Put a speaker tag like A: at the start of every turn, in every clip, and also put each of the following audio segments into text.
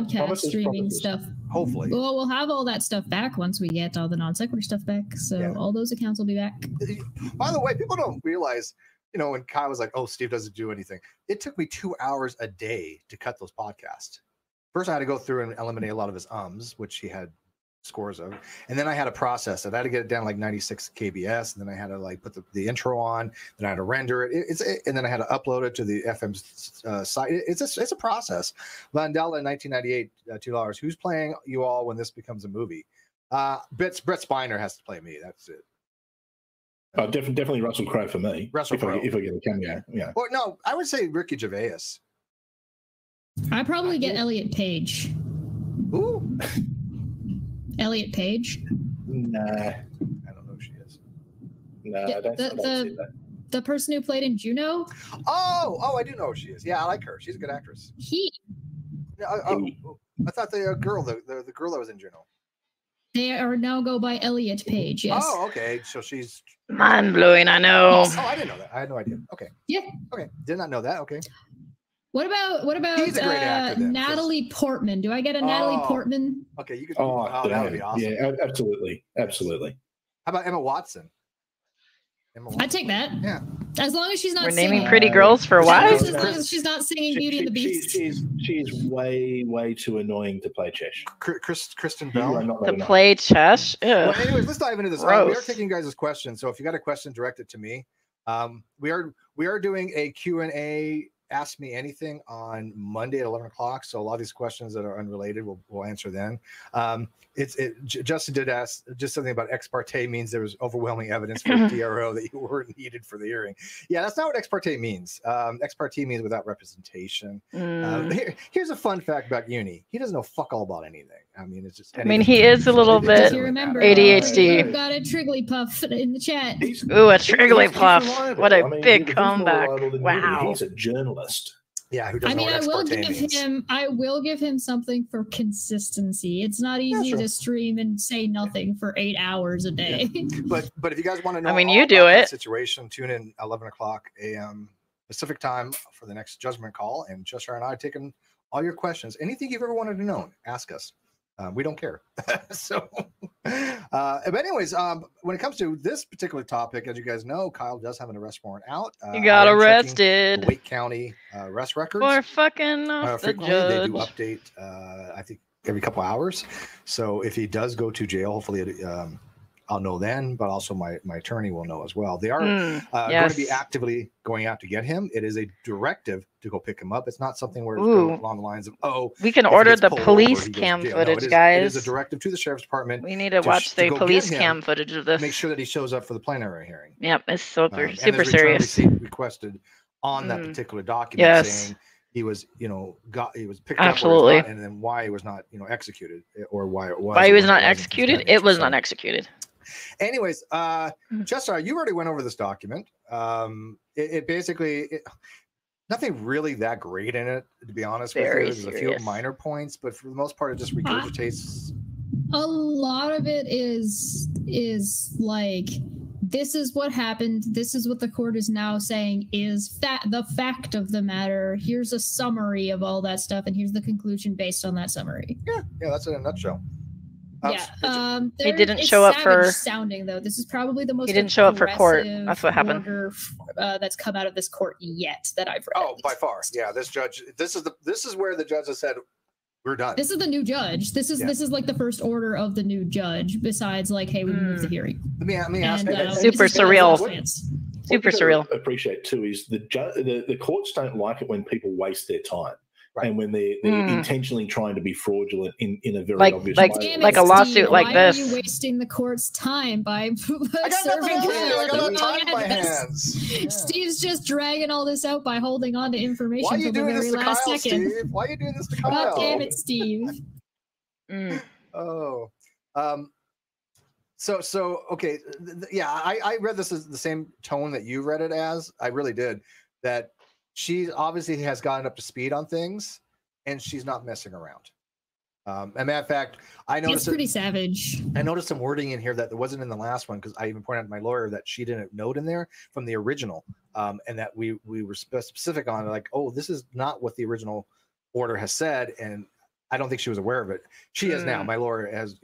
A: podcast streaming stuff.
B: Hopefully.
A: Well, we'll have all that stuff back once we get all the non sequitur stuff back. So all those accounts will be back.
B: By the way, people don't realize, you know, when Kyle was like, "Oh, Steve doesn't do anything," it took me 2 hours a day to cut those podcasts. First, I had to go through and eliminate a lot of his which he had scores of, and then I had to process it. I had to get it down like 96 kbs, and then I had to like put the intro on, then I had to render it. And then I had to upload it to the FM site. It's a process. Vandella in 1998, $2. Who's playing you all when this becomes a movie? Brett Spiner has to play me. That's it.
C: Definitely Russell Crowe for me.
B: Russell Crowe.
C: If I get a cameo, yeah.
B: Well, no, I would say Ricky Gervais.
A: I probably get Elliot Page.
B: Ooh.
A: Elliot Page?
C: Nah.
B: I don't know who she is.
C: No, I don't see that.
A: The person who played in Juno?
B: Oh, I do know who she is. Yeah, I like her. She's a good actress. I thought the girl, the girl that was in Juno.
A: They are now go by Elliot Page, yes.
B: Oh, okay. So she's
D: mind blowing, I know.
B: Oh, I didn't know that. I had no idea. Okay.
A: Yeah.
B: Okay. Did not know that. Okay.
A: What about
B: He's a great actor, then,
A: Natalie Portman? Do I get a Natalie Portman?
B: Okay, you could.
C: Oh,
B: that would be awesome.
C: Yeah, absolutely. Absolutely.
B: How about Emma Watson?
A: I'd take that.
B: Yeah.
A: As long as she's not
D: We're
A: singing.
D: naming pretty girls for what?
A: As long as she's not singing Beauty and the Beast.
C: She's way too annoying to play chess.
B: Kristen Bell?
D: To play chess?
B: Well, anyways, let's dive into this. We are taking guys' questions, so if you got a question, direct it to me. We are doing a Q&A Ask Me Anything on Monday at 11 o'clock. So a lot of these questions that are unrelated, we'll answer then. Justin did ask just something about ex parte means there was overwhelming evidence for DRO that you weren't needed for the hearing. Yeah, that's not what ex parte means. Ex parte means without representation. Here's a fun fact about Uni. He doesn't know fuck all about anything. I mean, it's just.
D: I mean, he is a little bit ADHD.
A: We've got a Trigglypuff in the chat.
D: Ooh, a Trigglypuff. What a big comeback. Wow.
C: He's a journalist.
B: Yeah, who doesn't know what ex parte means.
A: I will give him something for consistency. It's not easy to stream and say nothing for 8 hours a day.
B: Yeah. But if you guys want to know,
D: I mean, you do it.
B: Situation, tune in 11 o'clock a.m. Pacific time for the next judgment call, and Chester and I are taking all your questions. Anything you've ever wanted to know, ask us. We don't care. So, but anyways, when it comes to this particular topic, as you guys know, Kyle does have an arrest warrant out.
D: He got arrested.
B: Wake County arrest records.
D: For fucking off the judge.
B: They do update, I think, every couple hours. So if he does go to jail, hopefully I'll know then, but also my attorney will know as well. They are going to be actively going out to get him. It is a directive to go pick him up. It's not something where it's along the lines of,
D: we can order the police cam footage, guys.
B: It is a directive to the sheriff's department.
D: We need to watch the police cam footage of this.
B: Make sure that he shows up for the plenary hearing.
D: Yep, it's super
B: serious. Requested on that particular document saying he was, he was picked up, and then why he was not, executed, or why it was.
D: Why he was not executed? It was not executed.
B: Anyways, Chester, you already went over this document. It basically, nothing really that great in it, to be honest with you. There's a few minor points, but for the most part, it just regurgitates.
A: A lot of it is like, this is what happened. This is what the court is now saying is the fact of the matter. Here's a summary of all that stuff, and here's the conclusion based on that summary.
B: Yeah, that's it in a nutshell.
D: He didn't show up for
A: sounding though. This is probably the most.
D: He didn't show up for court. That's what happened.
A: That's come out of this court yet that I've read.
B: Oh, by far, yeah. This judge. This is where the judge has said, "We're done."
A: This is the new judge. This is like the first order of the new judge. Besides, like, hey, we moved the hearing.
B: Let me ask you.
D: Super surreal. Super surreal.
C: Appreciate too is the courts don't like it when people waste their time. Right. And when they're intentionally trying to be fraudulent in a very obvious way.
D: Like a lawsuit like this.
A: Why are you wasting the court's time by serving
B: I got time in my hands.
A: Yeah. Steve's just dragging all this out by holding on to information
B: for the very last
A: second.
B: Steve? Why are you doing this to Kyle?
A: God damn it, Steve.
B: So okay, I read this as the same tone that you read it as. I really did. That she obviously has gotten up to speed on things, and she's not messing around. As a matter of fact, I noticed
A: it's pretty savage.
B: I noticed some wording in here that wasn't in the last one, because I even pointed out to my lawyer that she didn't note in there from the original, and that we were specific on, like, oh, this is not what the original order has said, and I don't think she was aware of it. She is now. My lawyer has,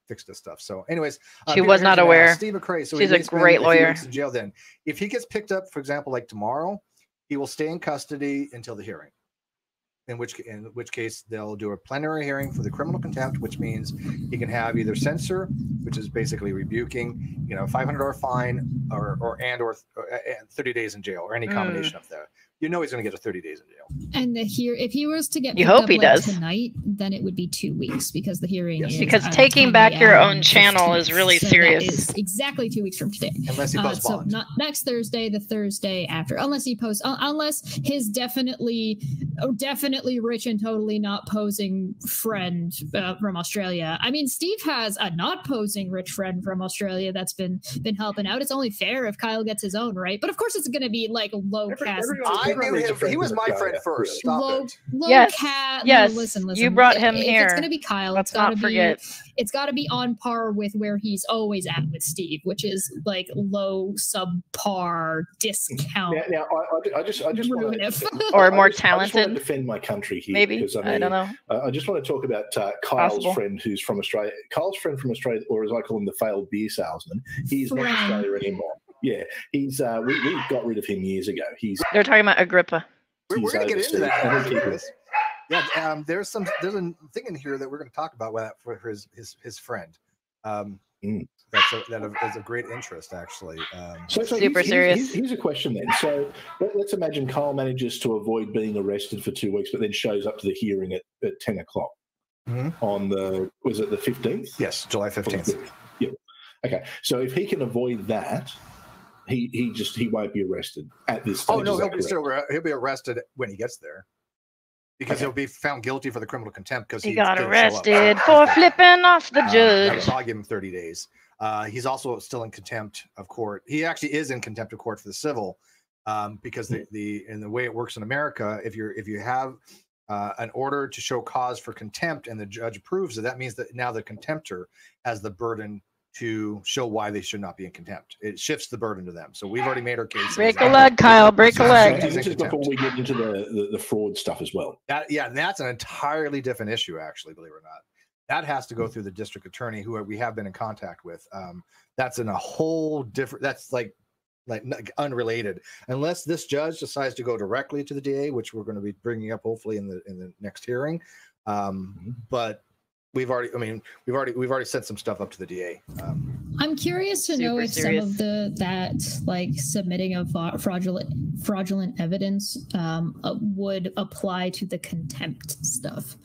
B: fixed this stuff. So anyways,
D: she was not aware.
B: Steve Mcrae. So
D: she's a great lawyer.
B: In jail then. If he gets picked up, for example, like tomorrow, he will stay in custody until the hearing. In which case they'll do a plenary hearing for the criminal contempt, which means he can have either censure, which is basically rebuking, a $500 fine, or 30 days in jail, or any combination of that. He's going to get 30 days in jail.
A: And if he was to get
D: picked up
A: tonight, then it would be 2 weeks because the hearing is
D: because taking back your own channel is really serious.
A: That is exactly 2 weeks from today.
B: Unless he posts bond.
A: So not next Thursday, the Thursday after. Unless he posts, unless his definitely rich and totally not posing friend from Australia. I mean, Steve has a not posing rich friend from Australia that's been helping out. It's only fair if Kyle gets his own, right? But of course, it's going to be like low cast.
B: I knew him. He was my friend first. Stop it.
A: Low cat.
D: Yes.
A: No, listen.
D: You brought him here.
A: It's going to be Kyle.
D: Let's not forget.
A: It's got to be on par with where he's always at with Steve, which is like low subpar discount.
C: Now I just want to,
D: or more talented.
C: I just want to defend my country here.
D: Maybe
C: because,
D: I don't know.
C: I just want to talk about Kyle's friend who's from Australia. Kyle's friend from Australia, or as I call him, the failed beer salesman. He's not in Australia anymore. Yeah, he's we got rid of him years ago.
D: They're talking about Agrippa.
B: We're going to get into that. Yeah, there's a thing in here that we're going to talk about for his friend. That's of great interest, actually.
C: So
D: super serious.
C: Here's a question then. So let's imagine Kyle manages to avoid being arrested for 2 weeks, but then shows up to the hearing at 10 o'clock on was it the 15th?
B: Yes, July 15th.
C: Yeah. Okay. So if he can avoid that, he won't be arrested at this stage.
B: Oh no, he'll be arrested when he gets there. Because he'll be found guilty for the criminal contempt because
D: he got arrested for flipping off the judge.
B: I'll give him 30 days. He's also still in contempt of court. He actually is in contempt of court for the civil, because the way it works in America, if you have an order to show cause for contempt and the judge approves it, that means that now the contemptor has the burden to show why they should not be in contempt. It shifts the burden to them. So we've already made our case.
D: Break a leg, Kyle. Break a leg.
C: This is before we get into the fraud stuff as well.
B: And that's an entirely different issue, actually, believe it or not. That has to go through the district attorney, who we have been in contact with. That's in a whole different. That's like unrelated, unless this judge decides to go directly to the DA, which we're going to be bringing up hopefully in the next hearing. But we've already sent some stuff up to the DA.
A: I'm curious to know if some of that submitting of fraudulent evidence would apply to the contempt stuff.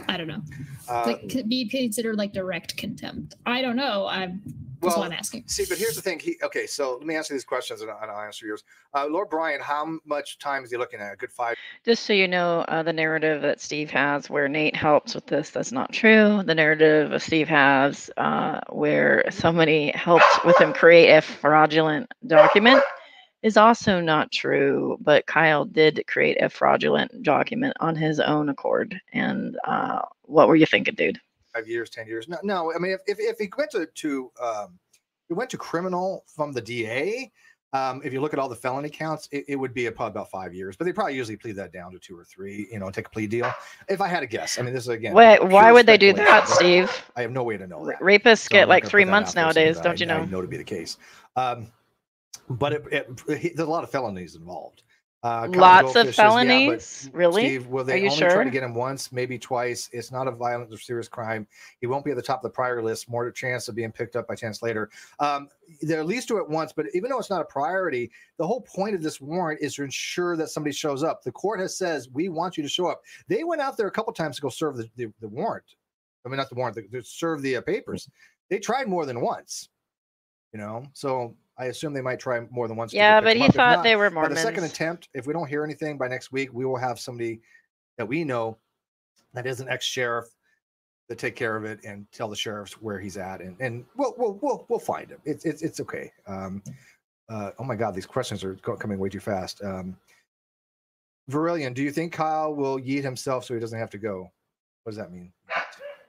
A: I don't know. Could be considered like direct contempt. I don't know. That's what I'm asking.
B: See, but here's the thing. So let me answer these questions and I'll answer yours. Lord Brian, how much time is he looking at? A good 5?
D: Just so you know, the narrative that Steve has where Nate helps with this, that's not true. The narrative Steve has where somebody helped with him create a fraudulent document is also not true. But Kyle did create a fraudulent document on his own accord. And what were you thinking, dude?
B: 5 years, 10 years. No. I mean, if he went to criminal from the DA, if you look at all the felony counts, it would be probably about 5 years. But they probably usually plead that down to 2 or 3. Take a plea deal. If I had to guess, I mean, this is again.
D: Wait, why would they do that, Steve?
B: I have no way to know that.
D: Rapists get like 3 months nowadays, don't you know?
B: I know to be the case. But there's a lot of felonies involved.
D: Lots of felonies? Really?
B: Steve, will they only try to get him once, maybe twice? It's not a violent or serious crime. He won't be at the top of the priority list. More chance of being picked up by chance later. They'll at least do it once, but even though it's not a priority, the whole point of this warrant is to ensure that somebody shows up. The court has says, we want you to show up. They went out there a couple times to go serve the warrant. I mean, not the warrant, to serve the papers. They tried more than once, so I assume they might try more than once.
D: Yeah, but he thought they were Mormons.
B: By the second attempt, if we don't hear anything by next week, we will have somebody that we know that is an ex-sheriff to take care of it and tell the sheriffs where he's at, and we'll find him. It's okay. Oh my God, these questions are coming way too fast. Verilion, do you think Kyle will yeet himself so he doesn't have to go? What does that mean?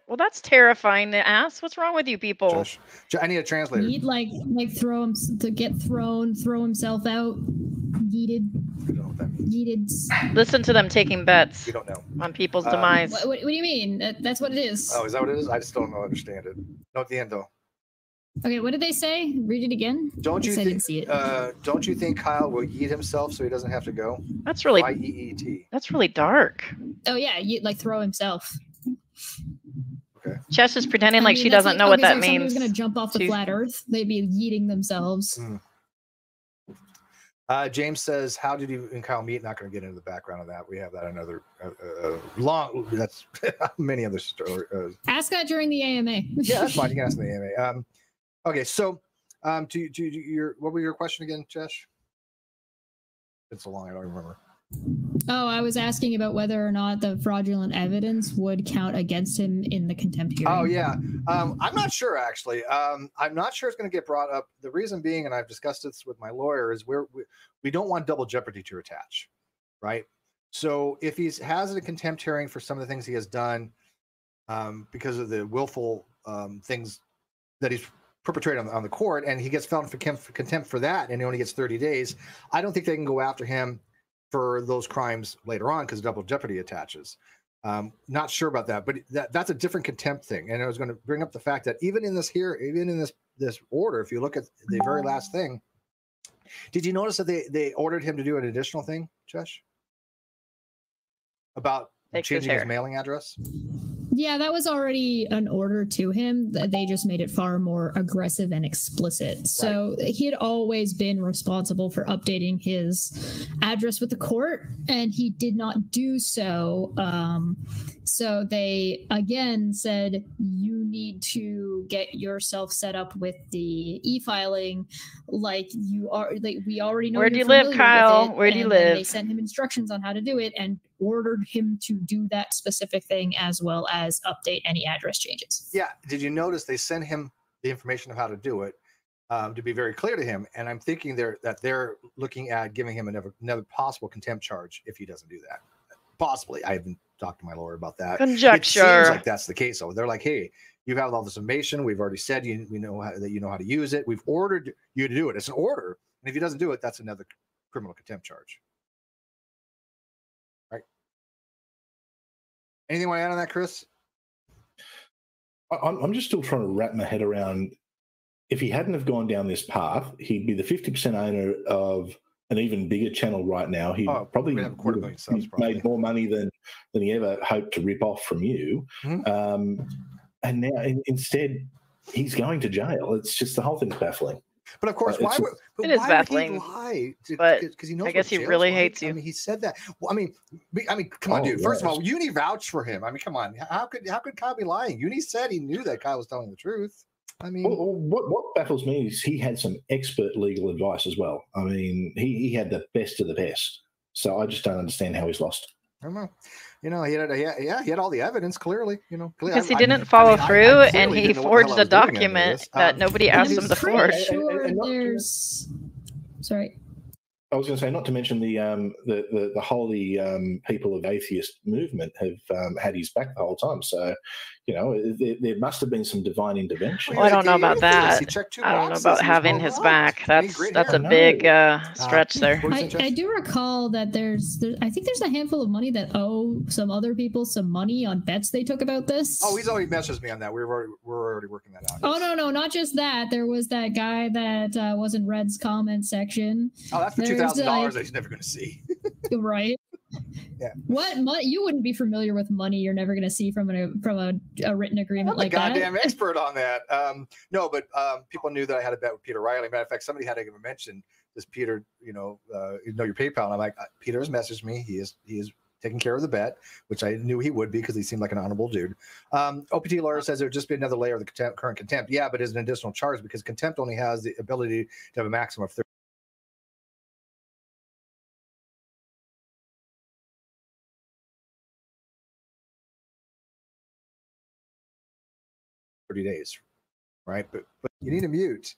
D: Well, that's terrifying to ask. What's wrong with you people?
B: Josh, I need a translator.
A: He'd throw him to get thrown, throw himself out, yeeted. yeeted.
D: Listen to them taking bets.
B: We don't know
D: on people's demise.
A: What do you mean? That's what it is.
B: Oh, is that what it is? I just don't understand it. No, at the end though.
A: Okay, what did they say? Read it again.
B: Don't you
A: I
B: think?
A: didn't see it.
B: Don't you think Kyle will yeet himself so he doesn't have to go?
D: That's really
B: Y-E-E-T.
D: That's really dark.
A: Oh yeah, like throw himself.
B: Okay.
D: Chess is pretending like she doesn't know what that means.
A: If somebody was going to jump off the flat Earth, they'd be yeeting themselves.
B: James says, "How did you and Kyle meet?" Not going to get into the background of that. We have that another long. That's many other stories.
A: Ask that during the AMA.
B: Yeah, that's fine. You can ask in the AMA. Okay, so what was your question again, Jesh? It's so long, I don't remember.
A: Oh, I was asking about whether or not the fraudulent evidence would count against him in the contempt hearing.
B: Oh, yeah. I'm not sure, actually. I'm not sure it's going to get brought up. The reason being, and I've discussed this with my lawyer, is we don't want double jeopardy to attach, right? So if he has a contempt hearing for some of the things he has done because of the willful things that he's perpetrated on the court, and he gets found for contempt for that, and he only gets 30 days, I don't think they can go after him for those crimes later on because double jeopardy attaches. Not sure about that, but that's a different contempt thing. And I was going to bring up the fact that even in this order, if you look at the very last thing, did you notice that they ordered him to do an additional thing, Josh? About changing his mailing address?
A: Yeah, that was already an order to him. They just made it far more aggressive and explicit. So he had always been responsible for updating his address with the court, and he did not do so. So they again said, you need to get yourself set up with the e-filing, like you are. Like we already know.
D: Where do you live, Kyle? Where do you live?
A: They sent him instructions on how to do it and ordered him to do that specific thing as well as update any address changes.
B: Yeah. Did you notice they sent him the information of how to do it to be very clear to him? And I'm thinking they're looking at giving him another possible contempt charge if he doesn't do that. Possibly. I haven't talked to my lawyer about that.
D: Conjecture.
B: It seems like that's the case. So they're like, hey, you have all this information. We've already said we know that you know how to use it. We've ordered you to do it. It's an order. And if he doesn't do it, that's another criminal contempt charge. Right. Anything you want to add on that, Chris?
C: I'm just still trying to wrap my head around, if he hadn't have gone down this path, he'd be the 50% owner of an even bigger channel right now. He probably
B: have 250,000 subs,
C: made more money than he ever hoped to rip off from you. Mm-hmm. And now instead he's going to jail. It's just, the whole thing's baffling.
B: But of course, why would he lie? Because he knows.
D: I guess he really hates you.
B: I mean, he said that. Well, I mean, come on, dude. First of all, Uni vouched for him. I mean, come on. How could Kyle be lying? Uni said he knew that Kyle was telling the truth. I mean,
C: what baffles me is he had some expert legal advice as well. I mean, he had the best of the best. So I just don't understand how he's lost.
B: I don't know. You know, he had all the evidence clearly. You know,
D: because he didn't follow through, and he forged a document that nobody asked him to forge.
A: Sorry.
C: I was going to say, not to mention the holy people of the atheist movement have had his back the whole time. So, you know, there must have been some divine intervention.
D: Well, I don't know about that. I don't know about having his back. That's a big stretch there.
A: I do recall that I think there's a handful of money that owe some other people some money on bets they took about this.
B: Oh, he's already messaged me on that. We're already working that out.
A: Oh no, not just that. There was that guy that was in Red's comment section.
B: Oh, that's for $2,000 that he's never going to see.
A: Right.
B: Yeah.
A: What money? You wouldn't be familiar with money you're never going to see from a written agreement like that.
B: I'm a goddamn expert on that. No, but people knew that I had a bet with Peter Riley. Matter of fact, somebody had to give a mention. This Peter, you know your PayPal. And I'm like, Peter has messaged me. He is taking care of the bet, which I knew he would be because he seemed like an honorable dude. OPT lawyer says it would just be another layer of the current contempt. Yeah, but it's an additional charge because contempt only has the ability to have a maximum of 30 days, right? But you need to mute.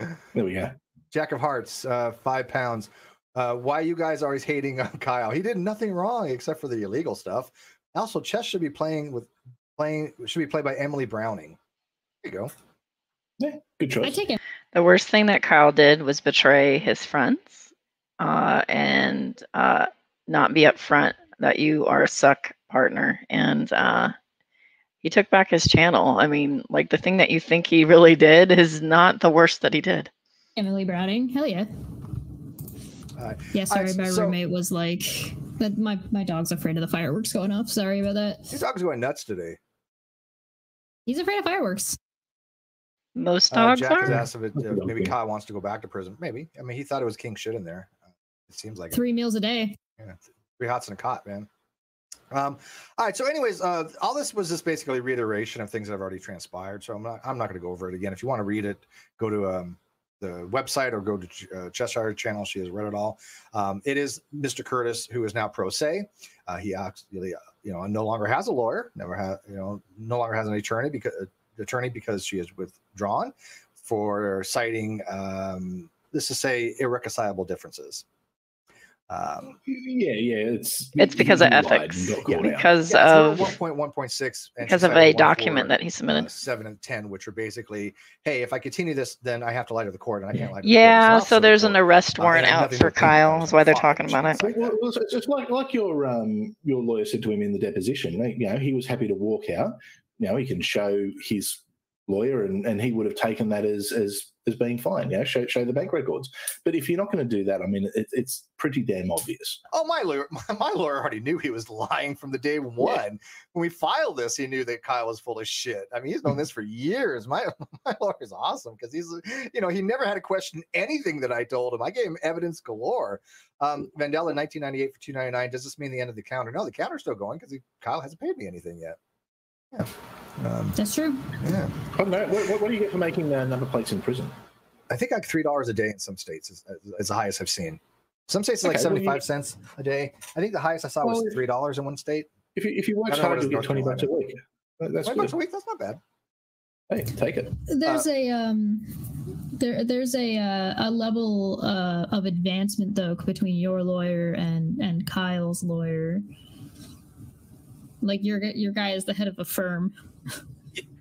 C: There we go.
B: Jack of Hearts, 5 pounds. Why you guys always hating on Kyle? He did nothing wrong except for the illegal stuff. Also, chess should be played by Emily Browning. There you go.
C: Yeah, good choice.
A: I take it.
D: The worst thing that Kyle did was betray his friends. and not be upfront that you are a suck partner. And he took back his channel. I mean, like, the thing that you think he really did is not the worst that he did.
A: Emily Browning, hell yeah. Yeah, sorry, my roommate was like, my dog's afraid of the fireworks going off. Sorry about that.
B: Your dog's going nuts today.
A: He's afraid of fireworks.
D: Most dogs
B: Jack
D: are.
B: has asked if maybe Kyle wants to go back to prison. Maybe. I mean, he thought it was king shit in there. It seems like
A: 3 meals a day.
B: Yeah, 3 hots in a cot, man. All right. So, anyways, all this was just basically reiteration of things that have already transpired. So I'm not going to go over it again. If you want to read it, go to the website or go to Cheshire channel. She has read it all. It is Mr. Curtis, who is now pro se. He actually, no longer has a lawyer. No longer has an attorney because she is withdrawn for citing, let's just say, irreconcilable differences.
D: It's because of ethics. Because of
B: 1.1.6.
D: Because of a document that he submitted.
B: 7 and 10, which are basically, hey, if I continue this, then I have to lie to the court, and I can't lie to the court.
D: Yeah, so there's an arrest warrant out for Kyle. That's why they're talking about it.
C: Well, it's like your lawyer said to him in the deposition. He was happy to walk out. He can show his lawyer, and he would have taken that as being fine. Show the bank records. But if you're not going to do that, I mean, it's pretty damn obvious.
B: Oh, my lawyer already knew he was lying from the day one. Yeah. When we filed this, he knew that Kyle was full of shit. I mean, he's known this for years. My lawyer is awesome because he's, he never had to question anything that I told him. I gave him evidence galore. Vandella, 1998 for $299. Does this mean the end of the counter? No, the counter's still going because Kyle hasn't paid me anything yet. Yeah.
A: That's true.
B: Yeah.
C: I don't know. What do you get for making number plates in prison?
B: I think like $3 a day in some states is the highest I've seen. Some states is like 75 cents a day. I think the highest I saw was $3 in one state.
C: If you work hard, you'll get $20 a week. That's
B: $20 a week. That's not bad.
C: Hey, take it.
A: There's there's a level of advancement though between your lawyer and Kyle's lawyer. Like your guy is the head of a firm.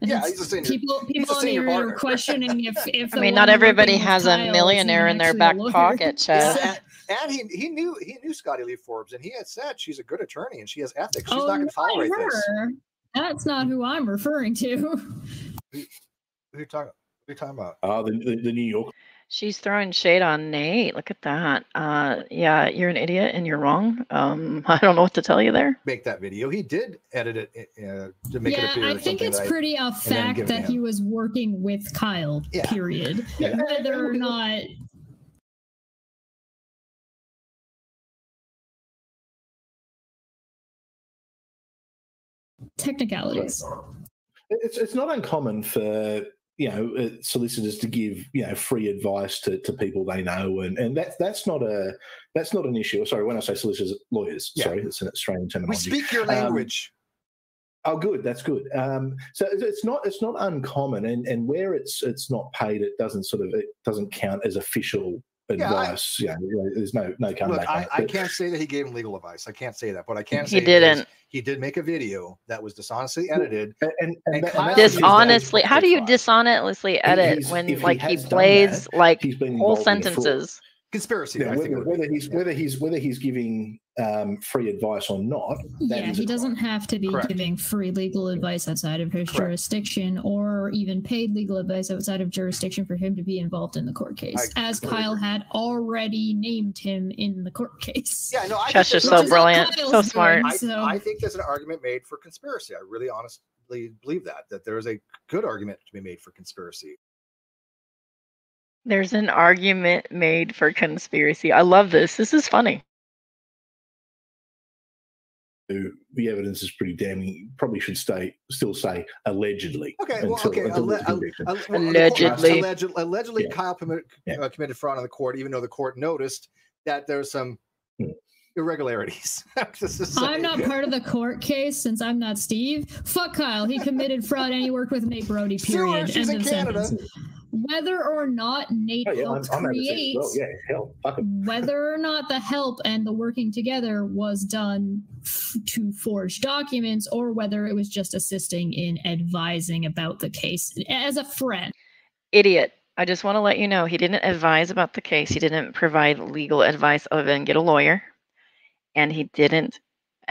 B: Yeah, he's a senior.
A: People in here are questioning if
D: I mean, not everybody has a millionaire in their back pocket, Chad.
B: And he knew Scotty Lee Forbes, and he had said she's a good attorney and she has ethics. She's not going to tolerate this.
A: That's not who I'm referring to.
B: Who are you talking about?
C: The New York.
D: She's throwing shade on Nate. Look at that. Yeah, you're an idiot and you're wrong. I don't know what to tell you there.
B: Make that video. He did edit it to make it appear.
A: Yeah, I think it's pretty a fact that he was working with Kyle, period. Yeah. Whether or not... Technicalities.
C: It's not uncommon for solicitors to give free advice to people they know, and that's not an issue. Sorry, when I say solicitors, lawyers. Yeah. Sorry, it's an Australian terminology.
B: We speak your language.
C: Oh, good. That's good. So it's not uncommon, and where it's not paid, it doesn't count as official advice. There's no comeback.
B: Look, I can't say that he gave him legal advice. I can't say that, but I can say he did make a video that was dishonestly edited. And
D: dishonestly, how do you dishonestly edit when he plays whole sentences?
B: Conspiracy.
C: Yeah, whether he's giving free advice or not.
A: He doesn't have to be giving free legal advice outside of his jurisdiction, or even paid legal advice outside of jurisdiction for him to be involved in the court case, as Kyle had already named him in the court case.
B: Yeah, no,
D: Chester's so brilliant, so smart.
B: I think there's an argument made for conspiracy. I really honestly believe that there is a good argument to be made for conspiracy.
D: There's an argument made for conspiracy. I love this. This is funny.
C: The evidence is pretty damning. Probably should still say allegedly.
B: Okay, allegedly, Kyle committed fraud on the court, even though the court noticed that there's some irregularities.
A: I'm not part of the court case since I'm not Steve. Fuck Kyle. He committed fraud and he worked with Nate Brody. Period.
B: She's in Canada.
A: Whether or not Nate helped create, whether or not the help and the working together was done to forge documents, or whether it was just assisting in advising about the case as a friend.
D: Idiot. I just want to let you know he didn't advise about the case. He didn't provide legal advice other than get a lawyer. And he didn't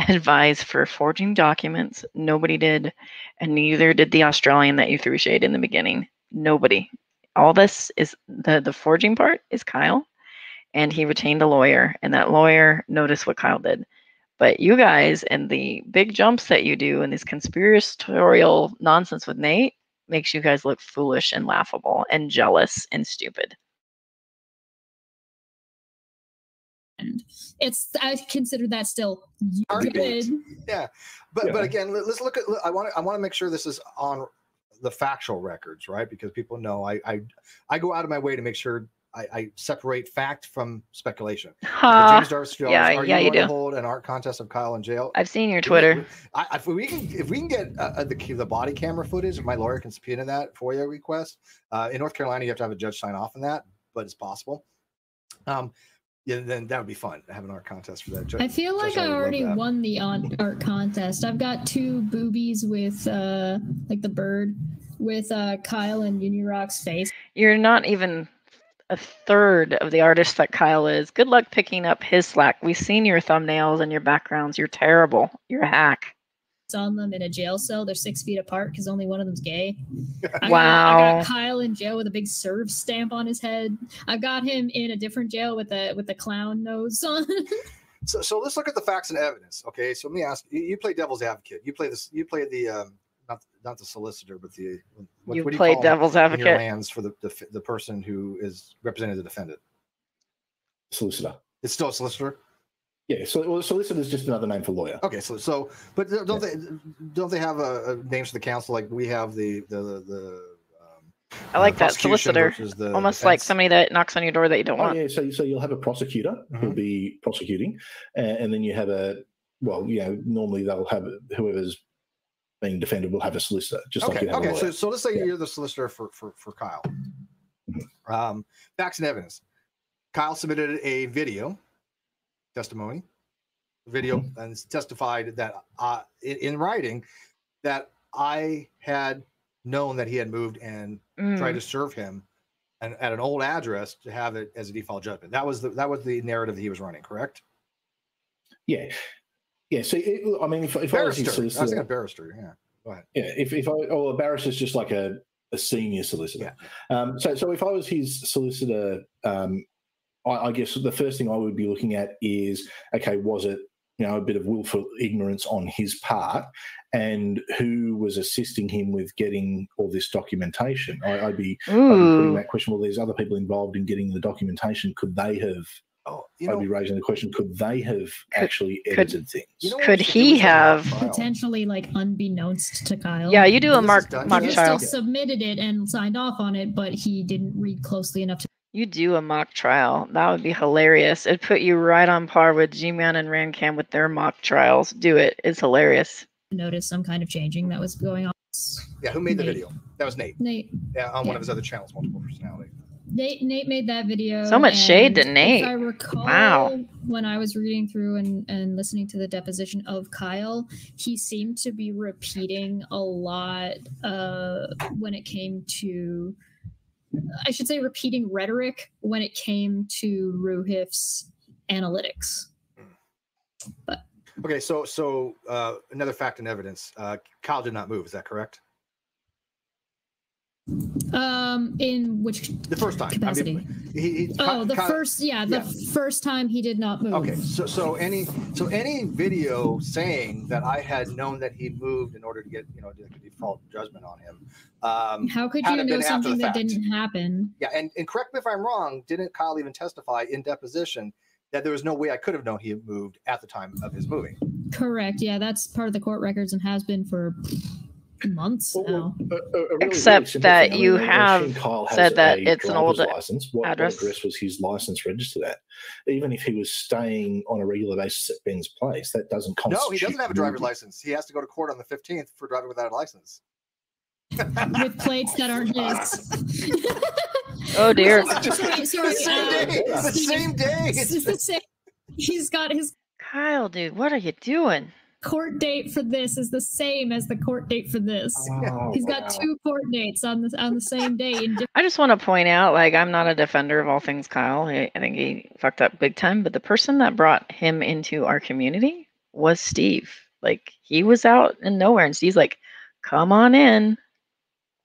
D: advise for forging documents. Nobody did. And neither did the Australian that you threw shade in the beginning. Nobody. All this is the forging part is Kyle. And he retained a lawyer. And that lawyer noticed what Kyle did. But you guys and the big jumps that you do and this conspiratorial nonsense with Nate makes you guys look foolish and laughable and jealous and stupid.
A: I consider that still
B: good. Yeah, but again, let's look at. I want to make sure this is on the factual records, right? Because people know I go out of my way to make sure I separate fact from speculation. James Darcy, are you going to hold an art contest of Kyle in jail?
D: I've seen your Twitter.
B: If we can get the body camera footage, if my lawyer can subpoena that FOIA request, in North Carolina you have to have a judge sign off on that, but it's possible. Yeah, then that would be fun to have an art contest for that.
A: I feel like I already won the art contest. I've got 2 boobies with like the bird with Kyle and Unirock's face.
D: You're not even a third of the artist that Kyle is. Good luck picking up his slack. We've seen your thumbnails and your backgrounds. You're terrible. You're a hack.
A: On them in a jail cell. They're 6 feet apart because only one of them's gay.
D: Wow.
A: I got Kyle in jail with a big serve stamp on his head. I got him in a different jail with the clown nose on.
B: So let's look at the facts and evidence. Okay, so let me ask you. You play devil's advocate. You play this. You play the not the solicitor, but the what do you
D: play
B: call
D: devil's advocate
B: in your lands for the person who is representing the defendant.
C: Solicitor.
B: It's still a solicitor.
C: Yeah, so solicitor is just another name for lawyer.
B: Okay, so but don't they have names for the council like we have the
D: I like that solicitor, almost like somebody that knocks on your door that you don't want.
C: Yeah, so you'll have a prosecutor who'll be prosecuting, and then you have normally they'll have whoever's being defended will have a solicitor, just like you have a lawyer.
B: So let's say you're the solicitor for Kyle. Facts and evidence. Kyle submitted a video testimony and testified that in writing that I had known that he had moved and tried to serve him and at an old address to have it as a default judgment. That was the narrative that he was running, correct?
C: Yeah. So I mean, if
B: barrister,
C: I was his solicitor,
B: I was thinking barrister. Yeah, go ahead.
C: Yeah, a barrister is just like a senior solicitor. Yeah. So if I was his solicitor, I guess the first thing I would be looking at is, okay, was it a bit of willful ignorance on his part, and who was assisting him with getting all this documentation? I'd be putting that question. Well, there's other people involved in getting the documentation. Could they have? I'd be raising the question: could they have actually edited things?
D: Could he have
A: potentially, like, unbeknownst to Kyle?
D: Yeah, you do a mock
A: He
D: trial.
A: still submitted it and signed off on it, but he didn't read closely enough to.
D: You do a mock trial. That would be hilarious. It'd put you right on par with G-Man and Rancam with their mock trials. Do it. It's hilarious.
A: Notice some kind of changing that was going on.
B: Yeah, who made the video? That was Nate. Yeah, on one of his other channels, Multiple Personality.
A: Nate made that video.
D: So much shade to Nate.
A: If I recall, when I was reading through and listening to the deposition of Kyle, he seemed to be repeating a lot when it came to, I should say, repeating rhetoric when it came to Ruhif's analytics. But
B: okay, so another fact and evidence: Kyle did not move. Is that correct?
A: In which
B: the first time
A: capacity? First time he did not move.
B: Okay, so any video saying that I had known that he moved in order to get a default judgment on him.
A: How could you know something that didn't happen?
B: Yeah, and correct me if I'm wrong. Didn't Kyle even testify in deposition that there was no way I could have known he had moved at the time of his moving?
A: Correct. Yeah, that's part of the court records and has been for months now.
D: Except that you have said that it's an old
C: license. What address was his license registered at? Even if he was staying on a regular basis at Ben's place, that doesn't constitute.
B: No, he doesn't have a driver's license. He has to go to court on the 15th for driving without a license.
A: With plates that aren't his.
D: Oh dear.
B: Same day.
A: He's got his.
D: Kyle, dude, what are you doing?
A: court date for this is the same as the court date for this.
C: Oh,
A: He's got 2 court dates on the same day.
D: I just want to point out, like, I'm not a defender of all things Kyle. I think he fucked up big time. But the person that brought him into our community was Steve. Like, he was out in nowhere, and Steve's like, "Come on in.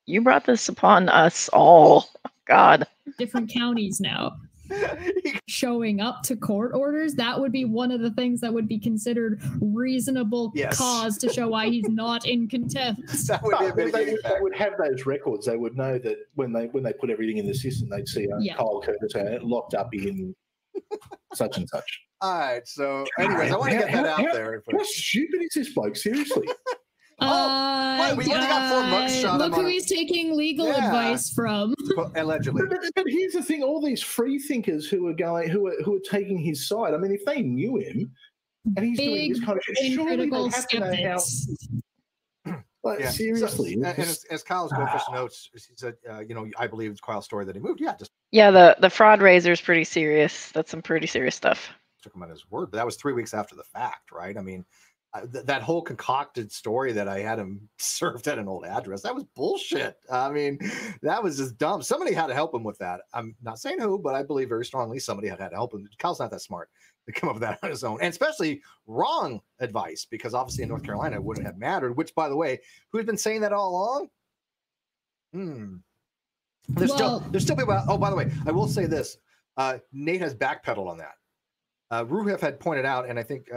D: You brought this upon us all." God.
A: Different counties now. Showing up to court orders, that would be one of the things that would be considered reasonable cause to show why he's not in contempt.
B: That would be a mitigating
C: they would have those records. They would know that when they put everything in the system, they'd see Kyle Curtis locked up in such and such.
B: All right. So, anyways, I want to get that out there.
C: How stupid is this bloke? Seriously.
B: We only got 4 months shot.
A: Look who he's taking legal advice from.
B: Allegedly.
C: But here's the thing: all these free thinkers who are taking his side. I mean, if they knew him and he's doing this kind of shit, surely they have to know how. Like, seriously.
B: So, and as Kyle's Goldfish notes, he said, I believe it's Kyle's story that he moved.
D: The fraud raiser is pretty serious. That's some pretty serious stuff.
B: Took him at his word, but that was 3 weeks after the fact, right? I mean, that whole concocted story that I had him served at an old address, that was bullshit. I mean, that was just dumb. Somebody had to help him with that. I'm not saying who, but I believe very strongly somebody had to help him. Kyle's not that smart to come up with that on his own, and especially wrong advice, because obviously in North Carolina it wouldn't have mattered, which, by the way, who's been saying that all along? There's still people out. Oh, by the way, I will say this. Nate has backpedaled on that. Ruhef had pointed out, and I think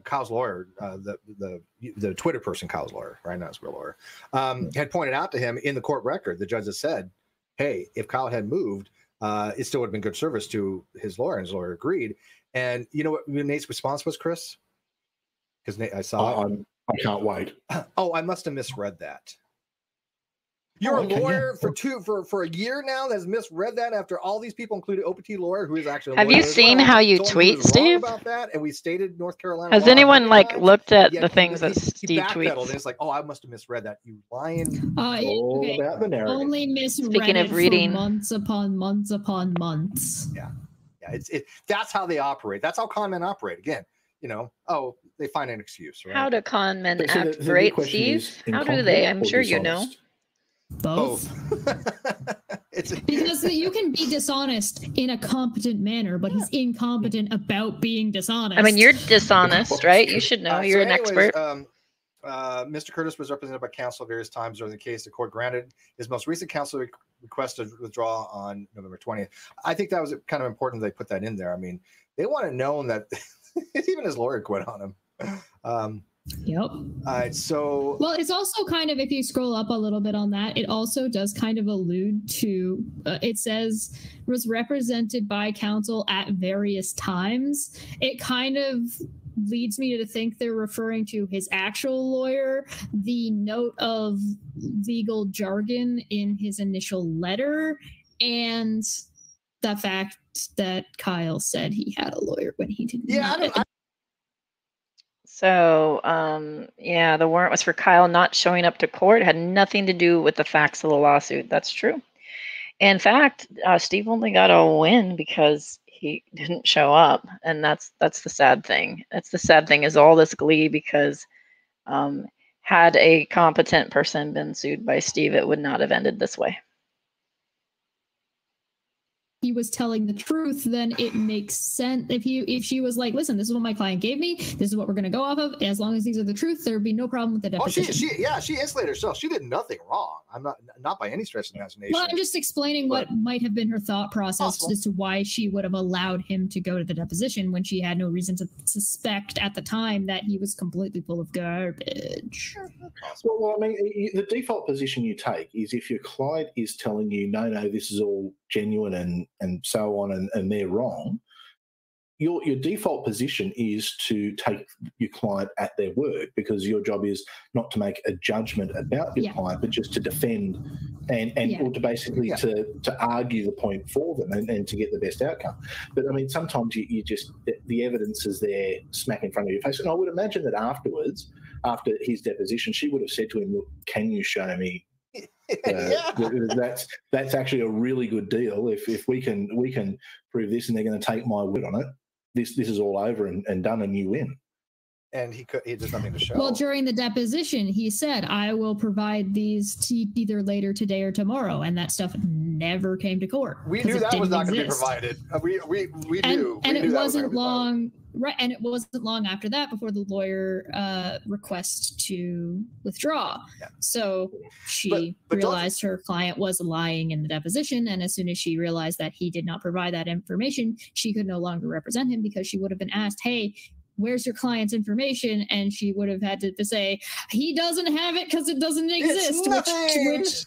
B: Kyle's lawyer, the Twitter person, Kyle's lawyer, right now, his real lawyer, had pointed out to him in the court record, the judge has said, hey, if Kyle had moved, it still would have been good service to his lawyer, and his lawyer agreed. And you know what Nate's response was, Chris? Because Nate, I saw it.
C: I can't wait.
B: Oh, I must have misread that. You're a lawyer for a year now that has misread that after all these people, including OPT lawyer, who is actually.
D: Have you seen how you tweet, Steve?
B: About that, and we stated North Carolina.
D: Has anyone looked at the things that Steve tweets?
B: And it's like, oh, I must have misread that. You lying.
C: All about the narrative.
A: Only misread
D: Speaking of reading,
A: for months upon months upon months.
B: Yeah. That's how they operate. That's how con men operate. Again, they find an excuse. Right?
D: How do con men operate, Steve? How do they? I'm sure you know.
A: Both. Because you can be dishonest in a competent manner, but he's incompetent about being dishonest.
D: I mean, you're dishonest, right? You should know. You're an expert.
B: Mr. Curtis was represented by counsel various times during the case. The court granted his most recent counsel request to withdraw on November 20th. I think that was kind of important they put that in there. I mean, they want to know that even his lawyer quit on him.
A: Yep.
B: So
A: well, it's also kind of, if you scroll up a little bit on that, it also does kind of allude to it says was represented by counsel at various times. It kind of leads me to think they're referring to his actual lawyer, the note of legal jargon in his initial letter, and the fact that Kyle said he had a lawyer when he didn't.
D: So, the warrant was for Kyle not showing up to court. It had nothing to do with the facts of the lawsuit. That's true. In fact, Steve only got a win because he didn't show up, and that's the sad thing. That's the sad thing, is all this glee because had a competent person been sued by Steve, it would not have ended this way.
A: He was telling the truth, then it makes sense. If she was like, listen, this is what my client gave me, this is what we're going to go off of, as long as these are the truth, there would be no problem with the deposition.
B: She insulated herself. She did nothing wrong. I'm not by any stretch of the imagination.
A: Well, I'm just explaining what might have been her thought process as to why she would have allowed him to go to the deposition when she had no reason to suspect at the time that he was completely full of garbage.
C: Well, I mean, the default position you take is if your client is telling you, no, this is all genuine and so on, and they're wrong, your default position is to take your client at their word, because your job is not to make a judgment about your client, but just to defend and or to basically to argue the point for them and to get the best outcome. But I mean, sometimes you just, the evidence is there smack in front of your face. And I would imagine that afterwards, after his deposition, she would have said to him, look, can you show me that's actually a really good deal. If we can prove this and they're going to take my word on it, this is all over and done, and you win.
B: and he there's nothing to show.
A: Well, during the deposition, he said, "I will provide these to either later today or tomorrow," and that stuff never came to court.
B: We knew that was not going to be provided. We knew,
A: and it wasn't
B: long.
A: Right, and it wasn't long after that before the lawyer requested to withdraw.
B: Yeah.
A: So she realized her client was lying in the deposition, and as soon as she realized that he did not provide that information, she could no longer represent him because she would have been asked, "Hey, where's your client's information?" And she would have had to say, "He doesn't have it because it doesn't exist," which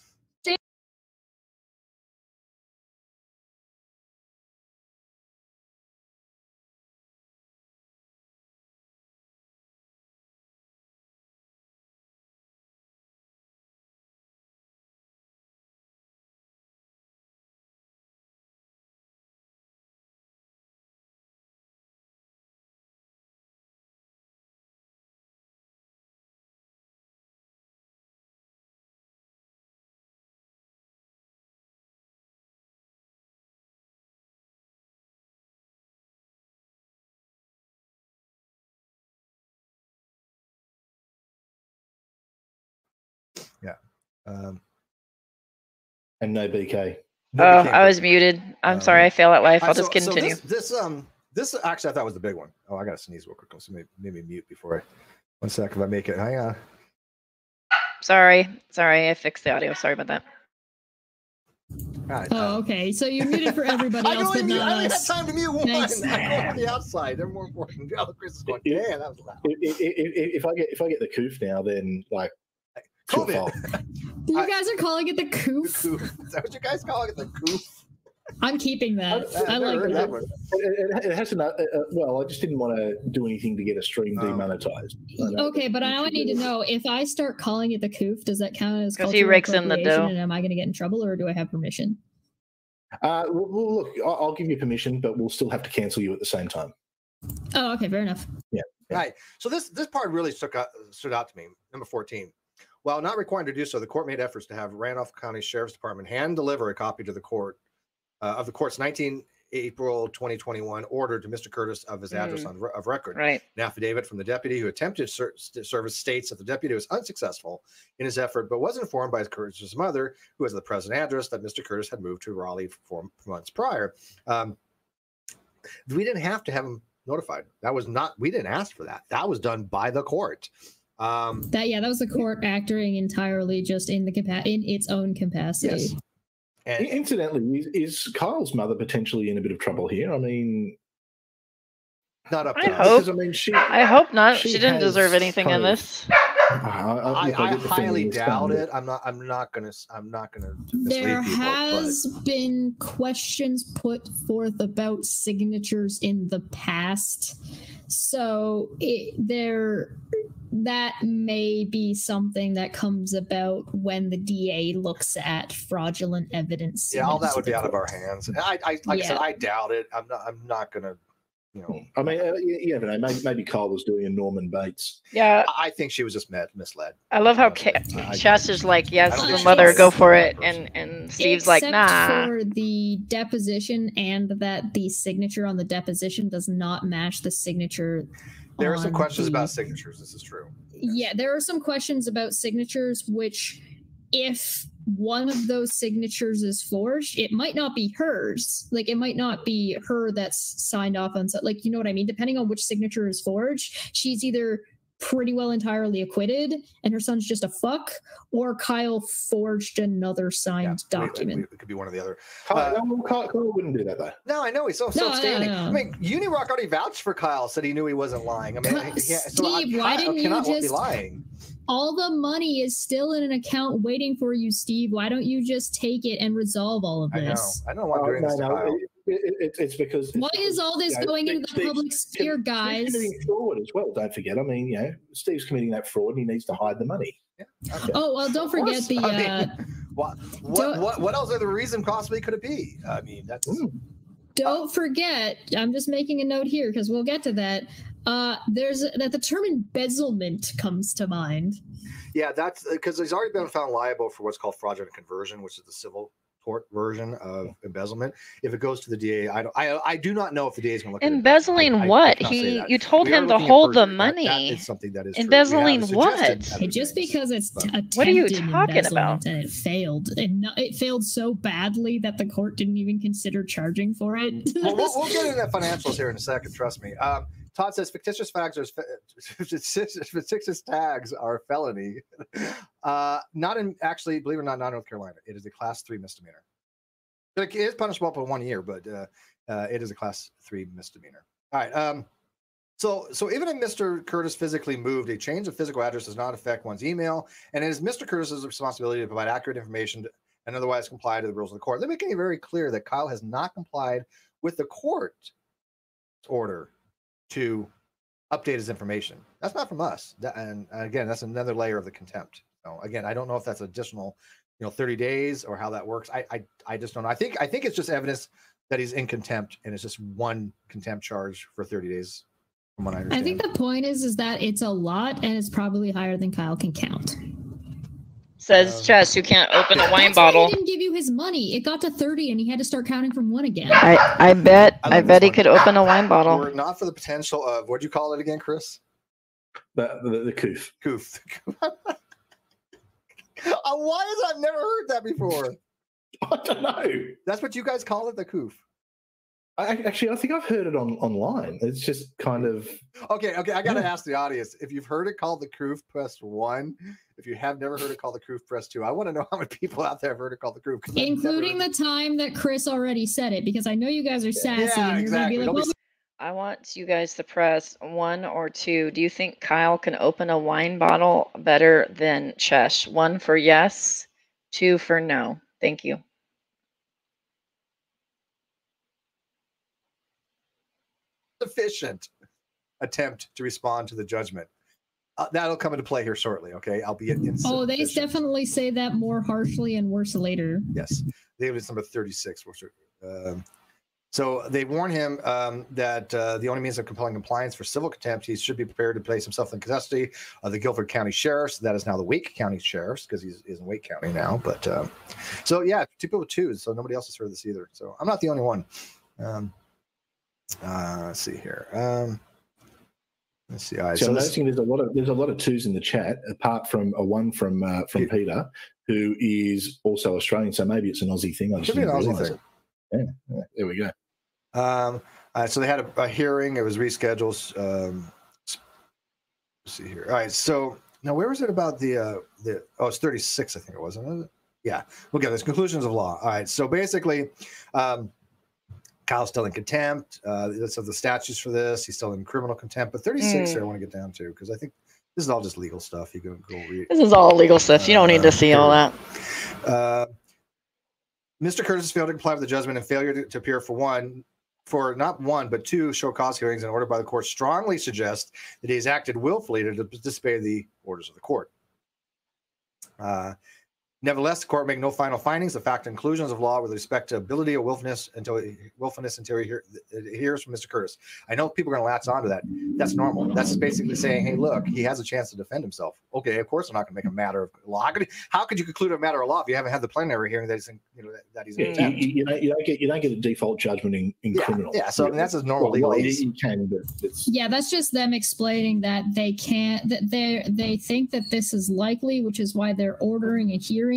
C: And no BK.
D: Oh, I was muted. I'm sorry, I fail at life. I'll just continue.
B: So this actually I thought was the big one. Oh, I gotta sneeze real quick. So maybe mute before I. 1 sec if I make it. Hang on.
D: Sorry, I fixed the audio. Sorry about that.
B: Right,
A: okay. So you're muted for everybody else, but not us.
B: I only have time to mute one.
A: Thanks.
B: I go on the outside. They're more important. The other Chris is going, "Damn, that was loud."
C: If I get the coof now, then like
B: COVID.
A: You guys are calling it the coof?
B: Is that what you guys call it? The coof?
A: I'm keeping that. I like that.
C: It has to. Well, I just didn't want to do anything to get a stream demonetized.
A: Okay, but I need to know if I start calling it the coof, does that count as cultural
D: he rakes in the dough?
A: And am I going to get in trouble, or do I have permission?
C: Well, look, I'll give you permission, but we'll still have to cancel you at the same time.
A: Oh, okay, fair enough.
C: Yeah.
B: Right. So this part really stood out to me. Number 14. While not required to do so, the court made efforts to have Randolph County Sheriff's Department hand deliver a copy to the court of the court's April 2021 order to Mr. Curtis of his address of record.
D: Right.
B: An affidavit from the deputy who attempted service states that the deputy was unsuccessful in his effort, but was informed by Curtis's mother, who has the present address, that Mr. Curtis had moved to Raleigh 4 months prior. We didn't have to have him notified. We didn't ask for that. That was done by the court.
A: That was the court acting entirely just in its own capacity.
B: Yes. And
C: incidentally, is Kyle's mother potentially in a bit of trouble here? I mean,
B: not up
D: I
B: to
D: hope.
B: us.
C: I mean,
D: I hope not. She didn't deserve anything in this.
B: I highly doubt it. I'm not gonna
A: there has been questions put forth about signatures in the past, so that may be something that comes about when the DA looks at fraudulent evidence.
B: Yeah, all that would be out of our hands. I said, I doubt it. I'm not gonna.
C: I mean, you never know. Maybe Kyle was doing a Norman Bates.
D: Yeah,
B: I think she was just misled.
D: I love how Chester's like, "Yes, the mother, go for it," and Steve's like, "Nah."
A: For the deposition, and that the signature on the deposition does not match the signature.
B: There are some questions about signatures. This is true.
A: Yeah, there are some questions about signatures, which if one of those signatures is forged, it might not be hers. Like, it might not be her that's signed off on, like, you know what I mean? Depending on which signature is forged, she's either pretty well entirely acquitted and her son's just a fuck, or Kyle forged another signed document.
B: It could be one or the other.
C: Kyle wouldn't do that, though.
B: No, I know. He's so outstanding. No. I mean, Unirock already vouched for Kyle, said he knew he wasn't lying. I mean,
A: Steve, why didn't you just
B: be lying?
A: All the money is still in an account waiting for you, Steve. Why don't you just take it and resolve all of this?
B: I don't know why I'm doing this to Kyle.
C: It's because
A: why is all this going into the public sphere, guys?
C: Steve's committing fraud as well. Don't forget. I mean, Steve's committing that fraud, and he needs to hide the money.
B: Yeah. Okay.
A: Oh well, don't forget the.
B: What else are the reason possibly could it be? I mean, that's.
A: Don't forget. I'm just making a note here because we'll get to that. The term embezzlement comes to mind.
B: Yeah, that's because he's already been found liable for what's called fraudulent conversion, which is the civil court version of embezzlement. If it goes to the DA, I do not know if the DA is going to look at it.
D: Embezzling what? You told him to hold the money.
B: That is something that is
D: embezzling what?
A: Just because it's
D: what are you talking about?
A: And it failed, and it failed so badly that the court didn't even consider charging for it.
B: Well, we'll get into financials here in a second. Trust me. Todd says fictitious tags are a felony. Not in, actually, believe it or not North Carolina. It is a class 3 misdemeanor. It is punishable up to 1 year, but it is a class 3 misdemeanor. All right. So even if Mr. Curtis physically moved, a change of physical address does not affect one's email, and it is Mr. Curtis's responsibility to provide accurate information and otherwise comply to the rules of the court. They're making it very clear that Kyle has not complied with the court order to update his information. That's not from us. And again, that's another layer of the contempt. So again, I don't know if that's additional, 30 days or how that works. I just don't know. I think it's just evidence that he's in contempt, and it's just one contempt charge for 30 days. From what I understand.
A: I think the point is that it's a lot, and it's probably higher than Kyle can count.
D: Says Chess, you can't open a wine bottle.
A: He didn't give you his money. It got to 30, and he had to start counting from 1 again.
D: I bet he could open a wine bottle.
B: Were it not for the potential of, what'd you call it again, Chris?
C: The coof.
B: Coof. Why has I've never heard that before?
C: I don't know.
B: That's what you guys call it, the coof.
C: I think I've heard it online. It's just kind of
B: okay. I got to ask the audience, if you've heard it called the coof, press 1. If you have never heard it called the coof, press 2. I want to know how many people out there have heard it called the coof,
A: including the time that Chris already said it, because I know you guys are sassy.
B: Yeah,
A: and
B: exactly.
A: You're gonna be like,
D: I want you guys to press 1 or 2. Do you think Kyle can open a wine bottle better than Chesh? 1 for yes, 2 for no. Thank you.
B: Sufficient attempt to respond to the judgment. That'll come into play here shortly. Okay, albeit insufficient.
A: Oh, they definitely say that more harshly and worse later.
B: Yes, they was number 36. So they warn him that the only means of compelling compliance for civil contempt, he should be prepared to place himself in custody of the Guilford County Sheriffs. That is now the Wake County Sheriffs, because he's in Wake County now. But so yeah, 2 people with 2s. So nobody else has heard this either. So I'm not the only one. Let's see here. Let's see. All right,
C: so I'm noticing there's a lot of 2s in the chat, apart from a 1 from Peter, who is also Australian. So maybe it's an Aussie thing. I just
B: Could be an Aussie thing.
C: Yeah, there we go.
B: So they had a hearing. It was rescheduled. Let's see here. All right. So now, where was it about the? It's 36. I think it was, wasn't it? Yeah. We'll get this. Conclusions of law. All right. So basically, Kyle's still in contempt. That's of the statutes for this. He's still in criminal contempt. But 36 here I want to get down to, because I think this is all just legal stuff. You can go read.
D: This is all legal stuff. You don't need to see all that.
B: Mr. Curtis failed to comply with the judgment, and failure to appear for not 1 but 2 show cause hearings and ordered by the court strongly suggest that he has acted willfully to disobey the orders of the court. Nevertheless, the court make no final findings of fact and conclusions of law with respect to ability or willfulness until he hears from Mr. Curtis. I know people are going to latch onto that. That's normal. That's basically saying, hey, look, he has a chance to defend himself. Okay, of course, I'm not going to make a matter of law. How could you conclude a matter of law if you haven't had the plenary hearing that he's in, that he's in contempt?
C: You don't get a default judgment in criminal.
B: Yeah, so I mean, that's a normal legal.
C: You can, but it's...
A: Yeah, that's just them explaining that they can't. That they think that this is likely, which is why they're ordering a hearing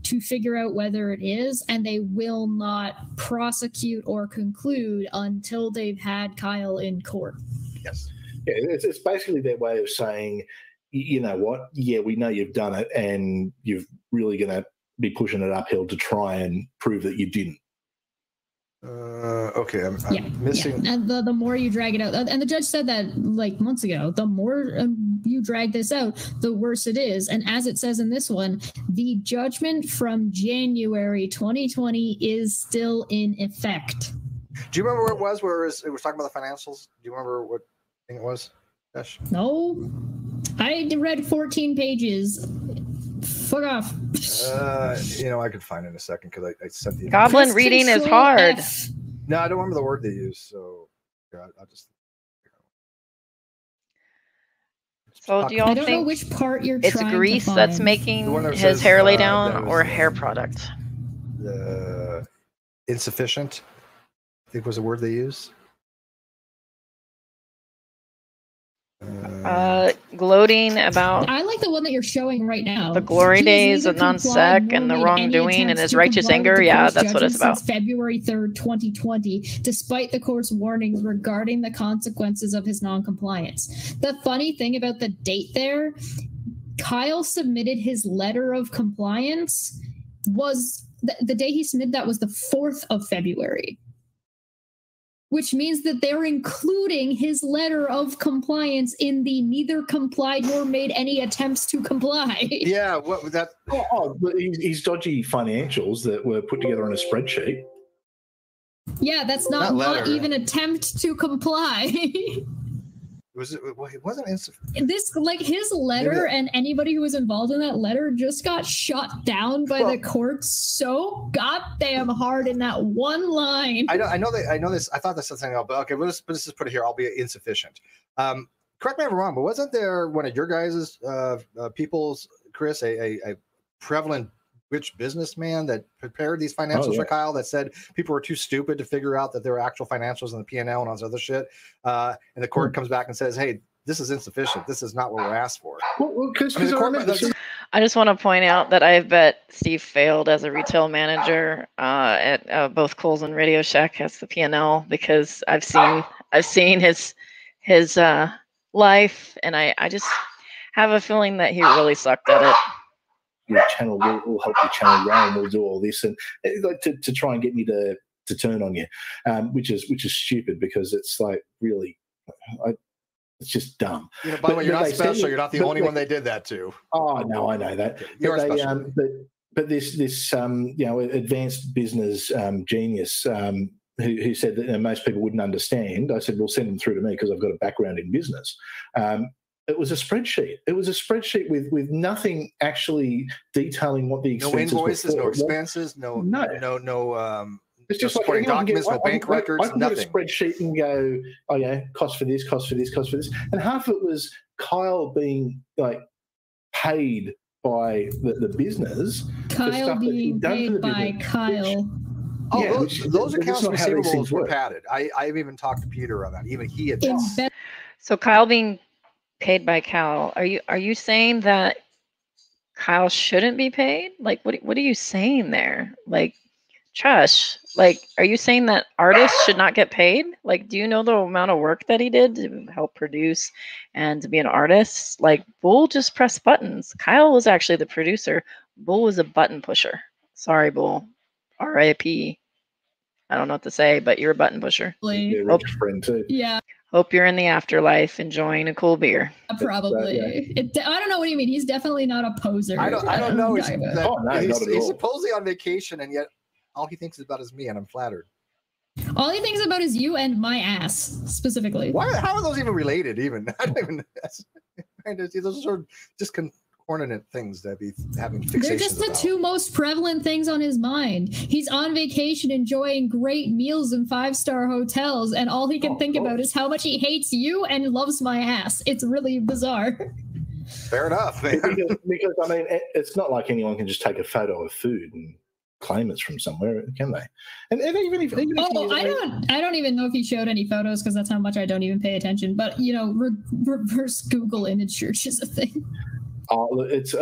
A: to figure out whether it is, and they will not prosecute or conclude until they've had Kyle in court.
B: Yes.
C: Yeah, it's basically their way of saying, you know what? Yeah, we know you've done it, and you're really going to be pushing it uphill to try and prove that you didn't.
B: Okay, I'm missing.
A: Yeah. And the more you drag it out, and the judge said that like months ago, the more you drag this out, the worse it is. And as it says in this one, the judgment from January 2020 is still in effect.
B: Do you remember where it was? Where it was talking about the financials? Do you remember what thing it was? Gosh.
A: No, I read 14 pages. Fuck off.
B: I could find it in a second because I sent the
D: Goblin reading is hard.
B: No, I don't remember the word they use, so yeah, I'll just.
D: So do y'all
A: think know which part you're
D: it's
A: trying
D: grease
A: to
D: that's
A: find.
D: making his hair lay down, or hair product?
B: insufficient, I think was the word they used.
D: Gloating about
A: I like the one that you're showing right now.
D: the glory
A: He has
D: days
A: neither
D: of non-sec
A: complied
D: and
A: nor
D: the
A: made any
D: wrongdoing and
A: attempts
D: his
A: to
D: righteous
A: comply with
D: anger.
A: the
D: Yeah,
A: court's
D: that's what it's
A: judgment
D: about.
A: since February 3rd, 2020, despite the court's warnings regarding the consequences of his non-compliance. The funny thing about the date there, Kyle submitted his letter of compliance was the day he submitted that was the 4th of February. Which means that they're including his letter of compliance in the neither complied nor made any attempts to comply.
B: Yeah, what was that?
C: But his dodgy financials that were put together on a spreadsheet.
A: Yeah, that's not
B: letter.
A: even attempt to comply.
B: It wasn't insufficient.
A: This, like, his letter and anybody who was involved in that letter just got shot down by the courts so goddamn hard in that one line.
B: I know this. I thought that's something else, but okay, let's just put it here. I'll be insufficient. Correct me if I'm wrong, but wasn't there one of your guys' people's, Chris, a prevalent rich businessman that prepared these financials for Kyle that said people were too stupid to figure out that there were actual financials in the P&L and all this other shit? And the court comes back and says, hey, this is insufficient. This is not what we're asked for.
D: I just want to point out that I bet Steve failed as a retail manager at both Kohl's and Radio Shack as the P&L, because I've seen his life, and I just have a feeling that he really sucked at it.
C: Your channel will help your channel grow, and we'll do all this, and like to try and get me to turn on you, which is stupid, because it's like really, it's just dumb.
B: By the way, you're not special. You're not the only one they did that to.
C: Oh no, I know that.
B: You're special.
C: But this advanced business genius who said that most people wouldn't understand. I said, well, send them through to me because I've got a background in business. It was a spreadsheet. It was a spreadsheet with nothing actually detailing what the expenses
B: no invoices,
C: were.
B: No expenses, no. It's just like
C: supporting documents, no
B: bank records,
C: I can
B: nothing.
C: Get a spreadsheet and go, oh yeah, cost for this, cost for this, cost for this, and half of it was Kyle being like paid by the business.
A: Kyle being paid by Kyle.
B: Those accounts receivables were padded. I've even talked to Peter on that. Even he admits.
D: So Kyle being paid by Kyle, are you saying that Kyle shouldn't be paid? Like, what are you saying there? Like, Trush, like, are you saying that artists should not get paid? Like, do you know the amount of work that he did to help produce and to be an artist? Like, Bull just pressed buttons. Kyle was actually the producer. Bull was a button pusher. Sorry, Bull. R.I.P. I don't know what to say, but you're a button pusher.
C: You're a rich friend too.
A: Yeah.
D: Hope you're in the afterlife enjoying a cool beer.
A: Probably. I don't know what you mean. He's definitely not a poser.
B: I don't know. He's
C: supposedly
B: on vacation, and yet all he thinks about is me, and I'm flattered.
A: All he thinks about is you and my ass, specifically.
B: How are those even related? Even I don't even. Those are sort of discordant things that be having fixations.
A: They're just the two most prevalent things on his mind. He's on vacation, enjoying great meals in 5-star hotels, and all he can think about is how much he hates you and loves my ass. It's really bizarre.
B: Fair enough, man.
C: Because I mean, it's not like anyone can just take a photo of food and claim it's from somewhere, can they? And even if
A: I don't even know if he showed any photos, because that's how much I don't even pay attention. But reverse Google image search is a thing.
C: It's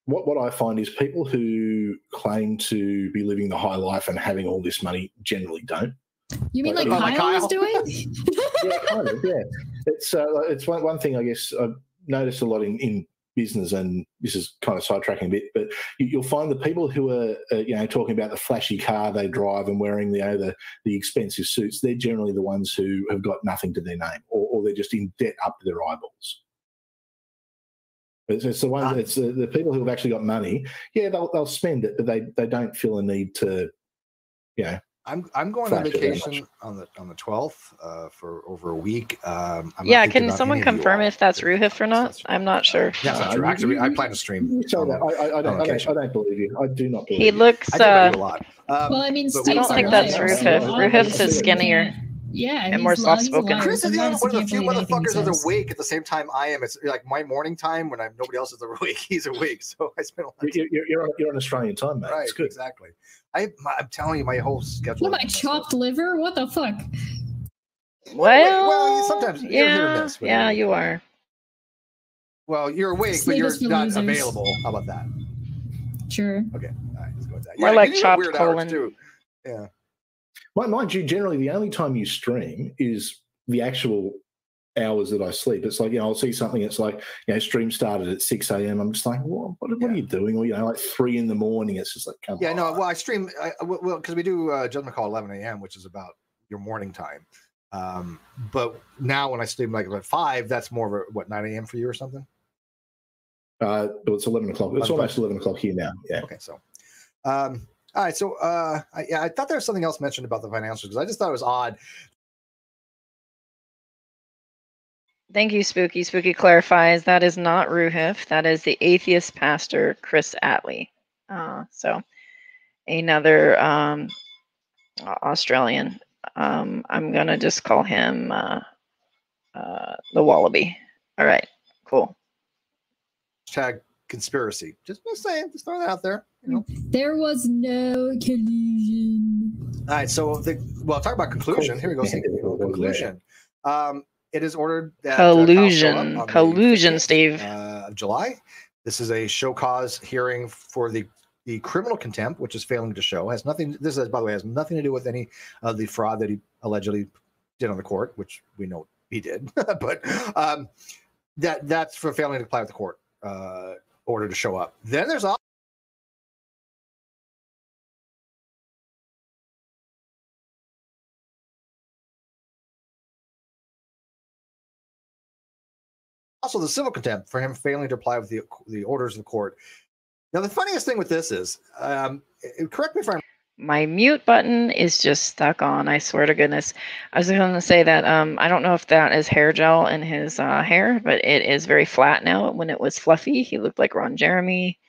C: what I find is people who claim to be living the high life and having all this money generally don't.
A: You mean like Kyle is doing?
C: Yeah, kind of. Yeah, it's one thing I guess I've noticed a lot in business, and this is kind of sidetracking a bit, but you'll find the people who are talking about the flashy car they drive and wearing the expensive suits, they're generally the ones who have got nothing to their name, or they're just in debt up to their eyeballs. It's the ones. It's the people who have actually got money. Yeah, they'll spend it, but they don't feel a need to.
B: I'm going on vacation on the 12th for over a week.
D: Can someone confirm if that's Ruhif or not? I'm not sure.
B: Yeah, that's true. Actually, I plan to stream.
C: I don't believe you. I do not believe you.
D: He looks.
B: I do a lot.
A: Well, I mean,
D: I don't think that's Ruhif. Ruhif's is skinnier.
A: Yeah,
D: And more
A: he's he's a
D: soft-spoken.
A: liar.
B: Chris is the
A: Sometimes
B: only one
A: he
B: of the
A: can't
B: few
A: believe anything he
B: motherfuckers that's
A: says.
B: awake at the same time I am. It's like my morning time when nobody else is awake. He's awake, so I spend a lot of time.
C: You're on Australian time, mate.
B: Right,
C: It's good.
B: exactly. I'm telling you, my whole schedule.
A: What am I, chopped liver? What the fuck?
D: Well,
B: sometimes you're hit or miss.
D: Yeah, you are.
B: Well, you're awake, but
A: Sleep
B: you're
A: is for
B: not
A: losers.
B: available. How about that?
A: Sure.
B: Okay, all right, let's go with that.
D: More like
B: you have
D: chopped
B: weird hours
D: colon.
B: too. Yeah.
C: Mind you, generally the only time you stream is the actual hours that I sleep. It's like, I'll see something. It's like, stream started at 6 a.m. I'm just like, what are you doing? Or, like 3 in the morning. It's just like, come on.
B: Yeah, no, well, I stream, well, because we do Judgment Call 11 a.m., which is about your morning time. But now when I stream like at 5, that's more of a, 9 a.m. for you or something?
C: It's 11 o'clock. It's almost 11 o'clock here now. Yeah.
B: Okay, so. All right, so I thought there was something else mentioned about the financials because I just thought it was odd.
D: Thank you, Spooky. Spooky clarifies that is not Ruhif. That is the atheist pastor, Chris Attlee. So another Australian. I'm going to just call him the Wallaby. All right, cool.
B: Hashtag conspiracy. Just saying, just throwing that out there.
A: There was no collusion.
B: All right, so talk about conclusion. Here we go. Conclusion. It is ordered that
D: collusion, Steve.
B: Of July. This is a show cause hearing for the criminal contempt, which is failing to show. Has nothing. This is, by the way, has nothing to do with any of the fraud that he allegedly did on the court, which we know he did. But that's for failing to comply with the court order to show up. Then there's also the civil contempt for him failing to comply with the orders of the court. Now, the funniest thing with this is, correct me if I'm.
D: My mute button is just stuck on. I swear to goodness. I was going to say that I don't know if that is hair gel in his hair, but it is very flat now. When it was fluffy, he looked like Ron Jeremy,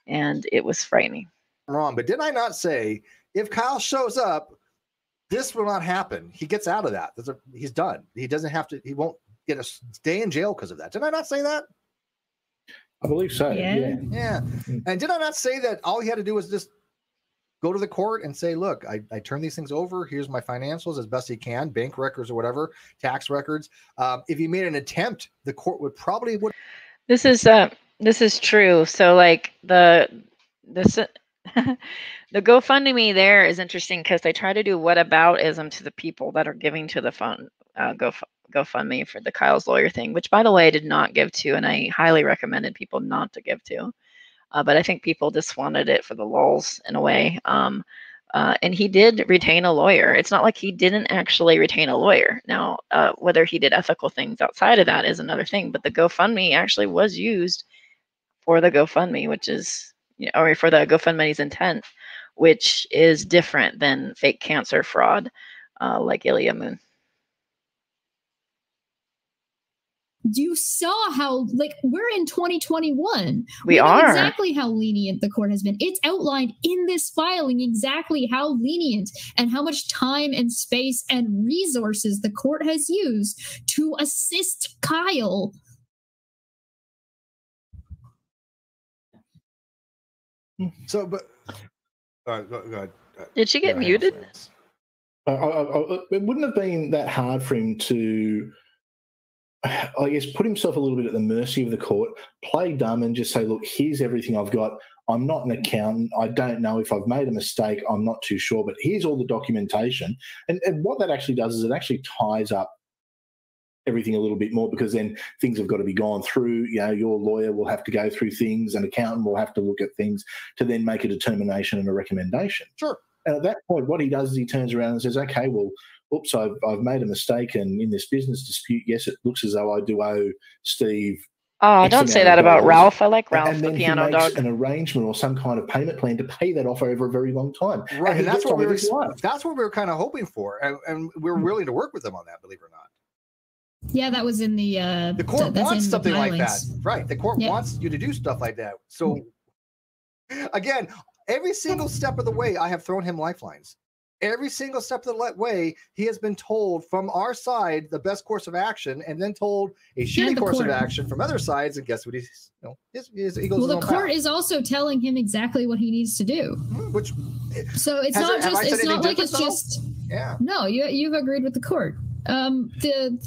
D: and it was frightening.
B: Wrong, but did I not say if Kyle shows up, this will not happen? He gets out of that. He's done. He doesn't have to. He won't get a stay in jail because of that. Did I not say that?
C: I believe so.
A: Yeah.
B: And did I not say that all he had to do was just go to the court and say, look, I turn these things over. Here's my financials as best he can, bank records or whatever, tax records. If he made an attempt, the court would probably would.
D: This is true. So like the GoFundMe there is interesting because they try to do whataboutism to the people that are giving to the fund GoFundMe for the Kyle's lawyer thing, which by the way I did not give to, and I highly recommended people not to give to. But I think people just wanted it for the lulz in a way. And he did retain a lawyer. It's not like he didn't actually retain a lawyer. Now, whether he did ethical things outside of that is another thing. But the GoFundMe actually was used for the GoFundMe, which is, or for the GoFundMe's intent, which is different than fake cancer fraud like Ilya Moon.
A: You saw how, we're in 2021.
D: We
A: know
D: are.
A: exactly how lenient the court has been. It's outlined in this filing exactly how lenient and how much time and space and resources the court has used to assist Kyle.
B: So, but go ahead.
D: Did she get muted?
C: It wouldn't have been that hard for him to, I guess, put himself a little bit at the mercy of the court, play dumb and just say, look, here's everything I've got. I'm not an accountant. I don't know if I've made a mistake. I'm not too sure, but here's all the documentation. And what that actually does is it actually ties up everything a little bit more, because then things have got to be gone through. Your lawyer will have to go through things, an accountant will have to look at things to then make a determination and a recommendation.
B: Sure.
C: And at that point, what he does is he turns around and says, okay, well, oops, I've made a mistake, and in this business dispute, yes, it looks as though I do owe Steve.
D: Oh, don't say that about Ralph. I like Ralph, the piano dog.
C: And then he makes an arrangement or some kind of payment plan to pay that off over a very long time.
B: Right, and that's what we were kind of hoping for, and we're willing to work with them on that, believe it or not.
A: Yeah, that was in the
B: court wants something like that, right? The court wants you to do stuff like that. So, again, every single step of the way, I have thrown him lifelines. Every single step of the way, he has been told from our side the best course of action, and then told a shitty course of action from other sides. And guess what? He goes.
A: Well, the court is also telling him exactly what he needs to do.
B: Which,
A: so it's not just. It's not like it's just.
B: Yeah.
A: No, you've agreed with the court. There's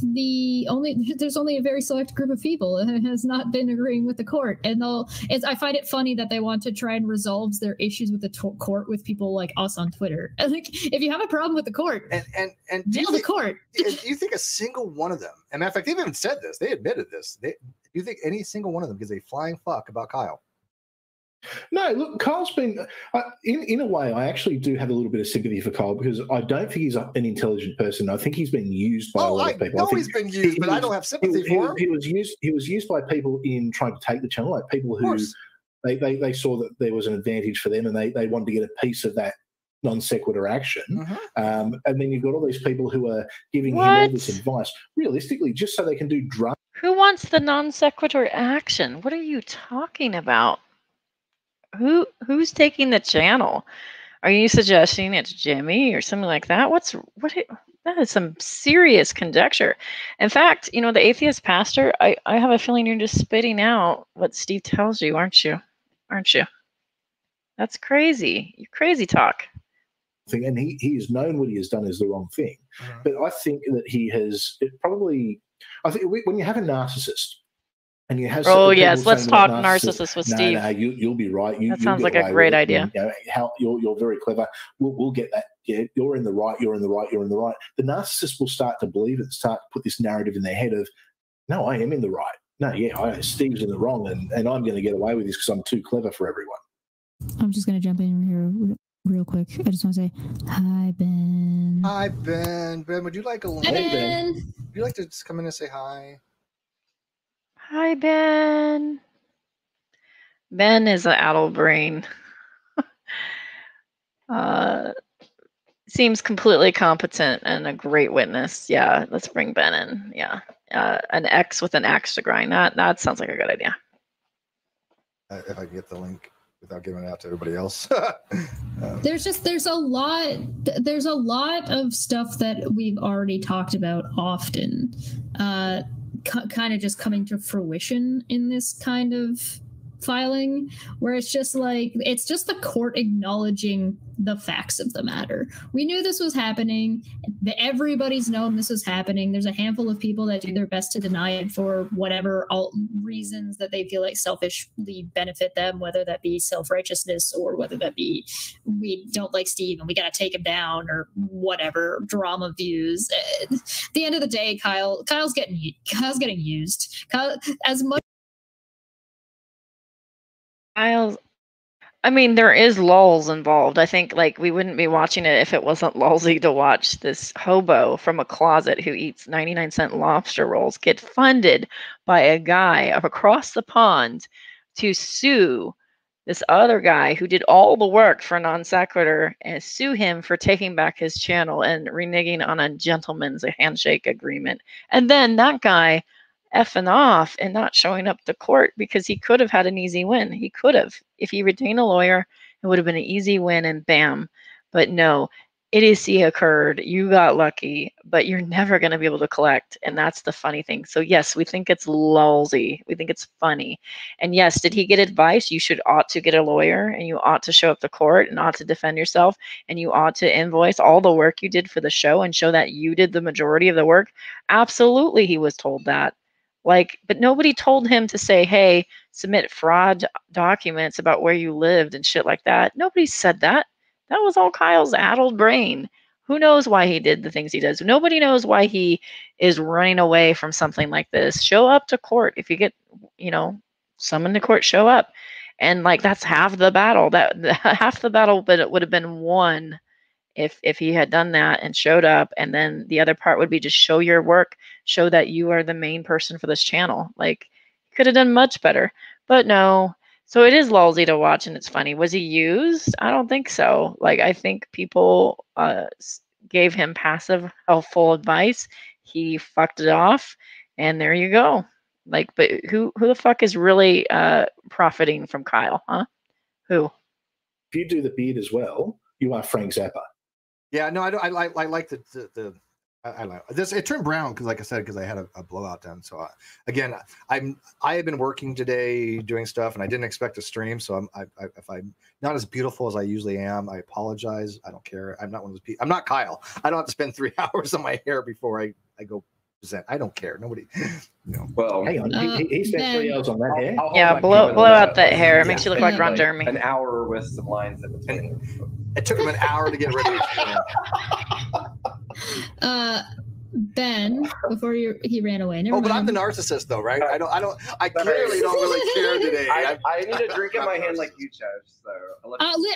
A: only a very select group of people that has not been agreeing with the court, and I find it funny that they want to try and resolve their issues with the court with people like us on Twitter. Like, if you have a problem with the court, and deal the court.
B: Do you think a single one of them? And matter of fact, they've even said this. They admitted this. Do you think any single one of them gives a flying fuck about Kyle?
C: No, look, Kyle's been, in a way, I actually do have a little bit of sympathy for Kyle, because I don't think he's an intelligent person. I think he's been used by a lot of people.
B: I know he's been used, but I don't have sympathy for him.
C: He was used by people in trying to take the channel, like people who they saw that there was an advantage for them, and they wanted to get a piece of that non sequitur action. And then you've got all these people who are giving him all this advice, realistically, just so they can do drugs.
D: Who wants the non sequitur action? What are you talking about? Who's taking the channel? Are you suggesting it's Jimmy or something like that? That is some serious conjecture. In fact, the atheist pastor, I have a feeling you're just spitting out what Steve tells you, aren't you? That's crazy. You crazy talk.
C: And he has known what he has done is the wrong thing. But I think that I think when you have a narcissist, and you have
D: let's talk narcissist with Steve.
C: No, you'll be right.
D: That sounds like a great idea.
C: You're very clever. We'll get that. Yeah, you're in the right. You're in the right. You're in the right. The narcissist will start to believe it, start to put this narrative in their head of, no, I am in the right. No, Steve's in the wrong, and I'm going to get away with this because I'm too clever for everyone.
A: I'm just going to jump in here real quick. I just want to say hi, Ben.
B: Hi, Ben. Ben, would you like a link?
A: Hi, Ben.
B: Would you like to just come in and say hi?
D: Hi, Ben. Ben is an addle brain. Seems completely competent and a great witness. Yeah, let's bring Ben in. Yeah, an X with an axe to grind. That sounds like a good idea.
B: If I can get the link without giving it out to everybody else.
A: There's a lot of stuff that we've already talked about often. Kind of just coming to fruition in this kind of filing, where it's just the court acknowledging the facts of the matter. We knew this was happening. Everybody's known this was happening. There's a handful of people that do their best to deny it for whatever reasons that they feel like selfishly benefit them, whether that be self-righteousness or whether that be we don't like Steve and we got to take him down or whatever drama views. At the end of the day, Kyle's getting used. As much.
D: I mean, there is lulls involved. I think we wouldn't be watching it if it wasn't lulzy to watch this hobo from a closet who eats 99-cent lobster rolls get funded by a guy across the pond to sue this other guy who did all the work for non sequitur and sue him for taking back his channel and reneging on a gentleman's handshake agreement. And then that guy effing off and not showing up to court because he could have had an easy win. He could have. If he retained a lawyer, it would have been an easy win and bam. But no, idiocy occurred. You got lucky, but you're never going to be able to collect. And that's the funny thing. So yes, we think it's lulzy. We think it's funny. And yes, did he get advice? You ought to get a lawyer and you ought to show up to court and ought to defend yourself and you ought to invoice all the work you did for the show and show that you did the majority of the work. Absolutely, he was told that. But nobody told him to say, hey, submit fraud documents about where you lived and shit like that. Nobody said that. That was all Kyle's addled brain. Who knows why he did the things he does? Nobody knows why he is running away from something like this. Show up to court. If you get, summoned to court, show up. And that's half the battle. Half the battle, but it would have been won if he had done that and showed up. And then the other part would be just show your work, show that you are the main person for this channel. Could have done much better, but no. So it is lulzy to watch and it's funny. Was he used? I don't think so. I think people gave him passive, helpful advice. He fucked it off and there you go. But who the fuck is really profiting from Kyle, huh? Who?
C: If you do the beard as well, you are Frank Zappa.
B: Yeah, no, I don't. I like the I like this. It turned brown because, like I said, because I had a blowout done. So again, I have been working today doing stuff, and I didn't expect to stream. So if I'm not as beautiful as I usually am, I apologize. I don't care. I'm not one of those people. I'm not Kyle. I don't have to spend 3 hours on my hair before I go present. I don't care. Nobody.
C: Well, hang on. He spent 3 hours on that hair.
D: Yeah, blow out that hair. It makes you look like Ron Jeremy.
E: An hour with some lines in between.
B: It took him an hour to get ready.
A: Ben, before he ran away. Never
B: but
A: mind.
B: I'm the narcissist, though, right? I clearly don't really care today.
E: I need a drink in my hand like you, Chev. So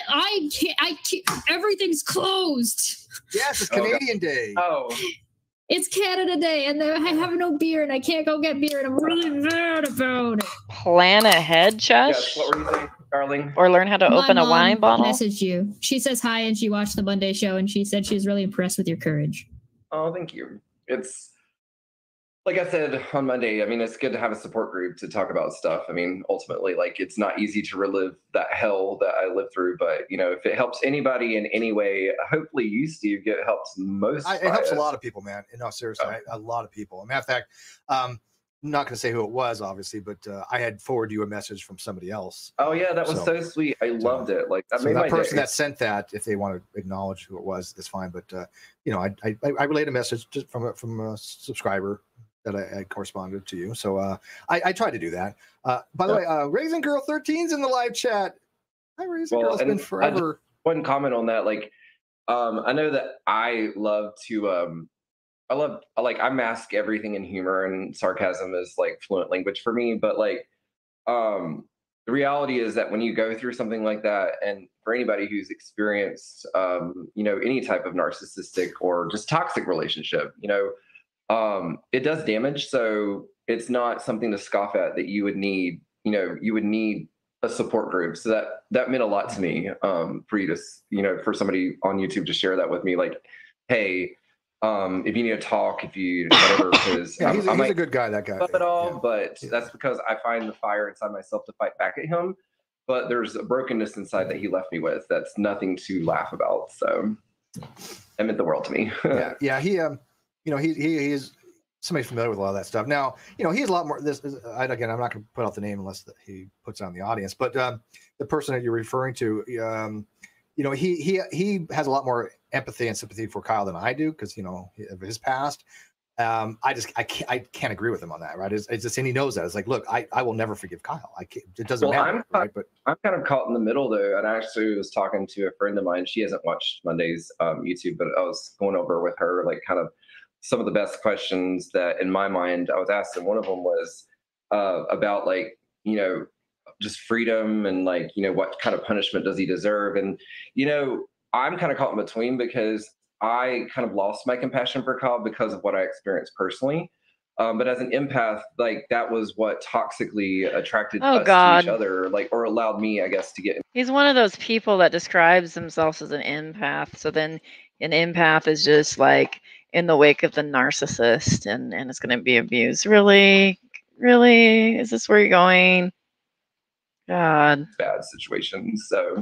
A: I can't. Everything's closed.
B: Yes, it's Canadian Day.
E: Oh.
A: It's Canada Day, and I have no beer, and I can't go get beer, and I'm really mad about it.
D: Plan ahead, Chush.
E: Yes, what were you saying, darling?
D: Or learn how to open a wine bottle.
A: Messaged you. She says hi, and she watched the Monday show, and she said she's really impressed with your courage.
E: Oh, thank you. It's like I said on Monday. I mean, it's good to have a support group to talk about stuff. I mean, ultimately, like it's not easy to relive that hell that I lived through, but if it helps anybody in any way, hopefully you, Steve, it helps most.
B: It helps a lot of people, man. No, seriously, a lot of people. As a matter of fact, I'm not going to say who it was, obviously, but I had forwarded you a message from somebody else.
E: Oh yeah, that was so sweet. I loved it. Like that made my
B: person
E: day.
B: that sent that, if they want to acknowledge who it was, that's fine. But I relayed a message just from a subscriber that I corresponded to you. So I tried to do that. By the way, Raisin Girl 13's in the live chat. Hi, Raisin Girl. It's been forever.
E: One comment on that, like I know that I love to I mask everything in humor, and sarcasm is like fluent language for me. But like, the reality is that when you go through something like that, and for anybody who's experienced, any type of narcissistic or just toxic relationship, it does damage. So it's not something to scoff at. That you would need, you would need a support group. So that meant a lot to me, for you to, for somebody on YouTube to share that with me. Like, hey. If you need to talk, if you whatever, because
B: yeah, he's a good guy. That guy.
E: At all, but that's because I find the fire inside myself to fight back at him. But there's a brokenness inside that he left me with. That's nothing to laugh about. So it meant the world to me.
B: yeah. He he is somebody familiar with a lot of that stuff. Now, he's a lot more. Again, I'm not going to put out the name unless he puts it on the audience. But the person that you're referring to, he has a lot more empathy and sympathy for Kyle than I do, because of his past. I can't agree with him on that, right? It's just, and he knows that. It's like, look, I will never forgive Kyle. It doesn't matter. But
E: I'm kind of caught in the middle though. And I actually was talking to a friend of mine. She hasn't watched Monday's YouTube, but I was going over with her like kind of some of the best questions that in my mind I was asked, and one of them was about like just freedom and like what kind of punishment does he deserve, and I'm kind of caught in between because I kind of lost my compassion for Kyle because of what I experienced personally. But as an empath, like that was what toxically attracted us to each other, like, or allowed me, I guess, to get.
D: He's one of those people that describes themselves as an empath. So then an empath is just like in the wake of the narcissist, and it's going to be abused. Really? Is this where you're going? God.
E: Bad situations. So.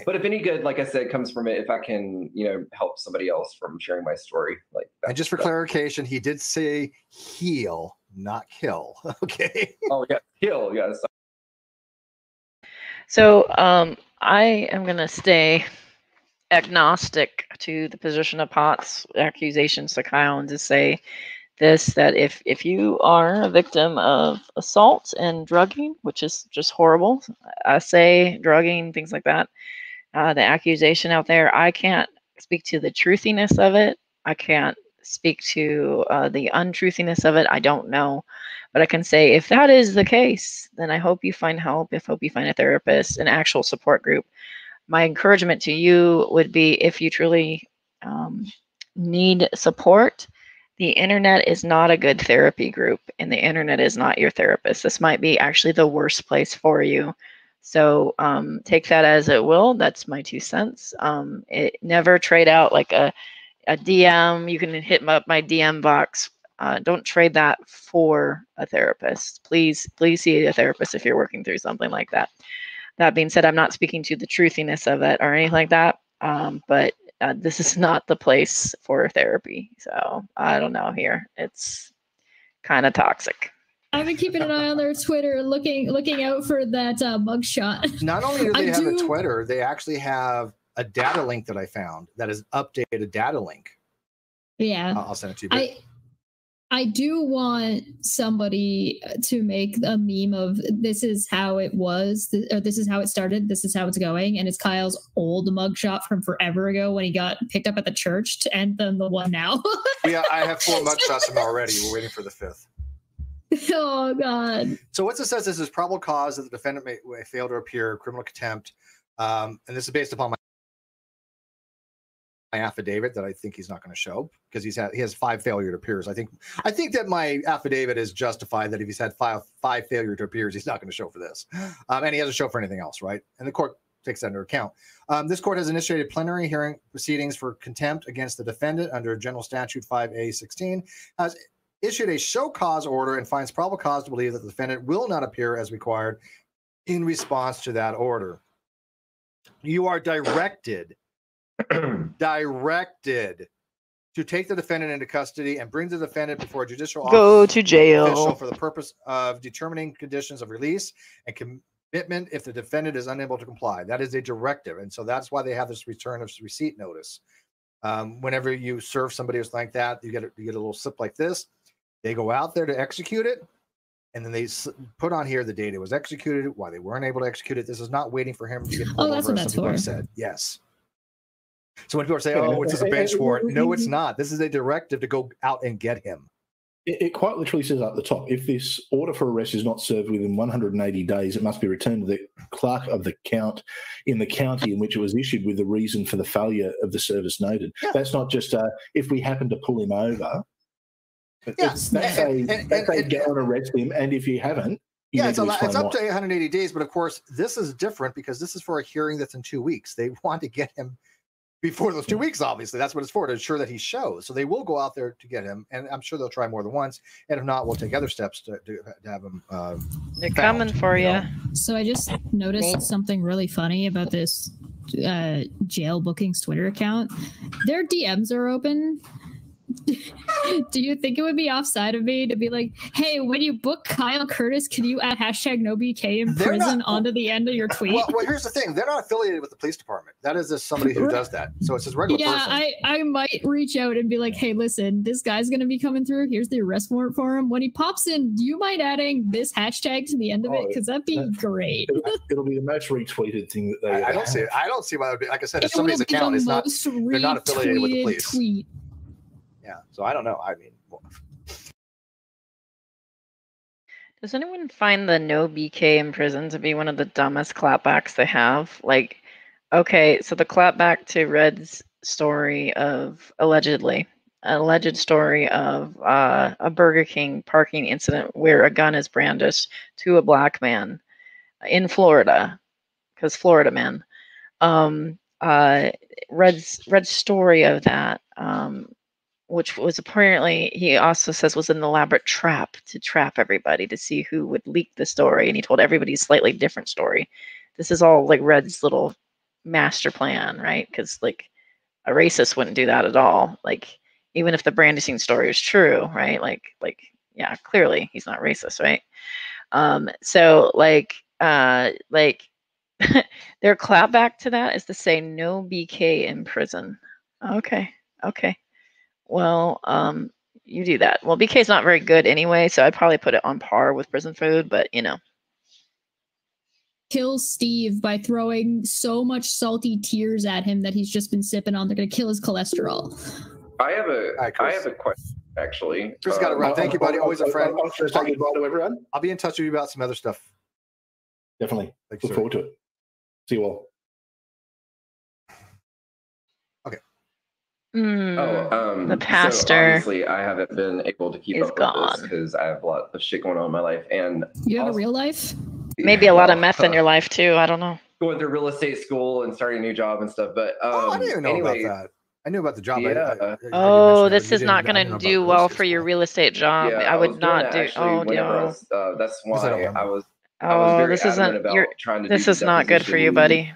E: But if any good, like I said, comes from it, if I can, help somebody else from sharing my story, like.
B: And just for clarification, he did say heal, not kill. Okay.
E: Oh yeah, heal. Yes.
D: So I am gonna stay agnostic to the position of Potts' accusations to Kyle, and just say this: that if you are a victim of assault and drugging, which is just horrible, I say drugging, things like that. The accusation out there, I can't speak to the truthiness of it. I can't speak to the untruthiness of it. I don't know. But I can say if that is the case, then I hope you find help. I hope you find a therapist, an actual support group. My encouragement to you would be, if you truly need support, the internet is not a good therapy group, and the internet is not your therapist. This might be actually the worst place for you. So take that as it will. That's my 2 cents. Never trade out like a DM. You can hit up my DM box. Don't trade that for a therapist. Please see a therapist if you're working through something like that. That being said, I'm not speaking to the truthiness of it or anything like that. But this is not the place for therapy. So I don't know here. It's kind of toxic.
A: I've been keeping an eye on their Twitter, looking out for that mugshot.
B: Not only do they have a Twitter, they actually have a data link that I found that is updated data link.
A: Yeah,
B: I'll send it to you.
A: I do want somebody to make a meme of this is how it was, or this is how it started, this is how it's going, and it's Kyle's old mugshot from forever ago when he got picked up at the church, and then the one now.
B: Yeah, I have 4 mugshots of him already. We're waiting for the 5th.
A: Oh God!
B: So what this says, this is probable cause that the defendant may fail to appear, criminal contempt, and this is based upon my affidavit that I think he's not going to show because he has 5 failure to appears. I think that my affidavit is justified that if he's had five failure to appears, he's not going to show for this, and he hasn't shown for anything else, right? And the court takes that into account. This court has initiated plenary hearing proceedings for contempt against the defendant under General Statute 5A16. Has issued a show cause order and finds probable cause to believe that the defendant will not appear as required in response to that order. You are directed to take the defendant into custody and bring the defendant before a judicial official for the purpose of determining conditions of release and commitment if the defendant is unable to comply. That is a directive, and so that's why they have this return of receipt notice. Whenever you serve somebody who's like that, you get a little slip like this. They go out there to execute it, and then they put on here the date it was executed, why they weren't able to execute it. This is not waiting for him to get pulled over, as some people have said. Yes. So when people say, "Oh, it's just a bench warrant," no, it's not. This is a directive to go out and get him.
C: It quite literally says at the top, if this order for arrest is not served within 180 days, it must be returned to the clerk of the count in the county in which it was issued with the reason for the failure of the service noted. Yeah. That's not just if we happen to pull him over.
B: Yes,
C: that's a go and arrest him, and if you haven't,
B: it's up to 180 days. But of course, this is different because this is for a hearing that's in 2 weeks. They want to get him before those 2 weeks. Obviously, that's what it's for, to ensure that he shows. So they will go out there to get him, and I'm sure they'll try more than once. And if not, we'll take other steps to have him.
D: They're coming for you.
A: So I just noticed something really funny about this jail bookings Twitter account. Their DMs are open. Do you think it would be offside of me to be like, hey, when you book Kyle Curtis, can you add #NoBK in prison onto the end of your tweet?
B: Well, here's the thing. They're not affiliated with the police department. That is just somebody who does that. So it's his regular person.
A: Yeah, I might reach out and be like, hey, listen, this guy's going to be coming through. Here's the arrest warrant for him. When he pops in, do you mind adding this hashtag to the end of it? Because that'd be great.
C: It'll be the most retweeted thing that they
B: I don't see why it would be. Like I said, if somebody's account is not, they're not affiliated with the police.
A: Tweet.
B: Yeah, so I don't know. I mean,
D: does anyone find the no BK in prison to be one of the dumbest clapbacks they have? Like, okay, so the clapback to Red's story of alleged story of a Burger King parking incident where a gun is brandished to a black man in Florida, because Florida man. Red's story of that. Which was apparently, he also says, was an elaborate trap to trap everybody to see who would leak the story. And he told everybody a slightly different story. This is all like Red's little master plan, right? Because like a racist wouldn't do that at all. Like even if the brandishing story is true, right? Like yeah, clearly he's not racist, right? So their clapback to that is to say no BK in prison. Okay. Well, you do that. Well, BK's not very good anyway, so I'd probably put it on par with prison food, but you know.
A: Kill Steve by throwing so much salty tears at him that he's just been sipping on. They're going to kill his cholesterol.
E: I have a question, actually.
B: Chris got it right. Thank you, buddy. Always a friend.
C: I'll
B: be in touch with you about some other stuff.
C: Definitely. Look forward to it. See you all.
D: The pastor.
E: So obviously, I haven't been able to keep up with this because I have a lot of shit going on in my life, and
A: you have a real life.
D: Maybe a lot of meth in your life too. I don't know.
E: Going through real estate school and starting a new job and stuff, but
B: I didn't even know about that. I knew about the job.
D: Yeah. This is not going to do well for your real estate job. Yeah, I would not do. Oh no.
E: That's why I was.
D: This isn't. This is not good for you, buddy.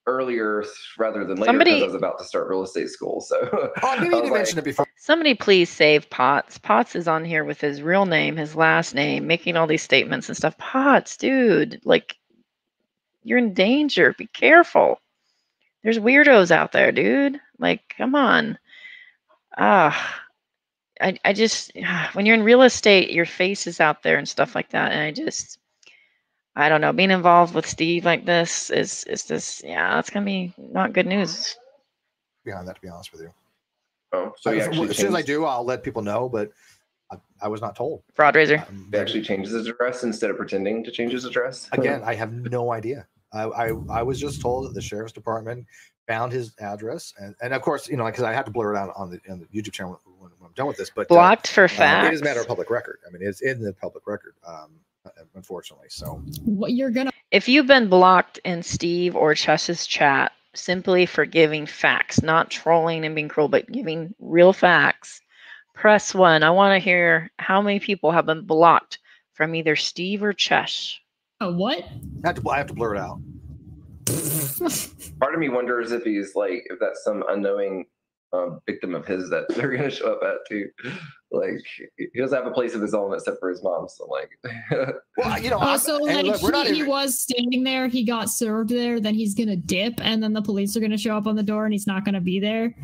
E: earlier rather than later
D: Somebody-
E: because I was about to start real estate school. So
B: Oh, maybe you mentioned it before.
D: Somebody please save Potts. Potts is on here with his real name, his last name, making all these statements and stuff. Potts, dude, like, you're in danger. Be careful. There's weirdos out there, dude. Like, come on. I just, when you're in real estate, your face is out there and stuff like that. And I don't know, being involved with Steve like this is this, yeah, it's going to be not good news.
B: Beyond that, to be honest with you.
E: Oh, so he actually
B: as soon as I do, I'll let people know, but I was not told.
D: Fraud raiser.
E: He actually changed his address instead of pretending to change his address.
B: Again, I have no idea. I was just told that the sheriff's department found his address, and of course, you know, because I had to blur it out on the YouTube channel when I'm done with this. But
D: Blocked for facts.
B: it is a matter of public record. I mean, it's in the public record, unfortunately. So
A: What you're gonna
D: If you've been blocked in Steve or Chess's chat simply for giving facts, not trolling and being cruel, but giving real facts, press 1. I want to hear how many people have been blocked from either Steve or Chess.
A: what?
B: I have to blur it out.
E: Part of me wonders if he's like, if that's some unknowing victim of his that they're going to show up at too. Like, he doesn't have a place of his own except for his mom. So like,
B: well, you know,
A: Also, like, he was standing there, he got served there, then he's gonna dip, and then the police are gonna show up on the door, and he's not gonna be there.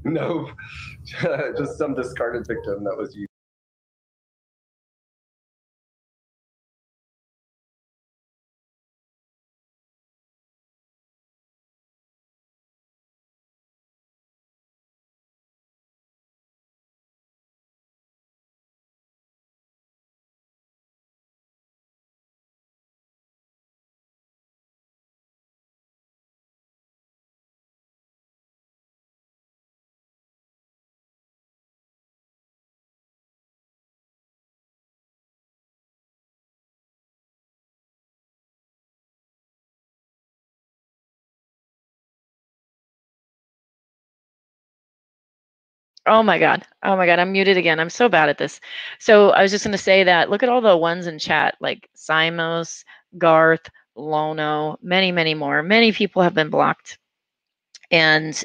E: no, just some discarded victim that was used.
D: Oh my God. Oh my God. I'm muted again. I'm so bad at this. So I was just going to say that look at all the ones in chat, like Simos, Garth, Lono, many, many more. Many people have been blocked. And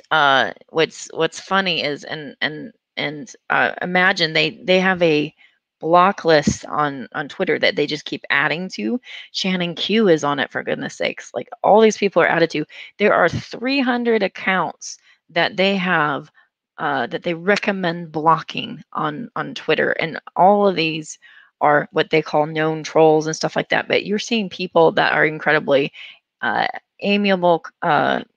D: what's funny is imagine they have a block list on Twitter that they just keep adding to. Shannon Q is on it, for goodness sakes. Like, all these people are added to. There are 300 accounts that they have that they recommend blocking on Twitter, and all of these are what they call known trolls and stuff like that. But you're seeing people that are incredibly amiable,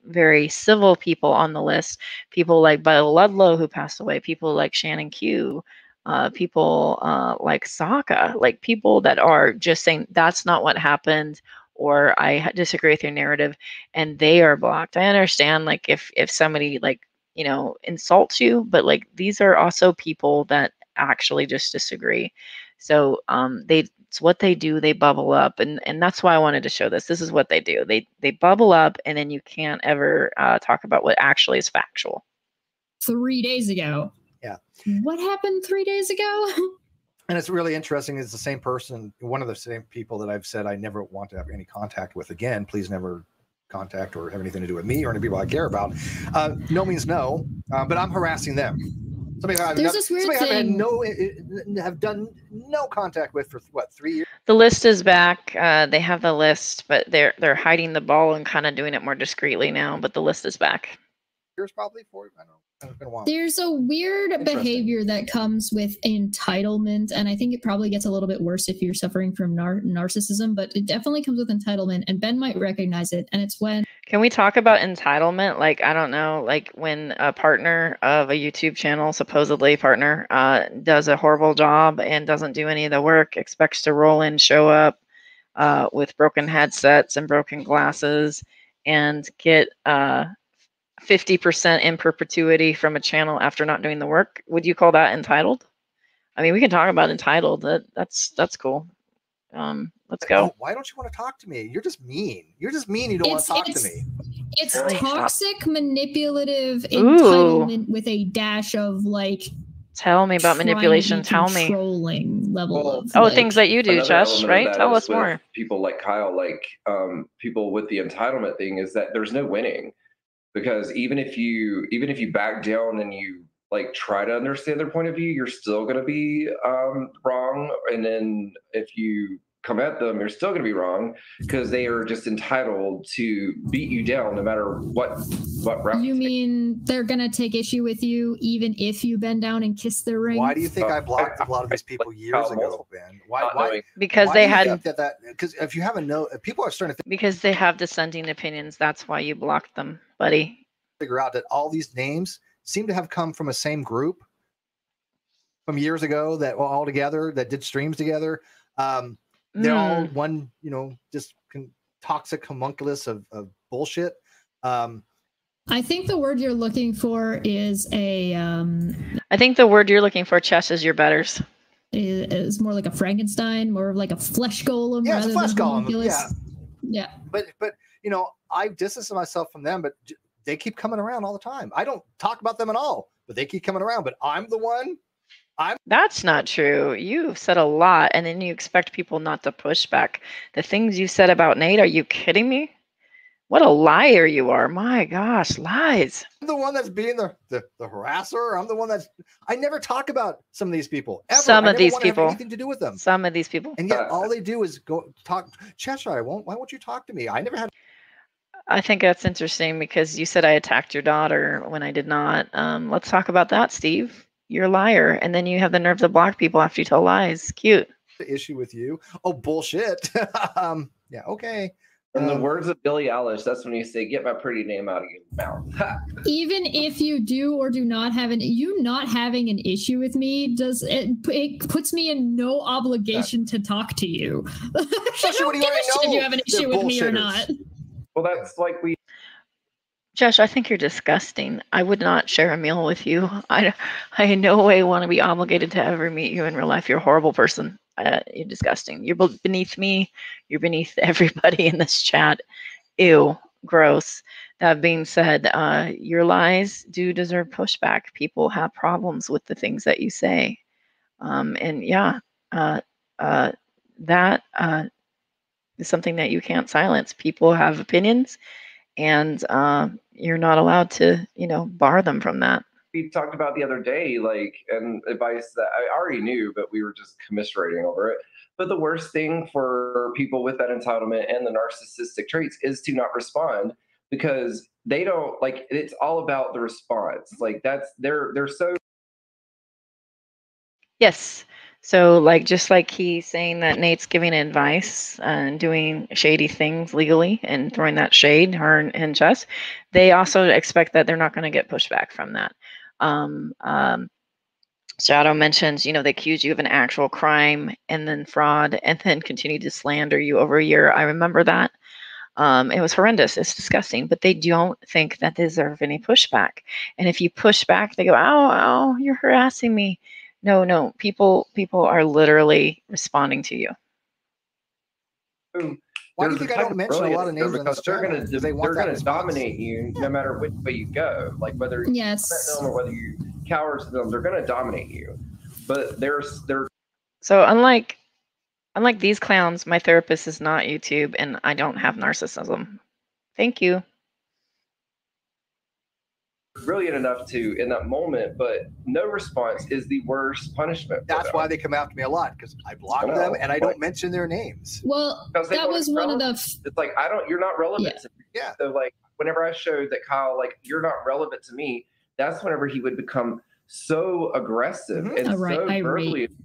D: very civil people on the list. People like Bill Ludlow, who passed away. People like Shannon Q. People like Sokka. Like, people that are just saying that's not what happened, or I disagree with your narrative, and they are blocked. I understand, like, if somebody, like, you know, insults you, but like, these are also people that actually just disagree. So it's what they do. They bubble up, and that's why I wanted to show this. This is what they do. They bubble up, and then you can't ever talk about what actually is factual.
A: 3 days ago.
B: Yeah.
A: What happened 3 days ago?
B: And it's really interesting. It's the same person, one of the same people that I've said I never want to have any contact with again. Please never contact or have anything to do with me or any people I care about. No means no, but I'm harassing them.
A: There's this weird thing.
B: Have done no contact with for what, 3 years?
D: The list is back. They have the list, but they're hiding the ball and kind of doing it more discreetly now. But the list is back.
B: Years probably for, I don't know. It's been a while.
A: There's a weird behavior that comes with entitlement, and I think it probably gets a little bit worse if you're suffering from narcissism, but it definitely comes with entitlement, and Ben might recognize it, and it's when...
D: Can we talk about entitlement? Like, I don't know, like when a partner of a YouTube channel, supposedly partner, does a horrible job and doesn't do any of the work, expects to roll in, show up with broken headsets and broken glasses, and get... 50% in perpetuity from a channel after not doing the work. Would you call that entitled? I mean, we can talk about entitled. That's cool. Let's go.
B: Oh, why don't you want to talk to me? You're just mean. You're just mean. You don't want to talk to me.
A: It's toxic, manipulative entitlement with a dash of like
D: Tell me about
A: trying to be
D: manipulation. Tell me.
A: controlling level
E: Well,
A: of
D: Oh,
A: like,
D: things that you do,
E: another
D: Josh,
E: element of
D: right?
E: that
D: Tell
E: is
D: us
E: with
D: more.
E: people like Kyle, like people with the entitlement thing, is that there's no winning, because even if you back down and you like try to understand their point of view, you're still going to be wrong. And then if you come at them, you're still going to be wrong, because they are just entitled to beat you down no matter what route.
A: you mean they're gonna take issue with you even if you bend down and kiss their ring?
B: Why do you think I blocked a lot of these people years ago, Ben? Why?
D: Because
B: Why
D: they
B: do you
D: had
B: think that because if you haven't know, if people are starting to
D: because they have dissenting opinions. That's why you blocked them, buddy.
B: figure out that all these names seem to have come from a same group from years ago that were all together, that did streams together. They're all one, just toxic homunculus of bullshit.
A: I think the word you're looking for is a
D: I think the word you're looking for, Chess, is your betters.
A: is more like a Frankenstein, more of like a flesh golem
B: Yeah, it's
A: rather
B: a flesh
A: than
B: golem.
A: homunculus. Yeah.
B: But I distance myself from them, but they keep coming around all the time. I don't talk about them at all, but they keep coming around. But I'm the one.
D: That's not true. You've said a lot, and then you expect people not to push back. The things you said about Nate, are you kidding me? What a liar you are. My gosh, lies.
B: I'm the one that's being the harasser. I'm the one I never talk about some of these people. Ever.
D: Some
B: I
D: of
B: never
D: these
B: want to have
D: people.
B: anything to do with them.
D: Some of these people.
B: And yet all they do is go talk. Cheshire, why won't you talk to me? I never had.
D: I think that's interesting because you said I attacked your daughter when I did not. Let's talk about that, Steve. You're a liar, and then you have the nerve to block people after you tell lies. Cute.
B: The issue with you. Oh, bullshit. Yeah, okay.
E: In the words of Billie Eilish, that's when you say, "Get my pretty name out of your mouth."
A: Even if you do or do not have you not having an issue with me, it puts me in no obligation to talk to you.
B: Especially when you already know
A: if you have an issue with me or not.
E: Well, that's like
D: Josh, I think you're disgusting. I would not share a meal with you. I in no way want to be obligated to ever meet you in real life. You're a horrible person. You're disgusting. You're beneath me. You're beneath everybody in this chat. Ew, gross. That being said, your lies do deserve pushback. People have problems with the things that you say. And yeah, that is something that you can't silence. People have opinions, and you're not allowed to, bar them from that.
E: we talked about the other day, like, and advice that I already knew, but we were just commiserating over it. But the worst thing for people with that entitlement and the narcissistic traits is to not respond, because they don't like, it's all about the response. Like they're so.
D: Yes. So like, just like he's saying that Nate's giving advice and doing shady things legally and throwing that shade, her and Jess, they also expect that they're not going to get pushback from that. Shadow mentions, they accuse you of an actual crime and then fraud and then continue to slander you over a year. I remember that. It was horrendous. It's disgusting, but they don't think that they deserve any pushback. And if you push back, they go, "Oh, you're harassing me." No, people are literally responding to you.
B: Why do you think I don't mention a lot of names on this
E: Because they're gonna
B: response.
E: dominate you no matter which way you go. Like whether you
A: Yes.
E: let them or whether you cower to them, they're gonna dominate you. But they're
D: So unlike these clowns, my therapist is not YouTube, and I don't have narcissism. Thank you.
E: brilliant enough to in that moment, but no response is the worst punishment.
B: That's why they come after me a lot, because I block them and I don't mention their names.
A: Well,
E: Because they
A: that
E: want
A: was
E: to
A: one of
E: relevant.
A: the
E: It's like you're not relevant
A: Yeah.
E: to me.
B: Yeah.
E: So like whenever I showed that Kyle, like, you're not relevant to me, that's whenever he would become so aggressive and so verbally abusive.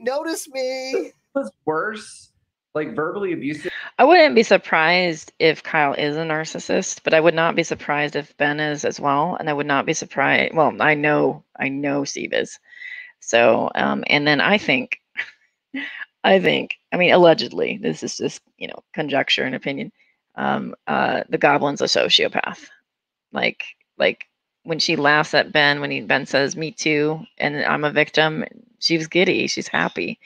B: Notice me.
E: What's worse, like verbally abusive.
D: I wouldn't be surprised if Kyle is a narcissist, but I would not be surprised if Ben is as well. And I would not be surprised. Well, I know Steve is. So, and then I think, I mean, allegedly, this is just, conjecture and opinion. The goblin's a sociopath. Like when she laughs at Ben, when Ben says, "Me too," and I'm a victim, she was giddy. She's happy.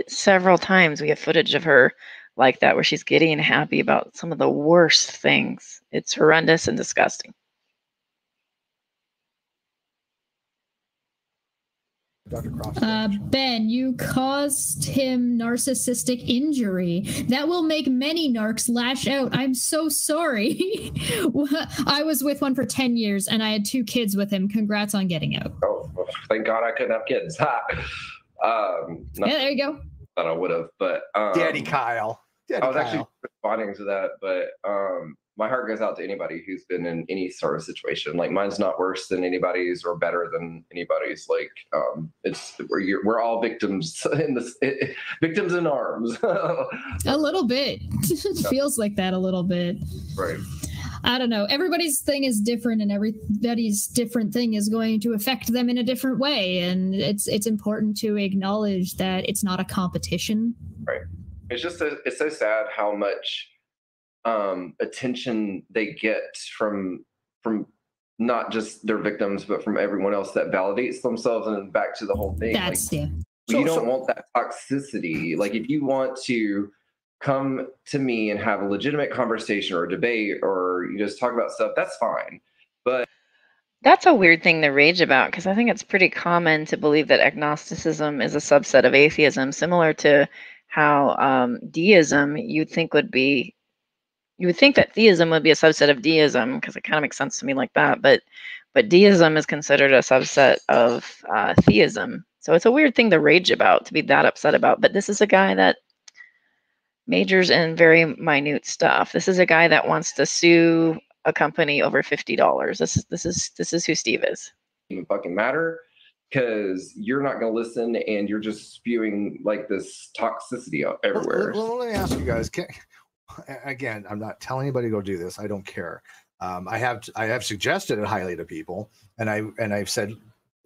D: Several times we have footage of her like that, where she's giddy and happy about some of the worst things. It's horrendous and disgusting.
B: Dr. Croft.
A: Ben, you caused him narcissistic injury. That will make many narcs lash out. I'm so sorry. I was with one for 10 years and I had 2 kids with him. Congrats on getting out.
E: Oh, well, thank God I couldn't have kids.
A: Yeah, there you go.
E: Thought I would have, but
B: Daddy Kyle.
E: I was actually responding to that, but my heart goes out to anybody who's been in any sort of situation. Like mine's not worse than anybody's or better than anybody's. Like we're all victims in this, victims in arms.
A: A little bit. It feels like that a little bit.
E: Right.
A: I don't know. Everybody's thing is different, and everybody's different thing is going to affect them in a different way. And it's important to acknowledge that it's not a competition.
E: Right. It's just it's so sad how much attention they get from not just their victims, but from everyone else that validates themselves. And back to the whole thing.
A: That's
E: like,
A: yeah.
E: You don't want that toxicity. Like if you want to come to me and have a legitimate conversation or a debate, or you just talk about stuff, that's fine. But
D: that's a weird thing to rage about, because I think it's pretty common to believe that agnosticism is a subset of atheism, similar to how deism you would think that theism would be a subset of deism, because it kind of makes sense to me like that. But deism is considered a subset of theism. So it's a weird thing to rage about, to be that upset about. But this is a guy that majors in very minute stuff. This is a guy that wants to sue a company over $50. This is who Steve is.
E: Even fucking matter, because you're not going to listen, and you're just spewing like this toxicity everywhere.
B: Let me ask you guys. Again, I'm not telling anybody to go do this. I don't care. I have suggested it highly to people, and I've said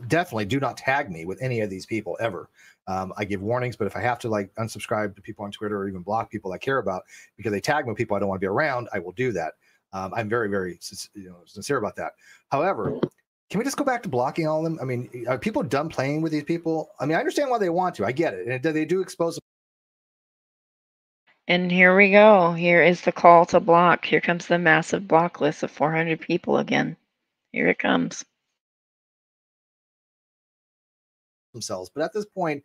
B: definitely do not tag me with any of these people ever. I give warnings, but if I have to like unsubscribe to people on Twitter or even block people I care about because they tag me with people I don't want to be around, I will do that. I'm very, very sincere about that. However, can we just go back to blocking all of them? I mean, are people done playing with these people? I mean, I understand why they want to. I get it. And they do expose them.
D: And here we go. Here is the call to block. Here comes the massive block list of 400 people again. Here it comes.
B: Themselves. But at this point,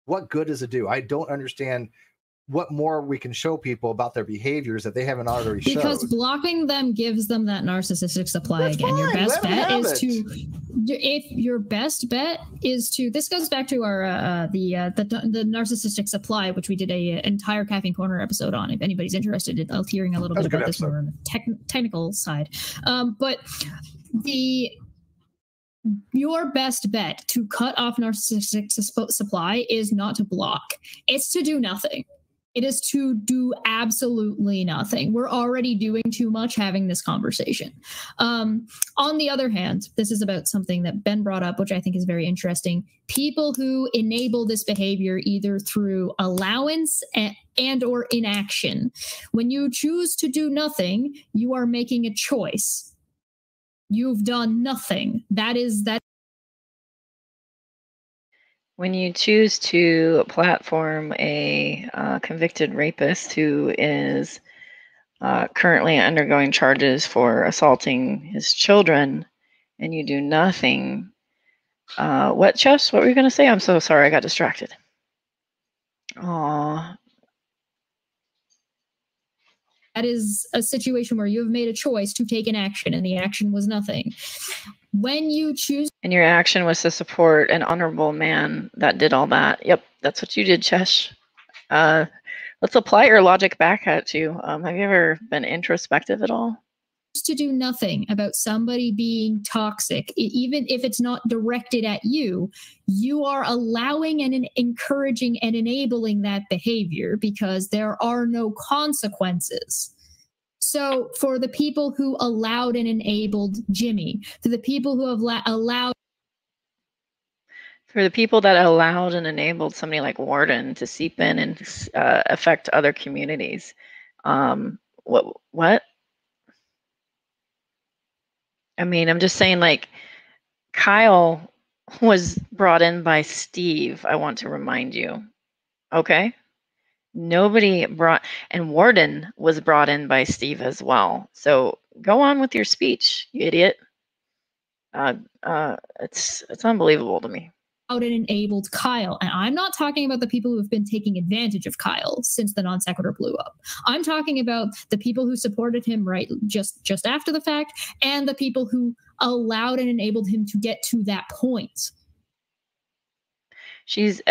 B: what good does it do? I don't understand what more we can show people about their behaviors that they haven't already shown.
A: Because blocking them gives them that narcissistic supply. That's again. Fine. Your best bet is your best bet is to. This goes back to our the narcissistic supply, which we did a entire Caffeine Corner episode on. If anybody's interested in hearing a little bit about this more on the technical side, but your best bet to cut off narcissistic supply is not to block. It's to do nothing. It is to do absolutely nothing. We're already doing too much having this conversation. On the other hand, this is about something that Ben brought up, which I think is very interesting. People who enable this behavior either through allowance and or inaction. When you choose to do nothing, you are making a choice. You've done nothing. That.
D: When you choose to platform a convicted rapist who is currently undergoing charges for assaulting his children, and you do nothing, what, Chess? What were you going to say? I'm so sorry, I got distracted. Aww.
A: That is a situation where you have made a choice to take an action, and the action was nothing. When you choose...
D: And your action was to support an honorable man that did all that. Yep, that's what you did, Chesh. Let's apply your logic back at you. Have you ever been introspective at all?
A: To do nothing about somebody being toxic, even if it's not directed at you, you are allowing and encouraging and enabling that behavior because there are no consequences. So for the people who allowed and enabled Jimmy, to the people who have allowed...
D: For the people that allowed and enabled somebody like Warden to seep in and affect other communities, what? I mean, I'm just saying, like, Kyle was brought in by Steve, I want to remind you. Okay? Nobody brought, and Warden was brought in by Steve as well. So go on with your speech, you idiot. It's unbelievable to me.
A: and enabled Kyle. And I'm not talking about the people who have been taking advantage of Kyle since the non sequitur blew up. I'm talking about the people who supported him just after the fact, and the people who allowed and enabled him to get to that point.
D: She's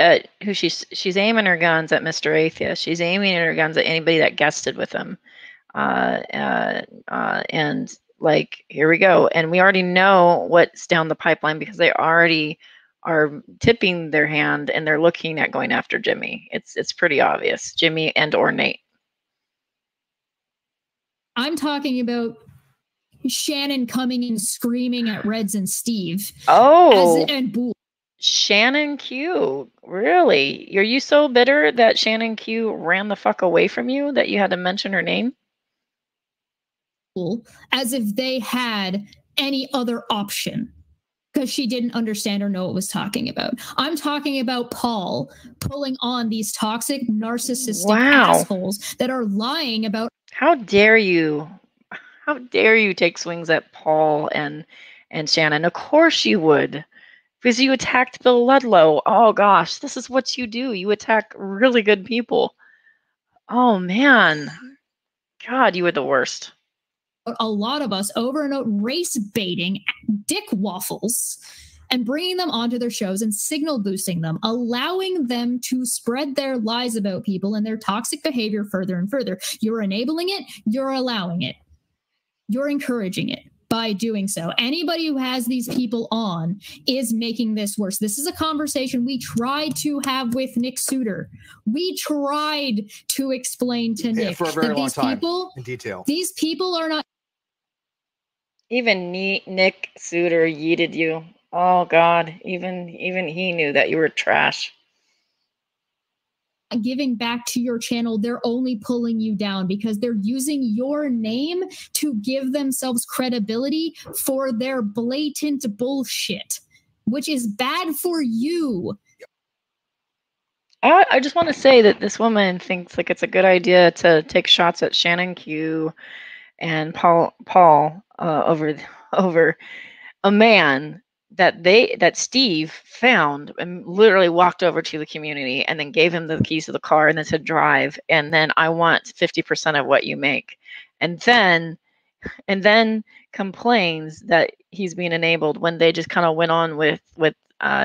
D: she's aiming her guns at Mr. Atheist. She's aiming her guns at anybody that guested with him. And like, here we go. And we already know what's down the pipeline because they already are tipping their hand and they're looking at going after Jimmy. It's pretty obvious, Jimmy and or Nate.
A: I'm talking about Shannon coming and screaming at Reds and Steve.
D: Oh,
A: and Bull.
D: Shannon Q. Really? Are you so bitter that Shannon Q ran the fuck away from you that you had to mention her name?
A: As if they had any other option, because she didn't understand or know what was talking about. I'm talking about Paul pulling on these toxic, narcissistic assholes that are lying about.
D: How dare you? How dare you take swings at Paul and Shannon? Of course you would, because you attacked Bill Ludlow. Oh gosh, this is what you do. You attack really good people. Oh man, God, you were the worst.
A: A lot of us over and over race baiting dick waffles and bringing them onto their shows and signal boosting them, allowing them to spread their lies about people and their toxic behavior further and further. You're enabling it. You're allowing it. You're encouraging it by doing so. Anybody who has these people on is making this worse. This is a conversation we tried to have with Nick Suter. We tried to explain to Nick
B: for a very long time
A: people,
B: in detail.
A: These people are not.
D: Even Nick Suter yeeted you. Oh God, even he knew that you were trash.
A: Giving back to your channel, they're only pulling you down because they're using your name to give themselves credibility for their blatant bullshit, which is bad for you.
D: I just want to say that this woman thinks like it's a good idea to take shots at Shannon Q and Paul over a man that Steve found and literally walked over to the community and then gave him the keys to the car and then said drive, and then I want 50% of what you make, and then complains that he's being enabled when they just kind of went on with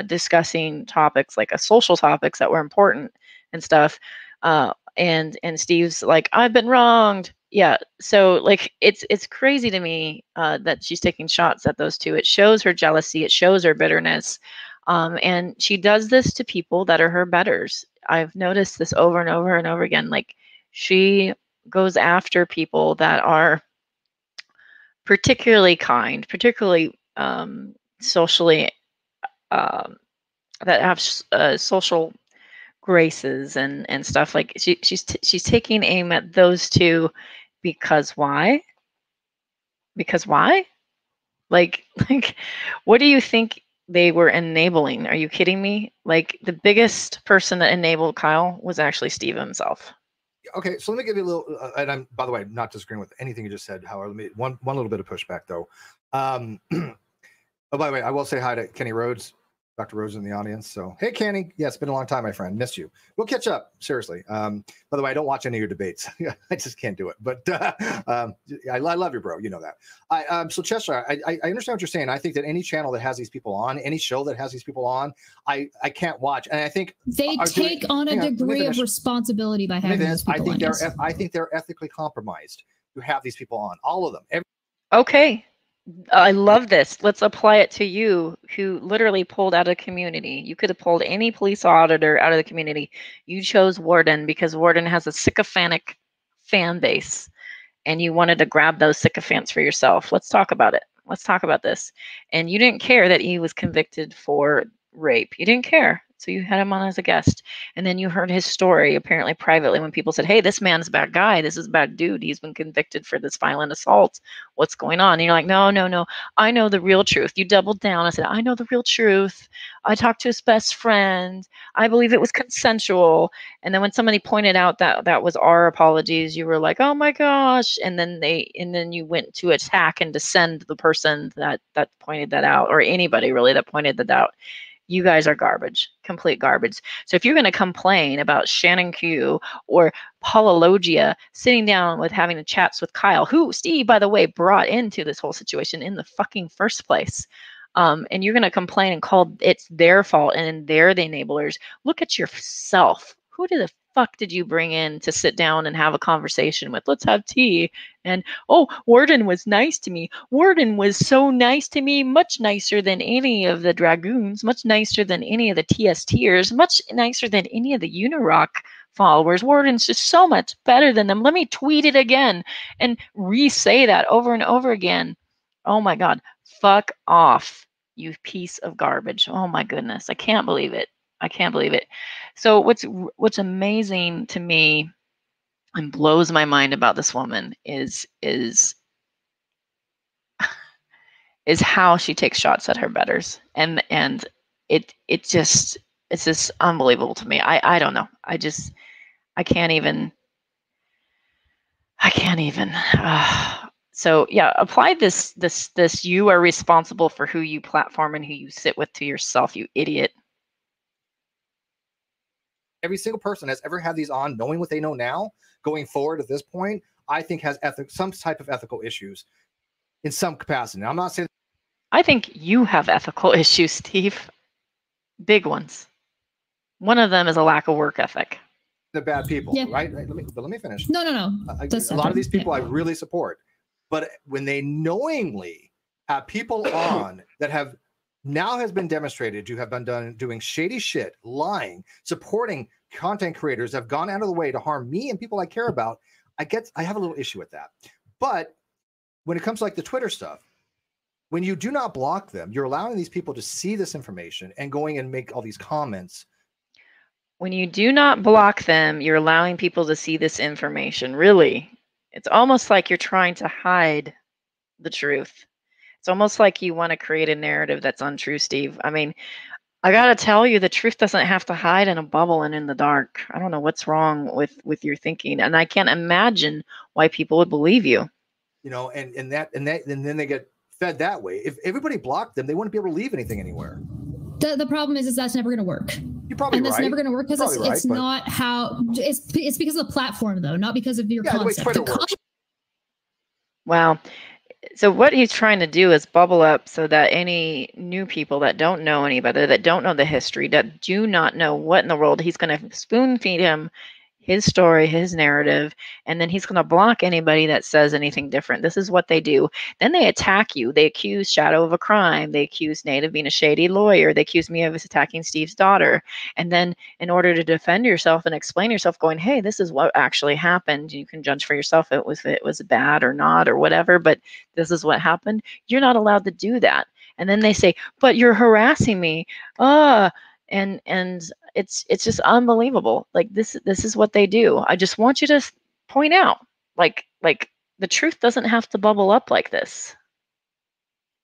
D: discussing topics like social topics that were important and stuff, and Steve's like, I've been wronged. Yeah, so like it's crazy to me that she's taking shots at those two. It shows her jealousy, it shows her bitterness, and she does this to people that are her betters. I've noticed this over and over and over again. Like, she goes after people that are particularly kind, particularly socially, that have social graces and stuff. Like she's taking aim at those two. Because why? Because why? Like, what do you think they were enabling? Are you kidding me? Like, the biggest person that enabled Kyle was actually Steve himself.
B: Okay, so let me give you a little, and I'm, by the way, not disagreeing with anything you just said. However, let me one little bit of pushback though. Oh, by the way, I will say hi to Kenny Rhodes. Dr. Rose in the audience. So, hey, Kenny. Yeah, it's been a long time, my friend. Missed you. We'll catch up. Seriously. By the way, I don't watch any of your debates. I just can't do it. But I love you, bro. You know that. So, Chester, I understand what you're saying. I think that any channel that has these people on, any show that has these people on, I can't watch. And I think
A: they take on a degree of responsibility by having these people on.
B: I think they're ethically compromised to have these people on. All of them.
D: Okay. I love this. Let's apply it to you, who literally pulled out of the community. You could have pulled any police auditor out of the community. You chose Warden because Warden has a sycophantic fan base, and you wanted to grab those sycophants for yourself. Let's talk about it. Let's talk about this. And you didn't care that he was convicted for rape. You didn't care. So you had him on as a guest. And then you heard his story, apparently privately, when people said, hey, this man's a bad guy. This is a bad dude. He's been convicted for this violent assault. What's going on? And you're like, no. I know the real truth. You doubled down. I said, I know the real truth. I talked to his best friend. I believe it was consensual. And then when somebody pointed out that that was our apologies, you were like, oh my gosh. And then you went to attack and descend the person that pointed that out, or anybody really that pointed that out. you guys are garbage, complete garbage. So if you're going to complain about Shannon Q or Paula Logia sitting down with having a chats with Kyle, who Steve, by the way, brought into this whole situation in the fucking first place, and you're going to complain and call it's their fault and they're the enablers, look at yourself. Who the fuck did you bring in to sit down and have a conversation with? Let's have tea. And, oh, Warden was nice to me. Warden was so nice to me, much nicer than any of the Dragoons, much nicer than any of the TSTers, much nicer than any of the Unirock followers. Warden's just so much better than them. Let me tweet it again and re-say that over and over again. Oh my God, fuck off, you piece of garbage. Oh my goodness, I can't believe it. I can't believe it. So what's amazing to me and blows my mind about this woman is how she takes shots at her betters, and it's just unbelievable to me. I don't know. I can't even. So yeah, apply this. You are responsible for who you platform and who you sit with to yourself, you idiot.
B: Every single person has ever had these on, knowing what they know now, going forward at this point, I think has some type of ethical issues in some capacity. Now, I'm not saying.
D: I think you have ethical issues, Steve. Big ones. One of them is a lack of work ethic.
B: They're bad people,
A: Yeah.
B: right? Let me finish.
A: No.
B: A lot of these people I really support, but when they knowingly have people on that have now has been demonstrated to have been doing shady shit, lying, supporting content creators that have gone out of the way to harm me and people I care about, I have a little issue with that. But when it comes to like the Twitter stuff, when you do not block them, you're allowing these people to see this information and going and make all these comments.
D: When you do not block them, you're allowing people to see this information. Really, it's almost like you're trying to hide the truth. It's almost like you want to create a narrative that's untrue, Steve. I mean, I got to tell you, the truth doesn't have to hide in a bubble and in the dark. I don't know what's wrong with your thinking. And I can't imagine why people would believe you.
B: You know, and then they get fed that way. If everybody blocked them, they wouldn't be able to leave anything anywhere.
A: The problem is that's never going to work.
B: You're probably
A: and that's
B: right.
A: never going to work because it's not how it's because of the platform, though, not because of your concept.
B: The way Twitter works.
D: Wow. So what he's trying to do is bubble up so that any new people that don't know anybody, that don't know the history, that do not know what in the world, he's going to spoon feed him his story, his narrative, and then he's going to block anybody that says anything different. This is what they do. Then they attack you. They accuse Shadow of a crime. They accuse Nate of being a shady lawyer. They accuse me of attacking Steve's daughter. And then in order to defend yourself and explain yourself, going, hey, this is what actually happened. You can judge for yourself if it was bad or not or whatever, but this is what happened. You're not allowed to do that. And then they say, but you're harassing me. And it's just unbelievable. Like this is what they do. I just want you to point out, like the truth doesn't have to bubble up like this.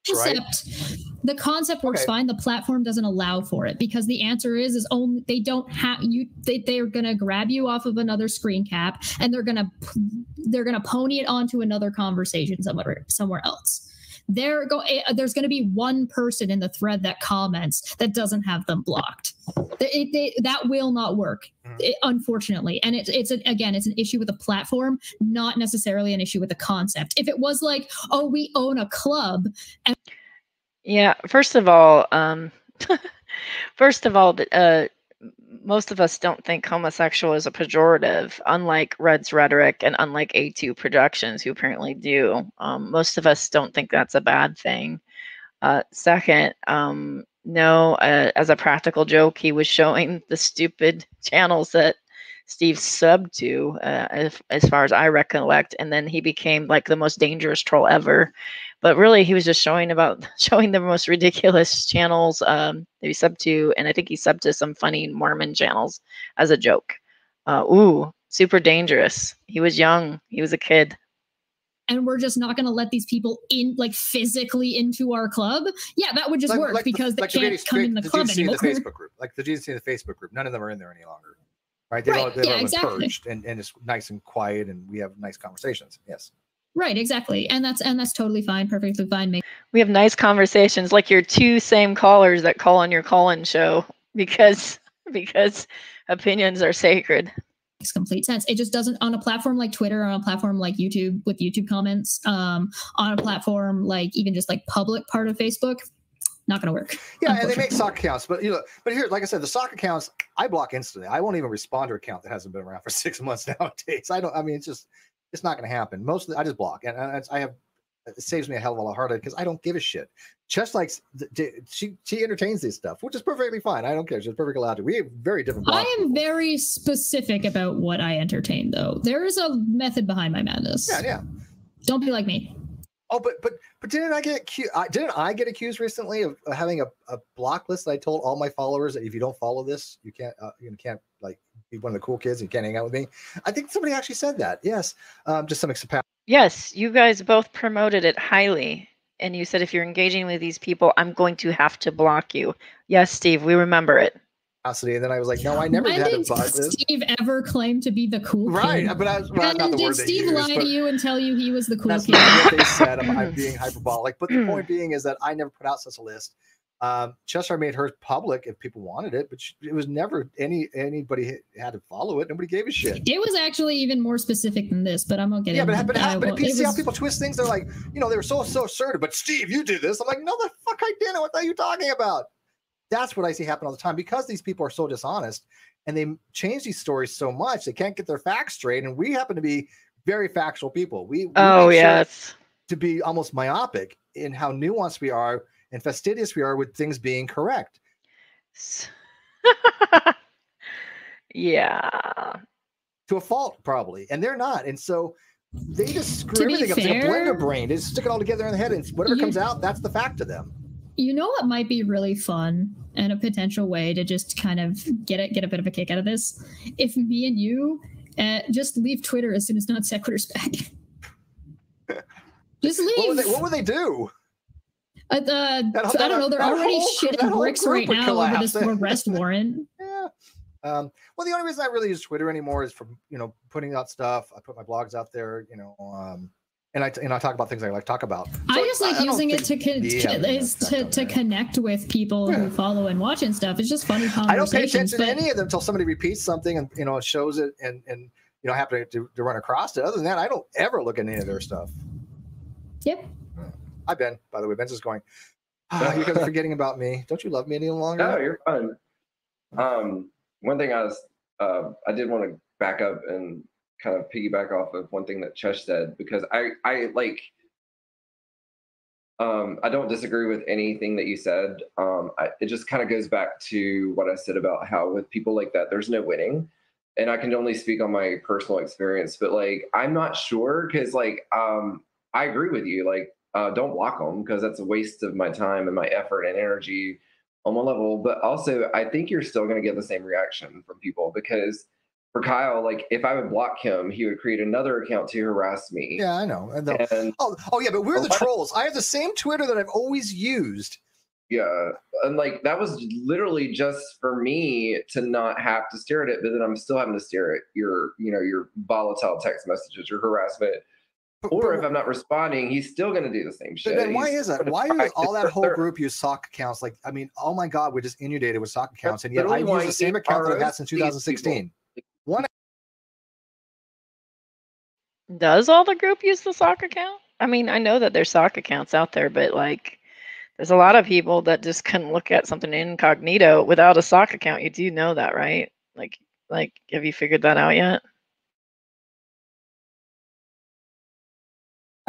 A: The concept works fine. The platform doesn't allow for it because the answer is only they don't have you. They're gonna grab you off of another screen cap and they're gonna pony it onto another conversation somewhere else. There's going to be one person in the thread that comments that doesn't have them blocked. That will not work, unfortunately. And it's an issue with the platform, not necessarily an issue with the concept. If it was like, oh, we own a club.
D: Yeah. First of all, most of us don't think homosexual is a pejorative, unlike Red's rhetoric and unlike A2 Productions, who apparently do. Most of us don't think that's a bad thing. Second, no, as a practical joke, he was showing the stupid channels that Steve subbed to, as far as I recollect, and then he became like the most dangerous troll ever. But really, he was just showing the most ridiculous channels that he subbed to, and I think he subbed to some funny Mormon channels as a joke. Super dangerous. He was young. He was a kid.
A: And we're just not going to let these people in, like physically into our club. Yeah, that would just work because they can't come in the club anymore.
B: The Facebook group, like the GDC and the Facebook group, none of them are in there any longer, right? They've all been purged, and it's nice and quiet, and we have nice conversations. Yes.
A: Right, exactly. And that's totally fine, perfectly fine.
D: We have nice conversations like your two same callers that call on your call-in show because opinions are sacred.
A: Makes complete sense. It just doesn't on a platform like Twitter, on a platform like YouTube with YouTube comments, on a platform like even just like public part of Facebook, not going to work.
B: Yeah, and they make sock accounts, but but here, like I said, the sock accounts I block instantly. I won't even respond to an account that hasn't been around for 6 months nowadays. I mean, it's not going to happen. Mostly, I just block, and it saves me a hell of a lot of heartache because I don't give a shit. Just like she entertains this stuff, which is perfectly fine. I don't care. She's perfectly allowed to. We have very different.
A: I am very specific about what I entertain, though. There is a method behind my madness.
B: Yeah.
A: Don't be like me.
B: Oh, but didn't I get accused? Didn't I get accused recently of having a block list? I told all my followers that if you don't follow this, you can't like be one of the cool kids. And you can't hang out with me. I think somebody actually said that. Yes, just some capacity.
D: Yes, you guys both promoted it highly. And you said, if you're engaging with these people, I'm going to have to block you. Yes, Steve, we remember it.
B: And then I was like, no, I never had a block list.
A: Steve ever claimed to be the cool kid?
B: Right, but
A: and did Steve lie to you and tell you he was the cool
B: that's
A: kid?
B: That's not what they said. I'm being hyperbolic. But the point being is that I never put out such a list. Cheshire made hers public if people wanted it, but it was never anybody had to follow it. Nobody gave a shit.
A: It was actually even more specific than this, but I'm not getting.
B: Yeah, but you see how people twist things. They're like, they were so assertive. But Steve, you did this. I'm like, no, the fuck I didn't. What are you talking about? That's what I see happen all the time because these people are so dishonest and they change these stories so much they can't get their facts straight. And we happen to be very factual people. We
D: yes,
B: to be almost myopic in how nuanced we are and fastidious we are with things being correct.
D: Yeah.
B: To a fault, probably. And they're not. And so they just screw everything up like a blender brain. They just stick it all together in the head and whatever comes out, that's the fact to them.
A: You know what might be really fun and a potential way to just kind of get a bit of a kick out of this? If me and you just leave Twitter as soon as Non Sequitur's back. Just leave.
B: What would they do?
A: I don't know. They're already shitting bricks right now over this arrest warrant.
B: Yeah. Well, the only reason I really use Twitter anymore is for putting out stuff. I put my blogs out there, and I talk about things I like to talk about. So
A: I just like using it to connect with people who follow and watch and stuff. It's just funny conversations.
B: I don't pay attention to any of them until somebody repeats something and shows it and I happen to run across it. Other than that, I don't ever look at any of their stuff.
A: Yep.
B: Hi, Ben. By the way, Ben's just going, you guys are forgetting about me. Don't you love me any longer?
E: No, you're fine. One thing I did want to back up and kind of piggyback off of one thing that Chesh said, because I don't disagree with anything that you said. It just kind of goes back to what I said about how with people like that, there's no winning. And I can only speak on my personal experience, but I'm not sure because I agree with you. Don't block them because that's a waste of my time and my effort and energy on one level. But also, I think you're still going to get the same reaction from people because for Kyle, if I would block him, he would create another account to harass me.
B: Yeah, I know. Oh yeah, but we're the trolls. I have the same Twitter that I've always used.
E: Yeah, and that was literally just for me to not have to stare at it, but then I'm still having to stare at your volatile text messages, your harassment. Or if I'm not responding, he's still going to do the same shit.
B: But then why is that? Why is all that whole group use sock accounts? Oh my God, we're just inundated with sock accounts, and yet I use the same account that I've had since 2016.
D: Does all the group use the sock account? I mean, I know that there's sock accounts out there, but there's a lot of people that just couldn't look at something incognito without a sock account. You do know that, right? Have you figured that out yet?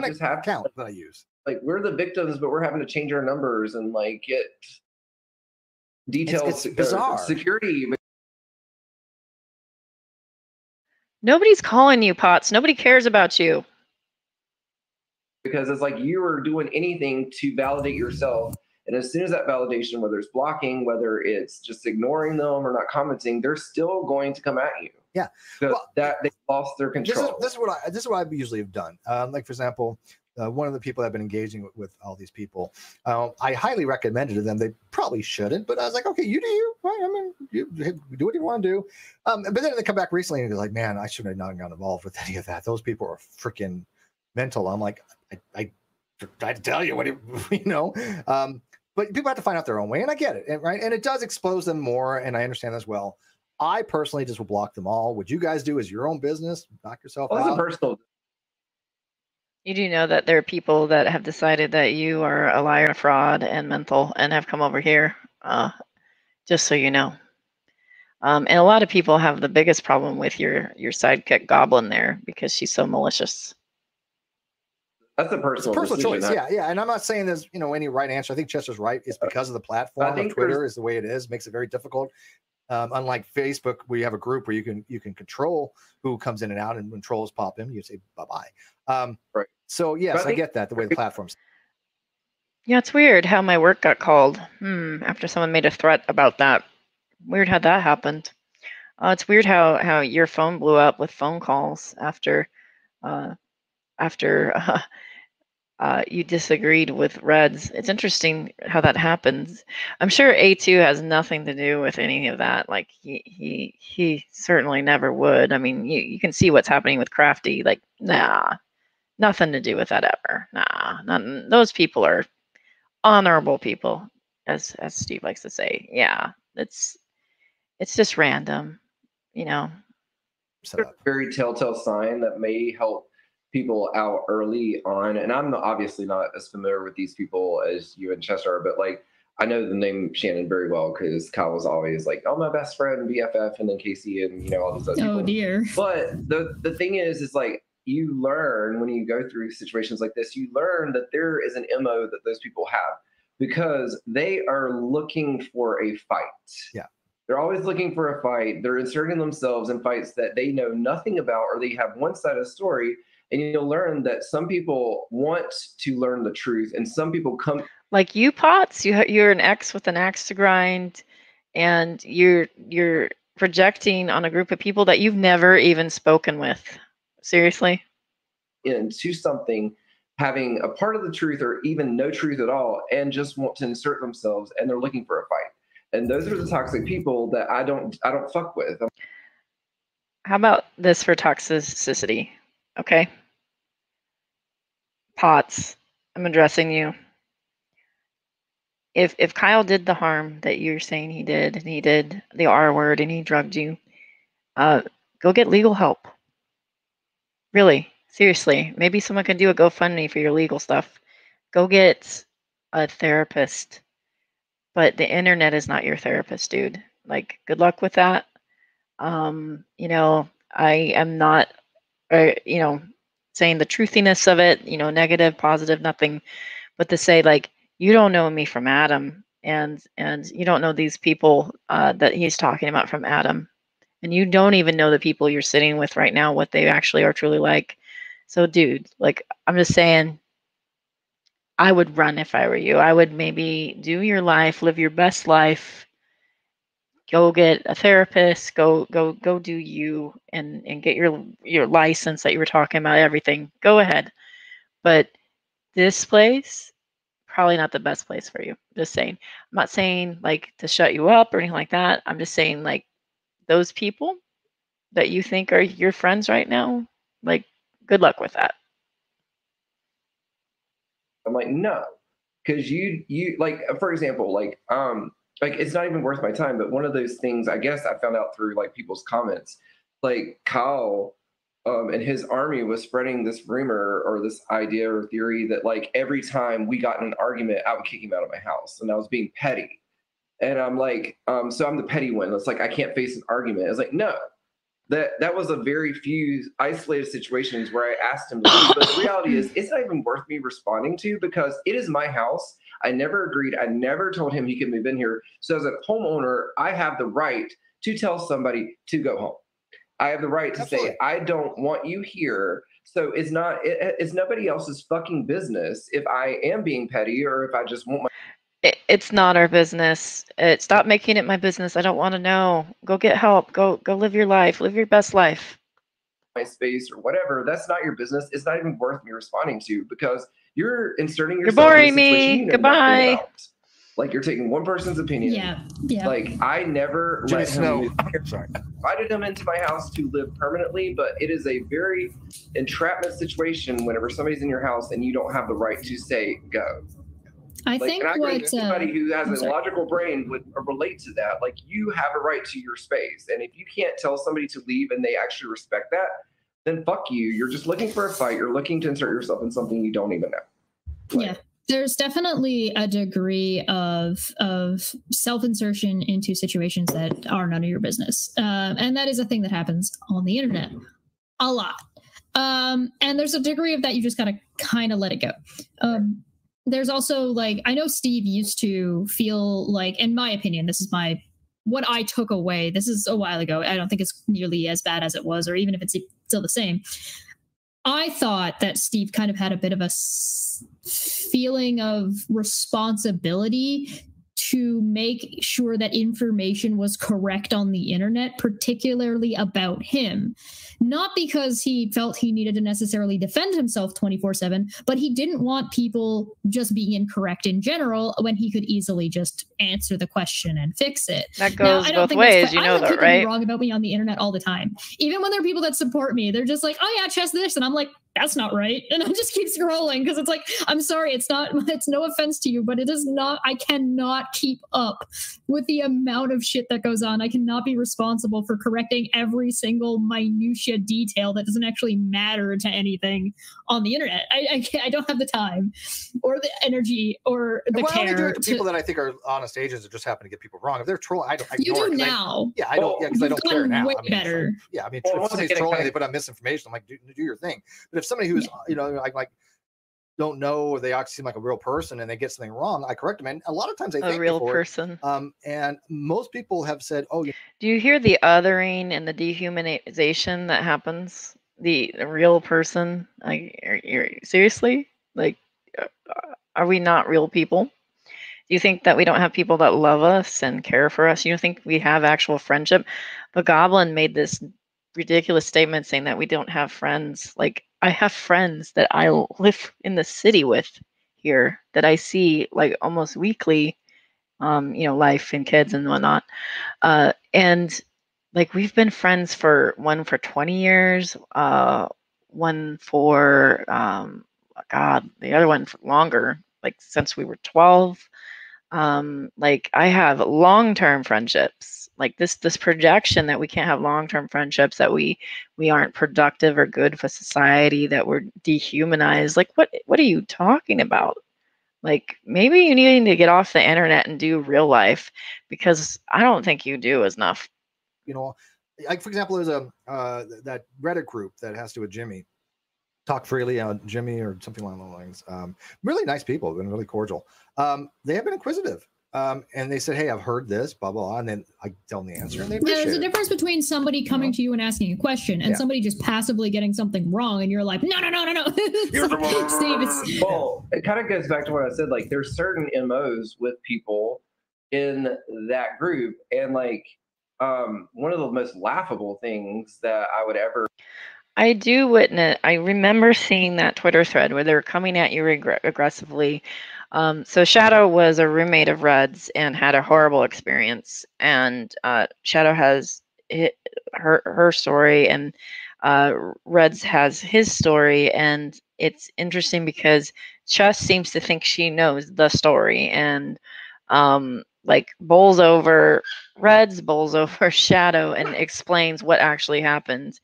B: Just have account that I use.
E: We're the victims, but we're having to change our numbers and get details.
B: It's bizarre.
E: Security.
D: Nobody's calling you, Potts. Nobody cares about you.
E: Because it's you are doing anything to validate yourself. And as soon as that validation, whether it's blocking, whether it's just ignoring them or not commenting, they're still going to come at you.
B: Yeah.
E: Well, that they lost their control.
B: This is what I usually have done. For example, one of the people I've been engaging with all these people, I highly recommended to them. They probably shouldn't, but I was like, okay, you do you. Right? I mean, you do what you want to do. But then they come back recently and they're like, man, I shouldn't have not got involved with any of that. Those people are freaking mental. I'm like, I tried to tell you what you know. But people have to find out their own way, and I get it, right? And it does expose them more, and I understand as well. I personally just will block them all. What you guys do is your own business. Knock yourself
E: Well,
B: out.
E: that's a personal.
D: You do know that there are people that have decided that you are a liar, a fraud, and mental, and have come over here, just so you know. And a lot of people have the biggest problem with your sidekick Goblin there because she's so malicious.
E: That's a personal
B: choice.
E: decision.
B: Yeah. And I'm not saying there's any right answer. I think Chester's right. It's because of the platform of Twitter is the way it is, makes it very difficult. Unlike Facebook, where you have a group where you can control who comes in and out, and when trolls pop in, you say bye-bye.
E: Right.
B: So yes, I get that, the way the platform's.
D: Yeah, it's weird how my work got called after someone made a threat about that. Weird how that happened. It's weird how your phone blew up with phone calls after you disagreed with Reds. It's interesting how that happens. I'm sure A2 has nothing to do with any of that. Like he certainly never would. I mean, you can see what's happening with Crafty. Like, nah, nothing to do with that ever. Nah, those people are honorable people, as Steve likes to say. Yeah, it's just random, you know.
E: Very telltale sign that may help people out early on. And I'm obviously not as familiar with these people as you and Chester are, but like I know the name Shannon very well because Kyle was always like, "Oh, my best friend, BFF," and then Casey and all these other people.
A: Oh dear.
E: But the thing is like you learn when you go through situations like this, you learn that there is an MO that those people have because they are looking for a fight.
B: Yeah.
E: They're always looking for a fight. They're inserting themselves in fights that they know nothing about, or they have one side of the story. And you'll learn that some people want to learn the truth, and some people come.
D: Like you, Potts, you're an ex with an axe to grind, and you're projecting on a group of people that you've never even spoken with. Seriously?
E: Into something, having a part of the truth or even no truth at all, and just want to insert themselves, and they're looking for a fight. And those are the toxic people that I don't fuck with.
D: How about this for toxicity? Okay. Potts, I'm addressing you. If Kyle did the harm that you're saying he did, and he did the R word, and he drugged you, go get legal help. Really, seriously. Maybe someone can do a GoFundMe for your legal stuff. Go get a therapist. But the internet is not your therapist, dude. Like, good luck with that. I am not, saying the truthiness of it, negative, positive, nothing, but to say like, you don't know me from Adam, and you don't know these people that he's talking about from Adam, and you don't even know the people you're sitting with right now, what they actually are truly like. So, dude, like, I'm just saying, I would run if I were you. I would maybe do your life, live your best life, go get a therapist, go do you, and get your license that you were talking about, everything. Go ahead. But this place, probably not the best place for you. Just saying. I'm not saying like to shut you up or anything like that. I'm just saying like those people that you think are your friends right now, like, good luck with that.
E: I'm like, no, because you like, for example, like it's not even worth my time. But one of those things, I guess, I found out through like people's comments, like Kyle and his army was spreading this rumor or this idea or theory that like every time we got in an argument, I would kick him out of my house, and I was being petty. And I'm like, so I'm the petty one. It's like I can't face an argument. It's like, no. That was a very few isolated situations where I asked him to leave. But the reality is, it's not even worth me responding to because it is my house. I never agreed. I never told him he could move in here. So as a homeowner, I have the right to tell somebody to go home. I have the right to say, I don't want you here. So it's nobody else's fucking business if I am being petty or if I just want my.
D: It's not our business. Stop making it my business. I don't want to know. Go get help. Go live your life. Live your best life.
E: My space or whatever. That's not your business. It's not even worth me responding to because you're inserting yourself
D: You're boring
E: in a situation
D: me.
E: you know
D: Goodbye.
E: nothing about. Like you're taking one person's opinion.
A: Yeah.
E: Like I never
B: Jimmy
E: let him
B: Snow.
E: move.
B: Sorry.
E: Invited him into my house to live permanently, but it is a very entrapment situation whenever somebody's in your house and you don't have the right to say go.
A: I think
E: anybody who has a logical brain would relate to that. Like you have a right to your space, and if you can't tell somebody to leave and they actually respect that, then fuck you. You're just looking for a fight. You're looking to insert yourself in something you don't even know.
A: Yeah. There's definitely a degree of self-insertion into situations that are none of your business. And that is a thing that happens on the internet a lot. And there's a degree of that you just got to kind of let it go. There's also like, I know Steve used to feel like, in my opinion, this is what I took away. This is a while ago. I don't think it's nearly as bad as it was, or even if it's still the same. I thought that Steve kind of had a bit of a feeling of responsibility to make sure that information was correct on the internet, particularly about him. Not because he felt he needed to necessarily defend himself 24/7, but he didn't want people just being incorrect in general when he could easily just answer the question and fix it.
D: That goes both ways, you know that, right?
A: People wrong about me on the internet all the time. Even when there are people that support me, they're just like, oh yeah, chess this. And I'm like, that's not right. And I just keep scrolling because it's like, I'm sorry, it's no offense to you, but it is not, I cannot keep up with the amount of shit that goes on. I cannot be responsible for correcting every single minutia detail that doesn't actually matter to anything on the internet. I don't have the time or the energy or the care.
B: I only do it to people that I think are honest agents that just happen to get people wrong. If they're trolling, I don't.
A: You do now.
B: I don't. Yeah, because I don't care now.
A: Way better.
B: Yeah, I mean, if somebody's trolling, they put out misinformation. I'm like, do your thing. But if somebody who's, like don't know, or they actually seem like a real person and they get something wrong, I correct them. And a lot of times they think
D: a real person.
B: And most people have said, "Oh,
D: do you hear the othering and the dehumanization that happens? The real person, like, seriously, like, are we not real people? Do you think that we don't have people that love us and care for us? You don't think we have actual friendship? The Goblin made this ridiculous statement saying that we don't have friends. Like, I have friends that I live in the city with here that I see like almost weekly, life and kids and whatnot. And like, we've been friends one for 20 years, one for, the other one for longer, like since we were 12. Like, I have long-term friendships. Like this projection that we can't have long-term friendships, that we aren't productive or good for society, that we're dehumanized. Like, what are you talking about? Like, maybe you need to get off the internet and do real life, because I don't think you do enough.
B: Like, for example, there's that Reddit group that has to do with Jimmy. Talk freely on Jimmy or something along those lines. Really nice people, been really cordial. They have been inquisitive. And they said, hey, I've heard this, blah, blah, blah. And then I tell them the answer. And
A: there's a difference between somebody coming to you and asking a question and somebody just passively getting something wrong. And you're like, no. Steve,
E: well, it kind of goes back to what I said. Like, there's certain MOs with people in that group. And like, one of the most laughable things that I would ever.
D: I do witness. I remember seeing that Twitter thread where they were coming at you aggressively. So Shadow was a roommate of Red's and had a horrible experience. And Shadow has her story, and Red's has his story. And it's interesting because Chess seems to think she knows the story, and like bowls over Red's, bowls over Shadow, and explains what actually happened.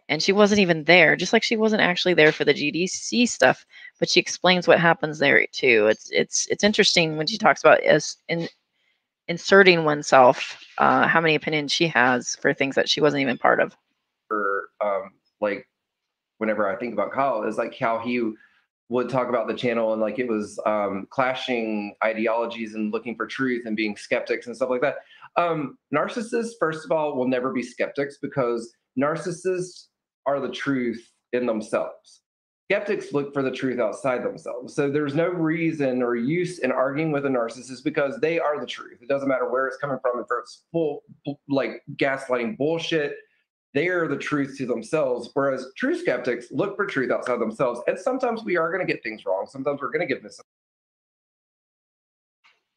D: And she wasn't even there, just like she wasn't actually there for the GDC stuff, but she explains what happens there too. It's interesting when she talks about inserting oneself, how many opinions she has for things that she wasn't even part of.
E: Like, whenever I think about Kyle, is like how he would talk about the channel and like it was clashing ideologies and looking for truth and being skeptics and stuff like that. Narcissists, first of all, will never be skeptics, because narcissists are the truth in themselves. Skeptics look for the truth outside themselves. So there's no reason or use in arguing with a narcissist, because they are the truth. It doesn't matter where it's coming from. If it's full, like, gaslighting bullshit, they are the truth to themselves. Whereas true skeptics look for truth outside themselves. And sometimes we are going to get things wrong. Sometimes we're going to get misinformation.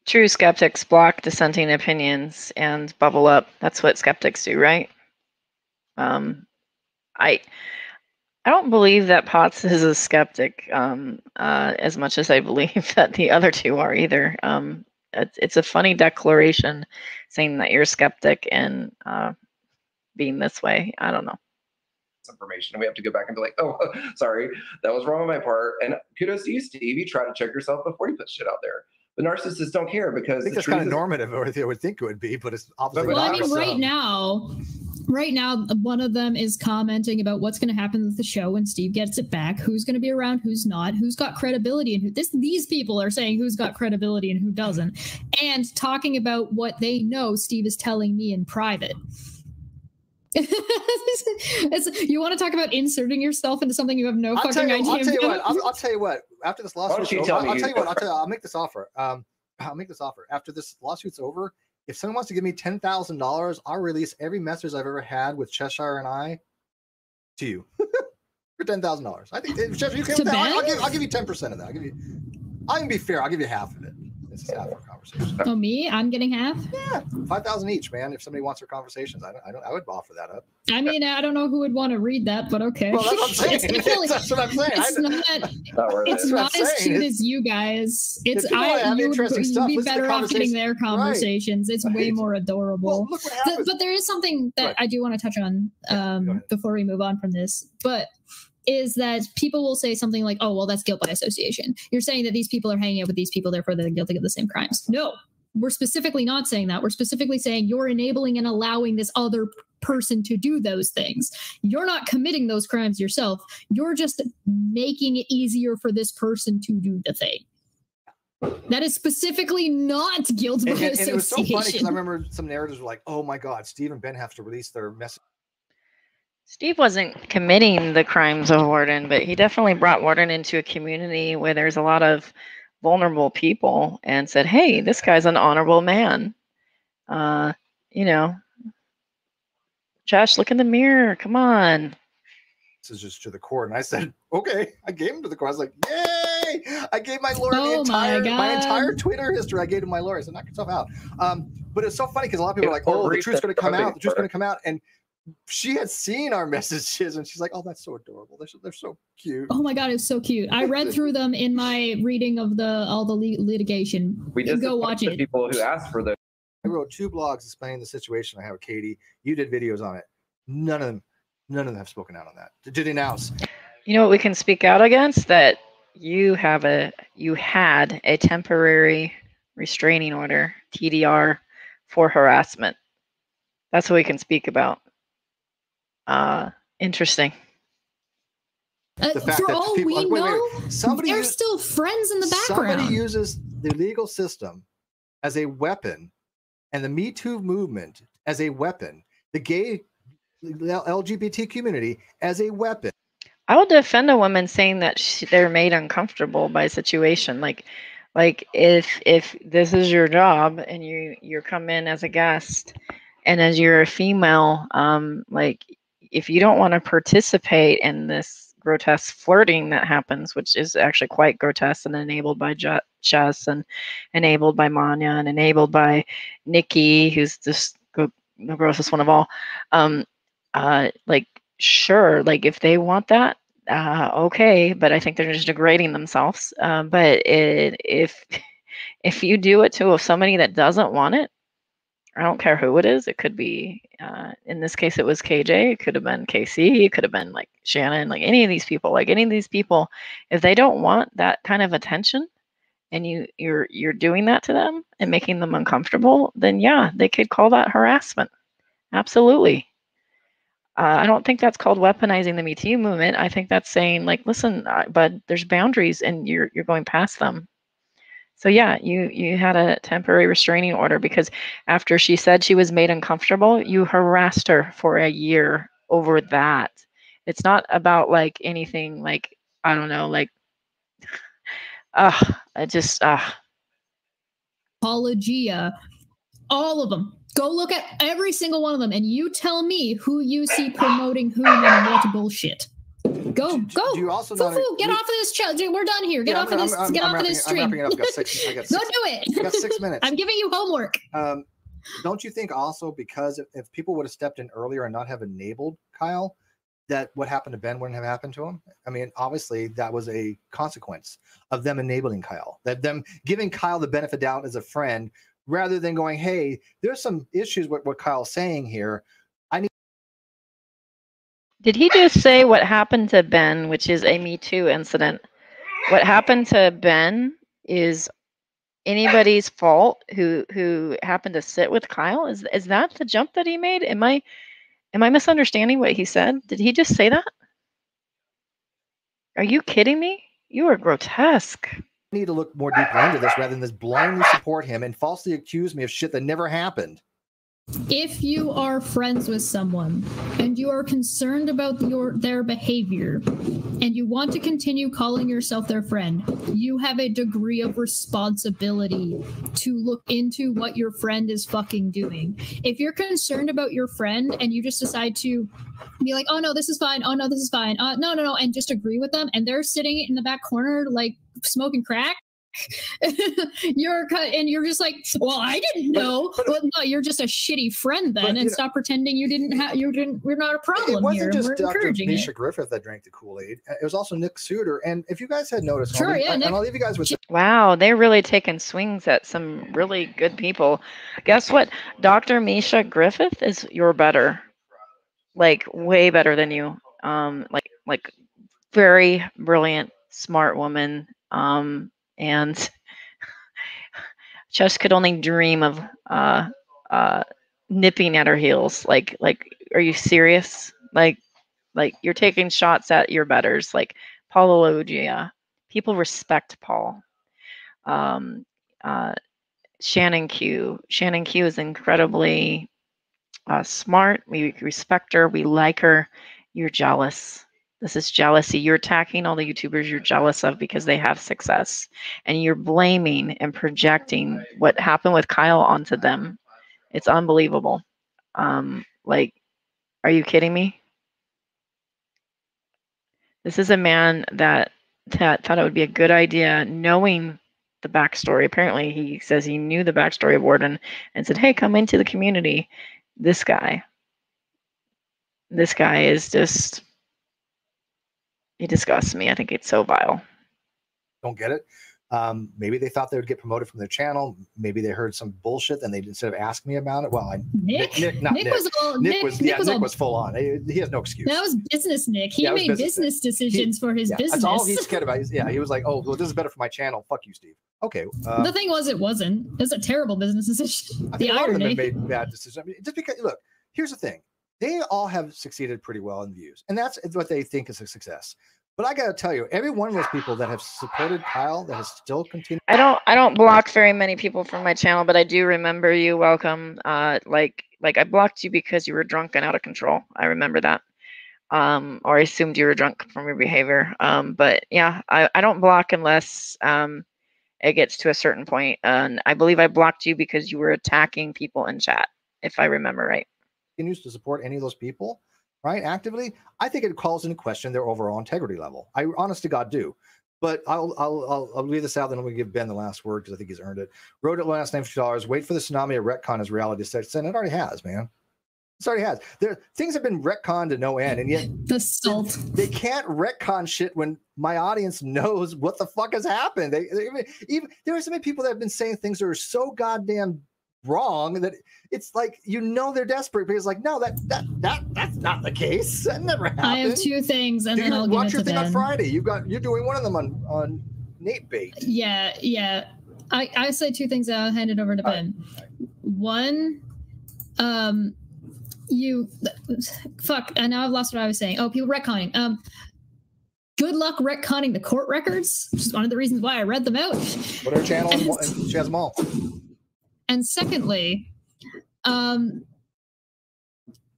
D: True skeptics block dissenting opinions and bubble up. That's what skeptics do, right? I don't believe that Potts is a skeptic as much as I believe that the other two are either. It's a funny declaration saying that you're a skeptic and being this way. I don't know.
E: Information, and we have to go back and be like, oh, sorry, that was wrong on my part. And kudos to you, Steve. You try to check yourself before you put shit out there. But narcissists don't care because
B: I think that's kind of normative, or I would think it would be, but it's obviously
A: well,
B: not.
A: I mean, right now, one of them is commenting about what's going to happen with the show when Steve gets it back. Who's going to be around? Who's not? Who's got credibility? And who? These people are saying who's got credibility and who doesn't, and talking about what they know. Steve is telling me in private. You want to talk about inserting yourself into something you have no fucking idea about?
B: I'll tell you what. After this lawsuit, I'll make this offer. I'll make this offer. After this lawsuit's over, if someone wants to give me $10,000, I'll release every message I've ever had with Cheshire and I to you for $10,000. I think Cheshire, you can. I'll give you 10% of that. I can be fair. I'll give you half of it. This is half our conversation.
A: Oh, me? I'm getting half?
B: Yeah, 5,000 each, man. If somebody wants our conversations, I would offer that up.
A: I mean, I don't know who would want to read that, but okay.
B: Well, that's what I'm saying. That's what I'm saying.
A: It's not as cute as you guys. You'd be better off getting their conversations. Right. It's way more adorable.
B: Well, look what happens.
A: But there is something that I do want to touch on before we move on from this. But is that people will say something like, oh, well, that's guilt by association. You're saying that these people are hanging out with these people, therefore they're guilty of the same crimes. No, we're specifically not saying that. We're specifically saying you're enabling and allowing this other person to do those things. You're not committing those crimes yourself. You're just making it easier for this person to do the thing. That is specifically not guilt by association. And it was so funny because I remember some narratives were like, oh my God, Steve and Ben have to release their message.
D: Steve wasn't committing the crimes of Warden, but he definitely brought Warden into a community where there's a lot of vulnerable people and said, hey, this guy's an honorable man. You know, Josh, look in the mirror. Come on.
B: This is just to the court. And I said, okay. I gave him to the court. I was like, yay. I gave my lawyer my entire Twitter history. I gave to my lawyer. I said, knock yourself out. But it's so funny because a lot of people are like, oh, the truth's going to come out. The truth's going to come out. And she had seen our messages and she's like, oh, that's so adorable. They're so cute.
A: Oh my God, it's so cute. I read through them in my reading of all the litigation.
E: We just
A: go watch it.
E: People who asked for this.
B: I wrote 2 blogs explaining the situation I have with Katie. You did videos on it. None of them have spoken out on that. Did announce.
D: You know what we can speak out against? That you had a temporary restraining order, TDR, for harassment. That's what we can speak about. Interesting.
A: For all we know, they're still friends in the background.
B: Somebody uses the legal system as a weapon and the Me Too movement as a weapon, the gay LGBT community as a weapon.
D: I will defend a woman saying that they're made uncomfortable by a situation. Like if this is your job and you come in as a guest and as you're a female, like if you don't want to participate in this grotesque flirting that happens, which is actually quite grotesque and enabled by Chess and enabled by Manya and enabled by Nikki, who's just the grossest one of all. Like, sure, like if they want that, okay, but I think they're just degrading themselves. But if you do it to somebody that doesn't want it, I don't care who it is. It could be, in this case, it was KJ. It could have been KC. It could have been like Shannon, like any of these people. Like any of these people, if they don't want that kind of attention, and you're doing that to them and making them uncomfortable, then yeah, they could call that harassment. Absolutely. I don't think that's called weaponizing the Me Too movement. I think that's saying like, listen, but there's boundaries and you're going past them. So yeah, you had a temporary restraining order because after she said she was made uncomfortable, you harassed her for a year over that. It's not about like anything like, I don't know, like,
A: Apologia. All of them. Go look at every single one of them and you tell me who you see promoting whom and what bullshit. Go.
B: Do you also
A: Fufu, get off of this dude, we're done here. Get off of this stream.
B: I'm wrapping it up. I got
A: Go do it.
B: I got 6 minutes.
A: I'm giving you homework.
B: Don't you think also because if people would have stepped in earlier and not have enabled Kyle, that what happened to Ben wouldn't have happened to him? I mean, obviously that was a consequence of them enabling Kyle, that them giving Kyle the benefit of doubt as a friend, rather than going, hey, there's some issues with what Kyle's saying here.
D: Did he just say what happened to Ben, which is a Me Too incident? What happened to Ben is anybody's fault who happened to sit with Kyle? Is that the jump that he made? Am I misunderstanding what he said? Did he just say that? Are you kidding me? You are grotesque.
B: Need to look more deeply into this rather than just blindly support him and falsely accuse me of shit that never happened.
A: If you are friends with someone and you are concerned about their behavior and you want to continue calling yourself their friend, you have a degree of responsibility to look into what your friend is fucking doing. If you're concerned about your friend and you just decide to be like, oh no, this is fine. Oh no, this is fine. No, and just agree with them, and they're sitting in the back corner like smoking crack, you're just like, well, I didn't know. Well, no, you're just a shitty friend then, and stop pretending we're not a problem.
B: It wasn't
A: here.
B: just
A: We're
B: Dr.
A: encouraging
B: Misha
A: it.
B: Griffith that drank the Kool-Aid. It was also Nick Suter. And if you guys had noticed,
A: Sure,
B: and I'll leave you guys with
D: Wow, they're really taking swings at some really good people. Guess what? Dr. Misha Griffith is better. Like way better than you. Like very brilliant, smart woman. And just could only dream of nipping at her heels. Like, are you serious? Like you're taking shots at your betters. Like Paul Elogia. People respect Paul. Shannon Q. Shannon Q is incredibly smart. We respect her. We like her. You're jealous. This is jealousy. You're attacking all the YouTubers you're jealous of because they have success. And you're blaming and projecting what happened with Kyle onto them. It's unbelievable. Like, are you kidding me? This is a man that thought it would be a good idea, knowing the backstory. Apparently, he says he knew the backstory of Warden and said, hey, come into the community. This guy is just... he disgusts me. I think it's so vile.
B: Don't get it. Maybe they thought they would get promoted from their channel. Maybe they heard some bullshit and they instead of asking me about it. Well, Nick was full on. He has no excuse.
A: That was business Nick. He made business decisions for his business.
B: That's all he's cared about. He was like, oh, well, this is better for my channel. Fuck you, Steve. Okay.
A: The thing was, it wasn't. It was a terrible business decision.
B: I think a lot of them have made bad decisions. I mean, just because, look, here's the thing. They all have succeeded pretty well in views, and that's what they think is a success. But I got to tell you, every one of those people that have supported Kyle, that has still continued.
D: I don't block very many people from my channel, but I do remember you. Welcome. Like I blocked you because you were drunk and out of control. I remember that. Or I assumed you were drunk from your behavior. But yeah, I don't block unless it gets to a certain point. And I believe I blocked you because you were attacking people in chat, if I remember right.
B: Continues to support any of those people, right, actively, I think it calls into question their overall integrity level. I honest to God do. But I'll leave this out, then I'm going to give Ben the last word because I think he's earned it. Wrote it last name $50. Wait for the tsunami of retcon as reality sets in. It already has, man. It already has. Things have been retconned to no end, and yet they can't retcon shit when my audience knows what the fuck has happened. Even there are so many people that have been saying things that are so goddamn wrong that it's like, they're desperate because like, no, that's not the case. That never happened. I
A: have two things, and then I'll
B: watch your thing
A: Ben.
B: on Friday. You're doing one of them on Nate Bait.
A: Yeah. I say two things. I'll hand it over to Ben. One, and now I've lost what I was saying. Oh, people retconning. Good luck retconning the court records, which is one of the reasons why I read them out.
B: Put her channel and she has them all.
A: And secondly,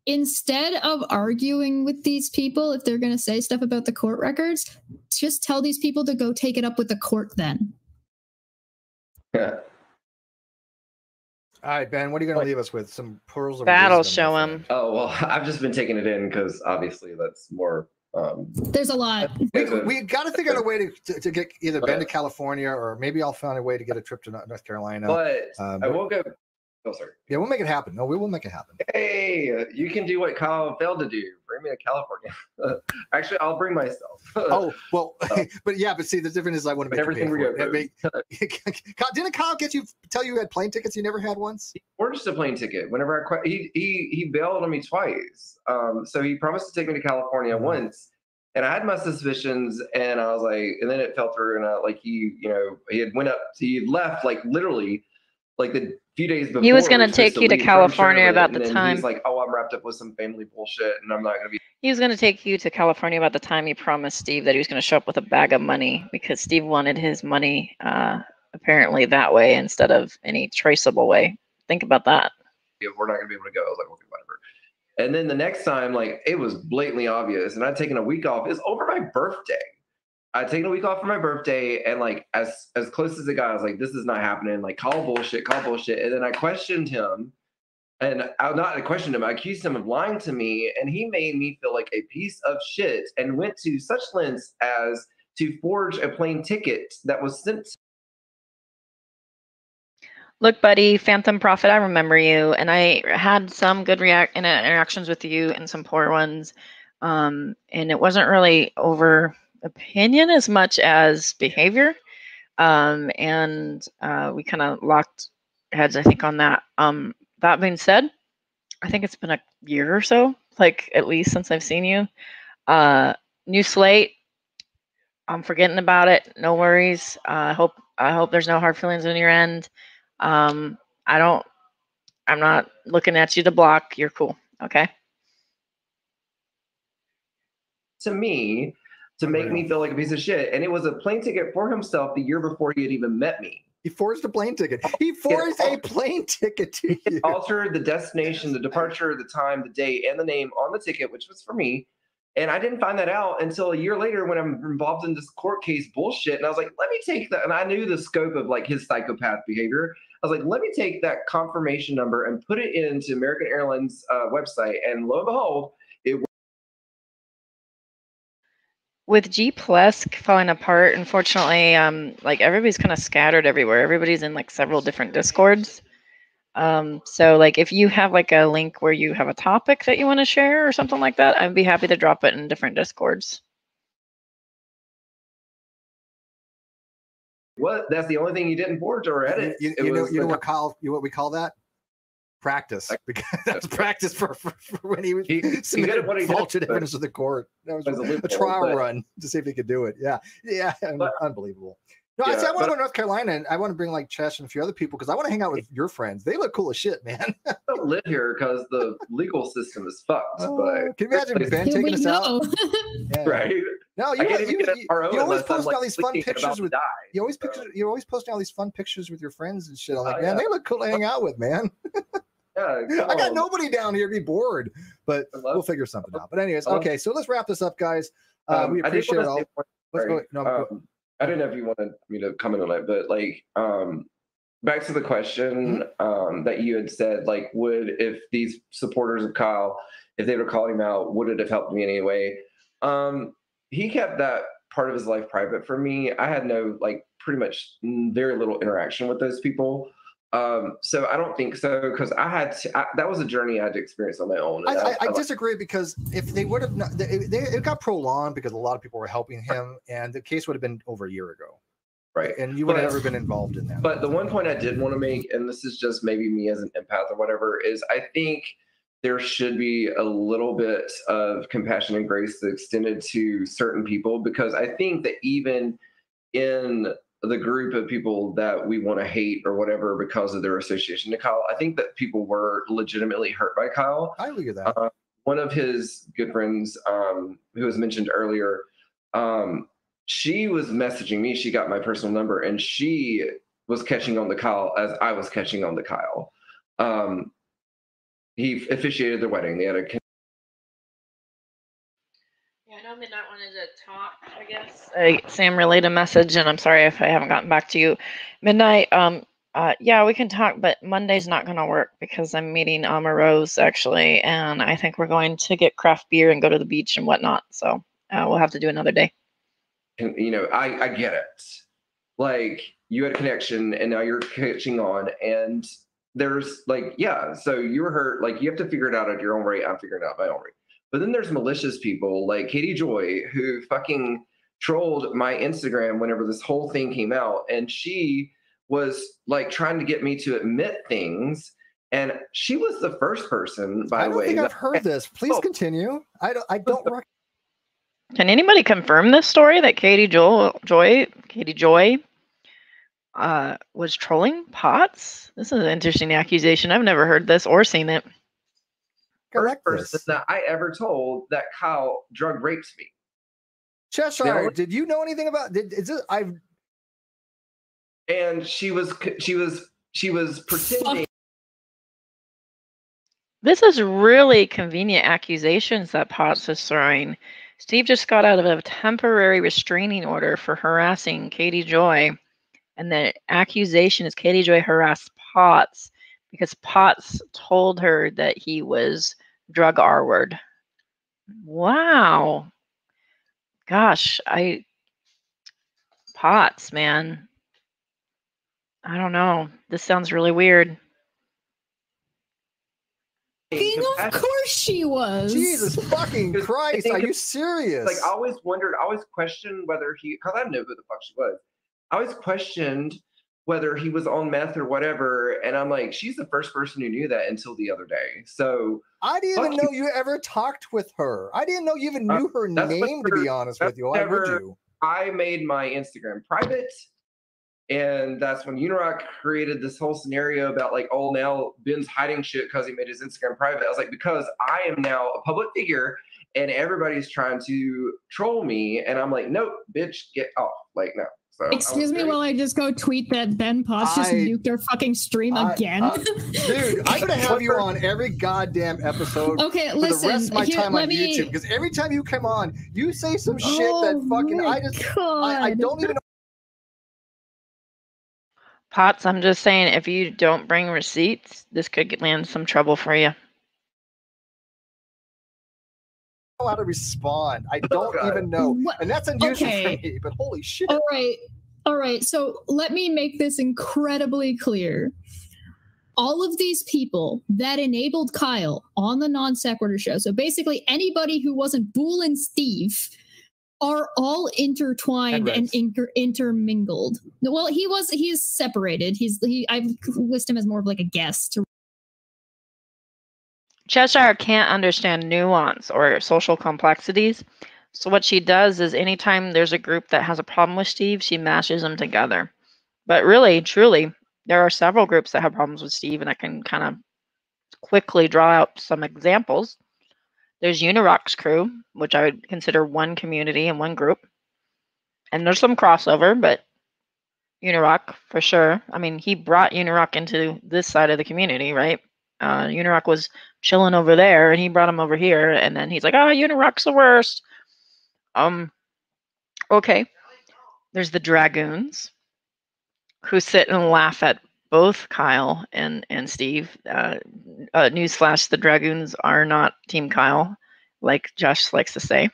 A: instead of arguing with these people, if they're going to say stuff about the court records, just tell these people to go take it up with the court then.
E: Yeah.
B: All right, Ben, what are you going to leave us with? Some pearls of
D: that'll
B: wisdom,
D: show him.
E: Oh, well, I've just been taking it in because obviously that's more
A: There's a lot.
B: We got to figure out a way to get either Ben to California, or maybe I'll find a way to get a trip to North Carolina.
E: But I will go. Oh, sorry.
B: Yeah, we'll make it happen. No, we will make it happen.
E: Hey, you can do what Kyle failed to do. Bring me to California. Actually, I'll bring myself.
B: Oh, well, but see, the difference is I want to make
E: everything we go.
B: Didn't Kyle tell you had plane tickets you never had once?
E: Or just a plane ticket. Whenever he bailed on me twice. So he promised to take me to California once, and I had my suspicions, and I was like, and then it fell through, and he had left like literally like the few days before.
D: He was going to take you to California about the time.
E: He's like, oh, I'm wrapped up with some family bullshit, and I'm not going to be.
D: He was going to take you to California about the time he promised Steve that he was going to show up with a bag of money, because Steve wanted his money apparently that way instead of any traceable way. Think about that.
E: Yeah, we're not going to be able to go. I was like, okay, whatever. And then the next time, like, it was blatantly obvious, and I'd taken a week off. It's over my birthday. I'd taken a week off for my birthday, and like as close as it got, I was like, this is not happening. Like, call bullshit. And then I questioned him, and I questioned him. I accused him of lying to me, and he made me feel like a piece of shit, and went to such lengths as to forge a plane ticket that was sent.
D: Look, buddy, Phantom Prophet, I remember you, and I had some good interactions with you and some poor ones, and it wasn't really over opinion as much as behavior, and we kind of locked heads, I think, on that. That being said, I think it's been a year or so, like at least since I've seen you. New slate. I'm forgetting about it. No worries. I hope there's no hard feelings on your end. I'm not looking at you to block. You're cool. Okay.
E: To me, to make me feel like a piece of shit. And it was a plane ticket for himself the year before he had even met me.
B: He forged a plane ticket. He forged a plane ticket to you.
E: He altered the destination, the departure, the time, the date, and the name on the ticket, which was for me. And I didn't find that out until a year later when I'm involved in this court case bullshit. And I was like, let me take that. And I knew the scope of like his psychopath behavior. I was like, let me take that confirmation number and put it into American Airlines website. And lo and behold, it
D: with G Plus falling apart, unfortunately, like everybody's kind of scattered everywhere. Everybody's in like several different Discords. So like if you have like a link where you have a topic that you want to share or something like that, I'd be happy to drop it in different Discords.
E: What? That's the only thing you didn't forge or edit.
B: You know what we call that? Practice. Because that's practice for when he submitted faulted evidence to the court. That was a trial run to see if he could do it. Yeah, unbelievable. No, I want to go to North Carolina, and I want to bring like Chesh and a few other people because I want to hang out with your friends. They look cool as shit, man.
E: I don't live here because the legal system is fucked. But
B: can you imagine Ben taking us out?
E: Yeah. Right?
B: No, you always post all these fun pictures with. You always posting all these fun pictures with your friends and shit. I'm like, man, they look cool to hang out with, man.
E: Yeah,
B: I got nobody down here to be bored, but we'll figure something out. But anyways, okay, so let's wrap this up, guys. We appreciate it all. Let's go. No,
E: I don't know if you wanted me to comment on it, but like, back to the question that you had said, like, if these supporters of Kyle, if they were calling him out, would it have helped me in any way? He kept that part of his life private for me. I had pretty much very little interaction with those people. So I don't think so, because that was a journey I had to experience on my own.
B: I disagree, because if they would have, it got prolonged because a lot of people were helping him, and the case would have been over a year ago.
E: Right.
B: And you would have never been involved in that.
E: But the one point I did want to make, and this is just maybe me as an empath or whatever, is I think there should be a little bit of compassion and grace extended to certain people, because I think that even in the group of people that we want to hate or whatever because of their association to Kyle, I think that people were legitimately hurt by Kyle.
B: I agree with that.
E: One of his good friends, who was mentioned earlier, she was messaging me. She got my personal number, and she was catching on to Kyle as I was catching on to Kyle. He officiated their wedding. They had a.
D: Yeah, I know Midnight wanted to talk, I guess. Sam relayed a message, and I'm sorry if I haven't gotten back to you. Midnight, yeah, we can talk, but Monday's not going to work because I'm meeting Rose, actually, and I think we're going to get craft beer and go to the beach and whatnot. So we'll have to do another day.
E: And, you know, I get it. Like, you had a connection and now you're catching on, and there's like, yeah, so you were hurt. Like, you have to figure it out at your own rate. I'm figuring it out my own rate. But then there's malicious people like Katie Joy who fucking trolled my Instagram whenever this whole thing came out. And she was like trying to get me to admit things. And she was the first person, by the way.
B: I don't think I've heard this. Please continue. I don't.
D: Can anybody confirm this story that Katie Joy was trolling POTS? This is an interesting accusation. I've never heard this or seen it.
E: First person that I ever told that Kyle drug rapes me.
B: Cheshire, did you know anything about?
E: And she was pretending.
D: This is really convenient accusations that POTS is throwing. Steve just got out of a temporary restraining order for harassing Katie Joy. And the accusation is Katie Joy harassed POTS because POTS told her that he was drug R-word. Wow. Gosh, POTS, man. I don't know. This sounds really weird.
A: Of course she was.
B: Jesus fucking Christ. Are you serious?
E: Like, I always questioned whether because I didn't know who the fuck she was. I always questioned whether he was on meth or whatever. And I'm like, she's the first person who knew that until the other day. So
B: I didn't even know you ever talked with her. I didn't know you even knew her name, to be honest with you. Why would you?
E: I made my Instagram private. And that's when Unirock created this whole scenario about like, oh, now Ben's hiding shit because he made his Instagram private. I was like, because I am now a public figure and everybody's trying to troll me. And I'm like, nope, bitch, get off. Like, no. So
A: excuse me while I just go tweet that Ben Potts just nuked our fucking stream again.
B: Dude, I'm going to have you on every goddamn episode
A: okay,
B: for
A: listen,
B: the rest of my time on YouTube. Because every time you come on, you say some shit that fucking, I don't even know.
D: POTS, I'm just saying, if you don't bring receipts, this could land some trouble for you.
B: How to respond. I don't even know. What? And that's unusual for me, but holy shit.
A: All right. So let me make this incredibly clear. All of these people that enabled Kyle on the Non Sequitur show, so basically anybody who wasn't Boole and Steve, are all intertwined and intermingled. Well, he is separated. I've listed him as more of like a guest.
D: Cheshire can't understand nuance or social complexities. So what she does is anytime there's a group that has a problem with Steve, she mashes them together. But really, truly, there are several groups that have problems with Steve, and I can kind of quickly draw out some examples. There's Unirock's crew, which I would consider one community and one group. And there's some crossover, but Unirock for sure. I mean, he brought Unirock into this side of the community, right? Unirock was chilling over there, and he brought him over here. And then he's like, "Oh, Unirock's the worst." Okay. There's the Dragoons, who sit and laugh at both Kyle and Steve. Newsflash, the Dragoons are not Team Kyle, like Josh likes to say.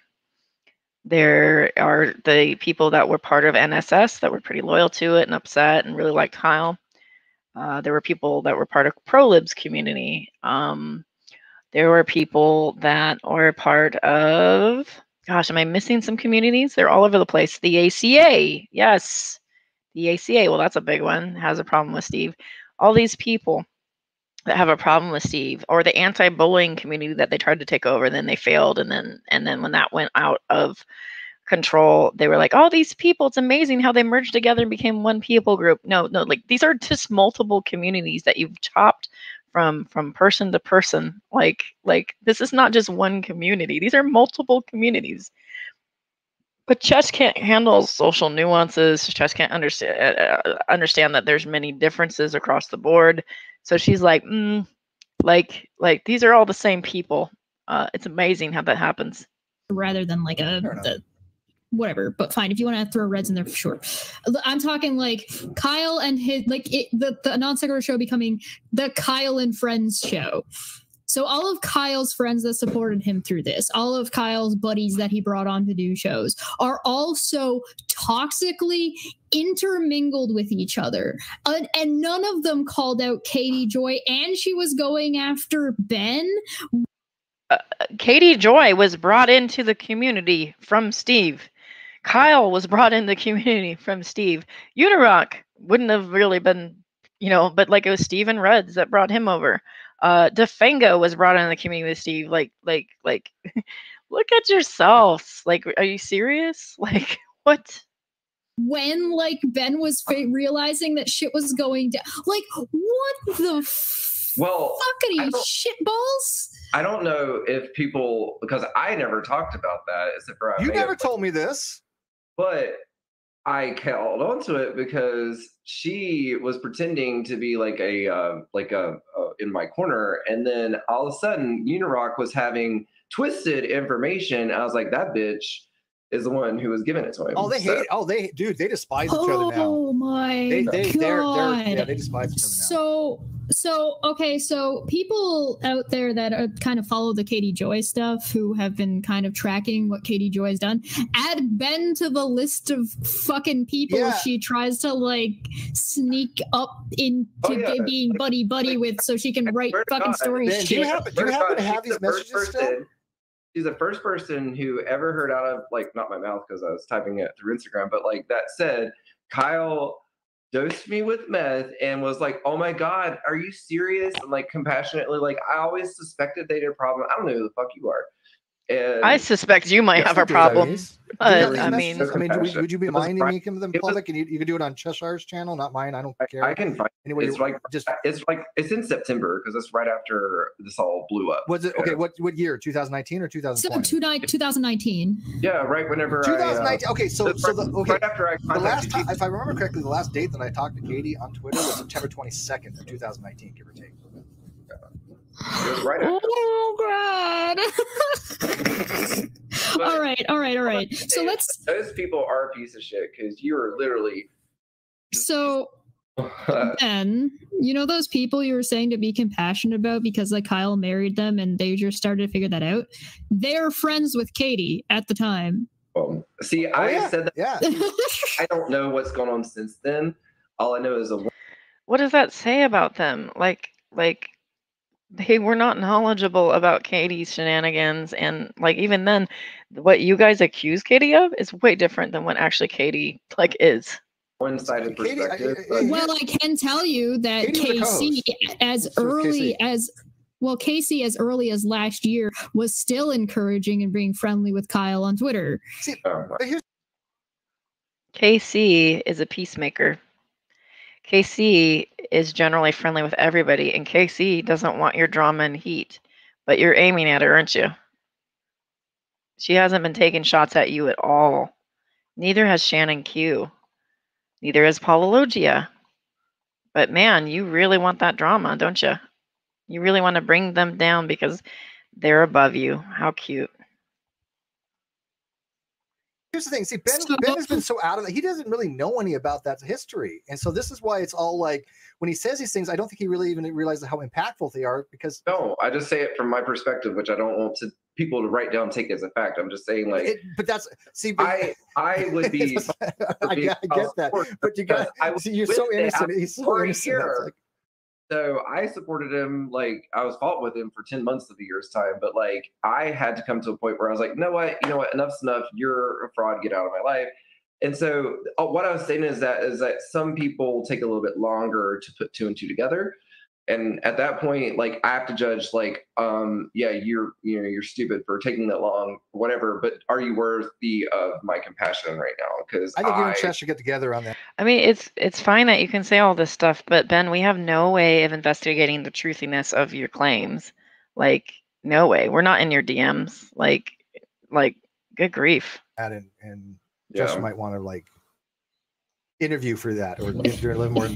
D: There are the people that were part of NSS that were pretty loyal to it and upset and really liked Kyle. There were people that were part of ProLib's community. There were people that were part of, gosh, am I missing some communities? They're all over the place. The ACA, yes. The ACA, well, that's a big one, has a problem with Steve. All these people that have a problem with Steve, or the anti-bullying community that they tried to take over, and then they failed, and then when that went out of control, they were like, "Oh, these people, it's amazing how they merged together and became one people group." No, like these are just multiple communities that you've chopped from person to person. Like this is not just one community; these are multiple communities. But Chess can't handle social nuances. Chess can't understand that there's many differences across the board. So she's like, like these are all the same people. It's amazing how that happens.
A: Rather than like whatever, but fine. If you want to throw Reds in there, for sure. I'm talking like Kyle and his the Non Sequitur show becoming the Kyle and Friends show. So all of Kyle's friends that supported him through this, all of Kyle's buddies that he brought on to do shows, are also toxically intermingled with each other. And none of them called out Katie Joy, and she was going after Ben.
D: Katie Joy was brought into the community from Steve. Kyle was brought in the community from Steve. Unirock wouldn't have really been, but like it was Steve and Reds that brought him over. Defango was brought in the community with Steve. Like, look at yourselves. Like, are you serious? Like, what?
A: When Ben was realizing that shit was going down, like, what the fuckity shitballs?
E: I don't know if people, because I never talked about that. Except for
B: you never told me this,
E: but I held onto it because she was pretending to be like a in my corner, and then all of a sudden Unirock was having twisted information. I was like, that bitch is the one who was giving it to him.
B: Oh, they hate. Oh, they despise each other now.
A: Oh my
B: God! They despise each other now.
A: So people out there that are kind of follow the Katie Joy stuff, who have been kind of tracking what Katie Joy has done, add Ben to the list of fucking people she tries to sneak up into being buddy with, so she can write fucking stories.
B: Ben, do you happen to have these messages still?
E: She's the first person who ever heard out of, not my mouth because I was typing it through Instagram, but that said, Kyle dosed me with meth and was like, oh my God, are you serious? And compassionately, I always suspected they had a problem. I don't know who the fuck you are. And
D: I suspect you might have a problem. But I mean,
B: would you be minding me in the public? And you could do it on Cheshire's channel, not mine. I don't care.
E: I can find
B: anyway.
E: It's in September because it's right after this all blew up.
B: Was it okay? What year? 2019 or 2020?
A: 2019.
E: Yeah, right. Whenever
B: 2019. Okay,
E: right after I
B: the last time, if I remember correctly, the last date that I talked to Katie on Twitter was September 22nd of 2019, give or take.
E: It was right after.
A: Oh God! All right. So
E: those people are a piece of shit because you are literally.
A: So Ben, those people you were saying to be compassionate about because Kyle married them and they just started to figure that out. They're friends with Katie at the time.
E: See, I said that. Yeah. I don't know what's gone on since then. All I know is
D: what does that say about them? Like. They were not knowledgeable about Katie's shenanigans, and even then, what you guys accuse Katie of is way different than what actually Katie is.
E: One-sided perspective.
A: Well, I can tell you that Casey, as early as last year, was still encouraging and being friendly with Kyle on Twitter.
D: KC is a peacemaker. KC is generally friendly with everybody, and KC doesn't want your drama and heat, but you're aiming at her, aren't you? She hasn't been taking shots at you at all. Neither has Shannon Q. Neither has Paulogia. But man, you really want that drama, don't you? You really want to bring them down because they're above you. How cute.
B: Here's the thing. See, Ben has been so out of it. He doesn't really know any about that history. And so this is why it's all when he says these things, I don't think he really even realizes how impactful they are because.
E: No, I just say it from my perspective, which I don't want people to write down, take as a fact. I'm just saying
B: but that's, see.
E: I would be.
B: I get that. But you got, you're so innocent. He's so innocent.
E: So I supported him, I was fought with him for 10 months of a year's time, but I had to come to a point where I was like, you know what, enough's enough. You're a fraud. Get out of my life. And so what I was saying is that some people take a little bit longer to put two and two together. And at that point, I have to judge, you're stupid for taking that long, whatever. But are you worthy of my compassion right now? Because
B: I think you and Chess should get together on that.
D: I mean, it's fine that you can say all this stuff, but Ben, we have no way of investigating the truthiness of your claims. No way. We're not in your DMs. Good grief.
B: And Jess might want to interview for that or do a little more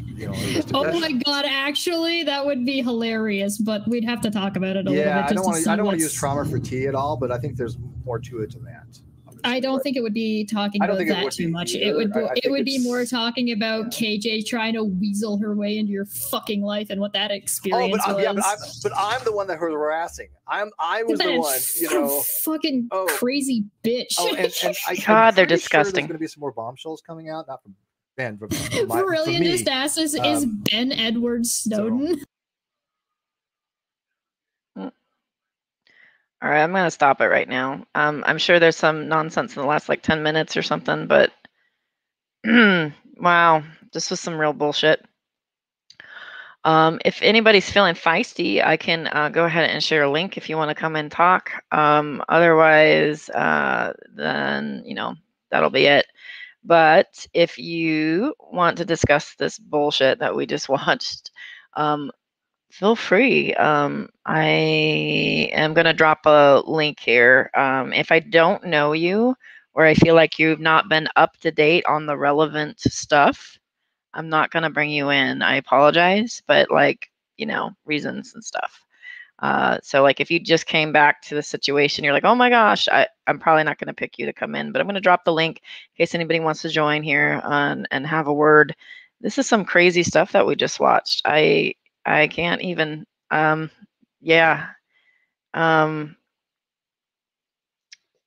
A: oh my God, actually that would be hilarious, but we'd have to talk about it a little bit.
B: I don't want to use trauma for tea at all, but I think there's more to it than that.
A: I don't think it would be talking
B: I don't
A: about
B: think it
A: that
B: would
A: too
B: be
A: much.
B: either. I
A: It
B: think
A: would be
B: it's-
A: more talking about KJ trying to weasel her way into your fucking life and what that experience was.
B: Yeah, but I'm the one that her harassing. I was the one, you know.
A: Fucking crazy bitch.
B: Oh, and
D: God, they're
B: I'm pretty sure
D: disgusting.
B: there's going to be some more bombshells coming out, not from Ben, but from
A: Brilliant
B: me.
A: Astis is Ben Edward Snowden.
D: All right, I'm going to stop it right now. I'm sure there's some nonsense in the last like 10 minutes or something, but wow, this was some real bullshit. If anybody's feeling feisty, I can go ahead and share a link if you want to come and talk. Otherwise, then, you know, that'll be it. But if you want to discuss this bullshit that we just watched, feel free. I am going to drop a link here. If I don't know you or I feel like you've not been up to date on the relevant stuff, I'm not going to bring you in. I apologize, but like, you know, reasons and stuff. So like if you just came back to the situation, you're like, oh my gosh, I'm probably not going to pick you to come in, but I'm going to drop the link in case anybody wants to join here and have a word. This is some crazy stuff that we just watched. I can't even, yeah.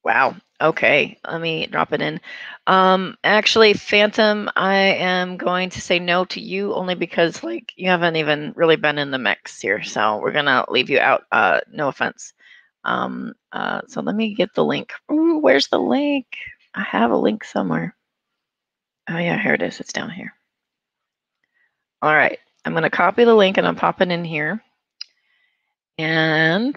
D: Wow. Okay. Let me drop it in. Actually, Phantom, I am going to say no to you only because like you haven't even really been in the mix here. So we're gonna leave you out. No offense. So let me get the link. Ooh, where's the link? I have a link somewhere. Oh yeah, here it is. It's down here. All right. I'm gonna copy the link and I'm popping in here. And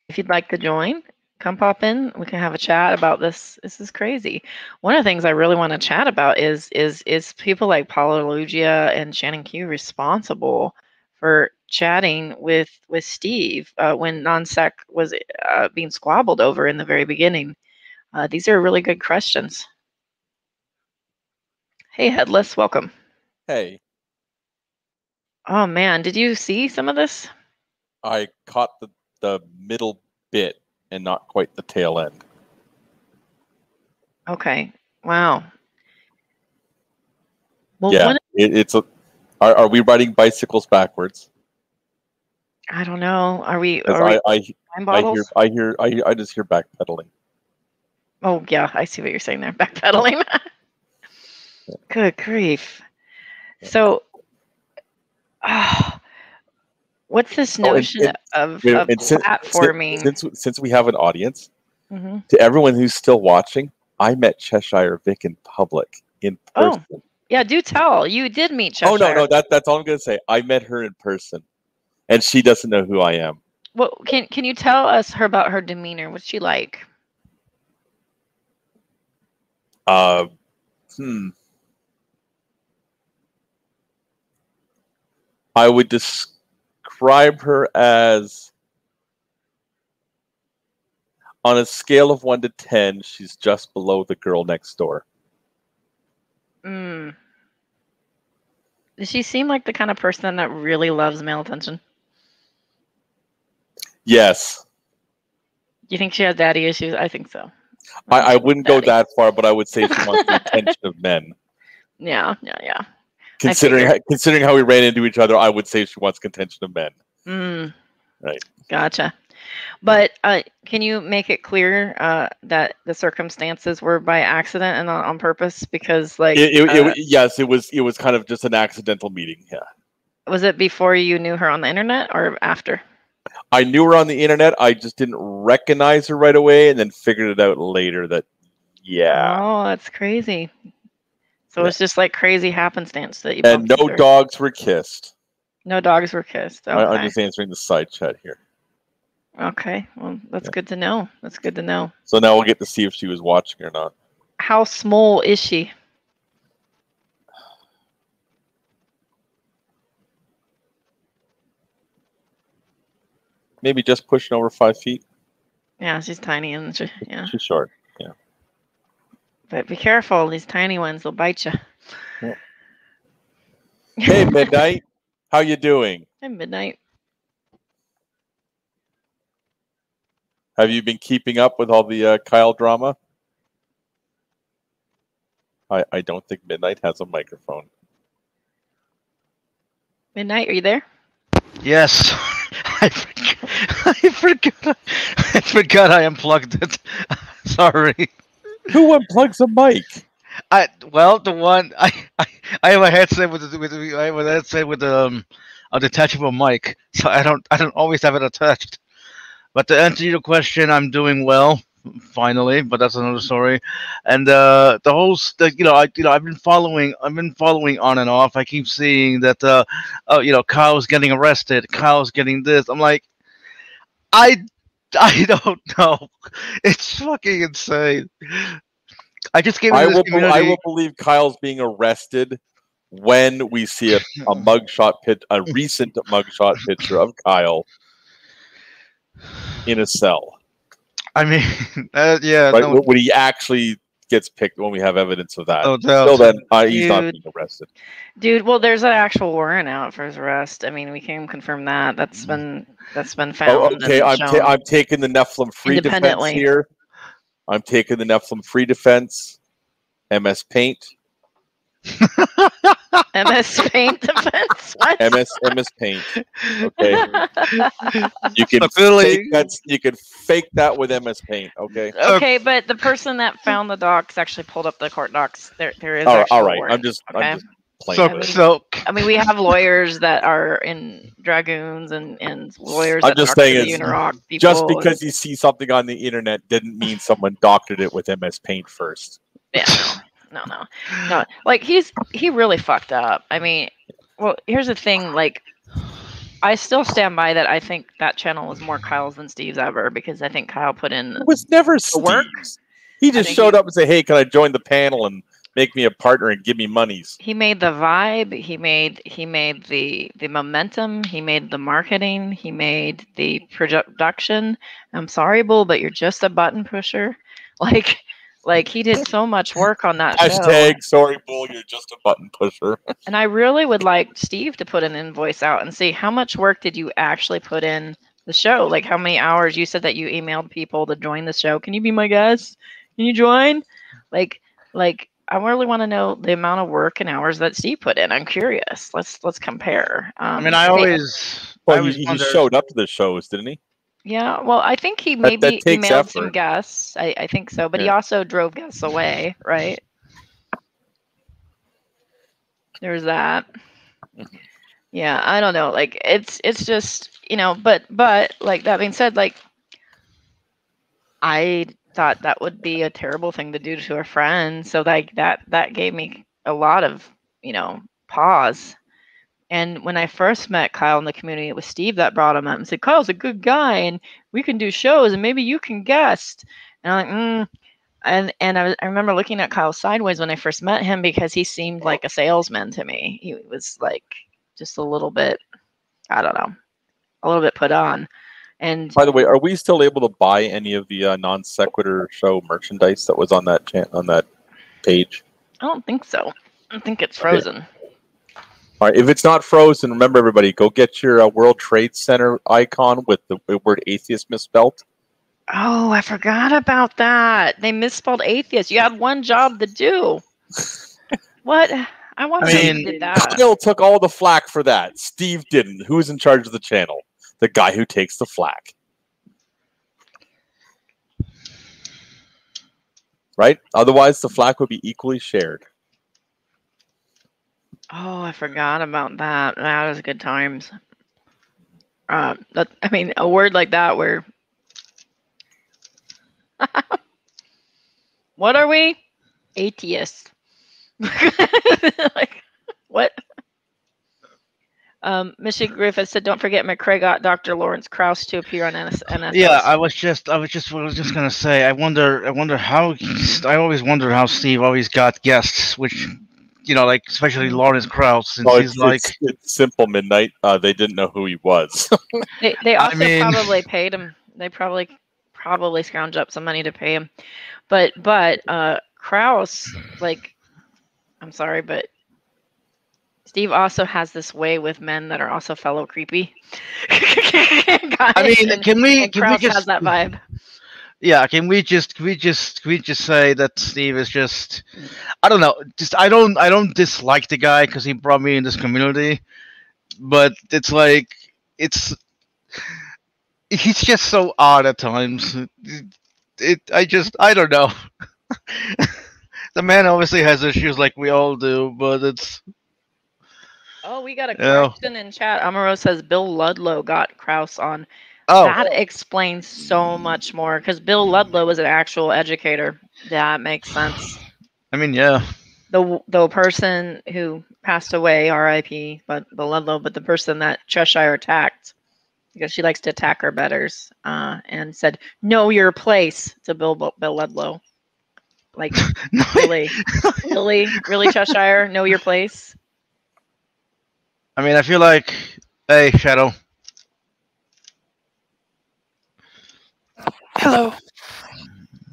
D: if you'd like to join, come pop in. We can have a chat about this. This is crazy. One of the things I really want to chat about is people like Paula Lugia and Shannon Q responsible for chatting with Steve when non-sec was being squabbled over in the very beginning. These are really good questions. Hey, Headless, welcome.
F: Hey,
D: Oh man, did you see some of this?
F: I caught the middle bit and not quite the tail end.
D: Okay. Wow. Well,
F: Yeah, it's a. Are we riding bicycles backwards?
D: I don't know. Are we?
F: I
D: bottles?
F: I just hear backpedaling.
D: Oh yeah, I see what you're saying there. Backpedaling. Good grief. So, what's this notion of platforming?
F: Since we have an audience,
D: Mm-hmm.
F: to everyone who's still watching, I met Cheshire Vic in public in person.
D: Oh, yeah. Do tell. You did meet Cheshire.
F: Oh no, that's all I'm gonna say. I met her in person, and she doesn't know who I am.
D: Well, can you tell us about her demeanor? What's she like?
F: I would describe her as, on a scale of 1 to 10, she's just below the girl next door.
D: Does she seem like the kind of person that really loves male attention?
F: Yes.
D: Do you think she has daddy issues? I think so.
F: I wouldn't go that far, but I would say she wants the attention of men.
D: Yeah.
F: Considering how we ran into each other, I would say she wants contention of men. Right.
D: Gotcha. But can you make it clear that the circumstances were by accident and not on purpose? Because like
F: yes, it was kind of just an accidental meeting. Yeah.
D: Was it before you knew her on the internet or after?
F: I knew her on the internet. I just didn't recognize her right away, and then figured it out later that, yeah.
D: Oh, that's crazy. So it's just like crazy happenstance that you.
F: And no dogs were kissed.
D: No dogs were kissed. Okay.
F: I'm just answering the side chat here.
D: Okay, well, that's good to know. That's good to know.
F: So now we'll get to see if she was watching or not.
D: How small is she?
F: Maybe just pushing over 5 feet.
D: Yeah, she's tiny and
F: She's short. Yeah.
D: But be careful; these tiny ones will bite you.
F: Yeah. Hey, Midnight, how you doing?
D: Hey, Midnight.
F: Have you been keeping up with all the Kyle drama? I don't think Midnight has a microphone.
D: Midnight, are you there?
G: Yes. I forgot I unplugged it. Sorry.
F: Who unplugs a mic?
G: The one I have a headset with I have a headset with a detachable mic, so I don't always have it attached. But to answer your question, I'm doing well, finally. But that's another story. And the whole, I've been following on and off. I keep seeing that, Kyle's getting arrested. Kyle's getting this. I'm like, I don't know. It's fucking insane. I just gave it this community.
F: I will believe Kyle's being arrested when we see a recent mugshot picture of Kyle in a cell.
G: I mean, yeah.
F: Right?
G: No,
F: when he actually gets picked, when we have evidence of that.
G: no
F: Until
G: doubt.
F: then, he's not being arrested.
D: Dude, well, there's an actual warrant out for his arrest. I mean, we can confirm that. That's been found.
F: Oh, okay,
D: and shown
F: I'm taking the Nephilim free defense
D: independently.
F: here. I'm taking the Nephilim free defense. MS Paint.
D: MS Paint defense. What?
F: MS Paint. Okay. You can
G: Clearly-
F: fake that with MS Paint. Okay.
D: Okay, but the person that found the docs actually pulled up the court docs. There is.
F: All
D: actual
F: right.
D: warrant.
F: I'm just playing.
G: So,
F: with it.
G: so
D: I mean, we have lawyers that are in dragoons and lawyers
F: I'm
D: that
F: just
D: talk to
F: saying
D: the
F: it's
D: Unirok people.
F: Just because you see something on the internet didn't mean someone doctored it with MS Paint first.
D: Yeah, no. Like he really fucked up. I mean, well, here's the thing. Like, I still stand by that. I think that channel was more Kyle's than Steve's ever, because I think Kyle put in
F: It was never
D: the work.
F: Steve's. He just
D: think
F: showed up and said, "Hey, can I join the panel and make me a partner and give me monies?"
D: He made the vibe. He made the momentum. He made the marketing. He made the production. I'm sorry, Bull, but you're just a button pusher. Like he did so much work on that show.
F: Hashtag sorry, Bull, you're just a button pusher.
D: And I really would like Steve to put an invoice out and see how much work did you actually put in the show? Like, how many hours? You said that you emailed people to join the show. Can you be my guest? Can you join? Like I really want to know the amount of work and hours that Steve put in. I'm curious. Let's compare.
G: I mean, I always
F: He
G: wonder-
F: showed up to the shows, didn't he?
D: Yeah, well, I think he
F: That
D: maybe
F: takes
D: emailed some
F: effort.
D: guests. I think so, but he
F: Yeah.
D: also drove guests away, right? There's that. Yeah, I don't know. Like, it's just, but like, that being said, like, I thought that would be a terrible thing to do to a friend. So like that gave me a lot of, pause. And when I first met Kyle in the community, it was Steve that brought him up and said, "Kyle's a good guy and we can do shows and maybe you can guest." And I'm like, And I remember looking at Kyle sideways when I first met him, because he seemed like a salesman to me. He was like just a little bit, I don't know, a little bit put on. And
F: By the way, are we still able to buy any of the non sequitur show merchandise that was on that page?
D: I don't think so. I think it's frozen.
F: All right, if it's not frozen, remember everybody, go get your World Trade Center icon with the word atheist misspelled.
D: Oh, I forgot about that. They misspelled atheist. You had one job to do. What? I wonder who did that.
F: Kyle took all the flack for that. Steve didn't. Who's in charge of the channel? The guy who takes the flack. Right? Otherwise, the flack would be equally shared.
D: Oh, I forgot about that. That was good times. A word like that where... What are we? Atheists. Like, what? Michigan Griffith said, "Don't forget Mcrae got Dr. Lawrence Krauss to appear on NSS."
G: Yeah, I was just gonna say. I wonder how. I always wondered how Steve always got guests, which, like especially Lawrence Krauss, since he's
F: it's simple, Midnight. They didn't know who he was.
D: They also probably paid him. They probably scrounged up some money to pay him, but Krauss, like, I'm sorry, but Steve also has this way with men that are also fellow creepy guys.
G: I mean, can we
D: Krauss
G: just
D: has that vibe?
G: Yeah, can we just say that Steve is just, I don't know, just I don't dislike the guy because he brought me in this community, but it's like he's just so odd at times. I don't know. The man obviously has issues like we all do, but it's.
D: Oh, we got a
G: Yeah.
D: correction in chat. Amaro says Bill Ludlow got Kraus on.
G: Oh,
D: That explains so much more because Bill Ludlow was an actual educator. That makes sense.
G: I mean, yeah.
D: The person who passed away, R.I.P., but Bill Ludlow, but the person that Cheshire attacked, because she likes to attack her betters, and said, "Know your place" to Bill Ludlow. Like, really, really, Cheshire, know your place.
G: I mean, I feel like, hey, Shadow.
H: Hello.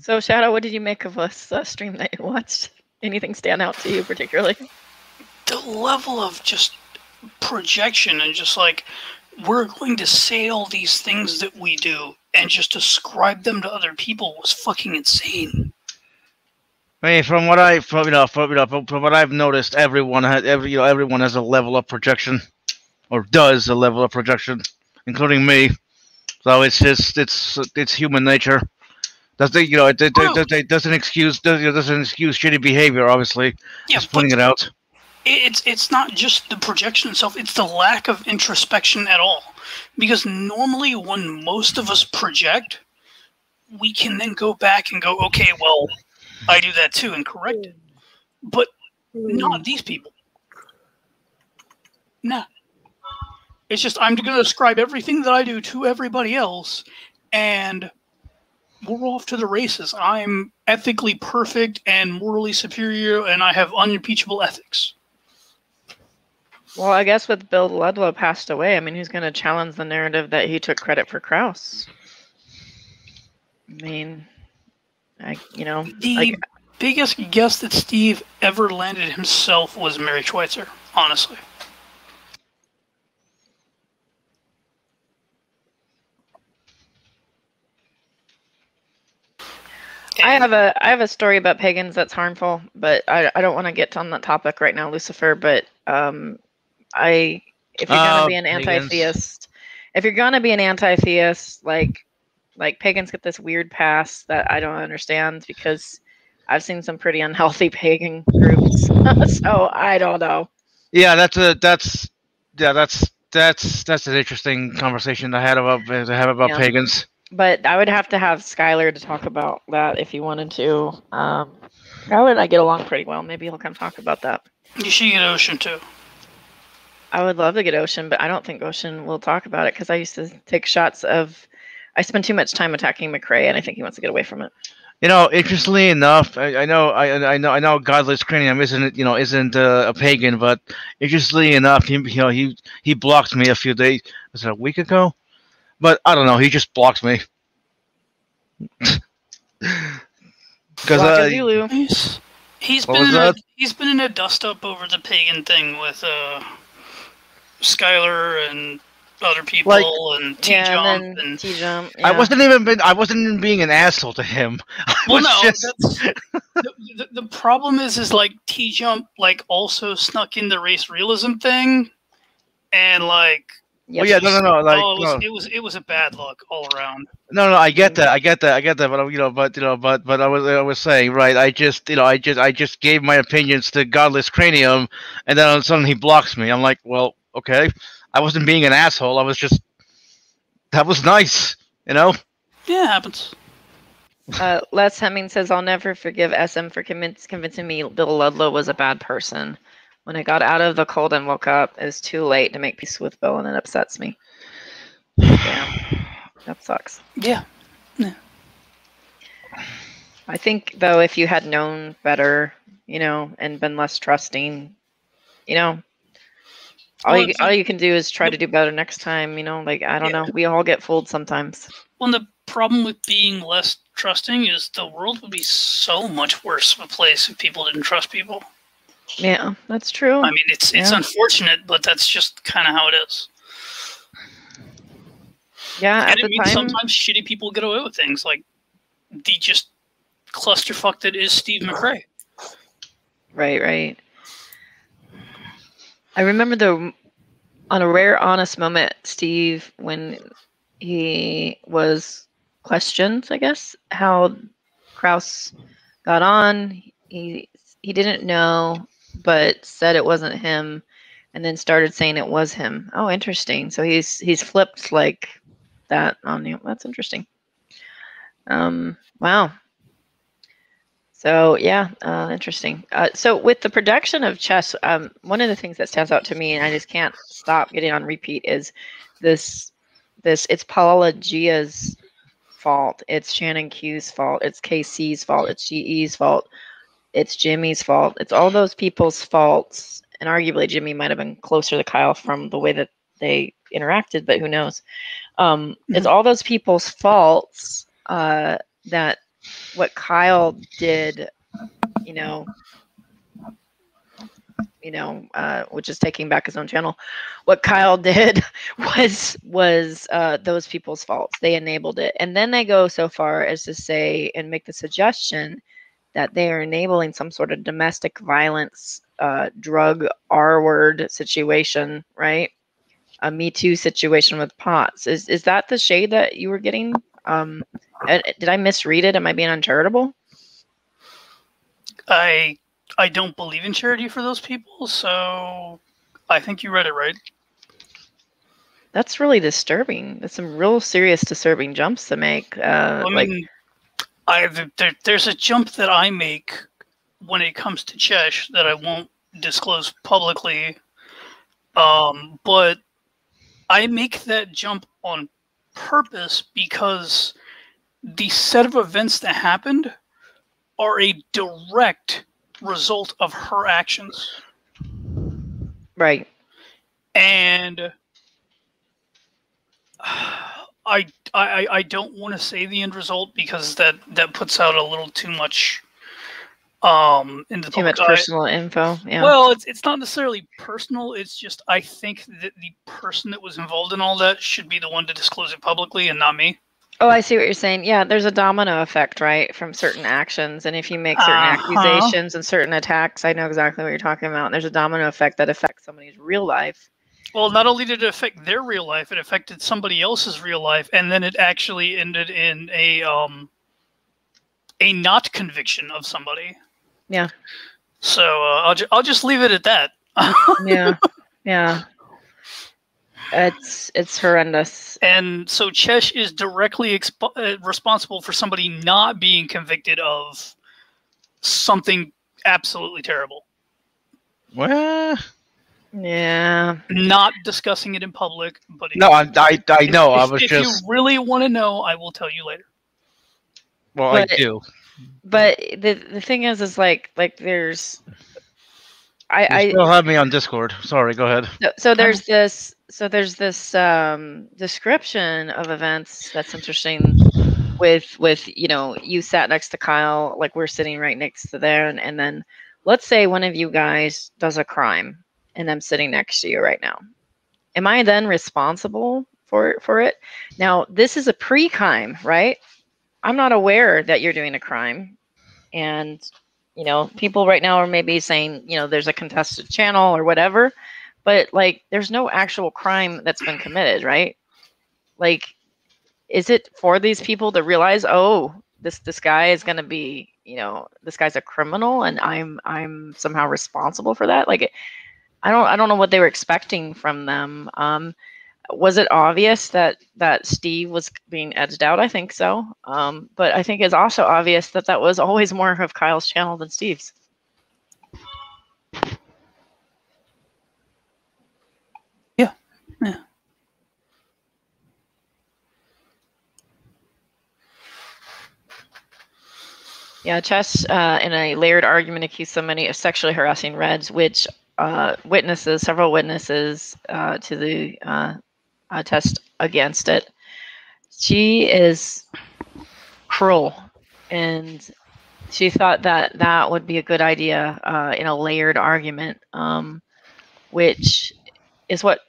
D: So, Shadow, what did you make of us stream that you watched? Anything stand out to you particularly?
H: The level of just projection and just like, we're going to say all these things that we do and just ascribe them to other people was fucking insane.
G: I mean, from what I've noticed, everyone has a level of projection, or does a level of projection, including me. So it's just it's human nature. It doesn't excuse shitty behavior. Obviously,
H: Yeah,
G: just pointing it out.
H: It's not just the projection itself; it's the lack of introspection at all. Because normally, when most of us project, we can then go back and go, okay, well, I do that too, and correct it. But not these people. Nah. It's just I'm going to ascribe everything that I do to everybody else, and we're off to the races. I'm ethically perfect and morally superior, and I have unimpeachable ethics.
D: Well, I guess with Bill Ludlow passed away, I mean, who's going to challenge the narrative that he took credit for Kraus? I mean,
H: the biggest guess that Steve ever landed himself was Mary Schweitzer, honestly.
D: I have a story about pagans that's harmful, but I don't want to get on that topic right now, Lucifer. But if you're gonna be an anti-theist, like pagans get this weird pass that I don't understand because I've seen some pretty unhealthy pagan groups. So I don't know.
G: Yeah, that's an interesting conversation to have about pagans.
D: But I would have to have Skylar to talk about that if you wanted to. Skylar and I get along pretty well. Maybe he'll come talk about that.
H: You should get Ocean too.
D: I would love to get Ocean, but I don't think Ocean will talk about it because I used to take shots of. I spend too much time attacking Mcrae, and I think he wants to get away from it.
G: You know, interestingly enough, I know Godless Cranium isn't a pagan, but interestingly enough, he blocked me a few days. Was it a week ago? But I don't know. He just blocked me. Because
H: he's been in a dust up over the pagan thing with Skylar and other people and T-Jump and
D: T-Jump.
G: Yeah. I wasn't even being an asshole to him.
H: Well, no, the problem is like T-Jump like also snuck in the race realism thing, and like.
G: Well, yeah, no. Like,
H: it was a bad look all around.
G: No, I get that. But I was saying, right? I just gave my opinions to Godless Cranium, and then all of a sudden he blocks me. I'm like, well, okay. I wasn't being an asshole. That was nice,
H: Yeah, it happens.
D: Les Hemming says, I'll never forgive SM for convincing me Bill Ludlow was a bad person. When I got out of the cold and woke up, it was too late to make peace with Bill, and it upsets me. Damn. That sucks.
H: Yeah.
D: I think, though, if you had known better, and been less trusting, all you can do is try to do better next time, like, I don't know. We all get fooled sometimes.
H: Well, the problem with being less trusting is the world would be so much worse of a place if people didn't trust people.
D: Yeah, that's true.
H: I mean, it's unfortunate, but that's just kind of how it is.
D: Yeah,
H: and sometimes shitty people get away with things. Like, the just clusterfuck that is Steve Mcrae.
D: Right. I remember on a rare honest moment, Steve, when he was questioned, I guess, how Krause got on. He didn't know, but said it wasn't him, and then started saying it was him. Oh, interesting. So he's flipped like that on you. That's interesting. Wow. So yeah, interesting. So with the production of chess, one of the things that stands out to me, and I just can't stop getting on repeat, is this. It's Paula Gia's fault. It's Shannon Q's fault. It's KC's fault. It's GE's fault. It's Jimmy's fault. It's all those people's faults. And arguably Jimmy might have been closer to Kyle from the way that they interacted, but who knows? It's all those people's faults that what Kyle did, which is taking back his own channel. What Kyle did was those people's faults. They enabled it. And then they go so far as to say and make the suggestion that they are enabling some sort of domestic violence, drug R-word situation, right? A Me Too situation with POTS. Is that the shade that you were getting? Did I misread it? Am I being uncharitable?
H: I don't believe in charity for those people, so I think you read it right.
D: That's really disturbing. That's some real serious disturbing jumps to make.
H: There's a jump that I make when it comes to Chesh that I won't disclose publicly, but I make that jump on purpose because the set of events that happened are a direct result of her actions.
D: Right.
H: And I don't want to say the end result because that puts out a little too much into
D: too much personal info. Yeah.
H: Well, it's not necessarily personal. It's just I think that the person that was involved in all that should be the one to disclose it publicly and not me.
D: Oh, I see what you're saying. Yeah, there's a domino effect, right, from certain actions. And if you make certain accusations and certain attacks, I know exactly what you're talking about. And there's a domino effect that affects somebody's real life.
H: Well, not only did it affect their real life, it affected somebody else's real life, and then it actually ended in a not conviction of somebody.
D: Yeah.
H: So I'll just leave it at that.
D: Yeah. It's horrendous.
H: And so Chesh is directly responsible for somebody not being convicted of something absolutely terrible.
G: Well,
D: yeah.
H: Not discussing it in public, but
G: no, I know.
H: If you really want to know, I will tell you later.
G: Well, I do.
D: But the thing is like there's.
G: You still have me on Discord. Sorry, go ahead.
D: So there's this description of events that's interesting with you sat next to Kyle, like we're sitting right next to there, and then let's say one of you guys does a crime and I'm sitting next to you right now. Am I then responsible for it? Now, this is a pre-crime, right? I'm not aware that you're doing a crime, and people right now are maybe saying, there's a contested channel or whatever, but like, there's no actual crime that's been committed, right? Like, is it for these people to realize, oh, this guy is going to be, this guy's a criminal and I'm somehow responsible for that? Like, I don't know what they were expecting from them. Was it obvious that Steve was being edged out? I think so. But I think it's also obvious that was always more of Kyle's channel than Steve's.
H: Yeah.
D: Yeah, Chess in a layered argument accused somebody of sexually harassing Reds, which several witnesses to the test against it. She is cruel, and she thought that would be a good idea in a layered argument, which is what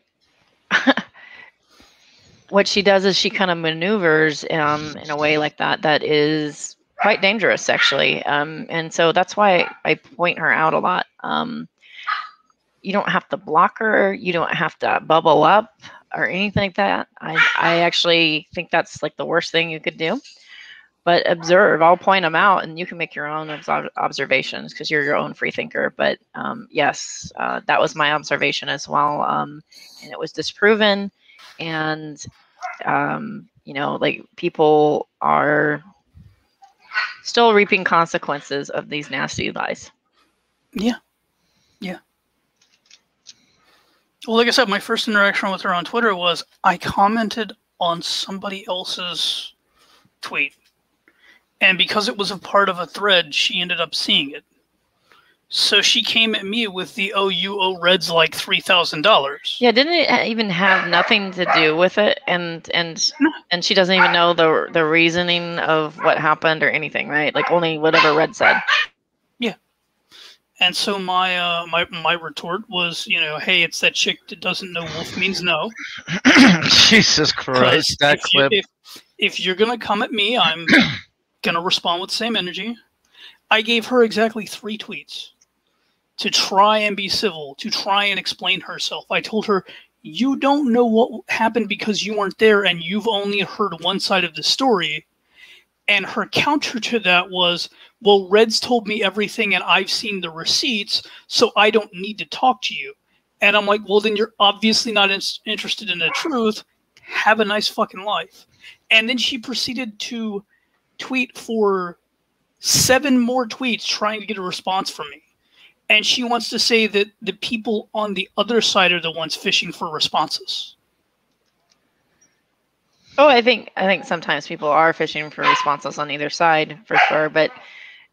D: what she does is she kind of maneuvers in a way like that is quite dangerous, actually. And so that's why I point her out a lot. You don't have to block her. You don't have to bubble up or anything like that. I actually think that's like the worst thing you could do. But observe. I'll point them out, and you can make your own observations because you're your own free thinker. But yes, that was my observation as well, and it was disproven. And you know, like, people are still reaping consequences of these nasty lies.
H: Yeah. Yeah. Well, like I said, my first interaction with her on Twitter was I commented on somebody else's tweet. And because it was a part of a thread, she ended up seeing it. So she came at me with the, oh, you owe Reds like $3,000.
D: Yeah, didn't it even have nothing to do with it? And she doesn't even know the reasoning of what happened or anything, right? Like, only whatever Red said.
H: Yeah. And so my retort was, you know, hey, it's that chick that doesn't know wolf means no.
G: Jesus Christ, that clip.
H: If you're going to come at me, I'm going to respond with the same energy. I gave her exactly 3 tweets to try and be civil, to try and explain herself. I told her, you don't know what happened because you weren't there and you've only heard one side of the story. And her counter to that was, well, Reds told me everything and I've seen the receipts, so I don't need to talk to you. And I'm like, well, then you're obviously not interested in the truth. Have a nice fucking life. And then she proceeded to tweet for 7 more tweets trying to get a response from me. And she wants to say that the people on the other side are the ones fishing for responses.
D: Oh, I think sometimes people are fishing for responses on either side, for sure. But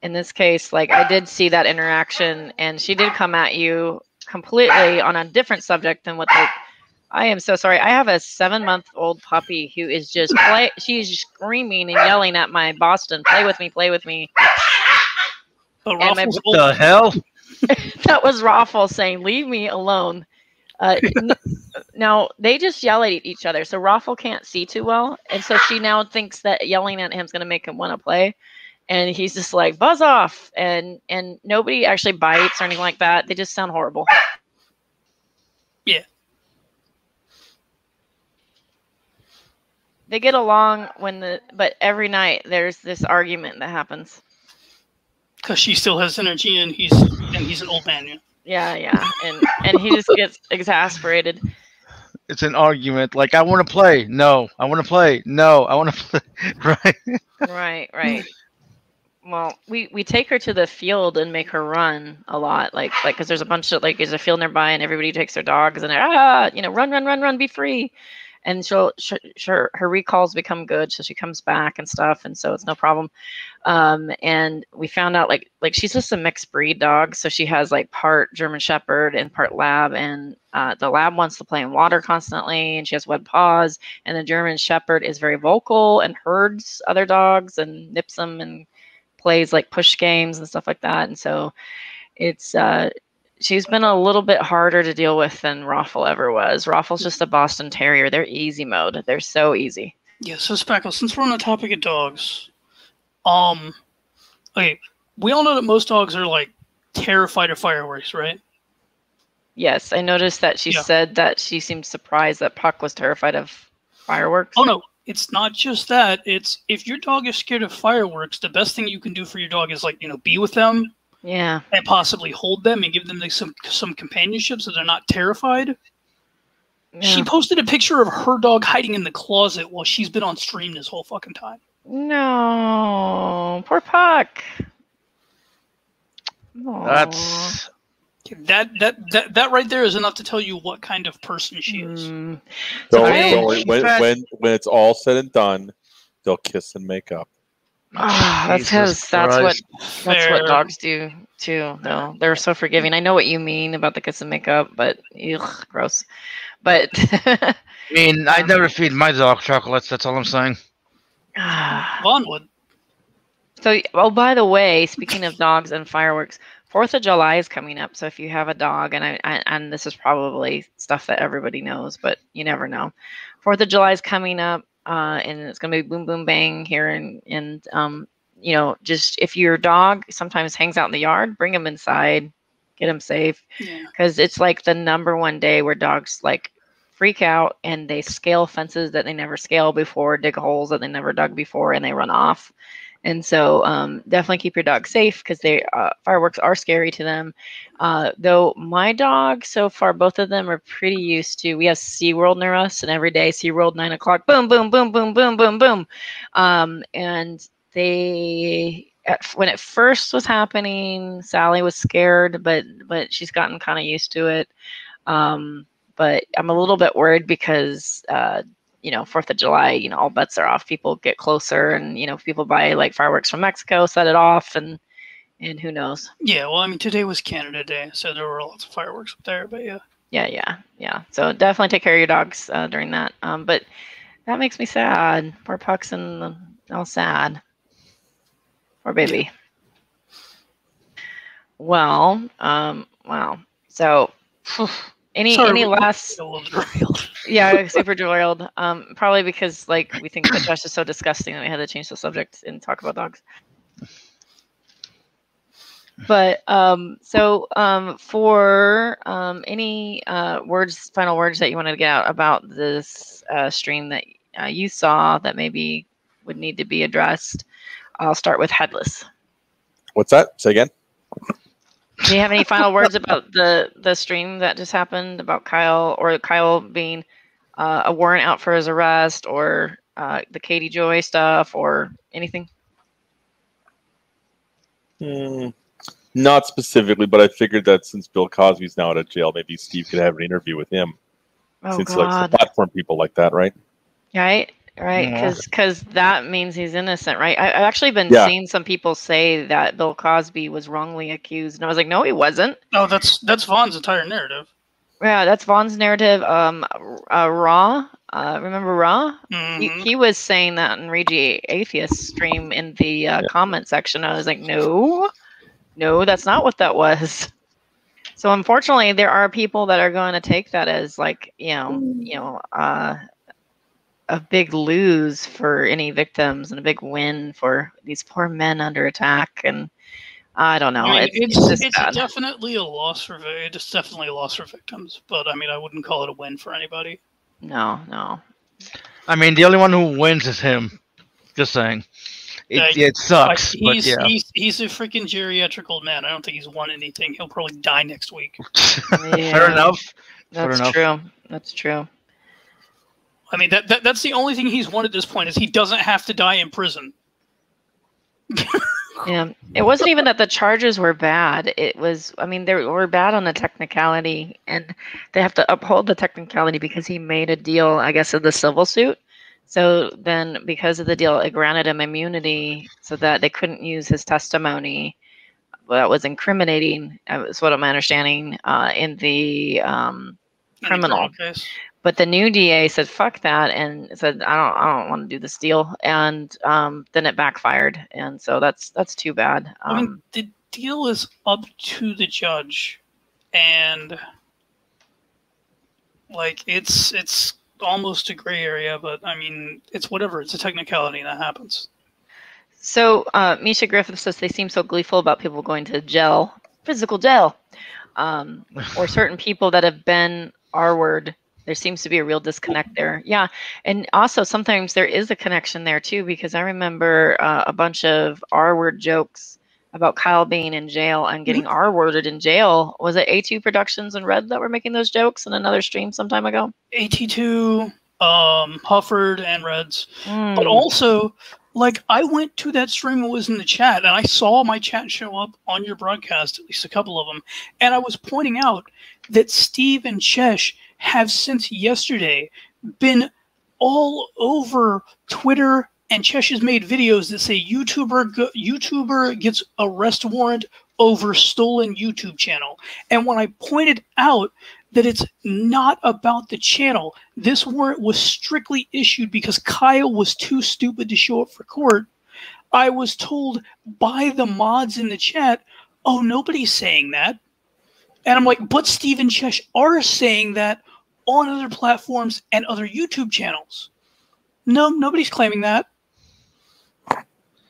D: in this case, like, I did see that interaction, and she did come at you completely on a different subject than what they... I am so sorry. I have a 7-month-old puppy who is just she's screaming and yelling at my Boston, play with me, play with me.
H: But
G: what the hell?
D: That was Raffle saying, leave me alone. Now, they just yell at each other, so Raffle can't see too well. And so she now thinks that yelling at him is going to make him want to play. And he's just like, buzz off. And nobody actually bites or anything like that. They just sound horrible.
H: Yeah.
D: They get along but every night there's this argument that happens.
H: Because she still has energy and he's an old man.
D: Yeah. And he just gets exasperated.
G: It's an argument. Like, I want to play. No. I want to play. No. I want to play. Right.
D: Right. Well, we take her to the field and make her run a lot, like because there's a bunch of, like, there's a field nearby and everybody takes their dogs and they're run, be free. And her recalls become good, so she comes back and stuff, and so it's no problem. And we found out like she's just a mixed breed dog, so she has like part German Shepherd and part Lab, and the Lab wants to play in water constantly, and she has web paws, and the German Shepherd is very vocal and herds other dogs and nips them and plays like push games and stuff like that. And so it's she's been a little bit harder to deal with than Raffle ever was. Raffle's just a Boston Terrier. They're easy mode. They're so easy.
H: Yeah, so Spackle, since we're on the topic of dogs, okay, we all know that most dogs are like terrified of fireworks, right?
D: Yes, I noticed that she said that she seemed surprised that Puck was terrified of fireworks.
H: Oh no, it's not just that. It's if your dog is scared of fireworks, the best thing you can do for your dog is, like, be with them.
D: Yeah.
H: And possibly hold them and give them some companionship so they're not terrified. Yeah. She posted a picture of her dog hiding in the closet while she's been on stream this whole fucking time.
D: No, poor Puck.
G: That's
H: that right there is enough to tell you what kind of person she is.
F: Don't worry. When it's all said and done, they'll kiss and make up.
D: That's what dogs do too, though. They're so forgiving. I know what you mean about the kiss and makeup, but gross. But
G: I mean, I never feed my dog chocolates. That's all I'm saying.
H: Vaughn would.
D: So, by the way, speaking of dogs and fireworks, 4th of July is coming up. So if you have a dog, and this is probably stuff that everybody knows, but you never know. 4th of July is coming up, and it's going to be boom, boom, bang here. And you know, just if your dog sometimes hangs out in the yard, bring him inside, get him safe. Because it's like the #1 day where dogs like freak out and they scale fences that they never scaled before, dig holes that they never dug before, and they run off. And so definitely keep your dog safe, because fireworks are scary to them. Though my dog, so far, both of them are pretty used to, we have SeaWorld near us, and every day SeaWorld 9 o'clock, boom, boom, boom, boom, boom, boom, boom. And they, when it first was happening, Sally was scared, but she's gotten kind of used to it. But I'm a little bit worried because, you know, 4th of July, you know, all bets are off. People get closer, and, you know, people buy like fireworks from Mexico, set it off, and who knows?
H: Yeah, well, I mean, today was Canada Day, so there were lots of fireworks up there, but yeah.
D: Yeah. So definitely take care of your dogs during that. But that makes me sad. Poor Pucks and all sad. Poor baby. Yeah. Well, wow. So. Any last? Yeah, super derailed. Probably because like we think that Josh is so disgusting that we had to change the subject and talk about dogs. But for any final words that you wanted to get out about this stream that you saw that maybe would need to be addressed, I'll start with Headless.
F: What's that? Say again.
D: Do you have any final words about the stream that just happened about Kyle being a warrant out for his arrest, or the Katie Joy stuff, or anything?
F: Not specifically, but I figured that since Bill Cosby's now out of jail, maybe Steve could have an interview with him. Since he likes to platform people like that, right?
D: Right, because that means he's innocent, right? I've actually been seeing some people say that Bill Cosby was wrongly accused, and I was like, no, he wasn't.
H: No, that's Vaughn's entire narrative.
D: Yeah, that's Vaughn's narrative. Raw, remember Raw?
H: Mm-hmm.
D: He was saying that in Ragey Atheist stream in the comment section. I was like, no, that's not what that was. So unfortunately, there are people that are going to take that as like, a big lose for any victims and a big win for these poor men under attack. And I don't know.
H: I mean,
D: it's
H: definitely a loss for it's definitely a loss for victims. But I mean, I wouldn't call it a win for anybody.
D: No.
G: I mean, the only one who wins is him. Just saying. It sucks.
H: He's a freaking geriatric old man. I don't think he's won anything. He'll probably die next week.
G: Fair enough.
D: That's true.
H: I mean, that's the only thing he's won at this point, is he doesn't have to die in prison.
D: Yeah, it wasn't even that the charges were bad. It was, I mean, they were bad on the technicality, and they have to uphold the technicality because he made a deal, I guess, of the civil suit. So then, because of the deal, it granted him immunity so that they couldn't use his testimony. That was incriminating, is what I'm understanding, in the criminal case. But the new DA said, fuck that, and said, I don't want to do this deal. And then it backfired. And so that's too bad.
H: I mean, the deal is up to the judge. And like, it's almost a gray area, but I mean, it's whatever. It's a technicality that happens.
D: So Misha Griffith says they seem so gleeful about people going to jail, physical jail, or certain people that have been R-word. There seems to be a real disconnect there. Yeah. And also sometimes there is a connection there too, because I remember a bunch of R-word jokes about Kyle being in jail and getting R-worded in jail. Was it A2 Productions and Red that were making those jokes in another stream some time ago?
H: AT2, Hufford, and Reds. But also, like, I went to that stream and was in the chat, and I saw my chat show up on your broadcast, at least a couple of them, and I was pointing out that Steve and Chesh have since yesterday been all over Twitter, and Chesh has made videos that say YouTuber gets arrest warrant over stolen YouTube channel. And when I pointed out that it's not about the channel, this warrant was strictly issued because Kyle was too stupid to show up for court, I was told by the mods in the chat, oh, nobody's saying that. And I'm like, but Steve and Chesh are saying that on other platforms and other YouTube channels. No, nobody's claiming that.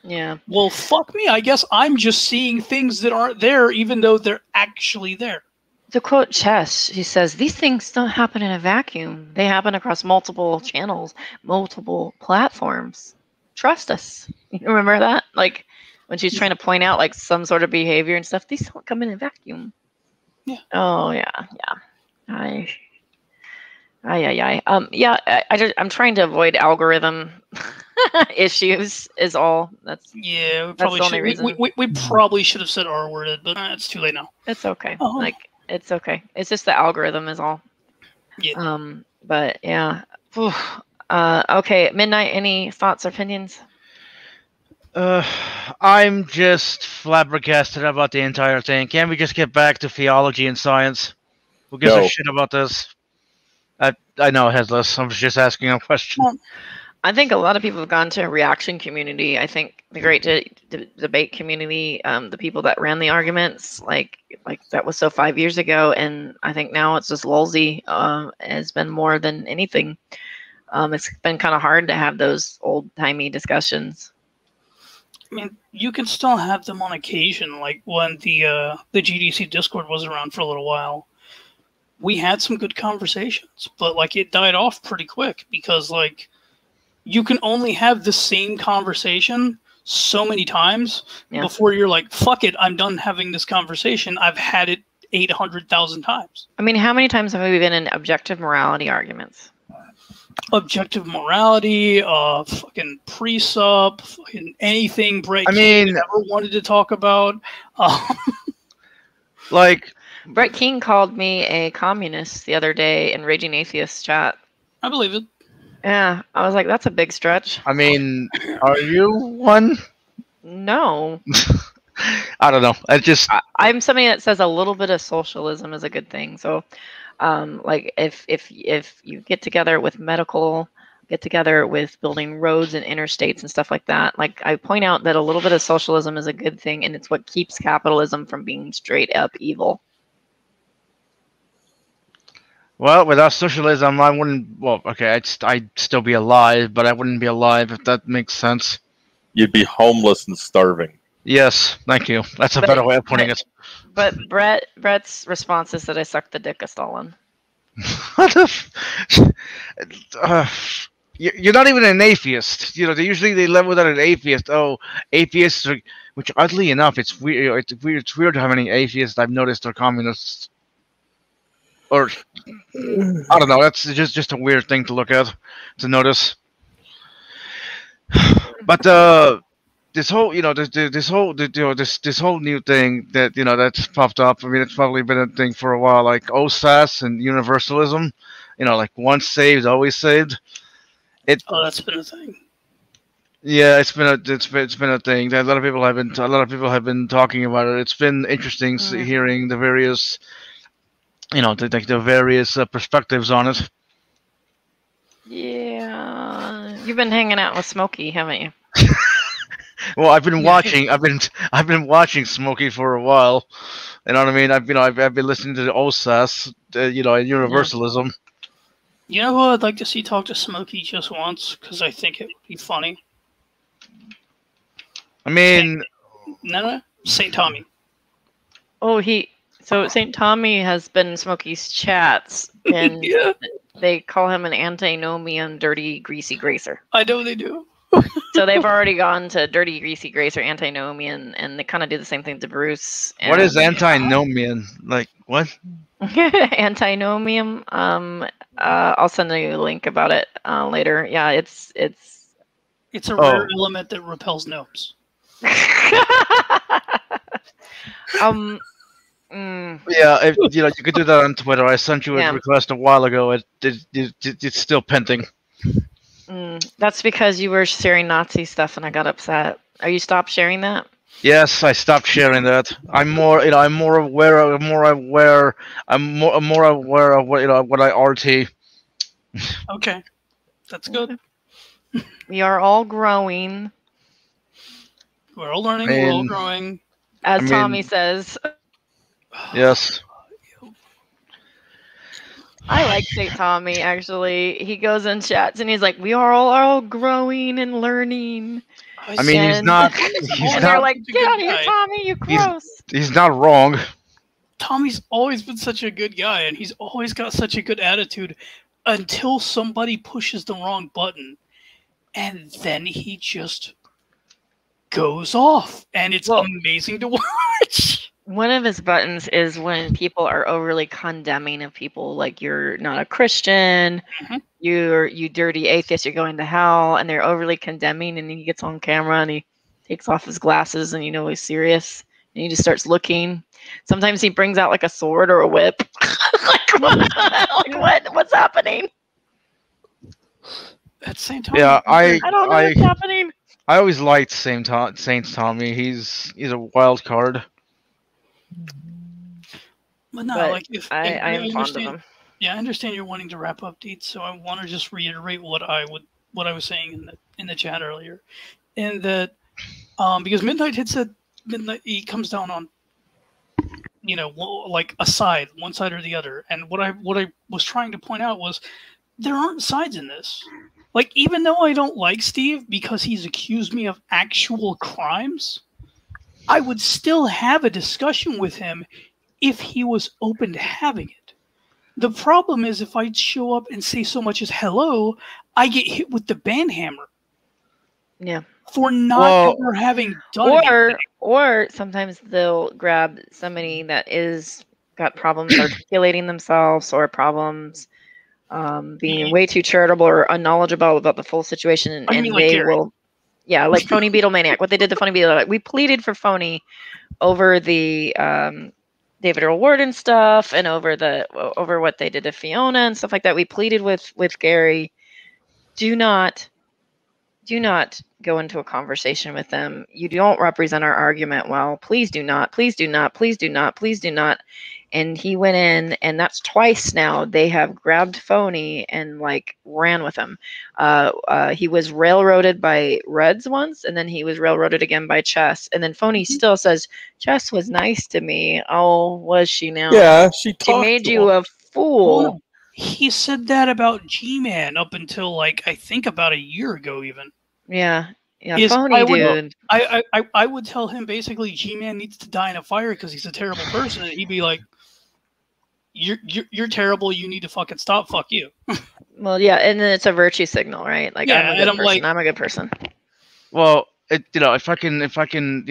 D: Yeah.
H: Well, fuck me. I guess I'm just seeing things that aren't there, even though they're actually there.
D: To quote Chess, he says, these things don't happen in a vacuum. They happen across multiple channels, multiple platforms. Trust us. You remember that? Like, when she's trying to point out, like, some sort of behavior and stuff, these don't come in a vacuum.
H: Yeah.
D: Oh, yeah. I'm trying to avoid algorithm issues. Is all. That's
H: Yeah,
D: that's the only reason.
H: we probably should have said R-worded, but it's too late now.
D: It's okay.
H: Oh.
D: Like, it's okay. It's just the algorithm is all.
H: Yeah.
D: But yeah. Whew. Okay, Midnight. Any thoughts or opinions?
G: I'm just flabbergasted about the entire thing. Can't we just get back to theology and science? Who gives a shit about this? I know, Headless. I'm just asking a question.
H: Well,
D: I think a lot of people have gone to a reaction community. I think the great debate community, the people that ran the arguments, like that was so 5 years ago, and I think now it's just lulzy. Has been more than anything. It's been kind of hard to have those old-timey discussions.
H: I mean, you can still have them on occasion, like when the GDC Discord was around for a little while. We had some good conversations, but like it died off pretty quick because like you can only have the same conversation so many times before you're like, fuck it, I'm done having this conversation. I've had it 800,000 times.
D: I mean, how many times have we been in objective morality arguments?
H: Objective morality, fucking pre-sup, fucking anything Brett King ever wanted to talk about.
G: Like,
D: Brett King called me a communist the other day in Raging Atheist chat.
H: I believe it.
D: Yeah, I was like, that's a big stretch.
G: I mean, are you one?
D: No.
G: I don't know.
D: I'm somebody that says a little bit of socialism is a good thing. So, like if you get together with medical, get together with building roads and interstates and stuff like that, like I point out that a little bit of socialism is a good thing, and it's what keeps capitalism from being straight up evil.
G: Well, without socialism, I wouldn't. Well, okay, I'd still be alive, but I wouldn't be alive if that makes sense.
F: You'd be homeless and starving.
G: Yes, thank you. That's a better way of putting it.
D: But Brett's response is that I sucked the dick of Stalin.
G: What the? You're not even an atheist. You know, they level that an atheist. Oh, atheists are, which oddly enough, it's weird. It's weird how many atheists I've noticed are communists. Or I don't know. That's just a weird thing to look at, to notice. But this whole, this whole new thing that that's popped up. I mean, it's probably been a thing for a while, like OSAS and universalism. Like once saved, always saved.
H: That's been a thing.
G: Yeah, it's been a thing that a lot of people have been talking about it. It's been interesting hearing the various. The various perspectives on it.
D: Yeah, you've been hanging out with Smokey, haven't you?
G: Well, I've been watching Smokey for a while. You know what I mean? I've been listening to the OSAS, and universalism.
H: You know who I'd like to see talk to Smokey just once, because I think it would be funny.
G: I mean,
H: no, St. Tommy.
D: Oh, So St. Tommy has been in Smokey's chats, and they call him an antinomian, dirty, greasy gracer.
H: I know they do.
D: So they've already gone to dirty, greasy gracer, antinomian, and they kind of do the same thing to Bruce.
G: What is antinomian? Like what?
D: Antinomian. I'll send you a link about it later. Yeah, it's
H: a rare element that repels gnomes.
G: Yeah, you could do that on Twitter. I sent you a request a while ago. It's still pending.
D: That's because you were sharing Nazi stuff, and I got upset. Are you stopped sharing that?
G: Yes, I stopped sharing that. I'm more aware of what I RT.
H: Okay, that's good.
D: We are all growing.
H: We're all learning. We're all growing.
D: As Tommy says.
G: Yes.
D: I like St. Tommy, actually. He goes in chats and he's like, we are all growing and learning.
G: I mean, he's not.
D: And they're like, get out of here, Tommy, you gross.
G: He's not wrong.
H: Tommy's always been such a good guy, and he's always got such a good attitude until somebody pushes the wrong button. And then he just goes off, and it's amazing to watch.
D: One of his buttons is when people are overly condemning of people, like you're not a Christian, you dirty atheist, you're going to hell, and they're overly condemning, and he gets on camera and he takes off his glasses and he's serious, and he just starts looking. Sometimes he brings out like a sword or a whip. What's happening?
H: At St. Tommy.
G: Yeah, I
D: don't know what's happening.
G: I always liked Saint Tommy. He's a wild card.
H: But no,
D: like I am fond of him.
H: Yeah, I understand you're wanting to wrap up, Deeds, so I want to just reiterate what I was saying in the chat earlier, and that because Midnight had said he comes down on like a side, one side or the other, and what I was trying to point out was there aren't sides in this. Like, even though I don't like Steve because he's accused me of actual crimes, I would still have a discussion with him if he was open to having it. The problem is if I show up and say so much as hello, I get hit with the ban hammer.
D: Yeah.
H: For not ever having done anything.
D: Or sometimes they'll grab somebody that got problems articulating themselves or problems being way too charitable or unknowledgeable about the full situation, and they will, like Phony Beetle Maniac. What they did to Phony Beetle, we pleaded for Phony over the David Earl Warden stuff and over what they did to Fiona and stuff like that. We pleaded with Gary, do not go into a conversation with them. You don't represent our argument well. Please do not. Please do not. Please do not. Please do not. And he went in, and that's twice now they have grabbed Phony and like ran with him. He was railroaded by Reds once, and then he was railroaded again by Chess. And then Phony still says, Chess was nice to me. Oh, was she now?
F: Yeah, she
D: made you a fool.
H: Well, he said that about G-Man up until like I think about a year ago even.
D: Yeah. Yeah, Phony dude.
H: I would tell him basically G-Man needs to die in a fire because he's a terrible person, and he'd be like, You're terrible. You need to fucking stop. Fuck you.
D: Well, yeah, and then it's a virtue signal, right? Like,
H: yeah,
D: I'm a good person.
G: Well, if I can,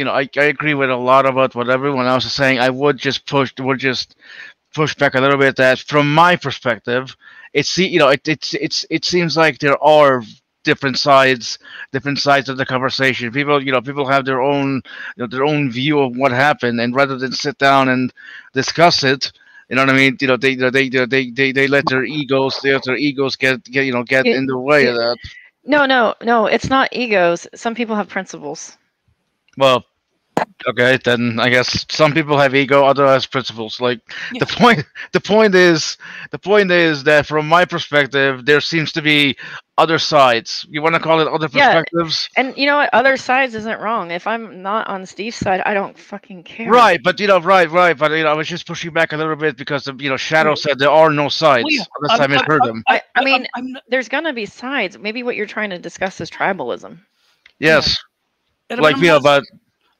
G: I agree with a lot about what everyone else is saying. I would just push back a little bit. That from my perspective, it seems like there are different sides of the conversation. People have their own view of what happened, and rather than sit down and discuss it. You know what I mean? They let their egos get in the way of that.
D: No, it's not egos. Some people have principles.
G: Well, okay, then I guess some people have ego, others have principles. Like the point is that from my perspective, there seems to be other sides. You want to call it other perspectives?
D: Yeah. And you know what? Other sides isn't wrong. If I'm not on Steve's side, I don't fucking care.
G: Right, but right. But I was just pushing back a little bit because Shadow said there are no sides. Unless I misheard him.
D: I mean, there's gonna be sides. Maybe what you're trying to discuss is tribalism.
G: Yes.
H: Yeah.
G: But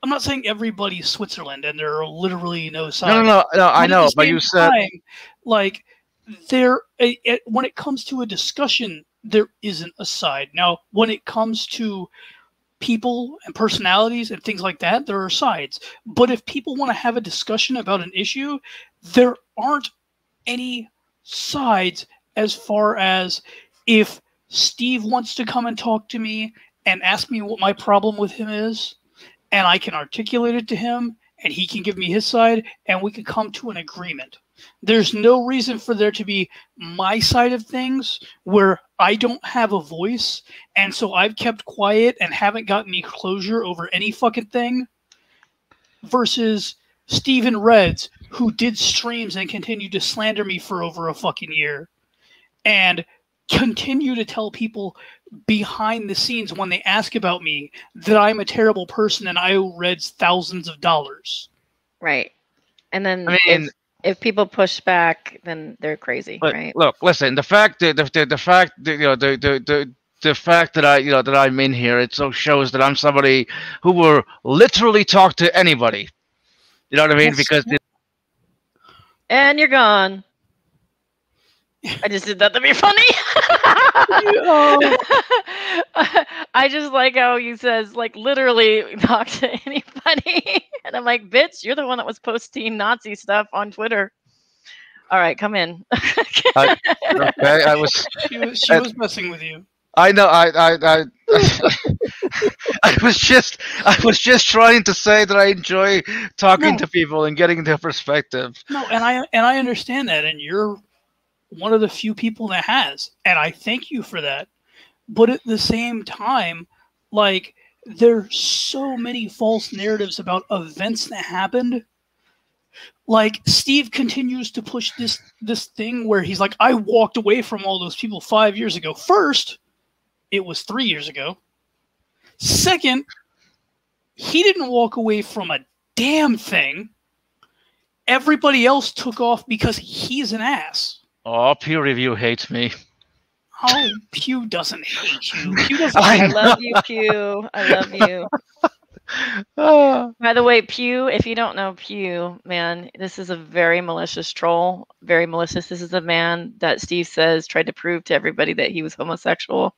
H: I'm not saying everybody's Switzerland and there are literally no sides.
G: No, I know, but you said
H: like when it comes to a discussion, there isn't a side. Now, when it comes to people and personalities and things like that, there are sides. But if people want to have a discussion about an issue, there aren't any sides as far as if Steve wants to come and talk to me and ask me what my problem with him is, and I can articulate it to him, and he can give me his side, and we can come to an agreement. There's no reason for there to be my side of things where I don't have a voice, and so I've kept quiet and haven't gotten any closure over any fucking thing, versus Steven Reds, who did streams and continued to slander me for over a fucking year. And continue to tell people behind the scenes when they ask about me that I'm a terrible person and I owe Reds thousands of dollars.
D: Right. And then
G: I mean,
D: if people push back, then they're crazy, right?
G: Look, listen. The fact that the fact that the fact that that I'm in here, it so shows that I'm somebody who will literally talk to anybody. You know what I mean?
H: Yes,
G: Because
H: yeah.
D: And you're gone. I just did that to be funny. I just like how he says, like, literally talk to anybody. And I'm like, bitch, you're the one that was posting Nazi stuff on Twitter. All right, come in.
G: okay, I was.
H: She was messing with you.
G: I know. I was just trying to say that I enjoy talking to people and getting their perspective.
H: No, and I understand that, and you're one of the few people that has, and I thank you for that. But at the same time, like, there's so many false narratives about events that happened. Like, Steve continues to push this thing where he's like, I walked away from all those people 5 years ago. First, it was 3 years ago. Second, he didn't walk away from a damn thing. Everybody else took off because he's an ass.
G: Oh, peer review hates me.
H: Oh, Pew doesn't hate you. Pew doesn't
D: I love you, Pew. I love you. By the way, Pew, if you don't know Pew, man, this is a very malicious troll. Very malicious. This is a man that Steve says tried to prove to everybody that he was homosexual.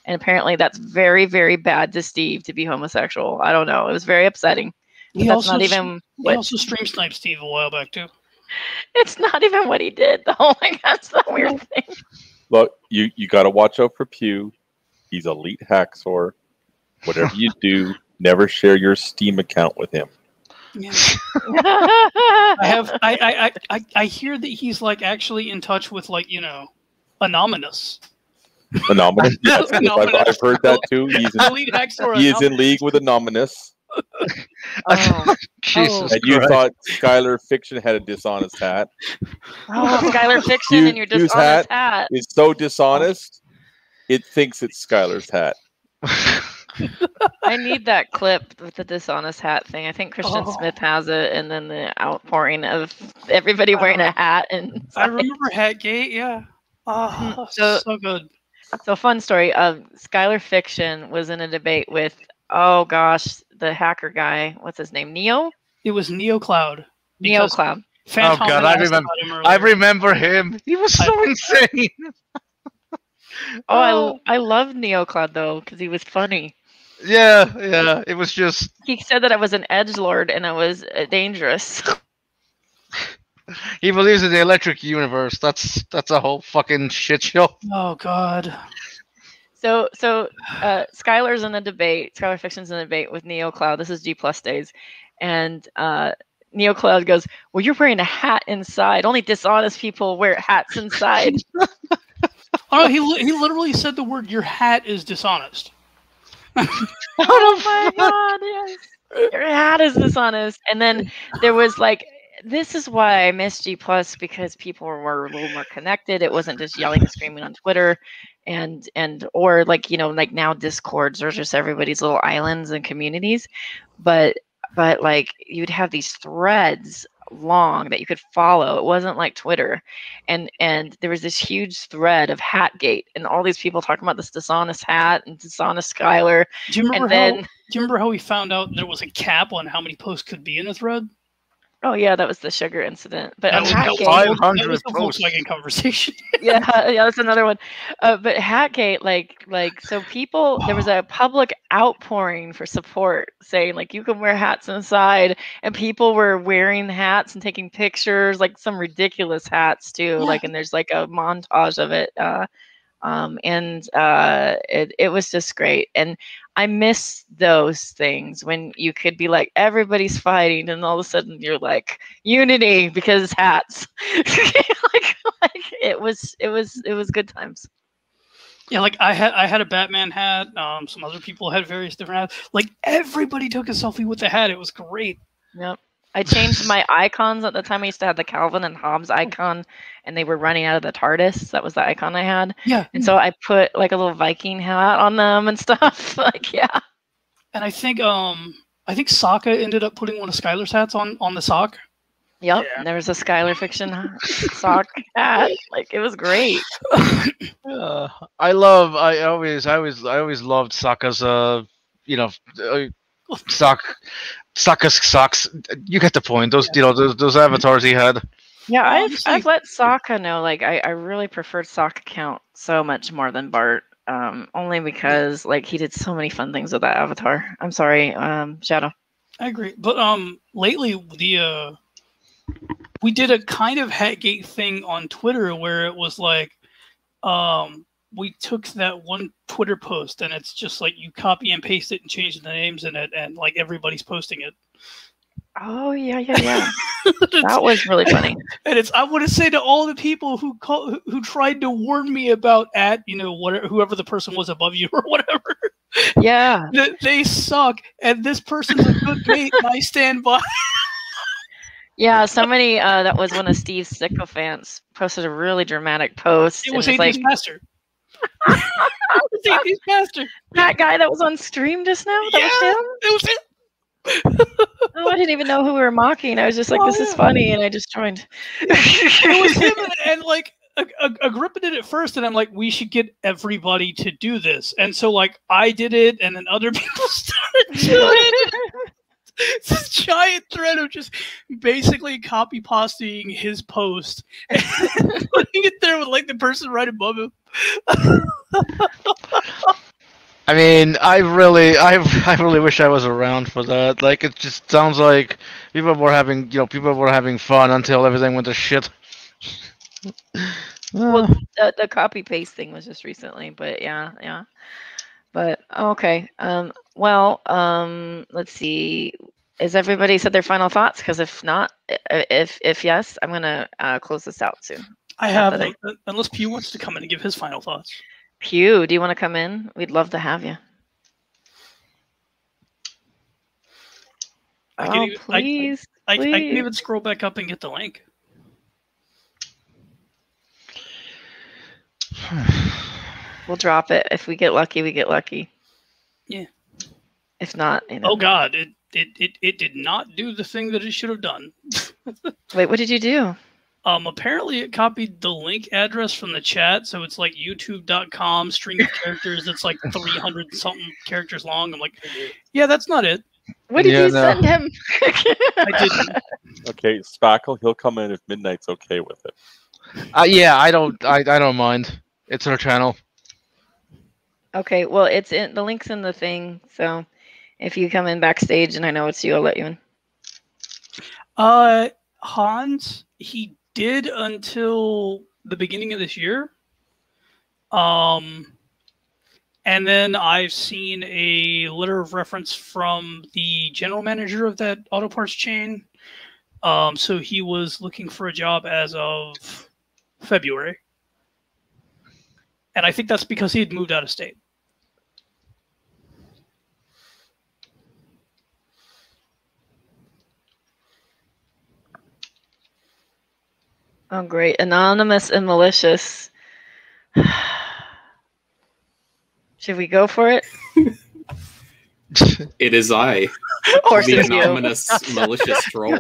D: And apparently that's very, very bad to Steve to be homosexual. I don't know. It was very upsetting.
H: He
D: That's not even
H: he also stream sniped Steve a while back, too.
D: It's not even what he did. Oh my God, that's the weird thing.
F: Look, you got to watch out for Pew. He's elite hacksaw. Whatever you do, never share your Steam account with him.
H: Yeah. I hear that he's like actually in touch with, like, you know, Anonymous.
F: Anonymous? Yes, I've heard that too. He is in league with Anonymous.
D: Oh,
G: Jesus.
F: And you thought Skylar Fiction had a dishonest hat.
D: Oh, Skylar Fiction and your dishonest hat.
F: It's so dishonest, it thinks it's Skylar's hat.
D: I need that clip with the dishonest hat thing. I think Christian Smith has it, and then the outpouring of everybody wearing a hat. And
H: I remember Hatgate, yeah. Oh, so good.
D: So, fun story. Skylar Fiction was in a debate with, oh gosh, the hacker guy. What's his name? Neo?
H: It was NeoCloud.
D: NeoCloud.
G: Oh God, I remember him. He was so insane.
D: I love NeoCloud though, because he was funny.
G: Yeah. It was just.
D: He said that I was an edgelord and I was dangerous.
G: He believes in the electric universe. That's a whole fucking shit show.
H: Oh God.
D: So Skylar's in a debate. Skylar Fiction's in a debate with NeoCloud. This is G+ days, and NeoCloud goes, "Well, you're wearing a hat inside. Only dishonest people wear hats inside."
H: Oh, he literally said the word, "Your hat is dishonest."
D: Oh my God! Yes, your hat is dishonest. And then there was like, this is why I miss G+, because people were a little more connected. It wasn't just yelling and screaming on Twitter, and or like, you know, like now Discords are just everybody's little islands and communities, but like you'd have these threads long that you could follow. It wasn't like Twitter, and there was this huge thread of Hatgate and all these people talking about this dishonest hat and dishonest Skylar.
H: Do you remember how we found out there was a cap on how many posts could be in a thread?
D: Oh yeah, that was the sugar incident. But
H: that was
G: 500
H: the Volkswagen conversation.
D: yeah, that's another one. But Hatgate, like, so people, there was a public outpouring for support, saying like you can wear hats inside, and people were wearing hats and taking pictures, like some ridiculous hats too. Like, and there's like a montage of it. It was just great. And I miss those things when you could be like, everybody's fighting, and all of a sudden you're like, unity because hats. like it was good times.
H: Yeah, like I had a Batman hat. Some other people had various different hats. Like everybody took a selfie with the hat. It was great.
D: Yep. I changed my icons at the time. I used to have the Calvin and Hobbes icon, and they were running out of the TARDIS. That was the icon I had.
H: Yeah.
D: And so I put like a little Viking hat on them and stuff. Like, yeah.
H: And I think Sokka ended up putting one of Skylar's hats on the sock.
D: Yep.
H: Yeah.
D: There was a Skylar fiction sock hat. Like, it was great.
G: I always loved Sokka's Sokka's socks. You get the point. Those those avatars he had.
D: Yeah, I've let Sokka know, like, I really preferred Sokka Count so much more than Bart. Only because like he did so many fun things with that avatar. I'm sorry, Shadow.
H: I agree. But lately we did a kind of Hatgate thing on Twitter where it was like we took that one Twitter post and it's just like you copy and paste it and change the names in it and like everybody's posting it.
D: Oh yeah. That was really funny.
H: And I want to say to all the people who tried to warn me about whoever the person was above you or whatever.
D: Yeah.
H: They suck, and this person's a good mate, and I stand by.
D: Yeah, somebody that was one of Steve's sycophants posted a really dramatic post.
H: It was AD's Master. It was AD's Master.
D: That guy that was on stream just now? That was him?
H: It was him.
D: Oh, I didn't even know who we were mocking. I was just like, this is funny, and I just joined.
H: It was him, and like Agrippa did it first, and I'm like, we should get everybody to do this. And so like I did it, and then other people started doing it. It's this giant thread of just basically copy pasting his post and putting it there with like the person right above him.
G: I mean, I really wish I was around for that. Like, it just sounds like people were having fun until everything went to shit.
D: Well, the copy paste thing was just recently, but yeah. But okay. Let's see. Is everybody said their final thoughts? Because if not, if yes, I'm gonna close this out soon.
H: I have, unless Pew wants to come in and give his final thoughts.
D: Pew, do you want to come in? We'd love to have you. Please.
H: I can even scroll back up and get the link.
D: We'll drop it. If we get lucky, we get lucky.
H: Yeah.
D: If not,
H: Oh God, it did not do the thing that it should have done.
D: Wait, what did you do?
H: Apparently it copied the link address from the chat, so it's like youtube.com string of characters that's like 300 something characters long. I'm like, yeah, that's not it.
D: What did you send him?
H: I didn't.
F: Okay, Spackle, he'll come in if Midnight's okay with it.
G: Yeah, I don't mind. It's her channel.
D: Okay, well, the link's in the thing, so if you come in backstage and I know it's you, I'll let you in.
H: Hans, he did until the beginning of this year. And then I've seen a letter of reference from the general manager of that auto parts chain. So he was looking for a job as of February. And I think that's because he had moved out of state.
D: Oh, great. Anonymous and malicious. Should we go for it?
I: It is I,
D: Of course
I: the
D: it's you.
I: anonymous malicious troll.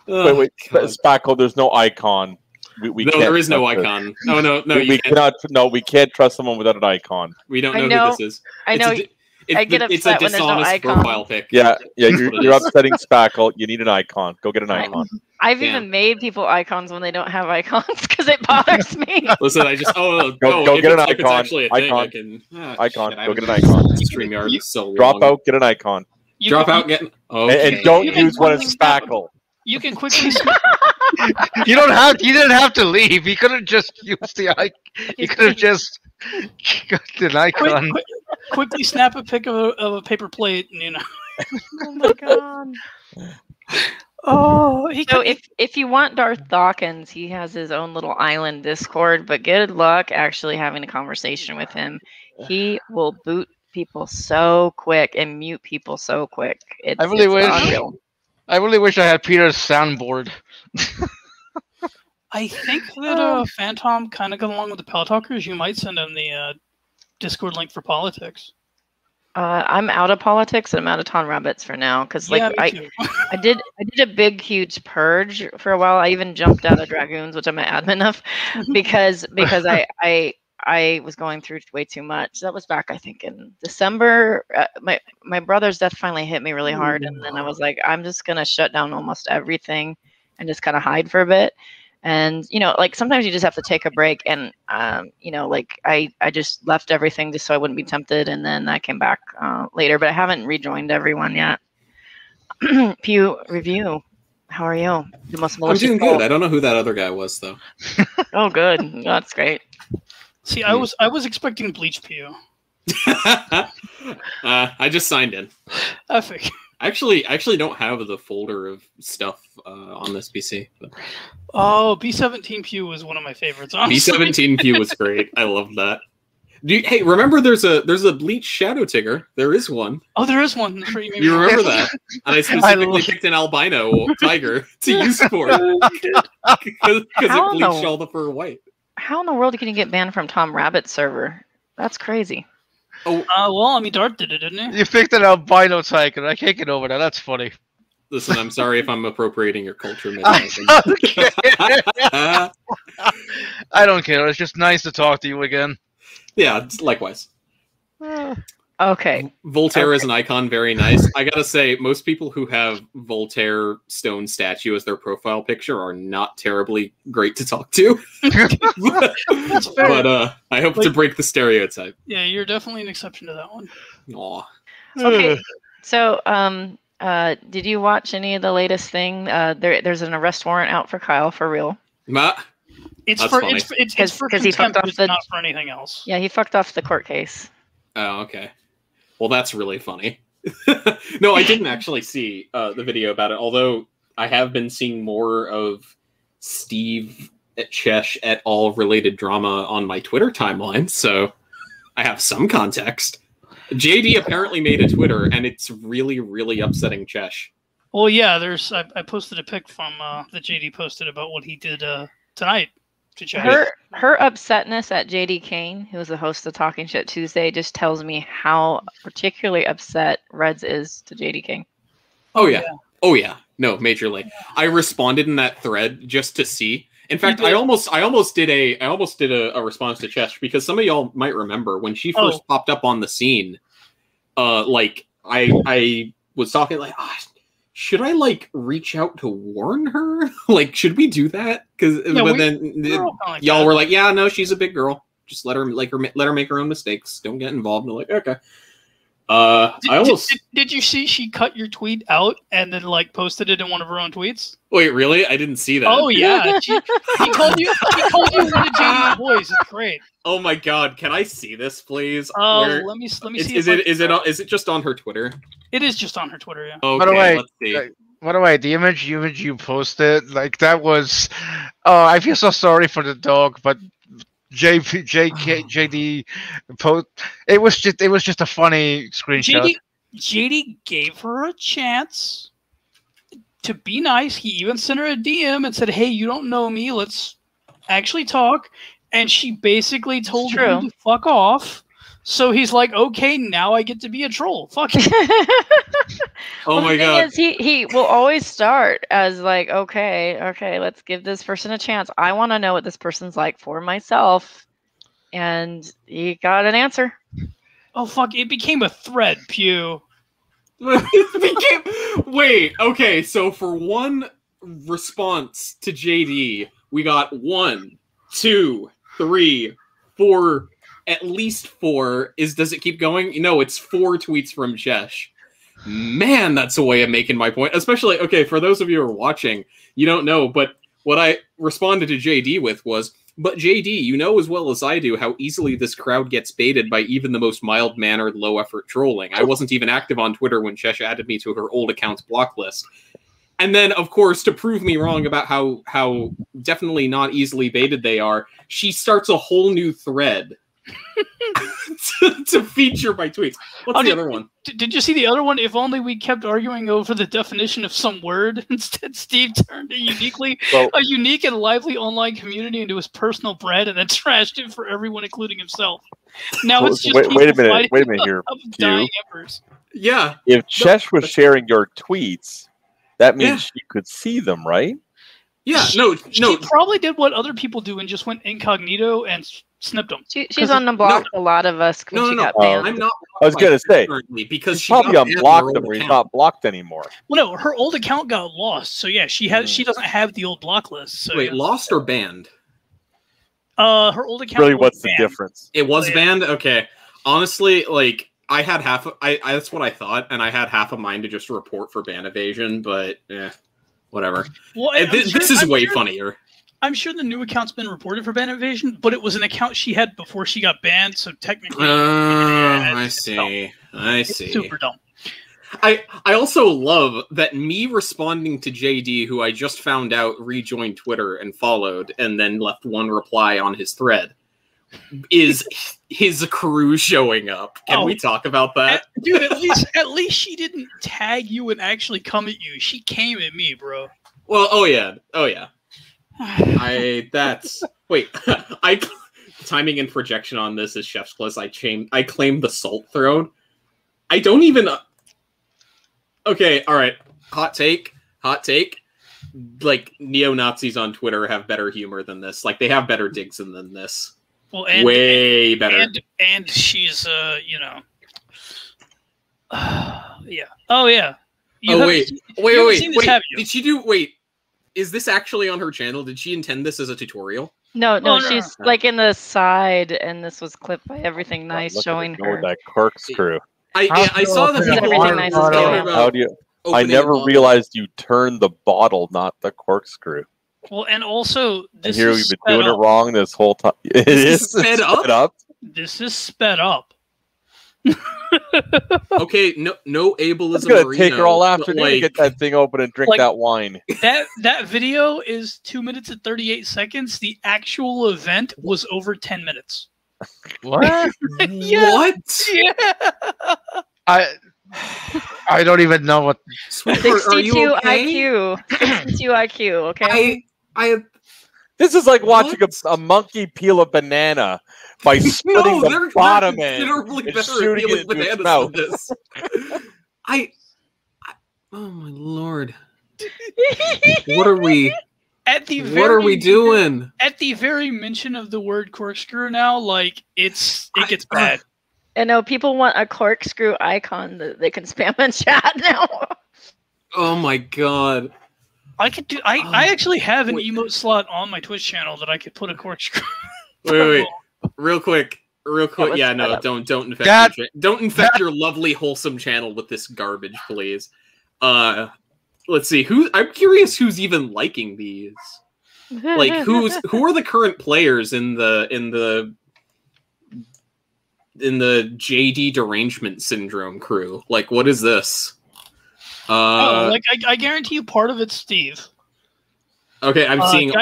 F: Wait, Spackle, there's no icon. We
I: no,
F: can't
I: there is no
F: trust
I: icon. Oh no,
F: we cannot. No, we can't trust someone without an icon.
I: We don't know who this is.
D: I know. I get upset when there's no icon.
I: Profile pic.
F: Yeah, you're upsetting Spackle. You need an icon. Go get an icon.
D: I've even made people icons when they don't have icons because it bothers me.
I: Listen, I just
F: go get an icon.
I: It's actually a
F: icon.
I: thing,
F: Icon. Go get an icon.
I: StreamYard is so
F: Drop
I: long.
F: out. Get an icon.
I: Drop out. Get. Okay.
F: And don't use one as Spackle.
H: You can quickly.
G: You don't have. You didn't have to leave. You could have just used the icon. You could have just got an icon.
H: Quickly snap a pic of a paper plate, and, you know.
D: Oh my god.
H: Oh,
D: so if you want Darth Dawkins, he has his own little island Discord, but good luck actually having a conversation with him. He will boot people so quick and mute people so quick. It's unreal.
G: I really wish I had Peter's soundboard.
H: I think that Phantom kind of got along with the Pal Talkers. You might send him the Discord link for politics.
D: I'm out of politics and I'm out of Ton Rabbits for now because I did a big huge purge for a while. I even jumped out of Dragoons, which I'm an admin of, because I was going through way too much. That was back, I think, in December. My brother's death finally hit me really hard, and then I was like, I'm just gonna shut down almost everything and just kind of hide for a bit. And like sometimes you just have to take a break, and I just left everything just so I wouldn't be tempted, and then I came back later, but I haven't rejoined everyone yet. Pew review. How are you? The most
I: I'm doing good. I don't know who that other guy was though.
D: Oh, good. That's great.
H: See, I was expecting Bleach Pew.
I: I just signed in.
H: I think.
I: I actually don't have the folder of stuff on this PC. But...
H: Oh, B17 Pew was one of my favorites. Honestly.
I: B17 Pew was great. I love that. Hey, remember there's a Bleach Shadow Tigger. There is one.
H: Oh, there is one.
I: You remember that? And I specifically picked an albino tiger to use for it because it bleached all the fur white.
D: How in the world can you get banned from Tom Rabbit's server? That's crazy.
H: Oh, well, I mean, Dart did it, didn't he?
G: You picked an albino tiger. I can't get over that. That's funny.
I: Listen, I'm sorry if I'm appropriating your culture.
G: I don't care. It's just nice to talk to you again.
I: Yeah, likewise.
D: Okay.
I: Voltaire is an icon, very nice. I gotta say, most people who have Voltaire stone statue as their profile picture are not terribly great to talk to.
H: That's fair.
I: But I hope to break the stereotype.
H: Yeah, you're definitely an exception to that one.
I: Aw.
D: Okay. So, did you watch any of the latest thing? There's an arrest warrant out for Kyle for real.
H: It's for contempt,
D: he fucked off
H: not for anything else.
D: Yeah, he fucked off the court case.
I: Oh, okay. Well, that's really funny. No, I didn't actually see the video about it, although I have been seeing more of Steve Chesh et al. Related drama on my Twitter timeline, so I have some context. JD apparently made a Twitter, and it's really, really upsetting Chesh.
H: Well, yeah, I posted a pic from that JD posted about what he did tonight.
D: Her upsetness at JD Kane, who was the host of Talking Shit Tuesday, just tells me how particularly upset Reds is to JD King.
I: Oh yeah. No, majorly. I responded in that thread just to see. In fact, I almost did a response to Chesh because some of y'all might remember when she first popped up on the scene. I was talking like, should I reach out to warn her? Should we do that? Because then y'all were like, yeah, no, she's a big girl. Just let her make her own mistakes. Don't get involved. And okay.
H: Did you see she cut your tweet out and then posted it in one of her own tweets?
I: Wait, really? I didn't see that.
H: Oh yeah, he called you one of JD's boys. It's great.
I: Oh my god, can I see this, please?
H: Oh, let me see.
I: Is it just on her Twitter?
H: It is just on her Twitter, yeah.
I: Okay, let's see.
G: By the way, the image you posted, that was... Oh, I feel so sorry for the dog, but JD post... It was just a funny screenshot.
H: JD gave her a chance to be nice. He even sent her a DM and said, hey, you don't know me. Let's actually talk. And she basically told him to fuck off. So he's like, okay, now I get to be a troll. Fuck it.
I: Oh my god.
D: He will always start as okay, let's give this person a chance. I want to know what this person's like for myself. And he got an answer.
H: Oh fuck, it became a thread, Pew.
I: Wait, okay, so for one response to JD, we got 1, 2, 3, 4, at least 4. Does it keep going? No, it's 4 tweets from Chesh. Man, that's a way of making my point. Especially, okay, for those of you who are watching, you don't know, but what I responded to JD with was, but JD, you know as well as I do how easily this crowd gets baited by even the most mild-mannered, low-effort trolling. I wasn't even active on Twitter when Chesh added me to her old account's block list. And then, of course, to prove me wrong about how definitely not easily baited they are, she starts a whole new thread to feature my tweets. What's the other one?
H: Did you see the other one? If only we kept arguing over the definition of some word. Instead, Steve turned a unique and lively online community into his personal brand and then trashed it for everyone, including himself. Now it's just
F: wait a minute here.
H: Dying embers.
I: Yeah.
F: If Chesh was sharing your tweets, that means she could see them, right?
I: Yeah.
H: She probably did what other people do and just went incognito and snipped them.
D: She's unblocked a lot of us when she got banned.
I: I'm not.
F: I was gonna say
I: because she
F: probably unblocked them. He's not blocked anymore.
H: Well, no, her old account got lost. So yeah, she doesn't have the old block list. So,
I: wait, lost or banned?
H: Her old account.
F: Really, what's
H: banned.
F: The difference?
I: It was banned. Okay, honestly, like I had half. That's what I thought, and I had half of mine to just report for ban evasion, but whatever. Well, this is way funnier.
H: I'm sure the new account's been reported for ban evasion, but it was an account she had before she got banned, so technically.
I: I see.
H: It's super dumb.
I: I also love that me responding to JD, who I just found out rejoined Twitter and followed, and then left one reply on his thread, is his crew showing up. Can we talk about that?
H: Dude, at least she didn't tag you and actually come at you. She came at me, bro.
I: Well, oh yeah. Timing and projection on this is chef's kiss. I claim the salt throne. I don't even. Okay, all right. Hot take. Like neo-Nazis on Twitter have better humor than this. Like they have better digs than this.
H: Well,
I: way better.
H: And she's yeah. Oh yeah.
I: Wait. Did she do? Wait. Is this actually on her channel? Did she intend this as a tutorial?
D: No, she's like in the side, and this was clipped by Everything Nice showing her.
F: That corkscrew.
I: I saw the
D: Everything Nice is doing.
F: How do you? I never realized you turned the bottle, not the corkscrew.
H: Well, and also
F: this and here we've been doing it wrong this whole time. It is sped up. This
H: is sped up.
I: Okay, no ableism.
F: It's gonna take her all afternoon to get that thing open and drink that wine.
H: That video is 2 minutes and 38 seconds. The actual event was over 10 minutes.
G: What?
H: Yeah.
I: What?
H: Yeah.
G: I don't even know what.
D: 62 IQ. 62 IQ. Okay.
F: This is like watching a monkey peel a banana by splitting the bottom end and shooting it into its mouth.
I: Oh my lord! What are we? What are we doing?
H: At the very mention of the word corkscrew now, like it gets bad.
D: I know people want a corkscrew icon that they can spam in chat now.
I: Oh my god!
H: I could do. I actually have an emote slot on my Twitch channel that I could put a corkscrew.
I: Wait, real quick. Yeah, no, don't infect your lovely wholesome channel with this garbage, please. Let's see I'm curious who's even liking these. Like who are the current players in the JD derangement syndrome crew? Like what is this?
H: I guarantee you part of it's Steve.
I: Okay, I'm seeing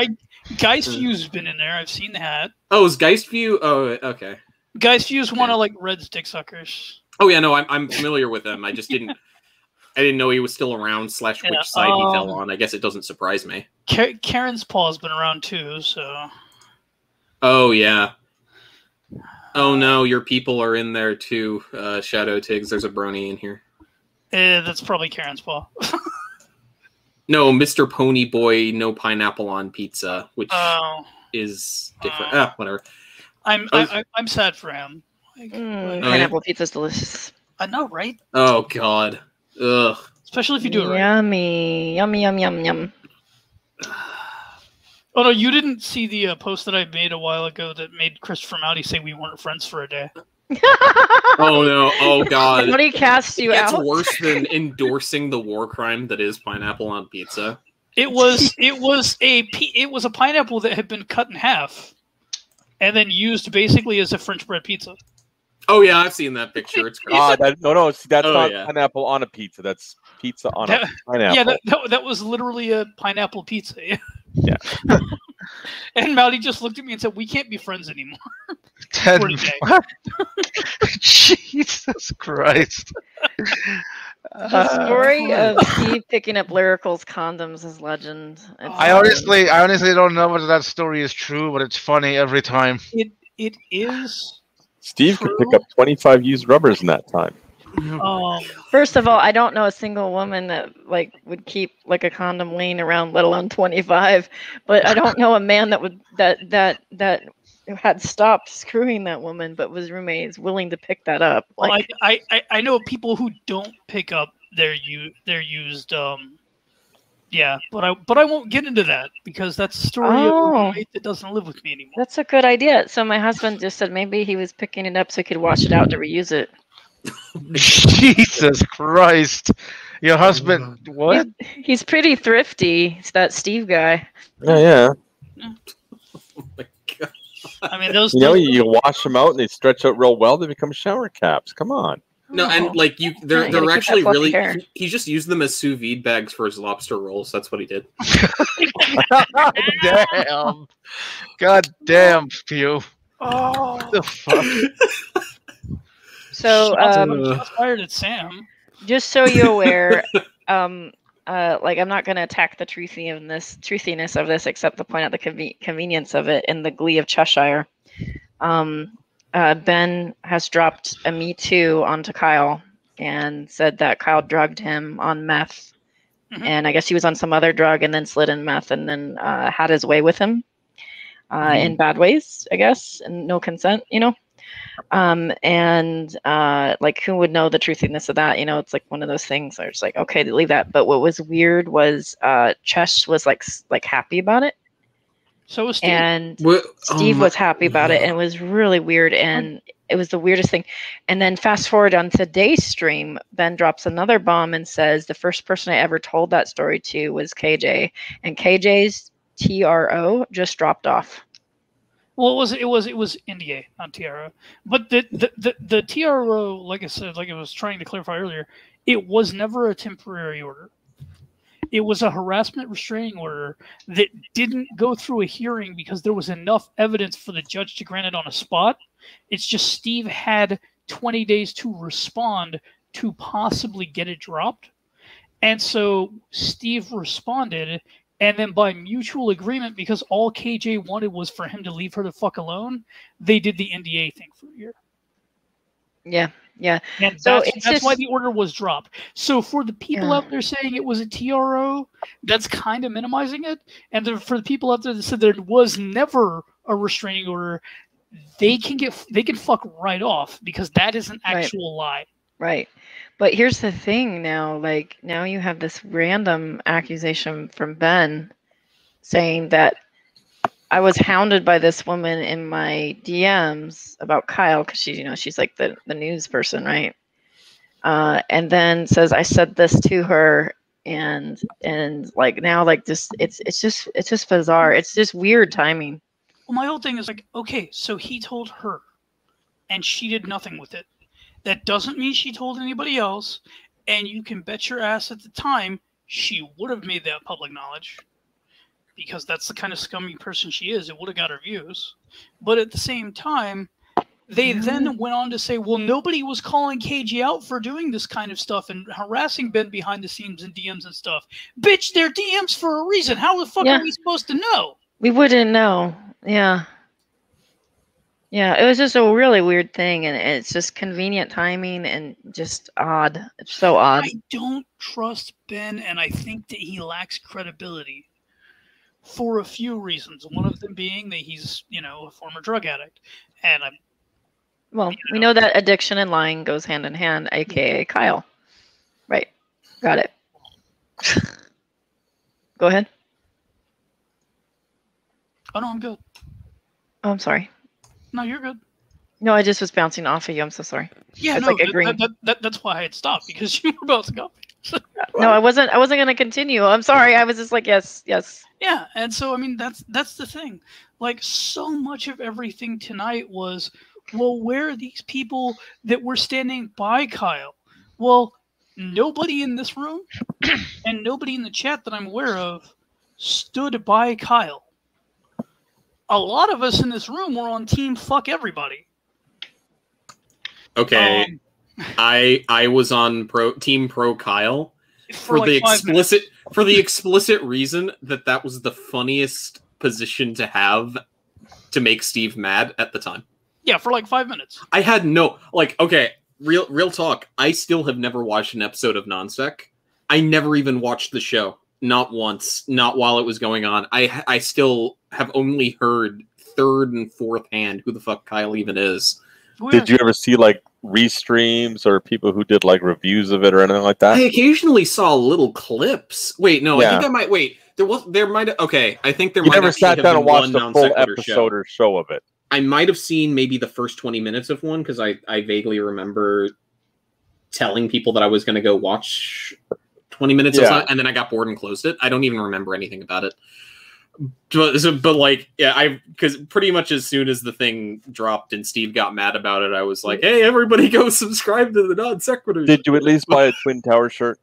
H: Geistview's been in there. I've seen that.
I: Oh, is Geistview? Oh, okay.
H: Geistview's one of like Red's dick suckers.
I: Oh yeah, no, I'm familiar with him. I just didn't know he was still around / which side he fell on. I guess it doesn't surprise me.
H: Karen's Paw's been around too, so.
I: Oh yeah. Oh no, your people are in there too. Shadow Tiggs, there's a brony in here.
H: That's probably Karen's Paw.
I: No, Mr. Ponyboy, no pineapple on pizza, which is different. Whatever.
H: I'm sad for him.
D: Pineapple pizza's delicious.
H: I know, right?
I: Oh god. Ugh.
H: Especially if you do it right.
D: Yummy. Yum.
H: Oh no, you didn't see the post that I made a while ago that made Christopher Mowdy say we weren't friends for a day.
I: Oh no! Oh god!
D: Somebody cast you out.
I: That's worse than endorsing the war crime that is pineapple on pizza.
H: It was a pineapple that had been cut in half, and then used basically as a French bread pizza.
I: Oh yeah, I've seen that picture. It's great.
F: That's not pineapple on a pizza. That's pizza on a pineapple.
H: Yeah, that was literally a pineapple pizza.
F: Yeah.
H: And Mowdy just looked at me and said, "We can't be friends anymore." for a day.
G: Jesus Christ.
D: The story of Steve picking up Lyrical's condoms is legend.
G: I honestly don't know whether that story is true, but it's funny every time.
H: It is.
F: Steve
H: true.
F: could pick up 25 used rubbers in that time.
D: First of all, I don't know a single woman that like would keep like a condom laying around, let alone 25. But I don't know a man that would that had stopped screwing that woman, but was roommates willing to pick that up.
H: Well,
D: Like,
H: I know people who don't pick up their used yeah, but I won't get into that because that's a story of a roommate that doesn't live with me anymore.
D: That's a good idea. So my husband just said maybe he was picking it up so he could wash it out to reuse it.
G: Jesus Christ. Your husband, what?
D: He's pretty thrifty. It's that Steve guy.
F: Yeah.
I: Oh my God.
H: I mean, those.
F: You know, you wash them out and they stretch out real well. They become shower caps. Come on.
I: No, and like they're
D: keep that
I: actually
D: fluffy
I: really.
D: hair.
I: He just used them as sous vide bags for his lobster rolls. That's what he did.
G: Damn. God damn, Pew.
H: Oh,
G: What the fuck?
D: So
H: shots fired at Sam.
D: just so you're aware, like I'm not going to attack the truthiness of this, except to point out the convenience of it in the Glee of Cheshire. Ben has dropped a Me Too onto Kyle and said that Kyle drugged him on meth, and I guess he was on some other drug and then slid in meth and then had his way with him in bad ways, I guess, and no consent, you know. Like who would know the truthiness of that? You know, it's like one of those things where it's like, okay, to leave that. But what was weird was Chesh was like happy about it.
H: So was Steve.
D: And Steve was happy about it, and it was really weird, and it was the weirdest thing. And then fast forward on today's stream, Ben drops another bomb and says the first person I ever told that story to was KJ, and KJ's TRO just dropped off.
H: Well, it was NDA, not TRO. But the TRO, like I said, like I was trying to clarify earlier, it was never a temporary order. It was a harassment restraining order that didn't go through a hearing because there was enough evidence for the judge to grant it on a spot. It's just Steve had 20 days to respond to possibly get it dropped. And so Steve responded, and then by mutual agreement, because all KJ wanted was for him to leave her the fuck alone, they did the NDA thing for a year.
D: Yeah. Yeah.
H: And
D: So
H: that's why the order was dropped. So for the people out there saying it was a TRO, that's kind of minimizing it. And for the people out there that said there was never a restraining order, they can fuck right off because that is an actual lie.
D: Right. But here's the thing now, like now you have this random accusation from Ben saying that I was hounded by this woman in my DMs about Kyle because she's like the news person, right? And then says I said this to her, and like now like this, it's just bizarre. It's just weird timing.
H: Well, my whole thing is like, okay, so he told her, and she did nothing with it. That doesn't mean she told anybody else, and you can bet your ass at the time she would have made that public knowledge. Because that's the kind of scummy person she is. It would have got her views. But at the same time, they then went on to say, well, nobody was calling KG out for doing this kind of stuff and harassing Ben behind the scenes and DMs and stuff. Bitch, they're DMs for a reason. How the fuck are we supposed to know?
D: We wouldn't know. Yeah. Yeah, it was just a really weird thing, and it's just convenient timing and just odd. It's so odd.
H: I don't trust Ben, and I think that he lacks credibility. For a few reasons. One of them being that he's, a former drug addict. And
D: we know that addiction and lying goes hand in hand, aka Kyle. Right. Got it. Go ahead.
H: Oh, no, I'm good.
D: Oh, I'm sorry.
H: No, you're good.
D: No, I just was bouncing off of you. I'm so sorry.
H: Yeah,
D: it's
H: no,
D: like agreeing.
H: That's why I had stopped, because you were bouncing off.
D: No, I wasn't going to continue. I'm sorry. I was just like, yes.
H: Yeah, and so, I mean, that's the thing. Like, so much of everything tonight was, well, where are these people that were standing by Kyle? Well, nobody in this room and nobody in the chat that I'm aware of stood by Kyle. A lot of us in this room were on team fuck everybody.
I: Okay, I was on Team Pro Kyle for the explicit reason that was the funniest position to have to make Steve mad at the time.
H: Yeah, for like 5 minutes.
I: I had no okay, real talk. I still have never watched an episode of Nonsec. I never even watched the show. Not once. Not while it was going on. I still have only heard third and fourth hand who the fuck Kyle even is.
F: Did you ever see like restreams or people who did like reviews of it or anything like that?
I: I occasionally saw little clips. Wait, no,
F: Yeah.
I: I think I might wait. There might have okay. I think there
F: You
I: might
F: never
I: actually
F: sat
I: have
F: down
I: been
F: and watched
I: one
F: the
I: non
F: full
I: sequitur
F: episode or show of it.
I: I might have seen maybe the first 20 minutes of one because I vaguely remember telling people that I was going to go watch 20 minutes of something, and then I got bored and closed it. I don't even remember anything about it. But like, yeah, because pretty much as soon as the thing dropped and Steve got mad about it, I was like, hey, everybody go subscribe to the non sequiturs.
F: Did you at least buy a Twin Towers shirt?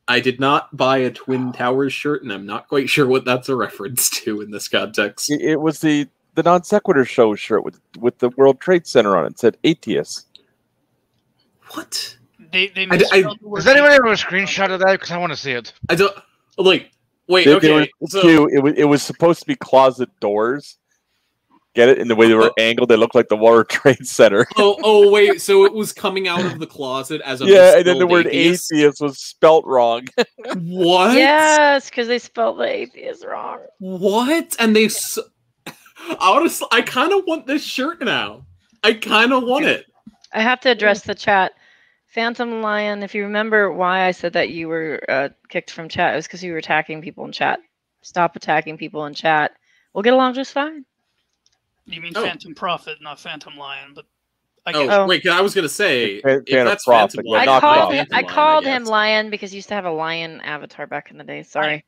I: I did not buy a Twin Towers shirt, and I'm not quite sure what that's a reference to in this context.
F: It was the non sequitur show shirt with the World Trade Center on it. It said Aetius.
I: What?
H: They
G: Does anybody have a screenshot of that? Because I want to see it.
I: I don't like. Wait,
F: okay. It was supposed to be closet doors. Get it? In the way they were angled, they looked like the World Trade Center.
I: oh, wait. So it was coming out of the closet as a
F: and then the word atheist was spelt wrong.
I: What?
D: Yes, because they spelled the atheist wrong.
I: What? And they. Honestly, I kind of want this shirt now. I kind of want it.
D: I have to address the chat. Phantom Lion, if you remember why I said that you were kicked from chat, it was because you were attacking people in chat. Stop attacking people in chat. We'll get along just fine.
H: You mean Phantom Prophet, not Phantom Lion, but I guess.
I: Wait, I was going to say,
F: if that's
I: Phantom
F: Lion,
D: I called him Lion because he used to have a lion avatar back in the day. Sorry.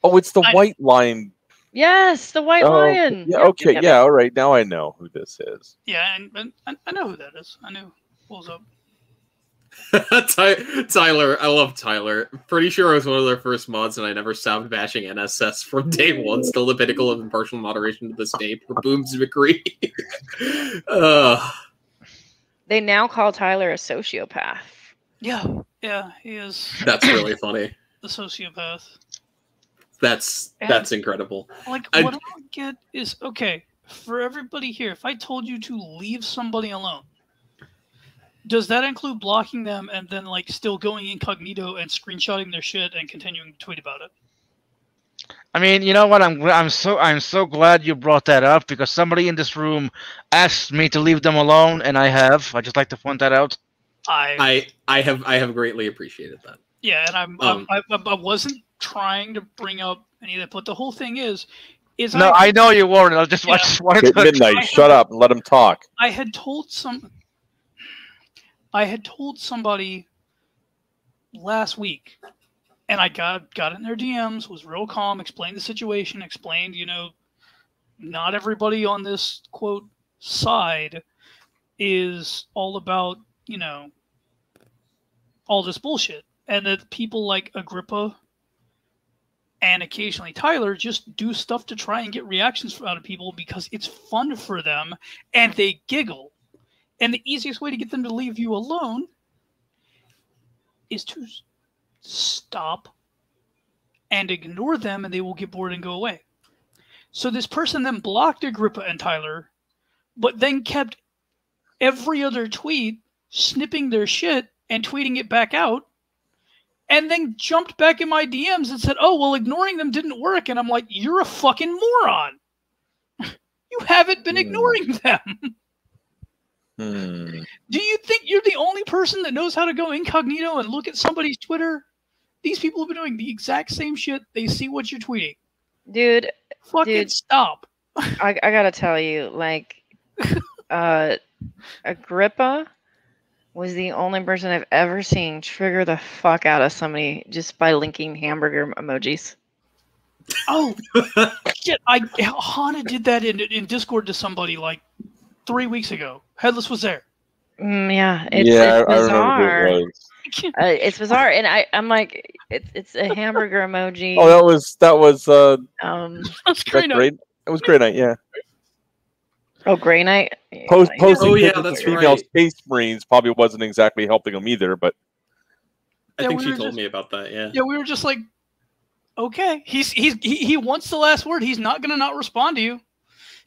F: Oh, it's the white lion.
D: Yes, the white lion.
F: Yeah, okay, yeah, all right. Now I know who this is.
H: Yeah, and I know who that is. I knew what was up.
I: Tyler, I love Tyler. Pretty sure I was one of their first mods, and I never stopped bashing NSS from day one. Still the pinnacle of impartial moderation to this day. For Booms Mcrae.
D: They now call Tyler a sociopath.
H: Yeah, he is.
I: That's really funny.
H: The sociopath.
I: That's incredible.
H: Like, what I don't get is, okay, for everybody here, if I told you to leave somebody alone, does that include blocking them and then like still going incognito and screenshotting their shit and continuing to tweet about it?
G: I mean, you know what? I'm so glad you brought that up because somebody in this room asked me to leave them alone, and I have. I just like to point that out.
I: I have greatly appreciated that.
H: Yeah, and I wasn't trying to bring up any of that, but the whole thing is
G: no, I know you weren't. I just wanted
F: to midnight. Shut up and let him talk.
H: I had told somebody last week, and I got in their DMs, was real calm, explained the situation, explained, not everybody on this quote side is all about, all this bullshit. And that people like Agrippa and occasionally Tyler just do stuff to try and get reactions out of people because it's fun for them and they giggle. And the easiest way to get them to leave you alone is to stop and ignore them, and they will get bored and go away. So this person then blocked Agrippa and Tyler, but then kept every other tweet snipping their shit and tweeting it back out, and then jumped back in my DMs and said, oh, well, ignoring them didn't work. And I'm like, you're a fucking moron. You haven't been ignoring them. Do you think you're the only person that knows how to go incognito and look at somebody's Twitter? These people have been doing the exact same shit. They see what you're tweeting.
D: Dude.
H: Fucking stop.
D: I gotta tell you, like, Agrippa was the only person I've ever seen trigger the fuck out of somebody just by linking hamburger emojis.
H: Oh, shit. Hana did that in Discord to somebody like 3 weeks ago. Headless was there.
D: Yeah, it's bizarre. It's bizarre, and I'm like, it's a hamburger emoji.
F: Oh, that was
H: That's great.
F: It was great night, yeah.
D: Oh, Grey Knight.
F: Posting
I: Oh, yeah,
F: pictures of
I: that's
F: female
I: right.
F: space marines probably wasn't exactly helping him either. But
I: I
H: Yeah,
I: think
H: we
I: she
H: were
I: told
H: just-
I: me about that. Yeah.
H: Yeah, we were just like, okay, he wants the last word. He's not gonna not respond to you.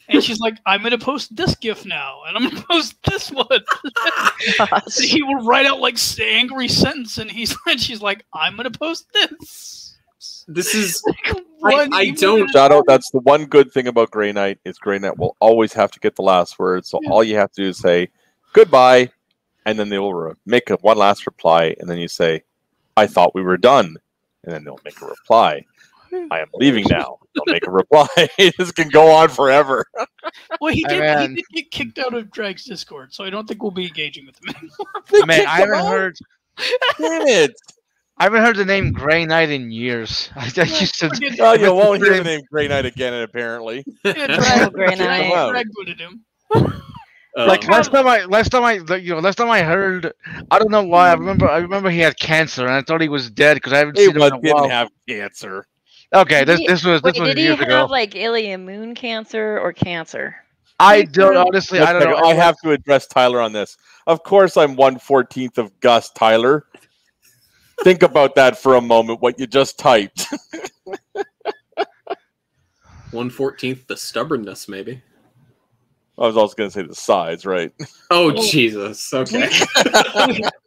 H: And she's like, I'm gonna post this GIF now, and I'm gonna post this one. So he will write out like angry sentence, and she's like, I'm gonna post this.
I: This is.
H: One
I: I
H: email
I: don't-
H: at a
F: Shadow,
H: time.
F: that's the one good thing about Grey Knight is Grey Knight will always have to get the last word. So all you have to do is say goodbye, and then they will make one last reply, and then you say, "I thought we were done," and then they'll make a reply. I am leaving now. They'll make a reply. This can go on forever.
H: Well, he
G: Hey,
H: did
G: man.
H: get kicked out of Drag's Discord, so I don't think we'll be engaging with him anymore.
G: Man, I haven't heard.
F: Damn it!
G: I haven't heard the name Grey Knight in years. I used to.
F: Oh, you won't hear the name Grey Knight again, apparently.
H: Yeah,
D: Oh, Grey Knight.
H: Drag booted him.
G: Like last time I heard, I don't know why. I remember he had cancer, and I thought he was dead because I haven't
F: He
G: seen him in a
F: didn't
G: while.
F: have cancer.
G: Okay,
D: Did he-
G: this was
D: Did he
G: years
D: have
G: ago.
D: like alien moon cancer or cancer?
G: I don't honestly. I don't know.
F: I have to address Tyler on this. Of course, I'm 1/14 of Gus, Tyler. Think about that for a moment. What you just typed.
I: 1/14 the stubbornness, maybe.
F: I was also going to say the size, right?
I: Oh,
H: Well,
I: Jesus. Okay.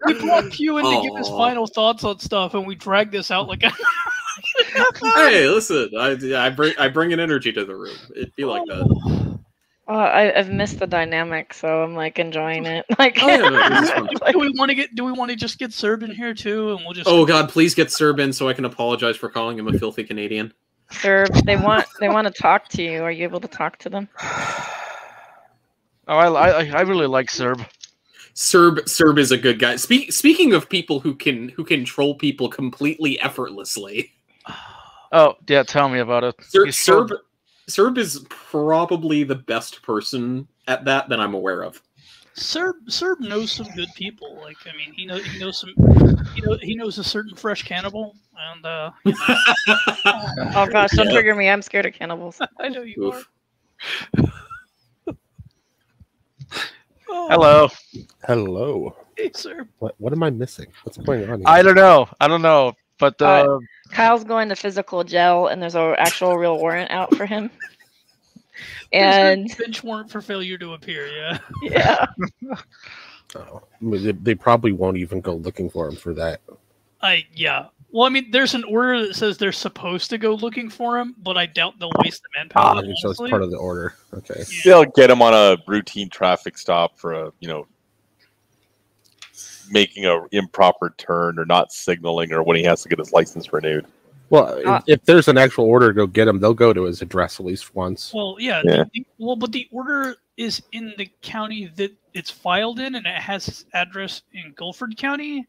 H: We brought Q in to give his
I: Aw.
H: final thoughts on stuff, and we dragged this out like a.
I: Hey, listen. I bring an energy to the room. It'd be like that.
D: I've missed the dynamic, so I'm like enjoying it. Like,
I: Oh, yeah, no, this is fun.
H: Do we want to get? Do we want to just get Serb in here too, and we'll just?
I: Oh God, please get Serb in so I can apologize for calling him a filthy Canadian.
D: Serb, they want to talk to you. Are you able to talk to them?
G: Oh, I really like Serb.
I: Serb is a good guy. Speaking of people who can troll people completely effortlessly,
G: Oh yeah, tell me about it. He's so-
I: Serb is probably the best person at that I'm aware of.
H: Serb knows some good people. Like, I mean, he knows some. He knows a certain fresh cannibal, and
D: Oh gosh, don't trigger me. I'm scared of cannibals.
H: I know you
I: Oof.
H: are. Oh,
G: Hello.
J: Hello.
H: hey, Serb.
J: What am I missing? What's going on here?
G: I don't know. But
D: Kyle's going to physical jail, and there's an actual real warrant out for him. And
H: bench warrant for failure to appear. Yeah.
D: yeah,
J: Oh, I mean, they probably won't even go looking for him for that.
H: Yeah. Well, I mean, there's an order that says they're supposed to go looking for him, but I doubt they'll waste the manpower.
J: So it's
H: honestly.
J: part of the order. Okay.
F: They'll get him on a routine traffic stop for a, making a improper turn or not signaling or when he has to get his license renewed.
J: Well, if there's an actual order to go get him, they'll go to his address at least once.
H: Well, yeah.
F: Yeah.
H: But the order is in the county that it's filed in, and it has his address in Guilford County.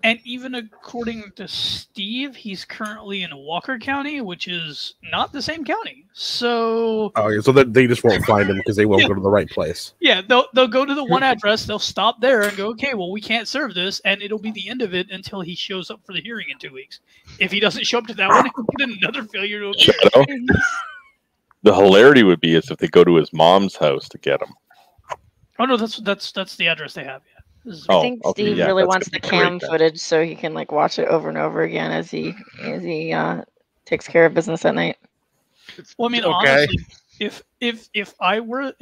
H: And even according to Steve, he's currently in Walker County, which is not the same county. So
J: Oh, yeah, so they just won't find him because they won't go to the right place.
H: yeah, they'll go to the one address, they'll stop there and go, okay, well, we can't serve this, and it'll be the end of it until he shows up for the hearing in 2 weeks. If he doesn't show up to that one, he'll get another failure to appear.
F: The hilarity would be is if they go to his mom's house to get him.
H: Oh no, that's the address they have. Yeah. This is-
F: Oh,
D: I think
F: okay,
D: Steve
F: yeah,
D: really
F: that's
D: wants
F: gonna
D: the
F: be great
D: cam
F: then.
D: footage so he can like watch it over and over again as he takes care of business at night.
H: Well, I mean,
G: Okay.
H: honestly, if I were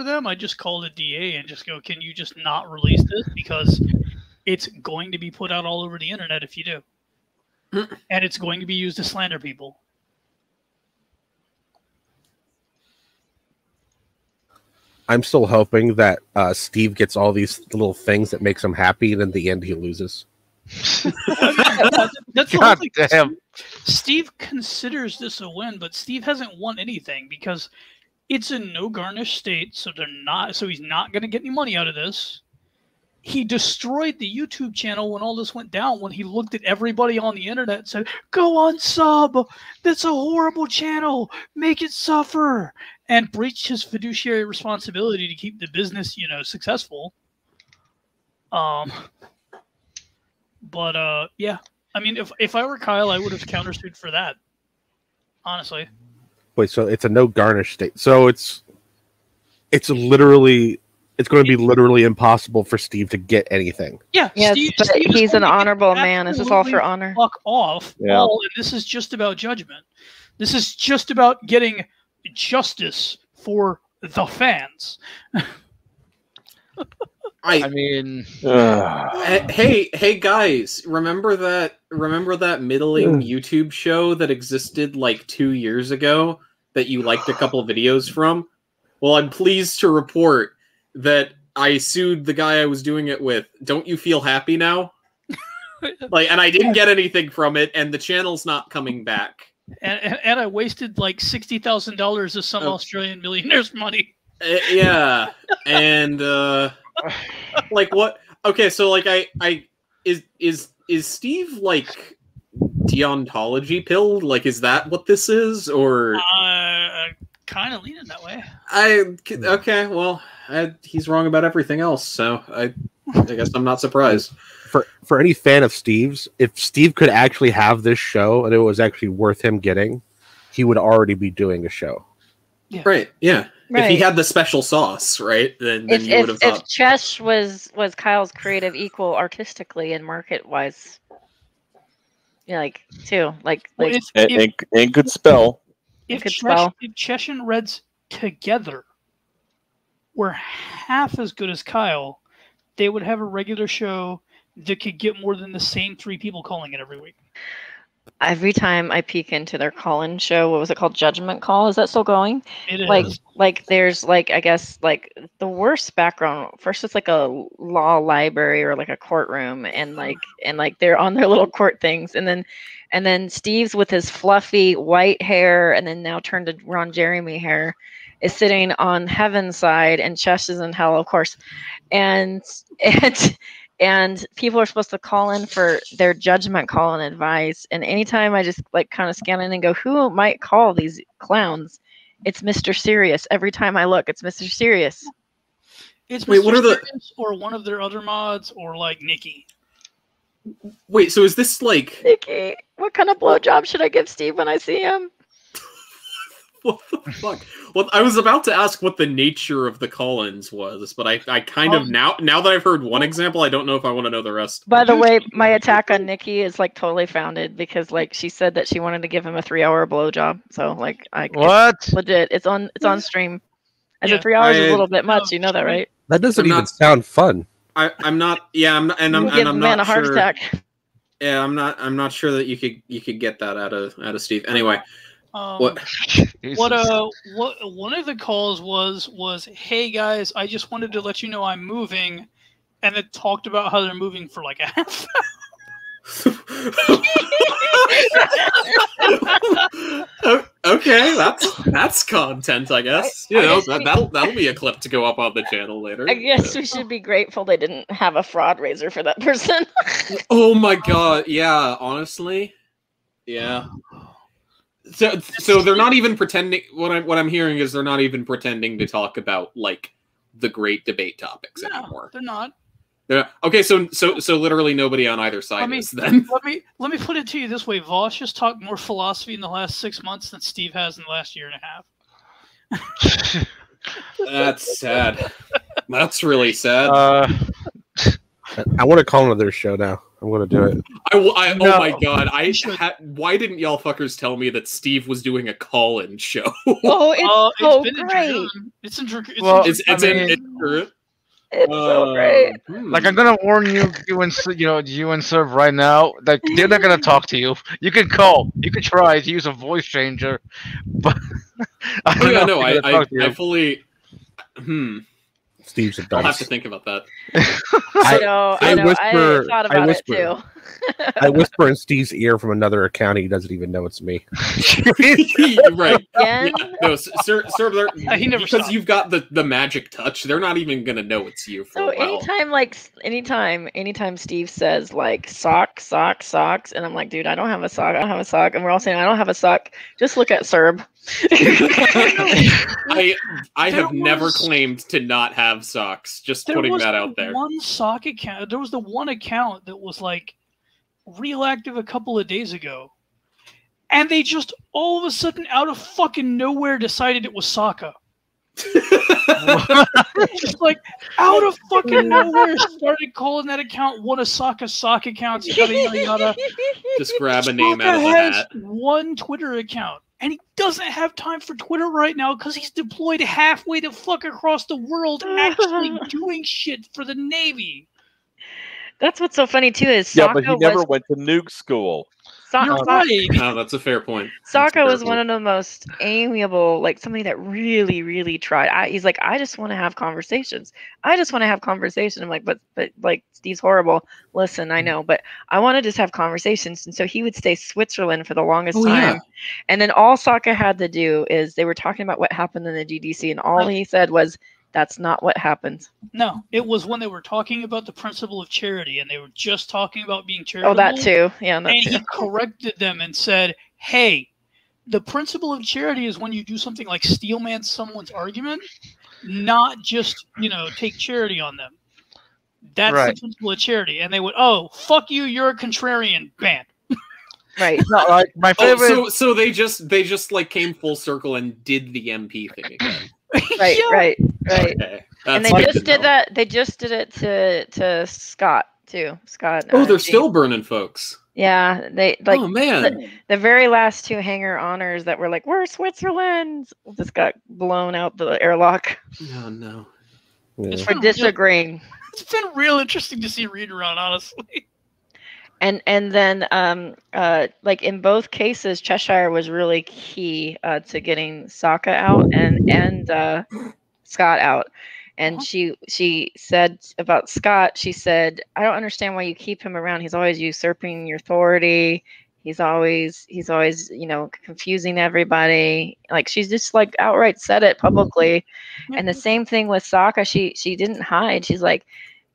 H: them, I'd just call the DA and just go, can you just not release this because it's going to be put out all over the internet if you do, and it's going to be used to slander people.
J: I'm still hoping that Steve gets all these little things that makes him happy, and in the end he loses.
H: That's the whole
G: God
H: thing.
G: damn.
H: Steve considers this a win, but Steve hasn't won anything because it's a no garnish state, so he's not going to get any money out of this. He destroyed the YouTube channel when all this went down, when he looked at everybody on the internet and said, go on sub, that's a horrible channel, make it suffer, and breached his fiduciary responsibility to keep the business, successful. But yeah, I mean, if I were Kyle, I would have countersued for that. Honestly.
J: Wait, so it's a no garnish state. So it's it's going to be literally impossible for Steve to get anything.
H: Yeah,
D: Yes, but
H: Steve is
D: he's
H: going
D: an
H: to get
D: honorable man. This is all for
H: absolutely
D: honor.
H: Fuck off.
F: Yeah.
H: And this is just about judgment. This is just about getting justice for the fans.
G: I mean,
I: Hey guys, remember that middling YouTube show that existed like 2 years ago that you liked a couple videos from? Well, I'm pleased to report that I sued the guy I was doing it with. Don't you feel happy now? And I didn't get anything from it, and the channel's not coming back.
H: And I wasted like $60,000 of some Australian millionaire's money.
I: Yeah, and what? Okay, so is Steve like deontology pilled? Like, is that what this is, or?
H: Kind of leaning that way.
I: Okay, well, he's wrong about everything else, so I guess I'm not surprised.
J: For any fan of Steve's, if Steve could actually have this show and it was actually worth him getting, he would already be doing a show.
H: Yeah.
I: Right? Yeah.
D: Right.
I: If he had the special sauce, right? Then you would have thought.
D: If Chesh was Kyle's creative equal artistically and market wise, and
F: could spell.
H: If Chesh and Reds together were half as good as Kyle, they would have a regular show that could get more than the same 3 people calling it every week.
D: Every time I peek into their call-in show, what was it called? Judgment Call? Is that still going?
H: It is.
D: There's I guess the worst background. First, it's like a law library or like a courtroom, and they're on their little court things, and then Steve's with his fluffy white hair, and then now turned to Ron Jeremy hair, is sitting on heaven's side, and Chesh is in hell, of course, and people are supposed to call in for their judgment call and advice. And anytime I just kind of scan in and go, who might call these clowns? It's Mr. Serious. Every time I look, it's Mr. Serious.
H: It's Mr. What are Serious or one of their other mods or Nikki.
I: Wait, so is this
D: Nikki? What kind of blowjob should I give Steve when I see him?
I: What the fuck? Well, I was about to ask what the nature of the call-ins was, but I kind of now that I've heard one example, I don't know if I want to know the rest.
D: By the way, my attack on Nikki is totally founded because she said that she wanted to give him a 3-hour blowjob. So what? It's legit. It's on stream. I said 3 hours is a little bit much. You know that, right?
J: That doesn't even sound fun.
I: I'm not. Yeah, I'm not
D: a heart attack.
I: Yeah, I'm not sure that you could get that out of Steve. Anyway.
H: What one of the calls was, hey guys, I just wanted to let you know I'm moving, and it talked about how they're moving for a half hour.
I: Okay, that's content, I guess. That'll be a clip to go up on the channel later.
D: I guess we should be grateful they didn't have a fraud raiser for that person.
I: Oh my god, yeah, honestly. Yeah. So they're not even pretending. What I'm hearing is they're not even pretending to talk about the great debate topics anymore.
H: They're not.
I: Okay, so literally nobody on either side is then.
H: Let me put it to you this way: Voss has talked more philosophy in the last 6 months than Steve has in the last year and a half.
I: That's sad. That's really sad.
J: I want to call another show now. I'm going to do it.
I: Oh my god! Why didn't y'all fuckers tell me that Steve was doing a call-in show?
D: Oh, it's
H: been
D: great.
H: It's in
D: It's so great.
G: I'm gonna warn you and Serve right now. They're not gonna talk to you. You can call. You can try to use a voice changer, but
I: I fully.
J: Steve's a dunce.
I: I'll have to think about that.
D: I know. I thought about it too.
J: I whisper in Steve's ear from another account. He doesn't even know it's me.
I: Right.
D: Yeah.
I: No, sir, because
H: stopped.
I: you've got the magic touch. They're not even gonna know it's you. For a while.
D: anytime Steve says socks, and I'm like, dude, I don't have a sock. And we're all saying I don't have a sock. Just look at Serb.
I: I have never claimed to not have socks. Just putting that out there.
H: One sock account. There was the one account that was real active a couple of days ago, and they just all of a sudden out of fucking nowhere decided it was Sokka. Just like out of fucking nowhere, started calling that account one of Sokka's sock accounts. Yada yada yada.
I: Just grab a name out of the
H: Sokka
I: hat.
H: has one Twitter account, and he doesn't have time for Twitter right now because he's deployed halfway the fuck across the world, actually doing shit for the Navy.
D: That's what's so funny too is
F: Yeah, but he
D: Sokka
F: never
D: was
F: went to nuke school.
H: You're right.
I: Oh, that's a fair point. That's a
D: Sokka
I: fair
D: was one
I: point.
D: of the most amiable, like somebody that really, really tried. He's like, I just want to have conversations. I just want to have conversations. I'm like, but like Steve's horrible. Listen, I know, but I want to just have conversations. And so he would stay Switzerland for the longest time.
I: Yeah.
D: And then all Sokka had to do is they were talking about what happened in the GDC, and all he said was, "That's not what happened."
H: No, it was when they were talking about the principle of charity, and they were just talking about being charitable.
D: Oh, that too. Yeah, that
H: And
D: too.
H: he corrected them and said, "Hey, the principle of charity is when you do something like steelman someone's argument, not just take charity on them. That's
G: Right.
H: the principle of charity." And they went, "Oh, fuck you, you're a contrarian." Banned.
D: Right.
G: No, like my favorite.
I: Oh, so they just like came full circle and did the MP thing again.
D: Right.
H: Yeah.
D: Right. Right.
I: Okay.
D: And
I: That's
D: they
I: good
D: just
I: to
D: did
I: know.
D: that. They just did it to Scott too. Scott.
I: Oh, they're
D: G.
I: still burning folks.
D: Yeah, they like
I: Oh man.
D: the very last two hanger honors that were like, we're Switzerland, just got blown out the airlock
I: Oh no.
H: It's
D: for
H: been
D: disagreeing.
H: It's been real interesting to see Reed run, honestly.
D: And then like in both cases, Cheshire was really key to getting Sokka out and Scott out. And she said about Scott, she said, I don't understand why you keep him around. He's always usurping your authority. He's always confusing everybody. Like she's just like outright said it publicly. And the same thing with Sokka. She didn't hide. She's like,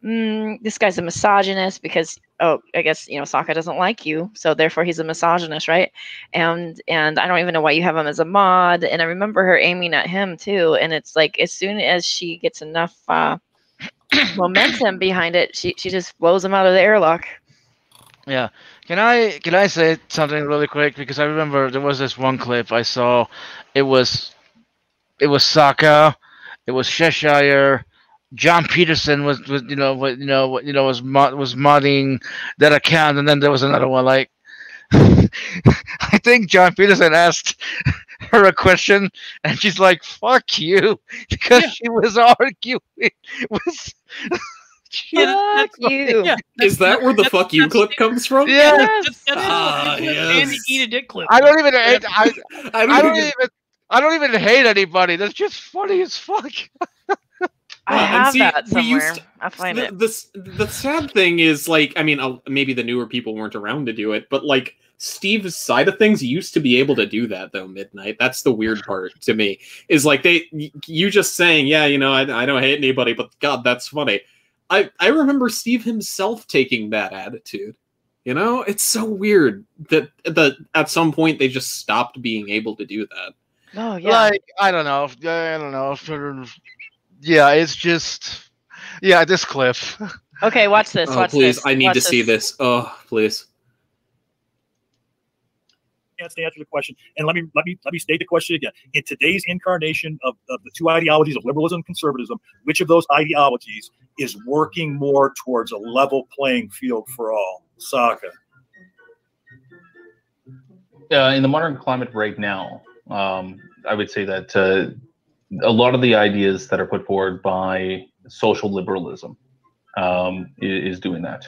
D: this guy's a misogynist because I guess Sokka doesn't like you, so therefore he's a misogynist, right? And I don't even know why you have him as a mod. And I remember her aiming at him too. And it's like as soon as she gets enough momentum behind it, she just blows him out of the airlock.
G: Yeah. Can I say something really quick? Because I remember there was this one clip I saw. It was Sokka, it was Cheshire. John Peterson was modding that account, and then there was another one. Like, I think John Peterson asked her a question, and she's like, "Fuck you," because she was arguing with.
D: Fuck you.
H: Yeah,
I: Is that where the fuck you clip comes from?
G: Yeah.
H: That's and the eat a dick clip.
G: I don't even hate. I don't
I: even
G: even hate anybody. That's just funny as fuck.
D: I
I: and
D: have
I: see,
D: that
I: we used
D: somewhere.
I: to-
D: I'll find it.
I: The sad thing is, like, I mean, maybe the newer people weren't around to do it, but like Steve's side of things used to be able to do that though. Midnight. That's the weird part to me. Is like you just saying, yeah, I don't hate anybody, but God, that's funny. I remember Steve himself taking that attitude. It's so weird that at some point they just stopped being able to do that.
D: Oh yeah.
G: Like I don't know. Yeah, it's just this clip.
D: Okay, watch this.
I: Oh,
D: Watch
I: please,
D: this.
I: I need
D: watch
I: to see this. Oh, please.
K: That's the answer to the question. And let me state the question again. In today's incarnation of the two ideologies of liberalism and conservatism, which of those ideologies is working more towards a level playing field for all? Sokka.
L: In the modern climate right now, I would say that a lot of the ideas that are put forward by social liberalism is doing that.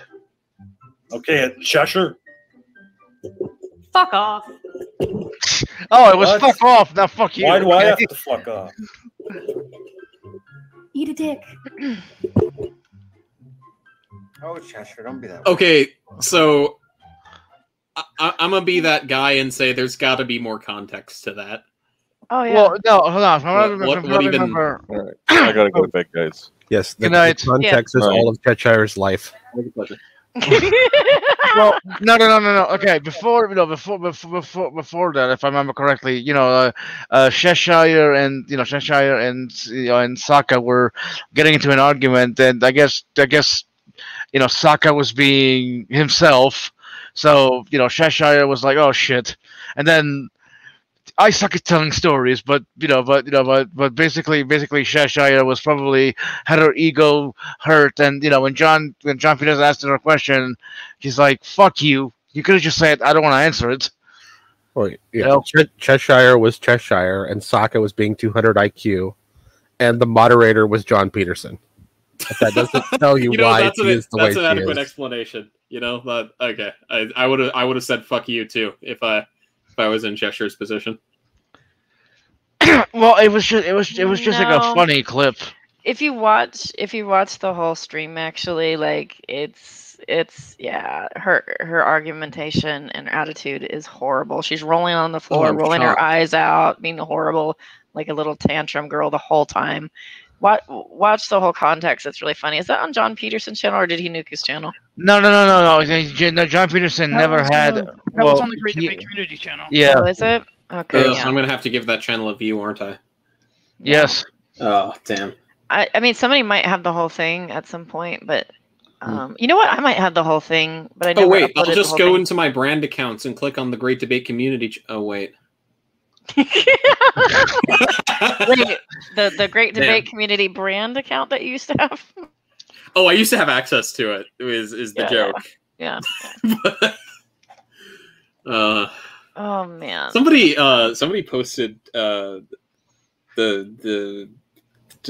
K: Okay, Cheshire.
A: Fuck off.
G: Oh, it was
K: What?
G: fuck off. Now fuck you.
K: Why do I
G: okay?
K: have to fuck off?
A: Eat a dick.
M: Oh, Cheshire, don't be that way.
I: Okay, so I'm gonna be that guy and say there's got to be more context to that.
D: Oh yeah.
G: Well, no, hold on.
I: What even-
G: Remember.
F: All right, I gotta go to bed, guys.
J: Yes,
G: Good night.
J: the context is
F: Yeah.
J: all of Cheshire's life.
G: Well, no. Okay, before that, if I remember correctly, Cheshire and Sokka were getting into an argument, and I guess Sokka was being himself, so Cheshire was like, oh shit, and then I suck at telling stories, but basically, Cheshire was probably had her ego hurt, and when John Peters asked her a question, she's like, "Fuck you! You could have just said I don't want to answer it."
J: Well, yeah, Cheshire was Cheshire, and Sokka was being 200 IQ, and the moderator was John Peterson. If that doesn't tell you, why she is the way she is.
I: That's an adequate explanation. But okay, I would have said "fuck you" too if I was in Cheshire's position.
G: Well, it was just like a funny clip.
D: If you watch the whole stream, actually, like it's her argumentation and attitude is horrible. She's rolling on the floor, rolling her eyes out, being horrible, like a little tantrum girl the whole time. Watch the whole context. It's really funny. Is that on John Peterson's channel or did he nuke his channel?
G: No. John Peterson never had.
H: That was on the Great Debate Community channel.
G: Yeah.
D: Oh, is it? Okay.
I: So I'm gonna have to give that channel a view, aren't I?
G: Yes.
I: Oh, damn.
D: I mean, somebody might have the whole thing at some point, but you know what? I might have the whole thing, but I never.
I: Oh wait, I'll
D: uploaded
I: just
D: the
I: go
D: whole
I: into my brand accounts and click on the Great Debate Community. Oh wait.
D: Wait, the Great Debate Community brand account that you used to have?
I: Oh, I used to have access to it. Is the joke?
D: Yeah. Oh man.
I: Somebody posted the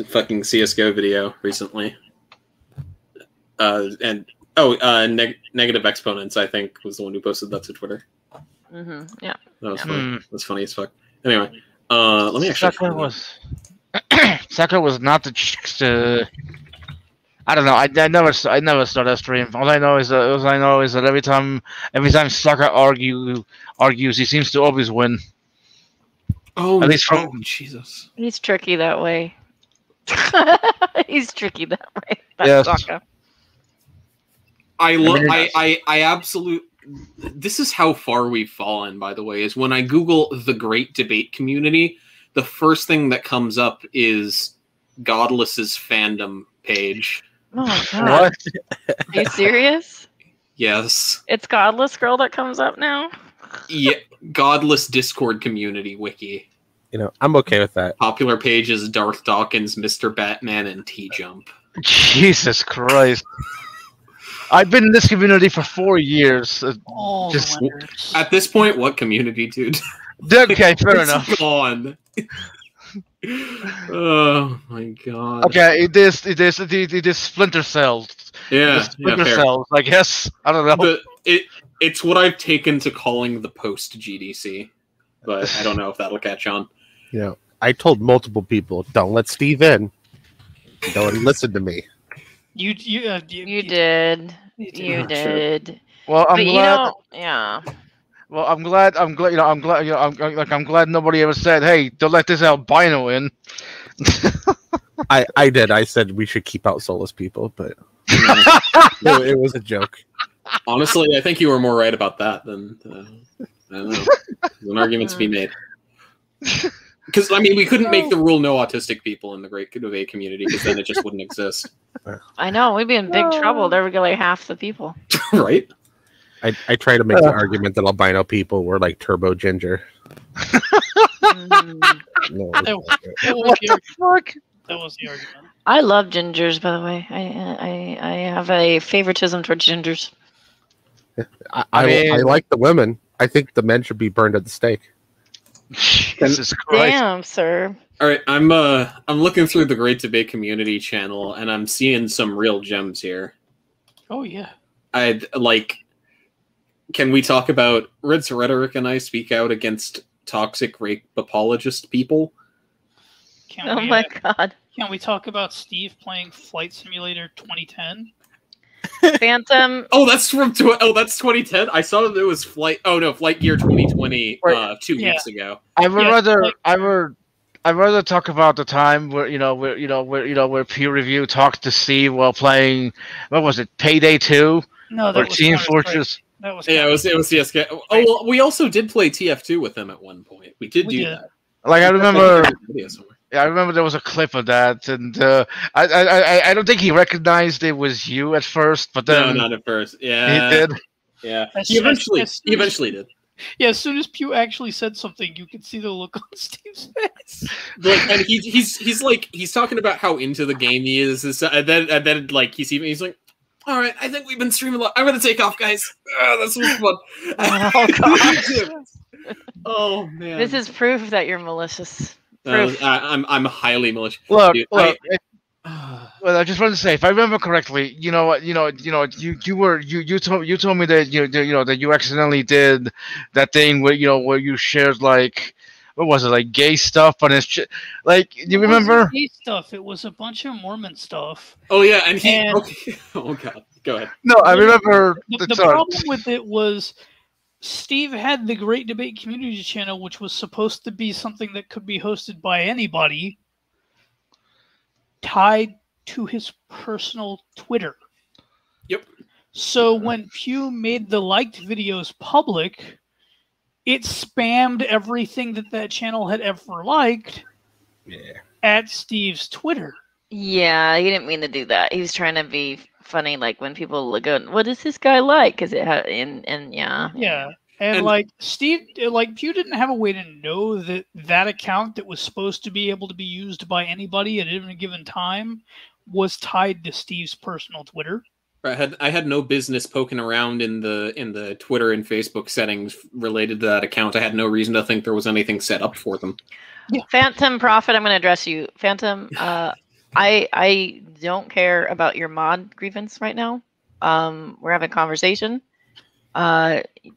I: fucking CS:GO video recently. Negative Exponents, I think, was the one who posted that to Twitter.
D: Yeah.
I: That was funny. That's funny as fuck. Anyway, let me actually.
G: Sakura was not the chicks to. I don't know. I never saw that stream. All I know is that every time Sakura argues, he seems to always win.
I: Oh,
G: at least from
I: Jesus.
D: He's tricky that way. He's tricky that way.
G: Yes.
D: Sakura.
I: I absolute. This is how far we've fallen, by the way, is when I Google the Great Debate Community, the first thing that comes up is Godless's fandom page.
D: Oh my god.
G: What?
D: Are you serious?
I: Yes.
D: It's Godless Girl that comes up now?
I: Yeah, Godless Discord Community Wiki.
J: I'm okay with that.
I: Popular pages: Darth Dawkins, Mr. Batman, and T-Jump.
G: Jesus Christ. I've been in this community for 4 years.
I: At this point, what community, dude?
G: Okay, fair
I: It's
G: enough.
I: Gone. Oh my god.
G: Okay, it is Splinter Cells.
I: Yeah,
G: Splinter
I: fair.
G: Cells, I guess. I don't know.
I: It's what I've taken to calling the post GDC, but I don't know if that'll catch on.
J: I told multiple people, don't let Steve in. Don't listen to me.
D: You did. You did.
G: Well, I'm
D: But
G: glad.
D: yeah.
G: Well, I'm glad. I'm glad nobody ever said, "Hey, don't let this albino in."
J: I did. I said we should keep out soulless people, but it was a joke.
I: Honestly, I think you were more right about that than I don't know. There's an argument to be made. Because I mean, we couldn't make the rule no autistic people in the Great Debate Community, because then it just wouldn't exist.
D: I know, we'd be in big trouble. There would go like half the people.
I: Right?
J: I try to make the argument that albino people were like turbo ginger. No,
G: What the fuck?
H: That was the argument.
D: I love gingers, by the way. I have a favoritism towards gingers.
J: I like the women. I think the men should be burned at the stake.
G: Jesus Christ!
D: Damn, sir.
I: All right, I'm looking through the Great Debate Community channel, and I'm seeing some real gems here.
H: Oh yeah.
I: I'd like. Can we talk about Red's Rhetoric and I speak out against toxic rape apologist people?
D: Oh my god.
H: Can we talk about Steve playing Flight Simulator 2010?
D: Phantom.
I: Oh, that's from. That's 2010. I saw that it was Flight. Oh no, Flight Year 2020. 2 weeks ago.
G: I would rather talk about the time where peer review talked to Steve while playing. What was it? Payday 2
H: No, that
G: or
H: was
G: Team Fortress.
H: That was
I: it was CS:GO. Oh well, we also did play TF2 with him at one point. We did do that.
G: Like I remember. Yeah, I remember there was a clip of that, and I don't think he recognized it was you at first, but then
I: no, not at first. Yeah,
G: he did.
I: Yeah, he eventually did.
H: Yeah, as soon as Pew actually said something, you could see the look on Steve's face.
I: Like, and he's talking about how into the game he is, and then like he's like, all right, I think we've been streaming a lot. I'm gonna take off, guys. This was fun.
D: Oh god.
I: Oh man.
D: This is proof that you're malicious. Proof.
I: I'm highly malicious.
G: Look,
I: Dude,
G: well, I just wanted to say, if I remember correctly, you told me that you accidentally did that thing where you shared like, what was it, like gay stuff on his like, do you remember?
H: Gay stuff. It was a bunch of Mormon stuff.
I: Oh yeah, and okay. Oh god, go ahead.
G: No, I remember.
H: The problem with it was Steve had the Great Debate Community Channel, which was supposed to be something that could be hosted by anybody, tied to his personal Twitter.
I: Yep.
H: So when Pew made the liked videos public, it spammed everything that channel had ever liked at Steve's Twitter.
D: Yeah, he didn't mean to do that. He was trying to be funny, like when people go, "What does this guy like?" Because it had, and yeah.
H: Yeah. And like Steve, like Pew didn't have a way to know that account that was supposed to be able to be used by anybody at any given time was tied to Steve's personal Twitter.
I: I had no business poking around in the Twitter and Facebook settings related to that account. I had no reason to think there was anything set up for them.
H: Yeah.
D: Phantom Prophet, I'm going to address you. Phantom, I don't care about your mod grievance right now. We're having a conversation.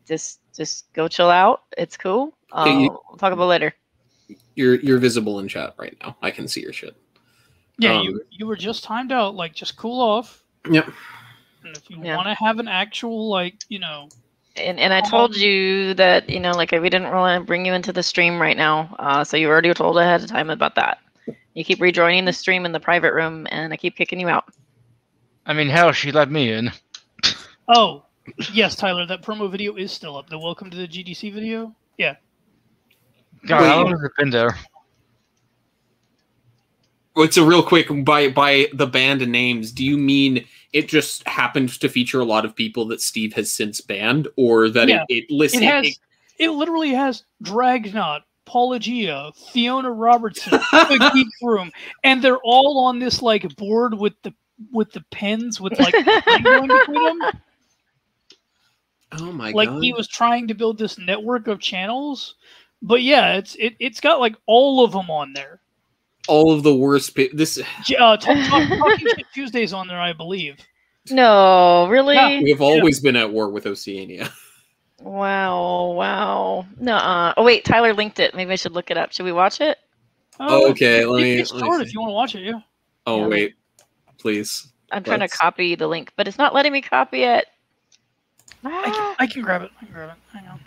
D: Just go chill out. It's cool. We'll talk about it later.
I: You're visible in chat right now. I can see your shit.
H: Yeah, you were just timed out. Like, just cool off.
I: Yep.
H: And if you want to have an actual, like,
D: And I told you that, like, we didn't really bring you into the stream right now. So you already told ahead of time about that. You keep rejoining the stream in the private room, and I keep kicking you out.
G: I mean, hell, she let me in.
H: Oh, yes, Tyler, that promo video is still up. The welcome to the GDC video? Yeah.
G: God, how long has it been there?
I: It's a real quick, by the band names, do you mean it just happened to feature a lot of people that Steve has since banned, or that it
H: literally has Dragnot, Paula Gia, Fiona Robertson, the Geek Room, and they're all on this like board with the pins with like going between them.
I: Oh my
H: god! Like he was trying to build this network of channels, but yeah, it's got like all of them on there.
I: All of the worst.
H: Talking Shit Tuesdays on there, I believe.
D: No, really?
H: Yeah.
I: We have always been at war with Oceania.
D: Wow. No. Oh wait, Tyler linked it. Maybe I should look it up. Should we watch it?
I: Okay, let me
H: start if you want to watch it. Yeah.
I: Oh wait, please.
D: I'm trying to copy the link, but it's not letting me copy it.
H: I can grab it. Hang on.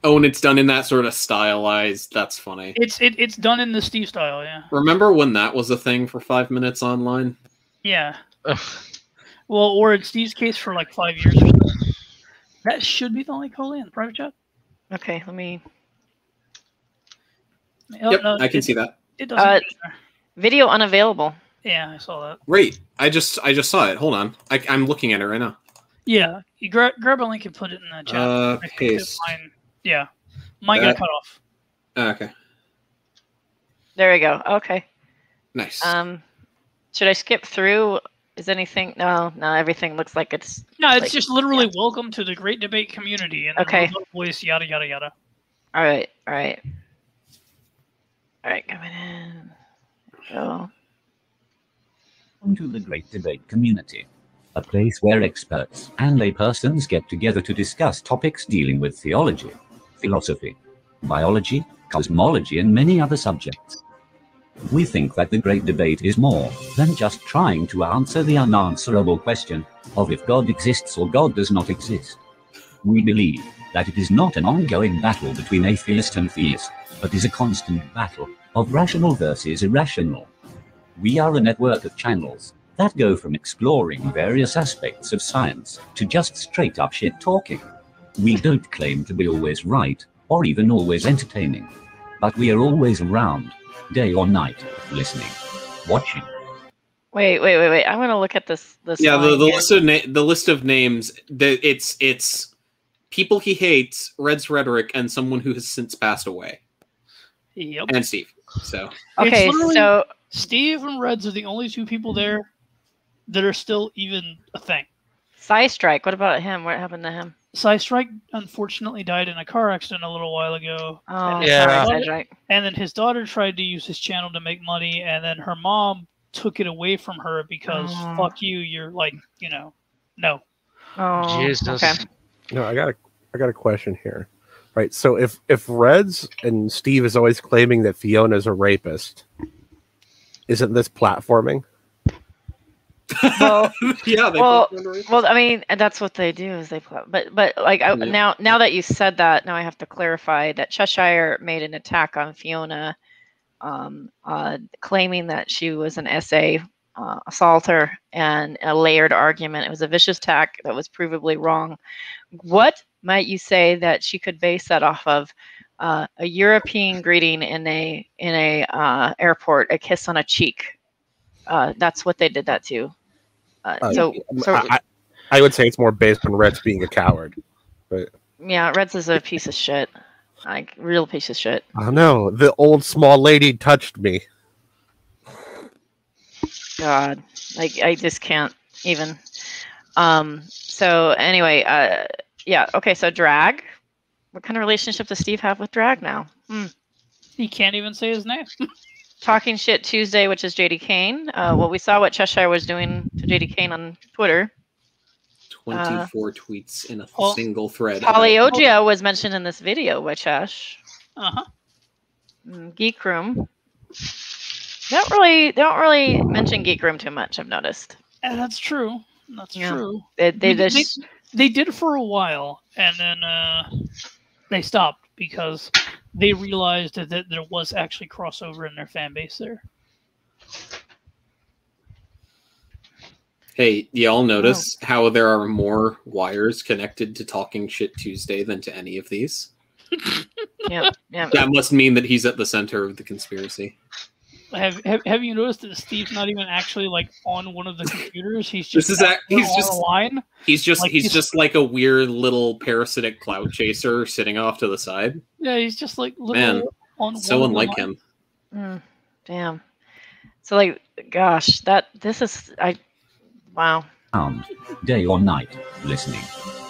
I: Oh, and it's done in that sort of stylized. That's funny.
H: It's done in the Steve style, yeah.
I: Remember when that was a thing for 5 minutes online?
H: Yeah. Well, or in Steve's case for like 5 years or so. That should be the link, Holy, in the private chat.
D: Okay, let me.
I: Yep, I can see that.
H: It doesn't.
D: Video unavailable.
H: Yeah, I saw that.
I: Great. I just saw it. Hold on. I'm looking at it right now.
H: Yeah, you grab a link and put it in the chat.
I: Paste.
H: Yeah, mine got cut off.
I: Okay.
D: There we go. Okay.
I: Nice.
D: Should I skip through? Is anything? No. Everything looks like it's.
H: No, it's just literally welcome to the Great Debate Community and voice yada yada yada.
D: All right, coming in. Go.
N: Welcome to the Great Debate Community, a place where experts and laypersons get together to discuss topics dealing with theology, philosophy, biology, cosmology, and many other subjects. We think that the Great Debate is more than just trying to answer the unanswerable question of if God exists or God does not exist. We believe that it is not an ongoing battle between atheist and theist, but is a constant battle of rational versus irrational. We are a network of channels that go from exploring various aspects of science to just straight up shit talking. We don't claim to be always right, or even always entertaining, but we are always around, day or night, listening, watching.
D: Wait. I'm gonna look at this.
I: Yeah, the list of names. It's people he hates, Red's rhetoric, and someone who has since passed away.
H: Yep.
I: And Steve. So
D: Okay, so
H: Steve and Reds are the only two people there that are still even a thing.
D: Psystrike, what about him? What happened to him?
H: Psystrike unfortunately died in a car accident a little while ago.
D: Oh,
G: Yeah.
D: sorry, Psystrike.
H: And then his daughter tried to use his channel to make money, and then her mom took it away from her because fuck you, you're like, no.
D: Oh,
G: Jesus.
D: okay.
J: No, I got a question here. Right. So if Reds and Steve is always claiming that Fiona's a rapist, isn't this platforming?
D: Well,
I: yeah.
D: Well, I mean, that's what they do is they play. But like now that you said that, now I have to clarify that Cheshire made an attack on Fiona, claiming that she was an SA assaulter and a layered argument. It was a vicious attack that was provably wrong. What might you say that she could base that off of? A European greeting in a airport, a kiss on a cheek. That's what they did that to. So
J: I would say it's more based on Reds being a coward. But
D: yeah, Reds is a piece of shit. Like real piece of shit.
J: I don't know. The old small lady touched me.
D: God, like I just can't even. So anyway, yeah. Okay, so Drag. What kind of relationship does Steve have with Drag now?
H: He can't even say his name.
D: Talking Shit Tuesday, which is JD Kane. Well, we saw what Cheshire was doing to JD Kane on Twitter.
I: 24 tweets in a single thread.
D: Polyogia was mentioned in this video by Chesh. Geek Room. They don't really mention Geek Room too much, I've noticed.
H: And that's true. That's true.
D: They
H: did for a while, and then they stopped because they realized that there was actually crossover in their fan base there.
I: Hey, y'all notice how there are more wires connected to Talking Shit Tuesday than to any of these?
D: Yeah.
I: That must mean that he's at the center of the conspiracy.
H: Have you noticed that Steve's not even actually like on one of the computers? He's just
I: he's just
H: on a line.
I: He's just like a weird little parasitic cloud chaser sitting off to the side.
H: Yeah, he's just like
I: man,
H: on
I: so unlike him.
D: Damn. So like, gosh, wow.
N: Day or night, listening.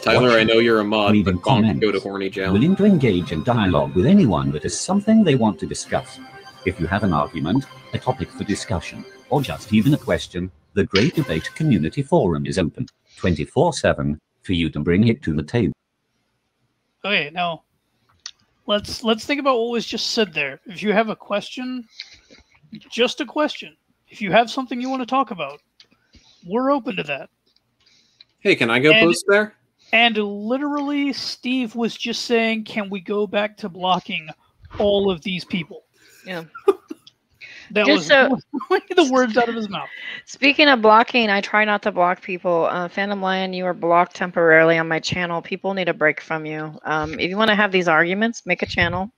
I: Tyler,
N: watching,
I: I know you're a mod,
N: reading
I: but don't
N: comments,
I: go to Horny Joe.
N: willing to engage in dialogue with anyone that has something they want to discuss. If you have an argument, a topic for discussion, or just even a question, the Great Debate Community Forum is open 24/7 for you to bring it to the table.
H: Okay, now let's think about what was just said there. If you have a question, just a question. If you have something you want to talk about, we're open to that.
I: Hey, can I go post there?
H: And literally, Steve was just saying, can we go back to blocking all of these people?
D: Yeah.
H: That
D: Just
H: was the words out of his mouth.
D: Speaking of blocking, I try not to block people. Phantom Lion, you are blocked temporarily on my channel. People need a break from you. If you want to have these arguments, make a channel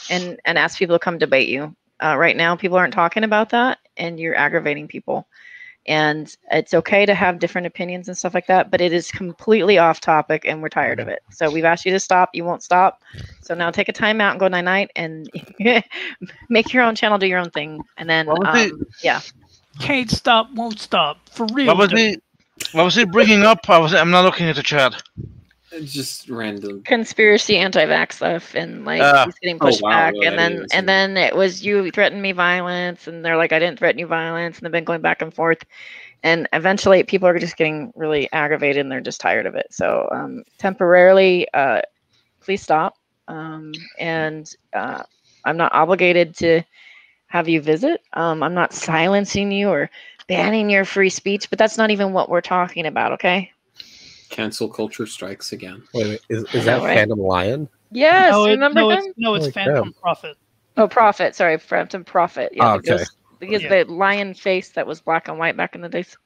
D: and ask people to come debate you. Right now, people aren't talking about that, and you're aggravating people. And it's okay to have different opinions and stuff like that, but it is completely off topic, and we're tired of it. So we've asked you to stop. You won't stop. So now take a time out and go night-night and make your own channel, do your own thing. And then, yeah.
H: Can't stop, won't stop. For real.
G: What was he bringing up? I'm not looking at the chat.
I: Just random
D: conspiracy, anti-vax stuff, and like he's getting pushed back. And then it was, you threatened me violence, and they're like, I didn't threaten you violence, and they've been going back and forth. And eventually, people are just getting really aggravated, and they're just tired of it. So temporarily, please stop. And I'm not obligated to have you visit. I'm not silencing you or banning your free speech, but that's not even what we're talking about. Okay.
I: Cancel culture strikes again.
J: Wait, is that right? Phantom Lion?
D: Yes, remember him?
H: It's Phantom Prophet.
D: Oh, Prophet. Sorry, Phantom Prophet. Yeah,
J: okay.
D: Because the lion face that was black and white back in the days.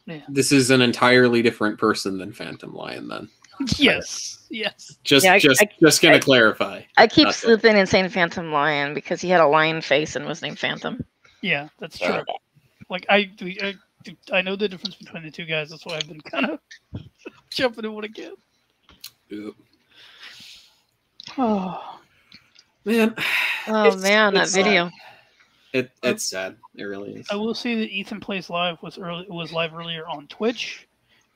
H: Yeah.
I: This is an entirely different person than Phantom Lion, then.
H: Yes.
I: Just gonna clarify.
D: I keep slipping and saying Phantom Lion because he had a lion face and was named Phantom.
H: Yeah, that's true. Like I know the difference between the two guys. That's why I've been kind of. jump into one again.
I: Ooh.
H: Oh
I: man.
D: Oh man, that video.
I: It's sad. It really is.
H: I will say that Ethan Plays Live was live earlier on Twitch,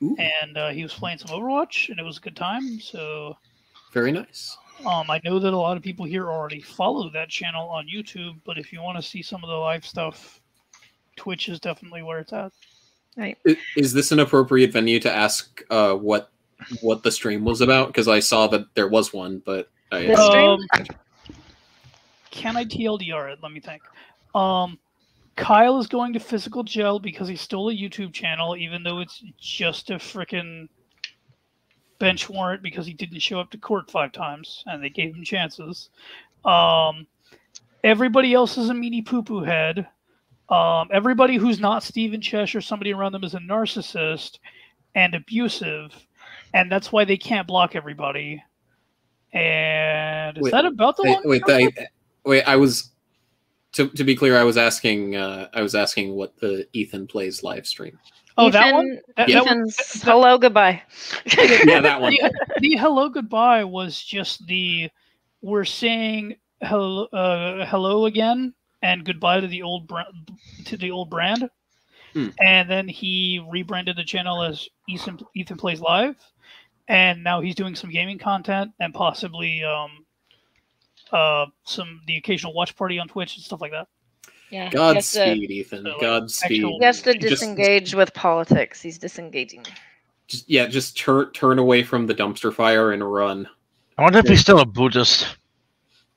H: and he was playing some Overwatch, and it was a good time. So
I: very nice.
H: I know that a lot of people here already follow that channel on YouTube, but if you want to see some of the live stuff, Twitch is definitely where it's at.
D: Right.
I: Is this an appropriate venue to ask what the stream was about? Because I saw that there was one, but
H: Can I TLDR it? Let me think. Kyle is going to physical jail because he stole a YouTube channel, even though it's just a frickin' bench warrant because he didn't show up to court 5 times, and they gave him chances. Everybody else is a meanie poo-poo head. Everybody who's not Steven Chesh or somebody around them is a narcissist and abusive, and that's why they can't block everybody. And is that about the long
I: wait, I was to be clear, I was asking what the Ethan Plays live stream.
H: Oh,
D: Ethan,
H: that one?
D: Ethan's hello, goodbye.
I: Yeah, that one.
H: The hello, goodbye was just we're saying hello again and goodbye to the old brand. And then he rebranded the channel as Ethan Plays Live, and now he's doing some gaming content and possibly the occasional watch party on Twitch and stuff like that.
D: Yeah.
I: Godspeed, Ethan. Godspeed.
D: He has to disengage with politics. He's disengaging.
I: Just turn away from the dumpster fire and run.
G: I wonder if he's still a Buddhist.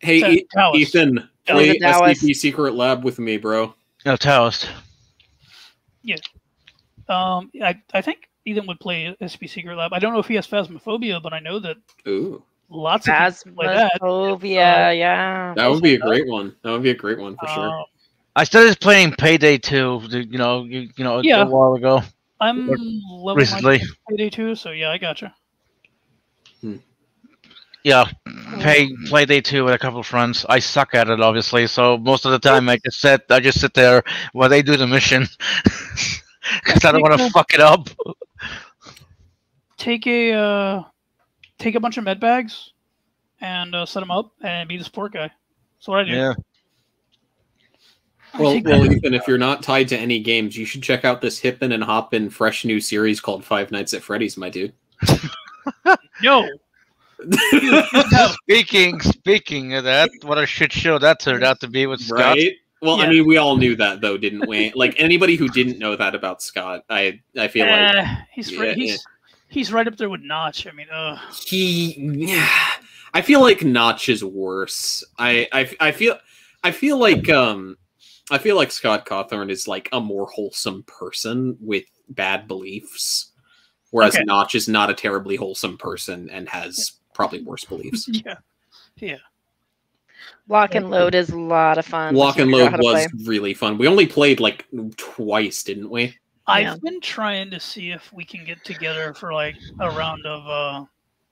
I: Hey, Ethan, play SDP Secret Lab with me, bro.
G: No, Taoist.
H: Yeah. I think Ethan would play SP Secret Lab. I don't know if he has Phasmophobia, but I know that lots of people play that.
D: Phasmophobia, yeah.
I: That would be a great one. That would be a great one for sure.
G: I started playing Payday 2, a while ago.
H: I'm level
G: recently.
H: Payday 2, so yeah, I gotcha.
G: Yeah, Payday 2 with a couple of friends. I suck at it, obviously, so most of the time I just sit there while they do the mission because I don't want to fuck it up.
H: Take a bunch of med bags and set them up and be the support guy. That's what I do.
G: Yeah.
I: Well, Ethan, if you're not tied to any games, you should check out this hippin' and hoppin' fresh new series called Five Nights at Freddy's, my dude.
H: Yo.
G: Speaking of that, what a shit show that turned out to be with Scott.
I: Right? Well, yeah. I mean, we all knew that though, didn't we? Like anybody who didn't know that about Scott, I feel like
H: he's right up there with Notch. I mean,
I: I feel like Notch is worse. I feel like Scott Cawthorn is like a more wholesome person with bad beliefs, whereas Notch is not a terribly wholesome person and has probably worse beliefs.
H: Yeah.
D: Lock and Load is a lot of fun.
I: Lock and Load was really fun. We only played like twice, didn't we?
H: I've been trying to see if we can get together for like a round of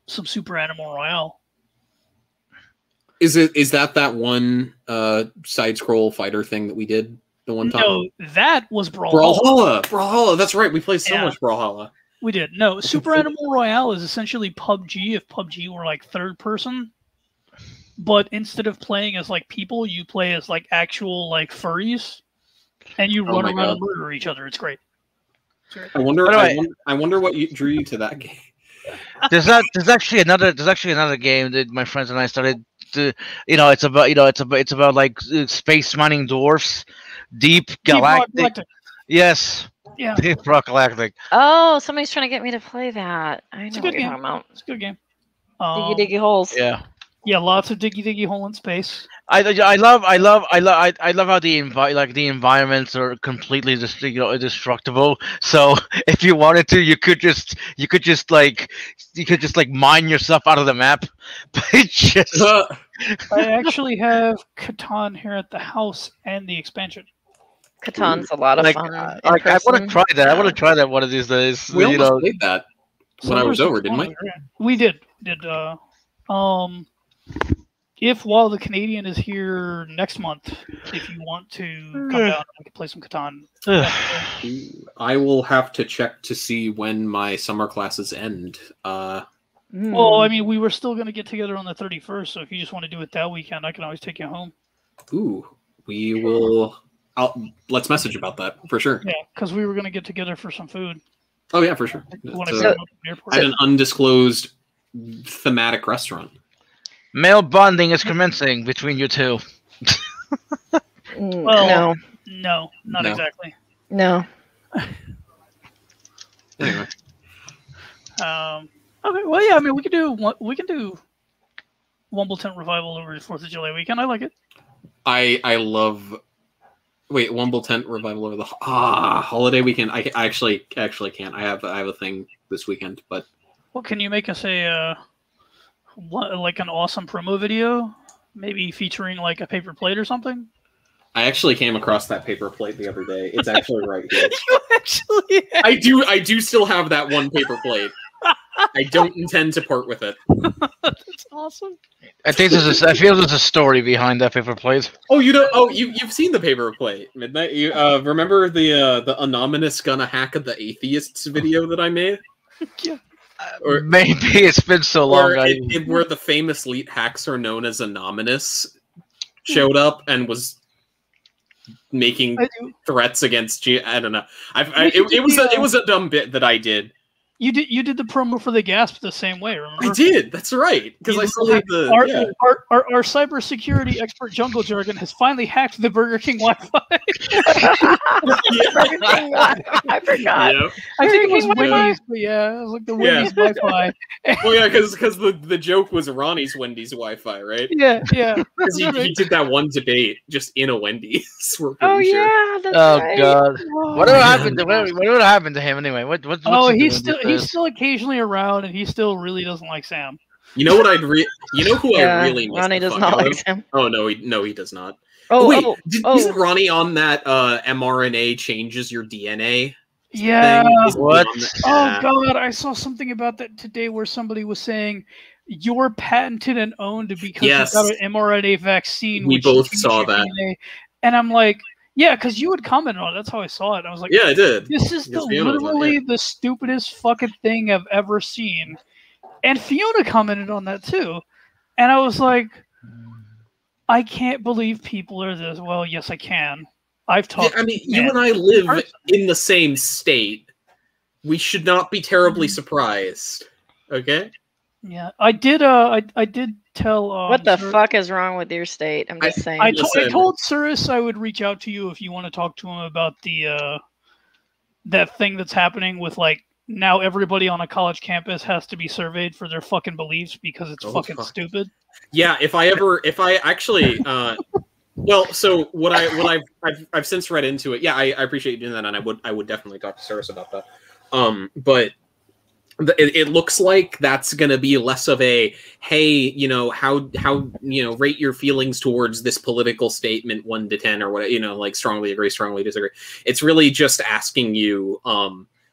H: some Super Animal Royale.
I: Is that one side scroll fighter thing that we did the one time?
H: No, that was Brawlhalla.
I: Brawlhalla. That's right. We played so much Brawlhalla.
H: We did. No, Super Animal Royale is essentially PUBG if PUBG were like third person. But instead of playing as like people, you play as like actual like furries, and you run around and murder each other. It's great.
I: I wonder what drew you to that game.
G: There's actually another game that my friends and I started. It's about like space mining dwarfs, Deep Galactic. Yes.
H: Yeah.
G: Deep Rock Galactic.
D: Oh, somebody's trying to get me to play that. I know what you're talking about.
H: It's a good game.
D: Diggy holes.
G: Yeah.
H: Yeah, lots of diggy hole in space.
G: I love how the environments are completely indestructible. So if you wanted to, you could just mine yourself out of the map. But
H: I actually have Catan here at the house and the expansion.
D: Catan's a lot of fun.
G: I want to try that. I want to try that one of these days.
I: We almost played that when I was over, didn't we?
H: We did. if while the Canadian is here next month, if you want to come down, we can play some Catan.
I: I will have to check to see when my summer classes end.
H: Well, I mean, we were still going to get together on the 31st, so if you just want to do it that weekend, I can always take you home.
I: Ooh, we will. Let's message about that for sure.
H: Yeah, because we were going to get together for some food.
I: Oh yeah, for sure. At an undisclosed thematic restaurant.
G: Male bonding is commencing between you two.
H: Well, no, not exactly.
D: No.
I: Anyway.
H: Okay. Well, yeah. I mean, we can do Wumbleton Revival over the 4th of July weekend. I like it.
I: I love. Wait, Wumble Tent Revival over the holiday weekend. I actually can't. I have a thing this weekend, but.
H: Well, can you make us like an awesome promo video, maybe featuring like a paper plate or something?
I: I actually came across that paper plate the other day. It's actually right here.
H: You actually?
I: I do still have that one paper plate. I don't intend to part with it.
H: That's awesome.
G: I think I feel there's a story behind that paper plate.
I: Oh, you don't? Oh, you've seen the paper plate, Midnight. You remember the anonymous gonna hack of the atheists video that I made?
H: Yeah.
G: Or maybe it's been so long.
I: Where the famous elite hacks are known as Anonymous showed up and was making threats against you. I don't know. It was a dumb bit that I did.
H: You did the promo for the Gasp the same way, remember?
I: I did. That's right. Because I still had the
H: our cybersecurity expert Jungle Jargon has finally hacked the Burger King Wi-Fi.
D: I forgot.
I: Yep.
H: I think it was Wendy's, but yeah, it was like the Wendy's Wi-Fi.
I: Well, yeah, because the joke was Ronnie's Wendy's Wi-Fi, right?
H: Yeah.
I: Because he did that one debate just in a Wendy's.
D: Oh yeah, that's right.
G: God, whatever happened to him anyway?
H: He's still occasionally around, and he still really doesn't like Sam.
I: You know what I really miss.
D: Ronnie does not like Sam.
I: Oh no, he does not. Isn't Ronnie on that mRNA changes your DNA?
H: Yeah.
G: What?
H: Oh God, I saw something about that today where somebody was saying you're patented and owned because you got an mRNA vaccine.
I: We both saw that,
H: DNA. And I'm like. Yeah, because you had commented on it. That's how I saw it. I was like,
I: yeah, I did.
H: This is literally the stupidest fucking thing I've ever seen. And Fiona commented on that too. And I was like, I can't believe people are this. Well, yes, I can. I've talked.
I: I mean, you and I live in the same state. We should not be terribly surprised. Okay?
H: Yeah, I did. I did tell.
D: What the fuck is wrong with your state? I'm just saying.
H: I told Cirrus I would reach out to you if you want to talk to him about the that thing that's happening with like now everybody on a college campus has to be surveyed for their fucking beliefs because it's fucking stupid.
I: Yeah, if I actually well, so what I've since read into it. Yeah, I appreciate you doing that, and I would definitely talk to Cirrus about that. But it looks like that's going to be less of a, hey, you know, how rate your feelings towards this political statement 1 to 10 or what, you know, like strongly agree, strongly disagree. It's really just asking you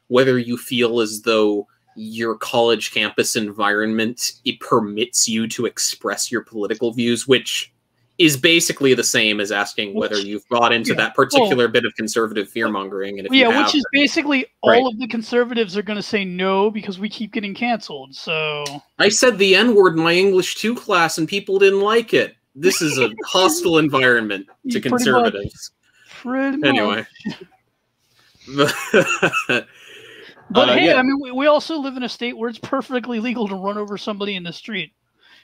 I: whether you feel as though your college campus environment, it permits you to express your political views, which is basically the same as asking whether you've bought into that particular bit of conservative fear-mongering. And if you have,
H: which is basically all of the conservatives are going to say no because we keep getting canceled. So
I: I said the N-word in my English 2 class and people didn't like it. This is a hostile environment to conservatives.
H: Pretty much.
I: Anyway.
H: But hey, I mean, we also live in a state where it's perfectly legal to run over somebody in the street.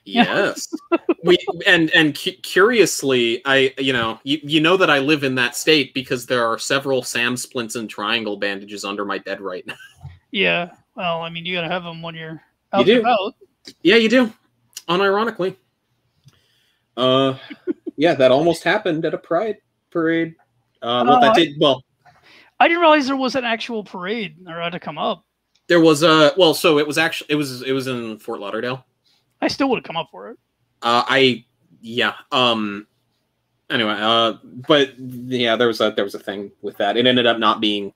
I: Yes, curiously, you know that I live in that state because there are several Sam splints and triangle bandages under my bed right now.
H: Yeah, well, I mean, you gotta have them when you're out and about.
I: Yeah, you do. Unironically. Yeah, that almost happened at a pride parade. That did well.
H: I didn't realize there was an actual parade or had to come up.
I: There was so it was actually it was in Fort Lauderdale.
H: I still would have come up for it.
I: Anyway, but yeah, there was a thing with that. It ended up not being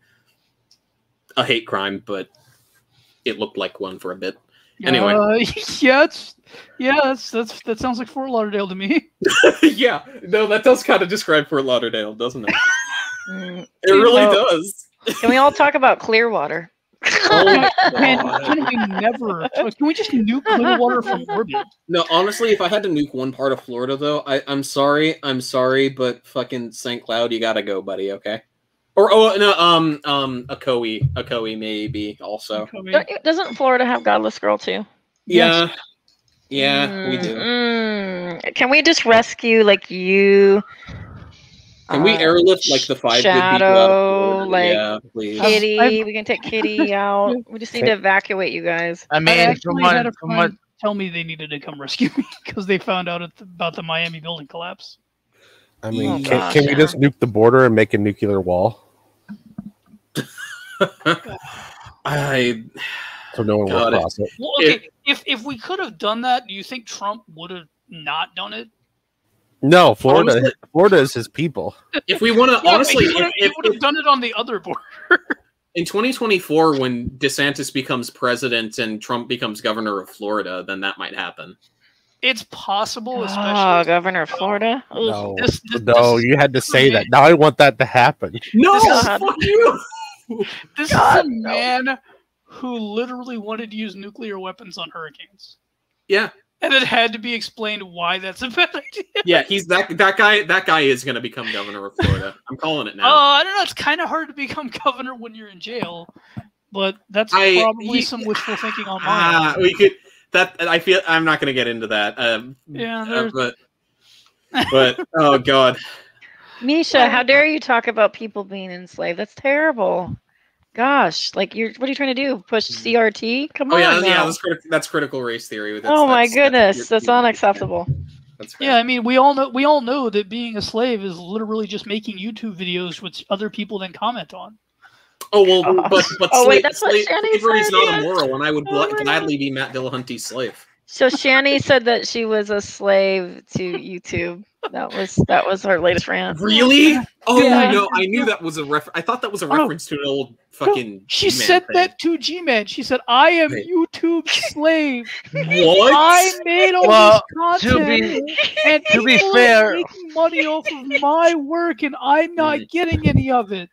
I: a hate crime, but it looked like one for a bit. Anyway.
H: That sounds like Fort Lauderdale to me.
I: Yeah, no, that does kind of describe Fort Lauderdale, doesn't it? It
D: You
I: really
D: know,
I: does.
D: Can we all talk about Clearwater?
H: Can we never? Can we just nuke Clearwater from orbit?
I: No, honestly, if I had to nuke one part of Florida, though, I'm sorry, but fucking St. Cloud, you gotta go, buddy. Okay. Or Ocoee maybe also.
D: Doesn't Florida have Godless Girl too?
I: Yeah, yeah, we do.
D: Can we just rescue like you?
I: Can we airlift like the 5 good people out of
D: Shadow,
I: Florida?
D: like
I: Yeah, please.
D: Kitty? We can take Kitty out. We just need to evacuate you guys.
G: I
H: I
G: mean,
H: actually had a friend tell me they needed to come rescue me because they found out about the Miami building collapse.
J: I mean, can we just nuke the border and make a nuclear wall? So no one will cross it.
H: Well, okay, if we could have done that, do you think Trump would have not done it?
J: No, Florida is his people.
I: If we want to, honestly,
H: he would have done it on the other border.
I: In 2024, when DeSantis becomes president and Trump becomes governor of Florida, then that might happen.
H: It's possible, especially
D: governor of Florida.
J: No, you had to say that. Now I want that to happen.
I: No, fuck you.
H: This is a man who literally wanted to use nuclear weapons on hurricanes.
I: Yeah.
H: And it had to be explained why that's a bad idea.
I: Yeah, he's that guy. That guy is going to become governor of Florida. I'm calling it now.
H: I don't know. It's kind of hard to become governor when you're in jail, but that's probably some wishful thinking on my end.
I: We could. I feel I'm not going to get into that. But oh god,
D: Misha, how dare you talk about people being enslaved? That's terrible. Gosh, like what are you trying to do? Push CRT? Come on.
I: Yeah. That's critical race theory.
D: My goodness, that's unacceptable.
H: Yeah, I mean, we all know that being a slave is literally just making YouTube videos which other people then comment on.
I: Oh well, but
D: wait, that's what Shani
I: slavery is
D: said,
I: not immoral, and I would gladly be Matt Dillahunty's slave.
D: So Shani said that she was a slave to YouTube. That was her latest rant.
I: Really? Oh
H: Yeah.
I: no, I knew that was a reference. I thought that was a reference to an old fucking.
H: She
I: G-Man
H: said
I: thing.
H: that to G-Man. She said, "I am YouTube's slave.
I: What?
H: I made all
G: Well,
H: this content, and
G: to be
H: people
G: fair-
H: are making money off of my work, and I'm not getting any of it."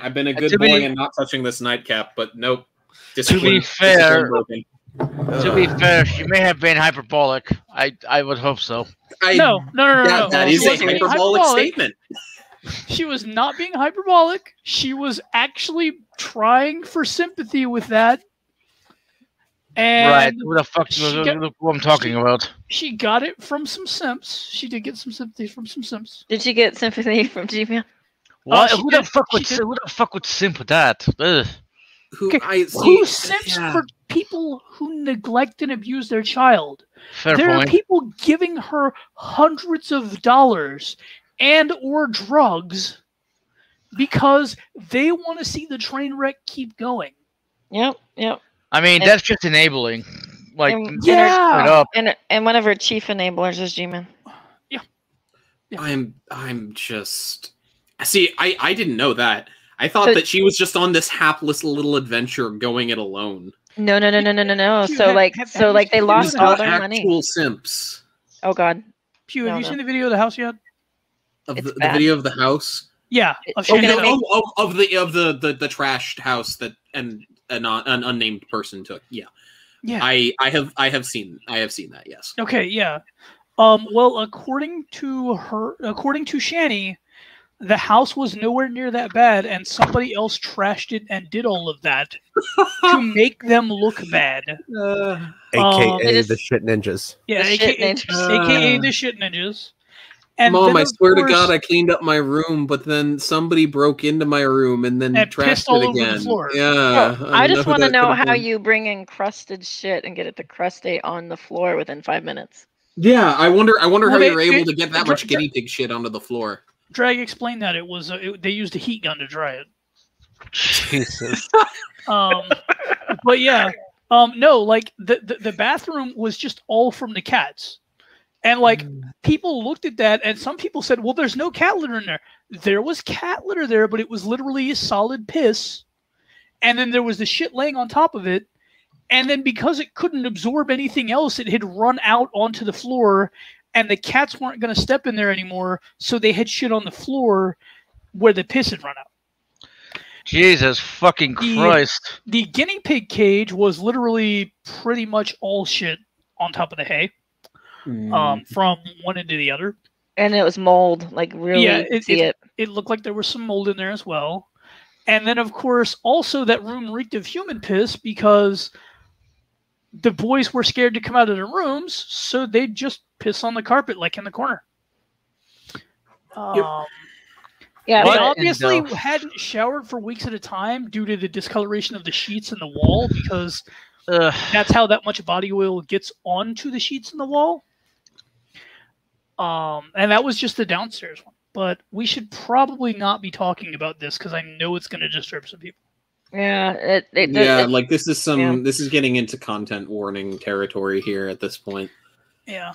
I: I've been a good
G: To
I: boy
G: be-
I: and not touching this nightcap, but nope.
G: To be fair, she may have been hyperbolic. I would hope so.
H: No.
I: That is
H: She
I: a
H: wasn't being
I: hyperbolic statement.
H: She was not being hyperbolic. She was actually trying for sympathy with that. And
G: Right. Who the fuck who I'm talking about?
H: she got it from some simps. She did get some sympathy from some simps.
D: Did she get sympathy from G-Man?
G: What?
H: she
G: Who the
H: did-
G: fuck would
H: she did.
G: who the fuck would simp with that? Ugh.
I: Who
H: Who simps for people who neglect and abuse their child?
G: Fair
H: There
G: point.
H: are people giving her hundreds of dollars and or drugs because they want to see the train wreck keep going.
D: Yep.
G: I mean,
D: And-
G: that's just enabling. Like,
D: And-
G: straight up.
D: And one of her chief enablers is G-Man.
I: I'm just see. I didn't know that. I thought
D: So-
I: that she was just on this hapless little adventure, going it alone.
D: No.
H: Pew,
D: So
H: have you
D: they
H: seen
D: lost
H: the
D: all
I: Not
D: their money.
I: actual simps
D: Oh God.
H: Pew, have
D: No,
H: you
D: no.
H: seen the video of the house yet?
I: of
D: It's
I: the
D: bad.
I: video of the house.
H: Yeah, of
D: Okay,
H: Shannon
D: no,
H: Doe.
I: Of the trashed house that an unnamed person took. Yeah.
H: Yeah.
I: I have seen that. Yes.
H: Okay, yeah. Well, according to Shani, the house was nowhere near that bad, and somebody else trashed it and did all of that to make them look bad.
J: AKA the shit ninjas.
H: Yeah,
D: The
H: AKA,
D: shit ninjas.
H: AKA the shit ninjas. And
I: Mom,
H: then,
I: I
H: of
I: swear to
H: course-
I: God, I cleaned up my room, but then somebody broke into my room and then
H: And
I: trashed
H: pissed all
I: it
H: over the
I: again.
H: floor.
I: Yeah.
D: I just want to
I: that
D: know
I: could've
D: how
I: been.
D: you bring encrusted shit and get it to crustate on the floor within 5 minutes.
I: Yeah, I wonder how
H: Well,
I: you're able to get that much
H: Dra-
I: guinea pig shit onto the floor.
H: Drag explained that it was they used a heat gun to dry it.
G: Jesus.
H: But yeah, no, like the bathroom was just all from the cats, and like people looked at that, and some people said, "Well, there's no cat litter in there." There was cat litter there, but it was literally solid piss, and then there was the shit laying on top of it, And then because it couldn't absorb anything else, it had run out onto the floor, and the cats weren't going to step in there anymore, so they had shit on the floor where the piss had run out.
G: Jesus fucking Christ.
H: The guinea pig cage was literally pretty much all shit on top of the hay, from one end to the other.
D: And it was mold, like really.
H: Yeah, it looked like there was some mold in there as well. And then, of course, also that room reeked of human piss because the boys were scared to come out of their rooms, so they'd just piss on the carpet, like in the corner.
D: Yeah,
H: they obviously hadn't showered for weeks at a time due to the discoloration of the sheets in the wall, because that's how that much body oil gets onto the sheets in the wall. And that was just the downstairs one. But we should probably not be talking about this because I know it's going to disturb some people.
D: Yeah,
I: like this is getting into content warning territory here at this point.
H: Yeah.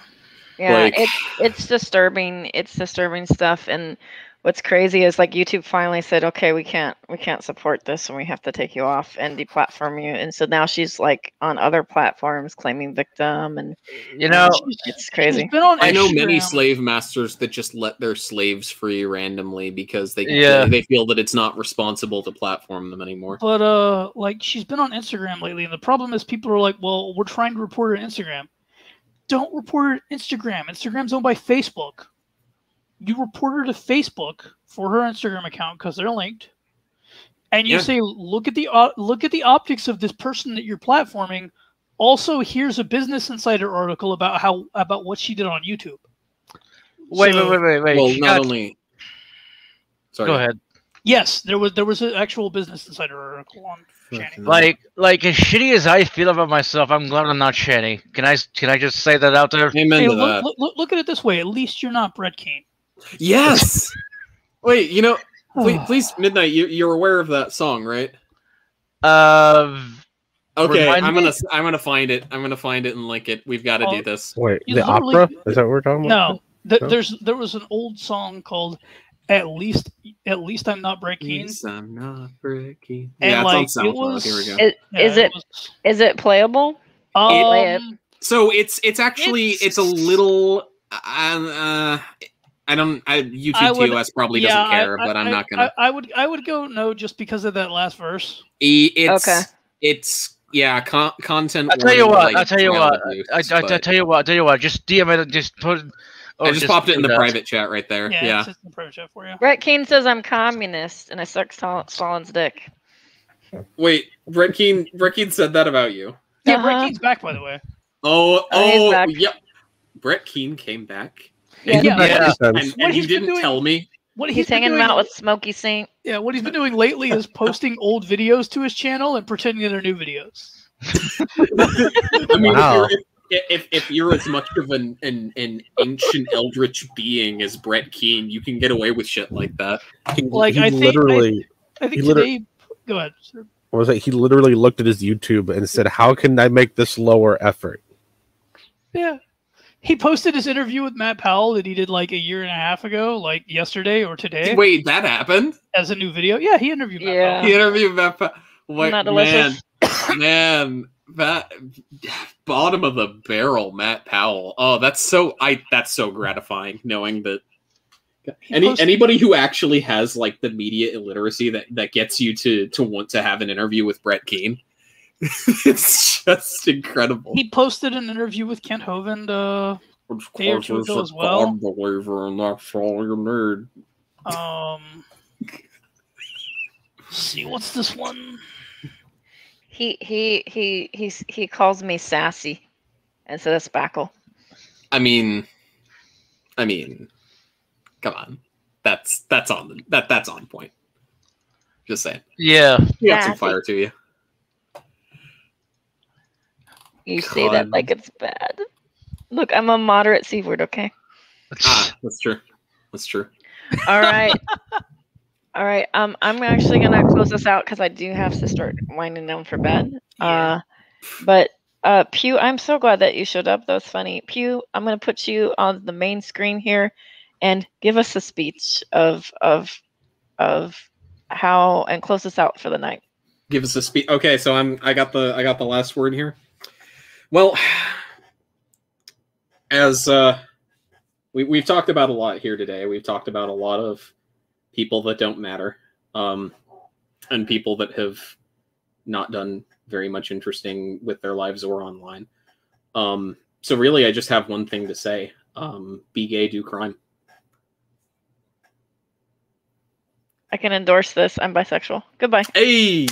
D: Yeah, it's disturbing. It's disturbing stuff. And what's crazy is like YouTube finally said, okay, we can't support this and we have to take you off and deplatform you. And so now she's like on other platforms claiming victim, and it's crazy.
I: I know many slave masters that just let their slaves free randomly because they feel that it's not responsible to platform them anymore.
H: But like she's been on Instagram lately, and the problem is people are like, well, we're trying to report her on Instagram. Don't report her on Instagram. Instagram's owned by Facebook. You report her to Facebook for her Instagram account because they're linked, and you say, "Look at the optics of this person that you're platforming." Also, here's a Business Insider article about what she did on YouTube.
G: Wait.
I: Well, not only. Sorry.
G: Go ahead.
H: Yes, there was an actual Business Insider article on Shanny.
G: Like as shitty as I feel about myself, I'm glad I'm not Shanny. Can I just say that out there?
I: Amen to that.
H: Look at it this way: at least you're not Brett Keane.
I: Yes. Wait, please, Midnight. You're aware of that song, right? Okay, I'm gonna find it. I'm gonna find it and link it. We've got to do this.
J: Wait, the opera? Is that what we're talking about?
H: No, there was an old song called "At Least I'm Not Brett Keane."
I: I'm not Brett Keane.
H: Yeah,
I: it's on SoundCloud. Here we go.
D: Is it playable?
I: So it's actually a little. YouTube TOS probably doesn't care, but I'm not gonna.
H: I would go no just because of that last verse.
I: It's content.
G: I'll tell you what. I'll tell you what. Just DM it. Just put.
I: I just popped it in the private chat right there. Yeah.
H: It's in the private chat for you.
D: Brett Keane says I'm communist and I suck Stalin's dick.
I: Wait, Brett Keane said that about you?
H: Yeah, Brett Keane's back, by the way.
I: Oh, yep. Brett Keane came back.
H: And
I: you didn't tell me.
D: He's hanging out with Smokey Saint.
H: Yeah, what he's been doing lately is posting old videos to his channel and pretending they're new videos.
I: I mean, if you're as much of an ancient eldritch being as Brett Keane, you can get away with shit like that.
H: I think today. Go ahead, sir.
J: What was it? He literally looked at his YouTube and said, "How can I make this lower effort?"
H: Yeah. He posted his interview with Matt Powell that he did like a year and a half ago, like yesterday or today.
I: Wait, that happened?
H: As a new video? Yeah, he interviewed Matt Powell.
I: He interviewed Matt Powell. Wait, man, that bottom of the barrel, Matt Powell. Oh, that's so gratifying knowing that anybody who actually has like the media illiteracy that gets you to want to have an interview with Brett Keane. It's just incredible.
H: He posted an interview with Kent Hovind a day or two ago as well.
I: Believer, and that's all you need.
H: See, what's this one?
D: He calls me sassy instead of spackle.
I: I mean, come on, that's on point. Just saying.
G: Yeah,
I: you got some fire to you.
D: You say that like it's bad. Look, I'm a moderate C word, okay?
I: That's true. That's true.
D: All right. All right. I'm actually gonna close this out because I do have to start winding down for bed. But Pew, I'm so glad that you showed up. That was funny. Pew, I'm gonna put you on the main screen here and give us a speech of how and close us out for the night.
I: give us a speech. Okay, so I got the last word here. Well, as we've talked about a lot here today. We've talked about a lot of people that don't matter, and people that have not done very much interesting with their lives or online. So really, I just have one thing to say. Be gay, do crime.
D: I can endorse this. I'm bisexual. Goodbye.
I: Hey!